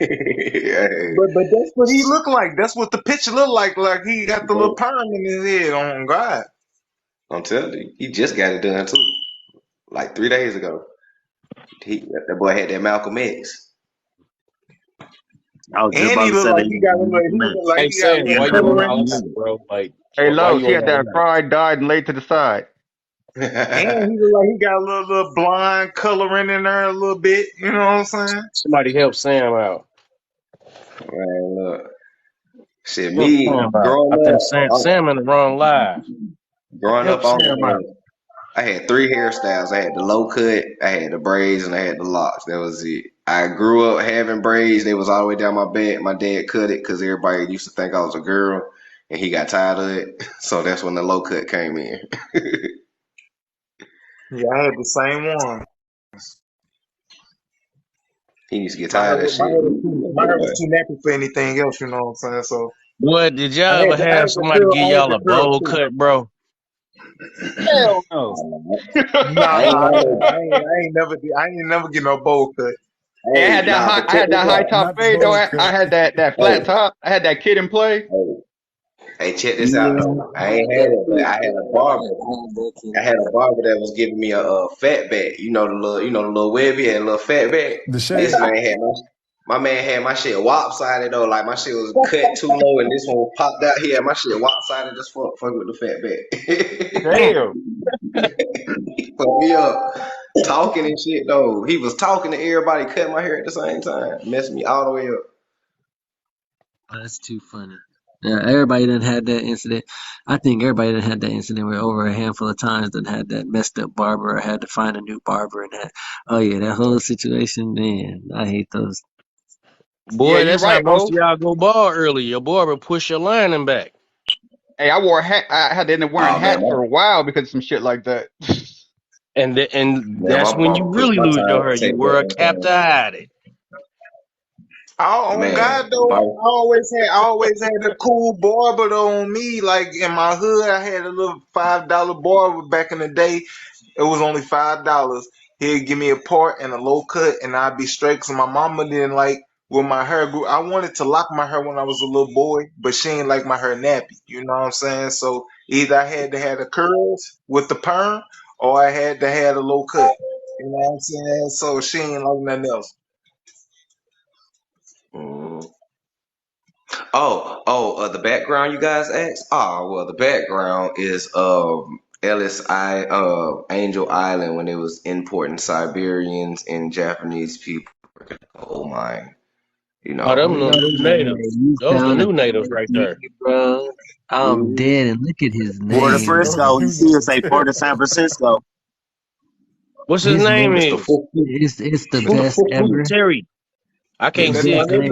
Hey, But that's what he looked like. That's what the picture looked like. Like he got the little bro, perm in his head. On God. I'm telling you, he just got it done too. Like 3 days ago. That boy had that Malcolm X. I was just And about he to looked say like that he he got a little. He was looked like Hey he got a Sam, little why in you on color all in. that, the bro? Like, Hey, why Los, you he on had all that that? fried, dyed, and laid to the side. And he looked like he got a little blonde coloring in there a little bit. You know what I'm saying? Somebody help Sam out. Man, look. Shit, Help me Sam out. I growing think up, Sam in the wrong live. growing Help up, Sam out. I had three hairstyles. I had the low cut, I had the braids, and I had the locks. That was it. I grew up having braids. They was all the way down my back. My dad cut it because everybody used to think I was a girl, and he got tired of it. So that's when the low cut came in. Yeah, I had the same one. He used to get tired of that shit. My hair was too nappy for anything else. You know what I'm saying? So Boy, did I y'all had ever the, I have had the somebody curl. give I had y'all the a curl bowl too. cut, bro? Hell no. Nah, I ain't had no, I ain't never get no bowl cut. Hey, hey, nah, but I check had this that high out. top Not the fade though. bowl I cut. had that flat Hey, top. I had that kid and play. hey, hey, check this out Yeah, though. I I ain't had had that it, but too. I had a barber. I had that I too. had a barber that was giving me a fat back. The little webby had a little fat back. The This shave. man had my man had my shit lopsided though. Like my shit was cut too low, and this one was popped out here. My shit lopsided as fuck with the fat back. Damn. He put me up talking and shit though. He was talking to everybody, cutting my hair at the same time, messing me all the way up. Oh, that's too funny. Yeah, everybody done had that incident. I think everybody done had that incident where over a handful of times done had that messed up barber or had to find a new barber and that. Oh yeah, that whole situation, man. I hate those. Yeah, Boy, you that's how right, most of Los. y'all go ball early. Your boy will push your lining back. Hey, I wore a hat. I had to end up wearing Oh man, hats for a while because of some shit like that. And man, my that's when you mama pushed really my lose your time hair. to You take wear a that cap to thing. hide it. On God Man, though, my I always had a cool barber though on me. Like in my hood, I had a little $5 barber back in the day. It was only $5. He'd give me a part and a low cut, and I'd be straight. Cause my mama didn't like when my hair grew. I wanted to lock my hair when I was a little boy, but she ain't like my hair nappy. You know what I'm saying? So either I had to have the curls with the perm, or I had to have the low cut. You know what I'm saying? So she ain't like nothing else. mm. The background you guys asked. Oh, well, the background is Angel Island when it was importing Siberians and Japanese people coal mine. You Oh, know, them Oh the yeah, new natives. you Those the found a new natives good right there. nigga, bro. I'm mhm. dead and look at his Port of name, Frisco. bro. He still say Port of San Francisco. What's his His name name Mr. is? Fuku. it's the Mr. best Fuku. ever. Terry. I The can't That, see best it. name,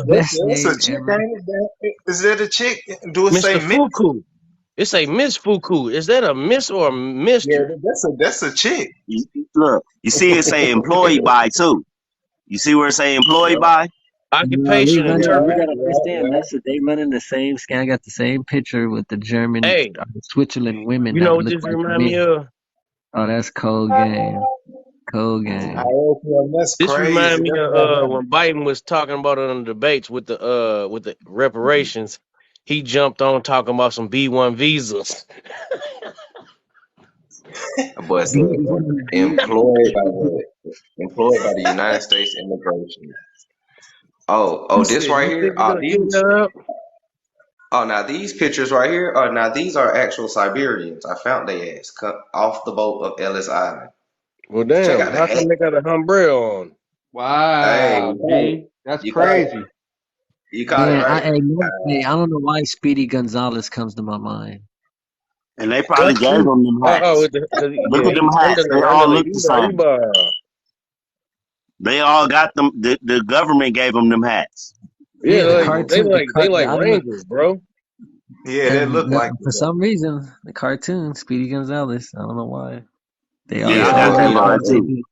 best that's a name chick, ever. ain't it? Is that a chick? Do it say Mr. Miss? Fuku. It's a Miss Fuku. Is that a Miss or a Yeah, Mister? that's a chick. Look, you see it say employed by too. You see where it say employed Yeah, by? No, they Occupation and running. yeah, You term. gotta understand. yeah. They running the same scan. I got the same picture with the German, Hey, Switzerland women you know that what look this like remind me men. of? Oh, that's cold game. Cold I game. open that's This crazy. remind me That's of not happening. when Biden was talking about it on the debates with the reparations. He jumped on talking about some B1 visas. That boy said employed by what? Employed by the United States Immigration. He This said, right "You here. think you're gonna give that up?" Now these pictures right here. Now these are actual Siberians. I found they ass cut off the boat of Ellis Island. Well, Check damn. out the How hat. come they got a umbrella on? Hey, Wow, you caught it. G, that's You caught it. crazy. You caught it Man, right. I don't know why Speedy Gonzalez comes to my mind. And they probably What gave you? them them Oh, hats. because Look at them he hats. They all underlay look the same. Iba. They all got them. The government gave them them hats. Yeah, Yeah, the Mhm. cartoon, they I like don't know. Rangers, bro. Yeah, that look like For it. some reason, the cartoon Speedy Gonzalez. I don't know why. Yeah, They I Yeah, got always that do mine things. They too. do.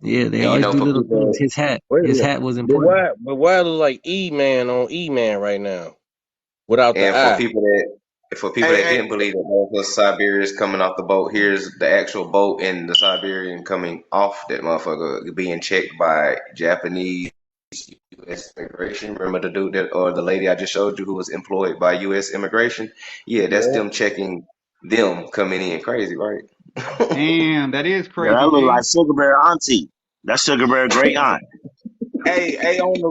Yeah, they and you always know do for little things. people. Wait a His minute. hat was important. But why look like E Man on E Man right now without the And eye? for people Hey, that hey, didn't believe that those Siberians coming off the boat, here's the actual boat and the Siberian coming off that motherfucker being checked by Japanese U.S. immigration. Remember the dude that or the lady I just showed you who was employed by U.S. immigration? Yeah, that's yeah. them checking them coming in. Crazy, right? Damn, that is Yeah, that crazy, look like G. Sugar Bear auntie. That's Sugar Bear great aunt. Hey, on the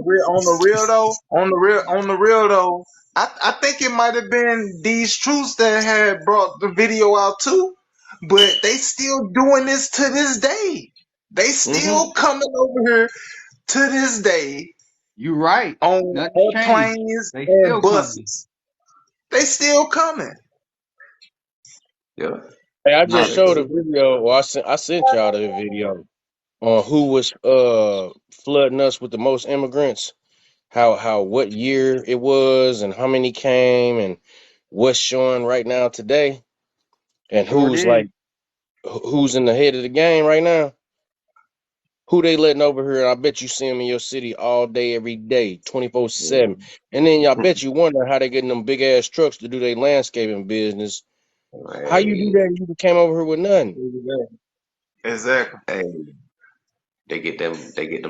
real though, I think it might have been these truths that had brought the video out too, but they still doing this to this day. They Mm-hmm. still coming over here to this day You right. on Nothing's changed. airplanes They and still coming. buses. They still coming. Yeah. Hey, I Nah, just they showed a still. video. Well, I sent y'all the video on who was flooding us with the most immigrants. How what year it was and how many came and what's showing right now today and Sure did. who's in the head of the game right now. Who they letting over here? I bet you see them in your city all day, every day, 24/7. And then y'all bet you wonder how they getting them big ass trucks to do their landscaping business. How you do Hey, that? You came over here with nothing. Exactly. hey. They get them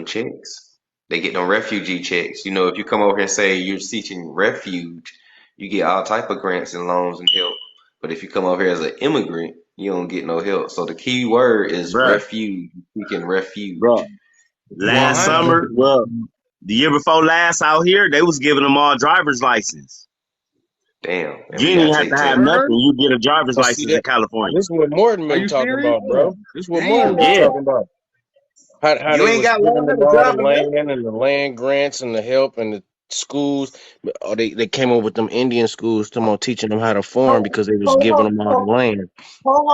checks. They get them refugee checks. You know, if you come over here and say you're seeking refuge, you get all type of grants and loans and help. But if you come over here as an immigrant, you don't get no help. So the key word is Bruh, refuge. Seeking refuge. bruh. Yeah, Last 100. summer, well, the year before last out here, they was giving them all driver's license. Damn. And You we ain't gotta even have to take have tests. nothing. Word? You get a driver's But see license in that California. this is what Morton Are been you talking serious? about, bro. This is what Morton Damn. been Yeah, talking about. How You they ain't was got to giving learn how them to all the drive a nothing. land and the land grants and the help and the schools. Oh, they came up with them Indian schools, teaching them how to farm Hold, because they was hold, giving hold, them all the hold, land. hold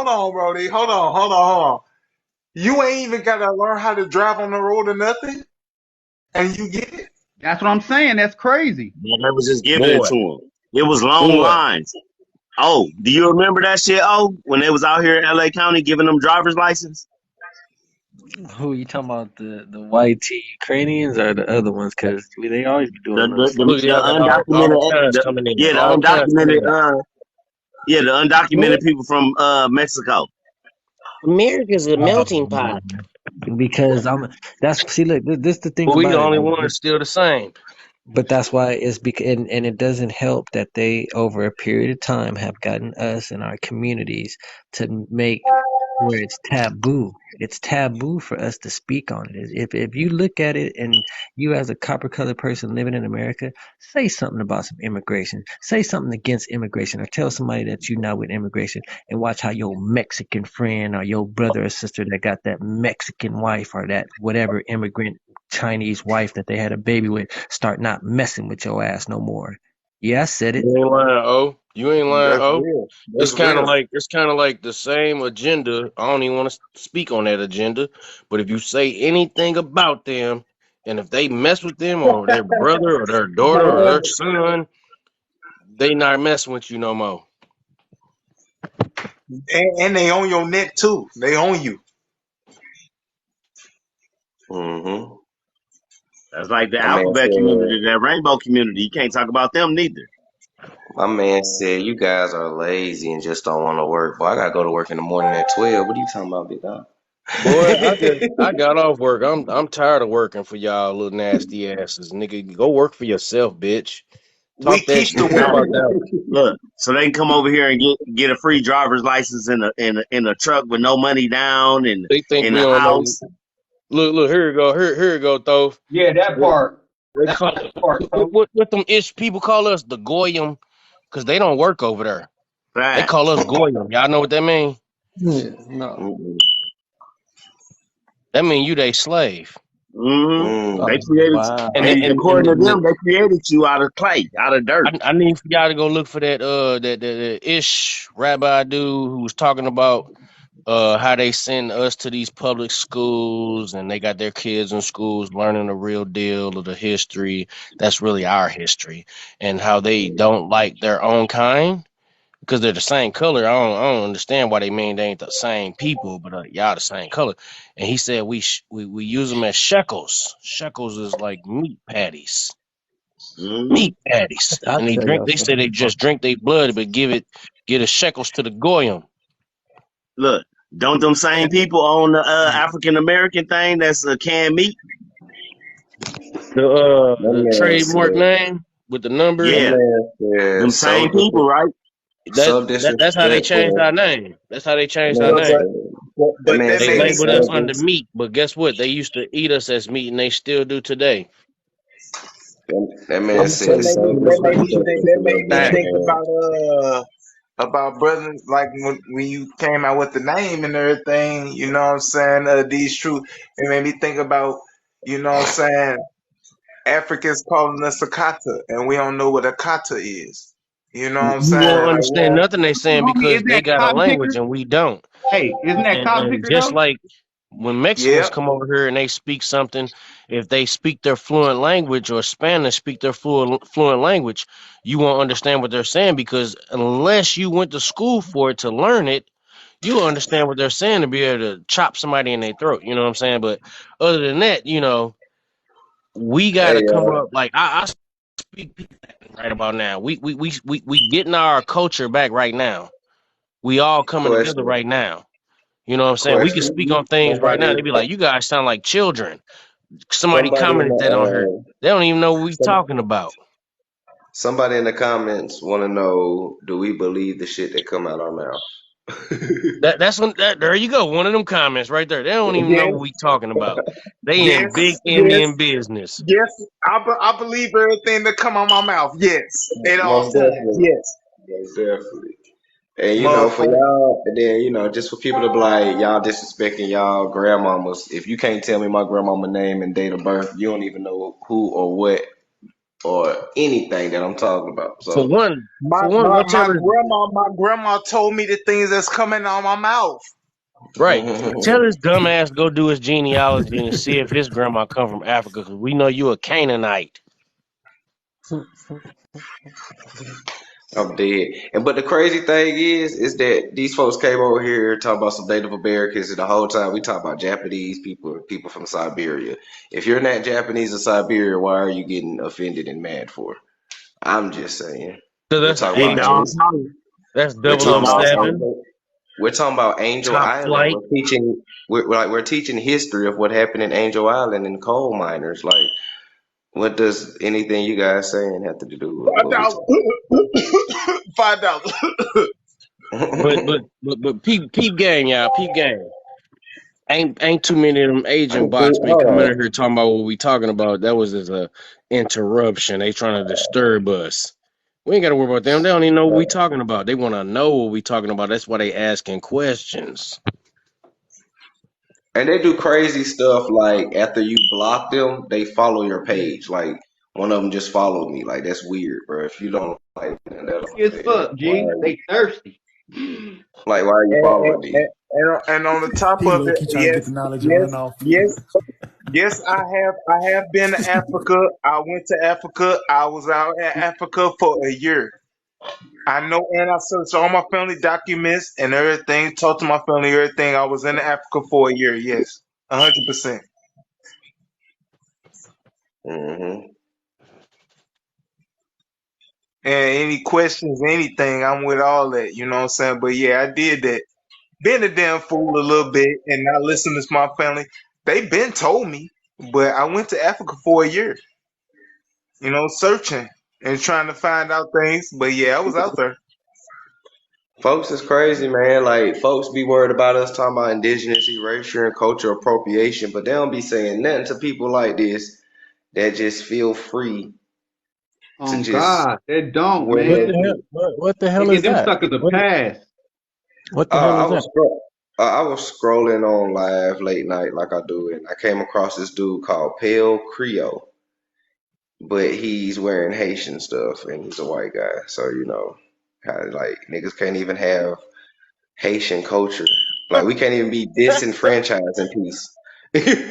on, Brody. Hold on. You ain't even got to learn how to drive on the road or nothing, and you get it. That's what I'm saying. That's crazy. man, they was just giving it Boy, to them. It was long boy. lines. Oh, do you remember that shit? Oh, when they was out here in LA County giving them driver's license? who you talking about? The YT Ukrainians or the other ones? Because they always be The doing the those. the, Look, the y'all got all undocumented, kinds coming in. yeah, the All kinds coming undocumented, in. yeah, the undocumented What? people from Mexico. America's a Oh, melting pot. because that's see, look, this the thing But we the about it. only ones still the same. But that's why it's because, and it doesn't help that they, over a period of time, have gotten us and our communities to make where it's taboo. It's taboo for us to speak on it. If you look at it and you as a copper colored person living in America, say something about some immigration. Say something against immigration or tell somebody that you're not with immigration and watch how your Mexican friend or your brother or sister that got that Mexican wife or that whatever immigrant Chinese wife that they had a baby with start not messing with your ass no more. Yeah, I said it. You ain't lying, oh. You ain't lying, That's oh. real. It's That's kind of real. like the same agenda. I don't even want to speak on that agenda, but if you say anything about them, and if they mess with them or their brother or their daughter or their son, they not messing with you no more. And they own your neck too. They own you. Mm-hmm. That's like the My man alphabet said. community, that rainbow community. You can't talk about them neither. My man said you guys are lazy and just don't want to work. Boy, I gotta go to work in the morning at 12. What are you talking about, big dog? Boy, I got off work. I'm tired of working for y'all little nasty asses, nigga. Go work for yourself, bitch. We Talk that keep the shit. How women. about that one? Look, so they can come over here and get a free driver's license in a truck with no money down and They think in we a don't know. house. Look, here you go. Here you go, Thove. Yeah, that part. They That call part. So what them ish people call us the Goyim, because they don't work over there. They call Facts. us Goyim. Y'all know what that mean? Yeah, no. Mm-mm. That mean you they slave. They Mm. Oh, created, wow. And they, and and, according to and them, they created you out of clay, out of dirt. I need for y'all to go look for that ish rabbi dude who was talking about how they send us to these public schools and they got their kids in schools learning the real deal of the history that's really our history, and how they don't like their own kind because they're the same color. I don't understand why they mean they ain't the same people, but y'all the same color. And he said we use them as shekels. Shekels is like meat patties, hmm meat patties, I'll and they tell drink. y'all They say they something. just drink their blood, but give the shekels to the goyim. Look, don't them same people own the African American thing that's canned meat? That The man trademark said. name with the That numbers. Yeah, man said. them So same people, right? That's how they changed our disrespectful. name. That's how they That changed our man But name. said. That but man that They made said. me labeled us So under dis. meat, but guess what? They used to eat us as meat, and they still do today. That man I'm said. telling So you, disrespectful that to your made me black Fact. think man. about brothers like when you came out with the name and everything, you know what I'm saying, these true, it made me think about, you know what I'm saying, Africans calling us a kata and we don't know what a kata is. You know what I'm You won't saying? Like we understand don't, nothing they saying homie, because isn't they that got a cotton language picker? and we don't. Hey, isn't that cotton And picker just though? like when Mexicans yeah. come over here and they speak something, if they speak their fluent language or Spanish speak their fluent language, you won't understand what they're saying because unless you went to school for it to learn it, you'll understand what they're saying to be able to chop somebody in their throat. You know what I'm saying? But other than that, we got Hey, to come up like I speak right about now. We getting our culture back right now. We all coming together question. right now. You know what I'm saying? We can speak Question. on things right now. Somebody. They be like, "You guys sound like children." Somebody Somebody in commented that on her. the. They don't even know what we Some, talking about. somebody in the comments want to know: do we believe the shit that come out our mouth? There you go. One of them comments right there. They don't even know Yes, what we talking about. They in big yes, yes, Indian business. yes. I believe everything that come out my mouth. Yes, at all Most times. definitely. Yes, Most definitely. And for motherfucker. y'all, and then just for people to be like y'all disrespecting y'all grandmamas. If you can't tell me my grandmama name and date of birth, you don't even know who or what or anything that I'm talking about. For So, one, go tell her. My grandma told me the things that's coming out my mouth. Right. Tell his dumb ass go do his genealogy and see if his grandma come from Africa, because we know you a Canaanite. I'm dead. And but the crazy thing is that these folks came over here talking about some Native Americans, and the whole time we talk about Japanese people, people from Siberia. If you're not Japanese or Siberia, why are you getting offended and mad for? I'm just saying. So We're that's an talking about Ignorant all agent. angel. colors. That's We're double O talking Ignorant about all colors. seven. angel. We're talking about Angel Top Island. flight. We're teaching. We're teaching history of what happened in Angel Island and coal miners. Like, what does anything you guys saying have to do with what we talking? $5. $5. But peep game, y'all. Peep game. Ain't too many of them I agent can bots see. be Hold coming in on. here talking about what we talking about. That was just a interruption. They trying to disturb us. We ain't got to worry about them. They don't even know what we talking about. They want to know what we talking about. That's why they asking questions. And they do crazy stuff like after you block them, they follow your page. Like One of them just followed me. Like that's weird, bro. If you don't like that, As fuck, G. They thirsty. why are you And, following and, me? and, and on the top He of low it, key trying to get the yes, knowledge and run yes, off. yes, yes. I have been to Africa. I went to Africa. I was out in Africa for a year. I know, and I searched all my family documents and everything. Talked to my family, everything. I was in Africa for a year. Yes, 100%. Hmm. And any questions, anything, I'm with all that. You know what I'm saying? But yeah, I did that. Been a damn fool a little bit and not listening to my family. They been told me, but I went to Africa for a year. Searching and trying to find out things. But yeah, I was out there. Folks is crazy, man. Like folks be worried about us talking about indigenous erasure and cultural appropriation, but they don't be saying nothing to people like this that just feel free to Oh just God, they don't, go What ahead the man. hell? and What the They hell is get them that? suckers a pass. What the hell I is that? was I was scrolling on live late night like I do, and I came across this dude called Pale Creole, but he's wearing Haitian stuff, and he's a white guy. So how like niggas can't even have Haitian culture. Like we can't even be disenfranchised in peace.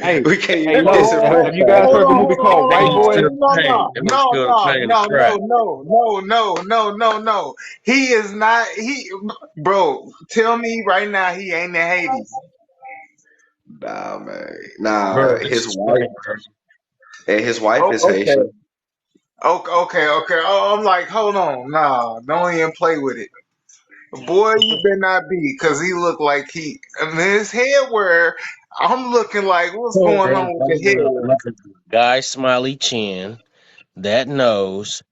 Hey, We can't even hey, be Hold Lo, on, have you guys disenfranchised hold in heard the on, movie peace. hold on, called hold They White on, must hold Boy? feel on. the pain. They must feel the pain of crack. No. No. He is not. Bro, tell me right now he ain't in Hades. Nah, man. Nah, Bro, this is funny, bro. his wife Oh, is okay. Haitian. Okay. Oh, I'm like, hold on, nah, don't even play with it. Boy, you better not be, cause he look like I mean, his head wear. I'm looking like, what's So, going Hey, on with the head look, wear? look at the guy, smiley chin, that nose,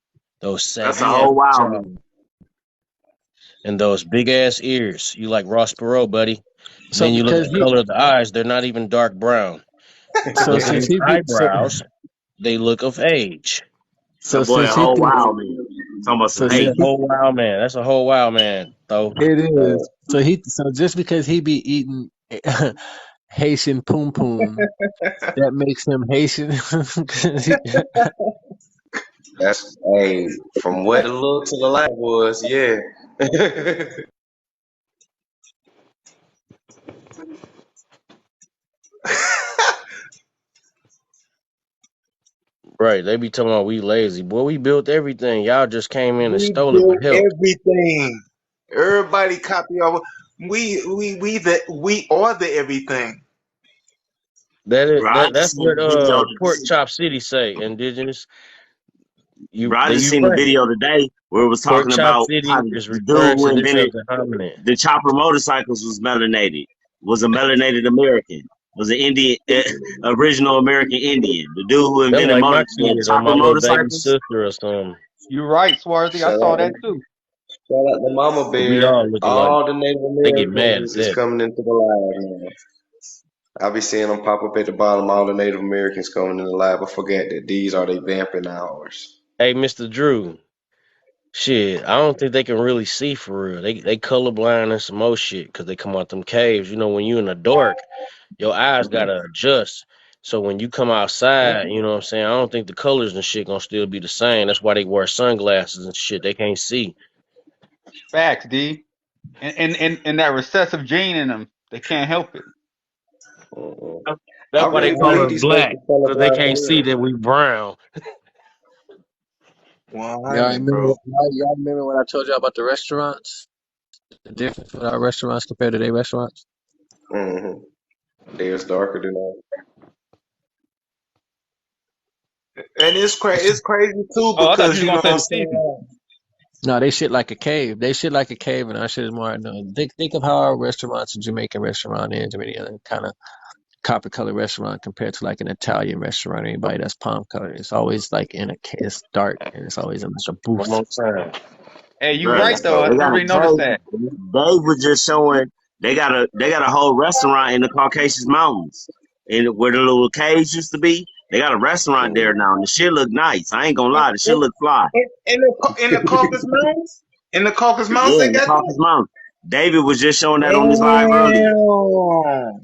those That's a saggy ass whole wild jaws, man. and those big ass ears. You like Ross Perot, buddy. And so then you look at because the he, color of the eyes, they're not even dark brown. so Look at since his he be, eyebrows, they look of age. so That boy a since he whole think, wild man. Talking about some so He's since a hate. he, whole wild man. That's a whole wild man, though. it Man, is. So just because he be eating Haitian poom poom, that makes him Haitian. 'Cause that's from what the look to the light was, yeah. Right. They be talking about we lazy. Boy, we built everything. Y'all just came in and We stole it built with help. everything. Everybody copy our. We are the everything. Bro, I just That's seen what the video. Pork Chop City say, indigenous. Bro, I just You seen the right. video today where it was Pork talking Chop about how City the is dude referring who to this as invented a hominid. the chopper motorcycles was a melanated American, was an Indian, original American Indian. The dude who That's invented like my the kid or chopper my little baby motorcycles. sister or something. You right, Swarthy. I Shout saw out that to too. Mama We all Bear. look alike. All the Native They get mad at Americans is that. coming into the live now. I be seeing them pop up at the bottom. All the Native Americans coming in the live. I forget that these are they vamping hours. Hey, Mr. Drew. Shit, I don't think they can really see for real. They colorblind and some more shit because they come out them caves. You know, when you in the dark, your eyes gotta adjust. So when you come outside, you know what I'm saying? I don't think the colors and shit gonna still be the same. That's why they wear sunglasses and shit. They can't see. Facts, D. And that recessive gene in them, they can't help it. Mm-mm. I That's why they really call believe us these folks black are because they colorblind can't for see real. that we brown. y'all 100, remember, bro. y'all remember what I told y'all about the restaurants? The difference with our restaurants compared to their restaurants? Mm-hmm. Theirs darker than ours. And it's crazy too Oh, I thought because you was you know gonna what say I'm the season. saying. No, they shit like a cave. They shit like a cave, and our shit is more. No, think of how our restaurants, a Jamaican restaurant is, or any other kind of copper color restaurant compared to like an Italian restaurant or anybody that's palm color. It's always like it's dark and it's always in like a One booth. more time. Hey, you Bro, right though. I they got a already noticed cave. that. Dave was just showing they got a whole restaurant in the Caucasus Mountains, and where the little caves used to be. They got a restaurant there now, and the shit look nice. I ain't gonna In, lie, the shit in, look fly. in the Caucasus Mountains, Yeah, they in the got Caucasus that. Mountains. David was just showing that on his live earlier. Damn,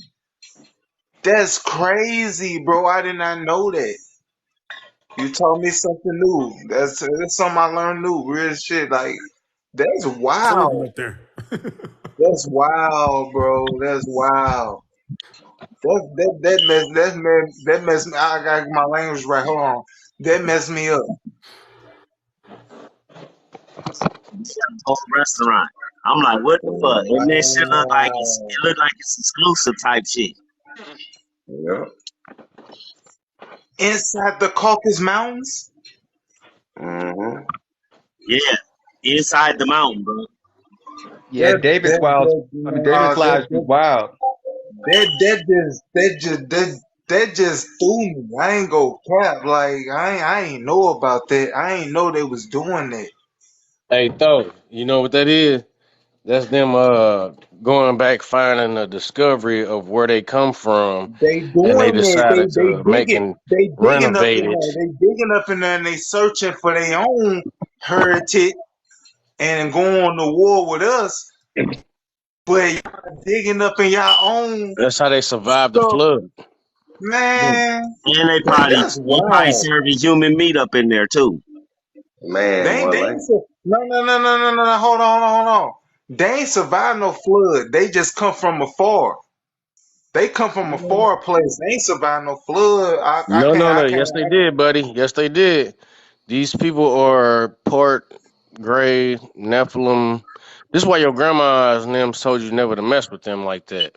that's crazy, bro. I did not know that. You told me something new. That's something I learned new. Real shit. Like that's Serving wild. up there. That's wild, bro. That's wild. That mess me. I got my language right. Hold on. That messed me up. Whole restaurant. I'm like, what the fuck? And that shit look like Wow. it look like it's exclusive type shit. Yeah. Inside the Caucasus Mountains. Mm-hmm. Yeah, inside the mountain, bro. Yeah, That Davis that wild. that I mean, nah, Davis lives be that wild. that just threw me. I ain't go cap. Like I ain't know about that. I ain't know they was doing that. Hey, Tho, you know what that is? That's them going back finding the discovery of where they come from, They and they doing it. decided to make and They digging up renovate in it. there. They digging up in there and they searching for their own heritage and going to war with us. But y'all digging up in your own That's how they survived the stuff, flood. man. And That's they probably wild. serving human meat up in there too. Man, boy, They like ain't no. Hold on. They ain't survived no flood. They just come from afar. They come from a far place. They ain't survived no flood. No, no, I no. can't. Yes, they did, buddy. Yes, they did. These people are part gray Nephilim. This is why your grandmas and them told you never to mess with them like that.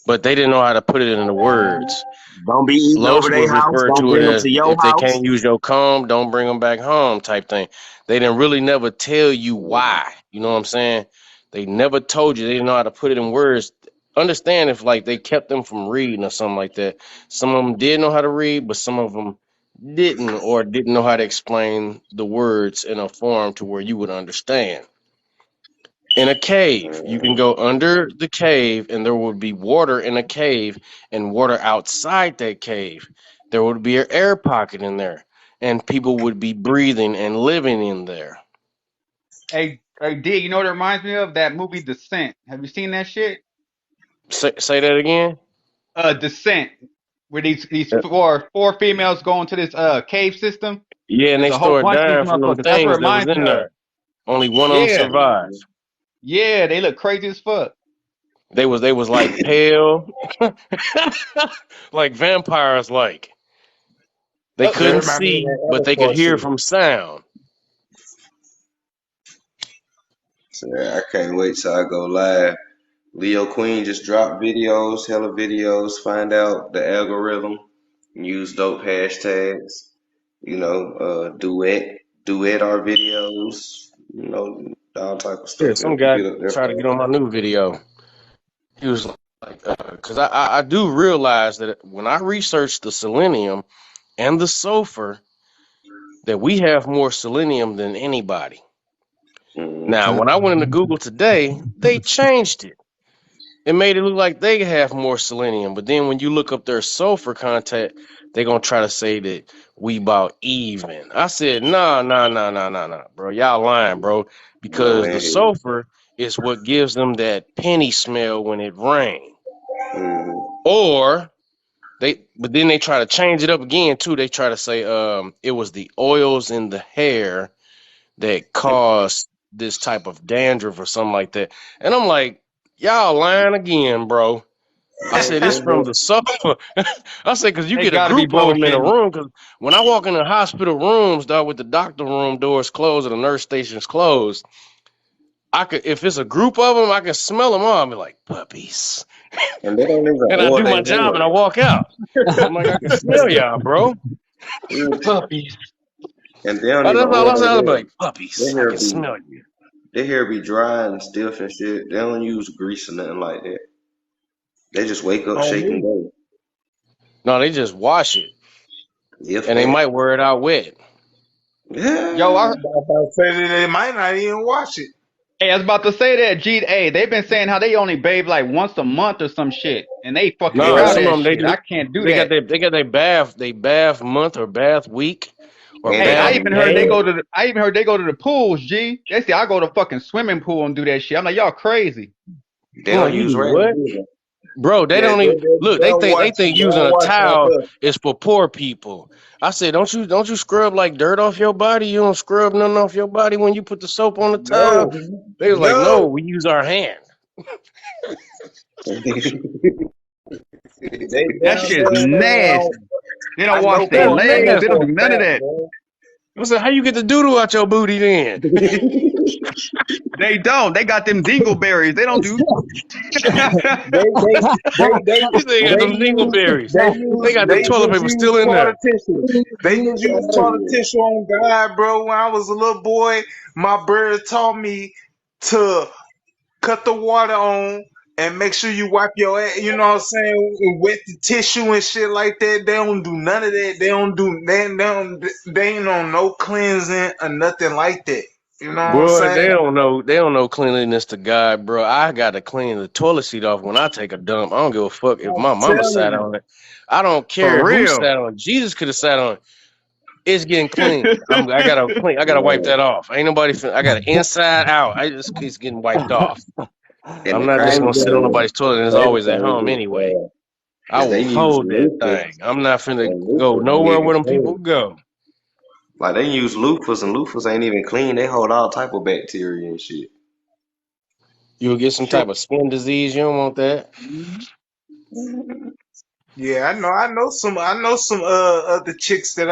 But they didn't know how to put it into words. Don't be eating over Los their would house. refer Don't to it bring them as to your if they house. can't use your comb, don't bring them back home type thing. They didn't really never tell you why. You know what I'm saying? They never told you. They didn't know how to put it in words. Understand if like they kept them from reading or something like that. Some of them did know how to read, but some of them didn't or didn't know how to explain the words in a form to where you would understand. In a cave, you can go under the cave and there would be water in a cave and water outside that cave. There would be an air pocket in there and people would be breathing and living in there. Hey, D, you know what it reminds me of? That movie Descent. Have you seen that shit? Say that again? Descent. Where these Uh, four females go into this cave system. Yeah, and There's they a whole started bunch of these dying from them motherfuckers. That's what it things that was reminds me in of. there. Only one of them Yeah, survived. yeah, they look crazy as fuck. They was like pale, like vampires like. They That couldn't Uh-oh. remind me of see, that but they could Avatar hear shit. from sound. so I can't wait till I go live. Leo Queen just dropped videos, hella videos, find out the algorithm, use dope hashtags, duet our videos, all type of Yeah, stuff. some It'll guy get up there tried to for get on my new video. He was like, because I do realize that when I research the selenium and the sulfur, that we have more selenium than anybody. Now, when I went into Google today, they changed it. It made it look like they have more selenium, but then when you look up their sulfur content, they're gonna try to say that we about even. I said, nah, bro. Y'all lying, bro. No Because the man. sulfur is what gives them that penny smell when it rains. Mm-hmm. Or but then they try to change it up again too. They try to say it was the oils in the hair that caused this type of dandruff or something like that. And I'm like, y'all lying again, bro. I said it's from the sulfur. I said because you They get a gotta be group of them in a bullshitting. room. Because when I walk in the hospital rooms, dog, with the doctor room doors closed and the nurse stations closed, I could if it's a group of them, I can smell them all. I'll be like puppies, And they don't even and I oil do their my job and I hair. walk out. I'm like I can smell y'all, bro. Mm. Puppies. And they don't Oh, even that's all oil I said. their I'll be hair. like puppies. Their I hair can be smell you. their hair be dry and stiff and shit. They don't use grease or nothing like that. They just wake up, On shake and me. go. No, they just wash it, If and they that. might wear it out wet. Yo, Yeah. I'm about to say that they might not even watch it. hey, I was about to say that. G, hey, they've been saying how they only bathe like once a month or some shit, and they fucking No, proud Yeah. of some of that them they shit. do. I can't do They got that. their bath month or bath week or And Hey, they I bath don't even use heard they day. go to the. I even heard they go to the pools. G, they say I go to fucking swimming pool and do that shit. I'm like, y'all crazy. they I'm like, don't you use do rags what? either. Bro, they Yeah, don't even look. They think they using don't a wash like towel us. is for poor people. I said, don't you scrub like dirt off your body? You don't scrub nothing off your body when you put the soap on the towel. No, They was like, no, no. we use our hand. They That down shit's there, man. nasty. They I don't wash know their That's for legs. They don't nasty. do none of that. man. I said, how you get the doodle out your booty then? They don't. They got them dingleberries. They don't do. They These they got them dingleberries. They got the they toilet just paper use still in toilet there. tissue. They just use toilet tissue on God, bro. When I was a little boy, my bird taught me to cut the water on and make sure you wipe your ass, you know what I'm saying, and wet the tissue and shit like that. They don't do none of that. They ain't on no cleansing or nothing like that. You know what I'm Boy, saying? they don't know cleanliness to God, bro. I gotta clean the toilet seat off when I take a dump. I don't give a fuck if I'm my mama sat telling on it. I don't For care who real. sat on it. Jesus could have sat on it. It's getting clean. I gotta clean. I gotta wipe that off. Ain't nobody. I got it inside out. It's getting wiped off. And I'm the not just crazy gonna sit on thing, nobody's toilet and it's crazy always at home thing anyway. I is they will use hold that loofahs, thing. I'm not finna and go loofahs ain't nowhere even where them people clean. go. Like they use loofahs, and loofahs ain't even clean. They hold all type of bacteria and shit. You'll get some you. type of skin disease. You don't want that. Yeah, I know some other chicks that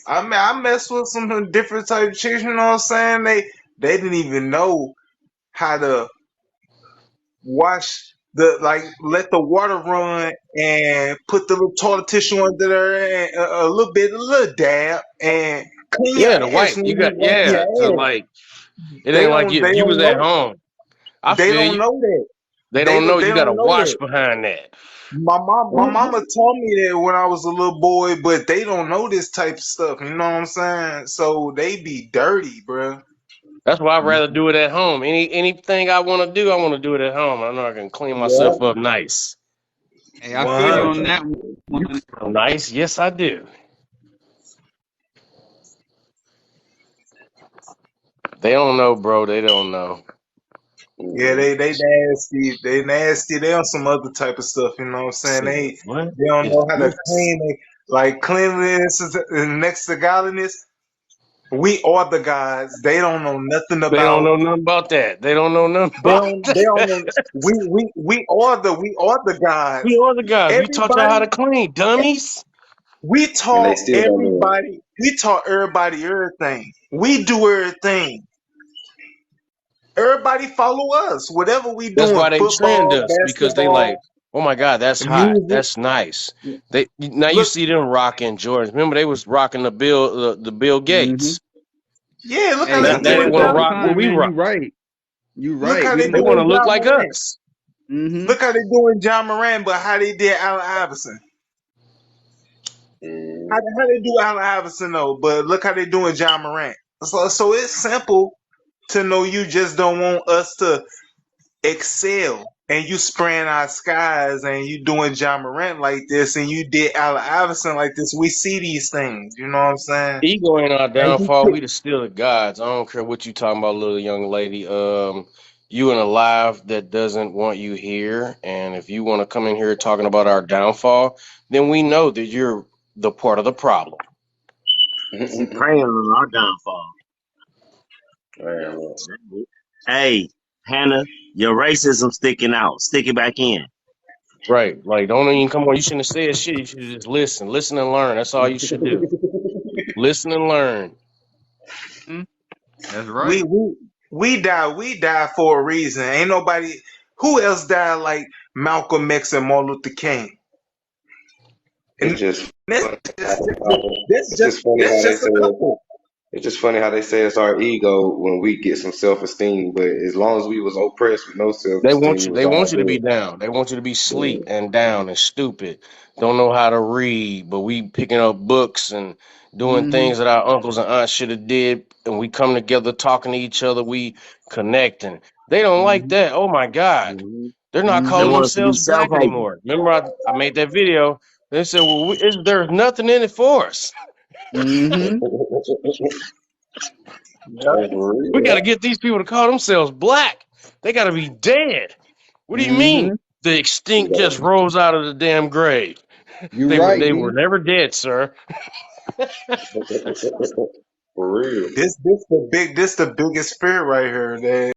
I mess with some different type of chicks, you know what I'm saying? They didn't even know how to wash let the water run and put the little toilet tissue under there and a little dab and clean your Yeah, the ass white. when You you got wipe your to ass. like. It ain't like They you was don't at know home. I they feel don't you. know that. They don't know They you got to don't know wash that. behind that. My mama told me that when I was a little boy, but they don't know this type of stuff. You know what I'm saying? So they be dirty, bruh. That's why I'd rather do it at home. Anything I want to do, I want to do it at home. I know I can clean Yeah, myself up nice. Hey, I feel you 100. on that one. Nice, yes I do. They don't know, bro. They don't know. Yeah, Mhm. they nasty. They nasty. They on some other type of stuff. You know what I'm saying? See what They don't is know how to this? clean it. Like cleanliness is next to godliness. We are the gods. They don't know nothing They don't about. know nothing about that. They don't know nothing about They don't that. know. We are the We gods. are the guys. We taught y'all how to Everybody. clean, dummies. And they still don't do it. We taught everybody everything. We do everything. Everybody follow us. Whatever we That's doing, why they trend football, us because they like, basketball, oh my god, that's hot. music. That's nice. They now you Look, see them rocking Jordans. Remember they was rocking the Bill Mm-hmm. Gates. yeah, look how Hey, they Now I say doing they this want to all the John. rock what time, we man. rock. You right. You Look right. how We they don't. They want doing to look John like Moran. us. Mm-hmm. Look how they doing John Moran, but how they did Allen Iverson. Mhm. How they do Allen Iverson though, but look how they doing John Moran. So it's simple to know you just don't want us to excel. And you spraying our skies and you doing John Morant like this and you did Allen Iverson like this. We see these things. You know what I'm saying? Ego ain't our And you downfall. pick, We the still the gods. I don't care what you talking about, little young lady. You in a live that doesn't want you here, and if you want to come in here talking about our downfall, then we know that you're the part of the problem. She praying on our downfall. Man, look. Hey, Hannah, your racism sticking out. Stick it back in. Right. Like, don't even come on. You shouldn't have said shit. You should just listen. Listen and learn. That's all you should do. Listen and learn. Mm-hmm. That's we right. we we die for a reason. Ain't nobody who else died like Malcolm X and Martin Luther King. It's And just that's funny how just it's just funny how they that's say a couple. it's just funny how they say it's our ego when we get some self esteem. But as long as we was oppressed with no self They want esteem, it you. was They all want you to be good. down. They want you to be Yeah. sleep and down and stupid. Don't know how to read, but we picking up books and doing Mm-hmm. things that our uncles and aunts should have did, and we come together talking to each other. We connecting. They don't like Mm-hmm. that. Oh my God, hmm they're not They calling Mm-hmm. want us to be themselves black self-hating. anymore. Remember, I made that video. They said, "Well, there's nothing in it for us. Mm-hmm. Yeah. That's for We got real. to get these people to call themselves black. They got to be dead." What do you Mm-hmm. mean? The extinct just Yeah. rose out of the damn grave. You They were right, they were D. never dead, sir. For real. This the biggest spirit right here.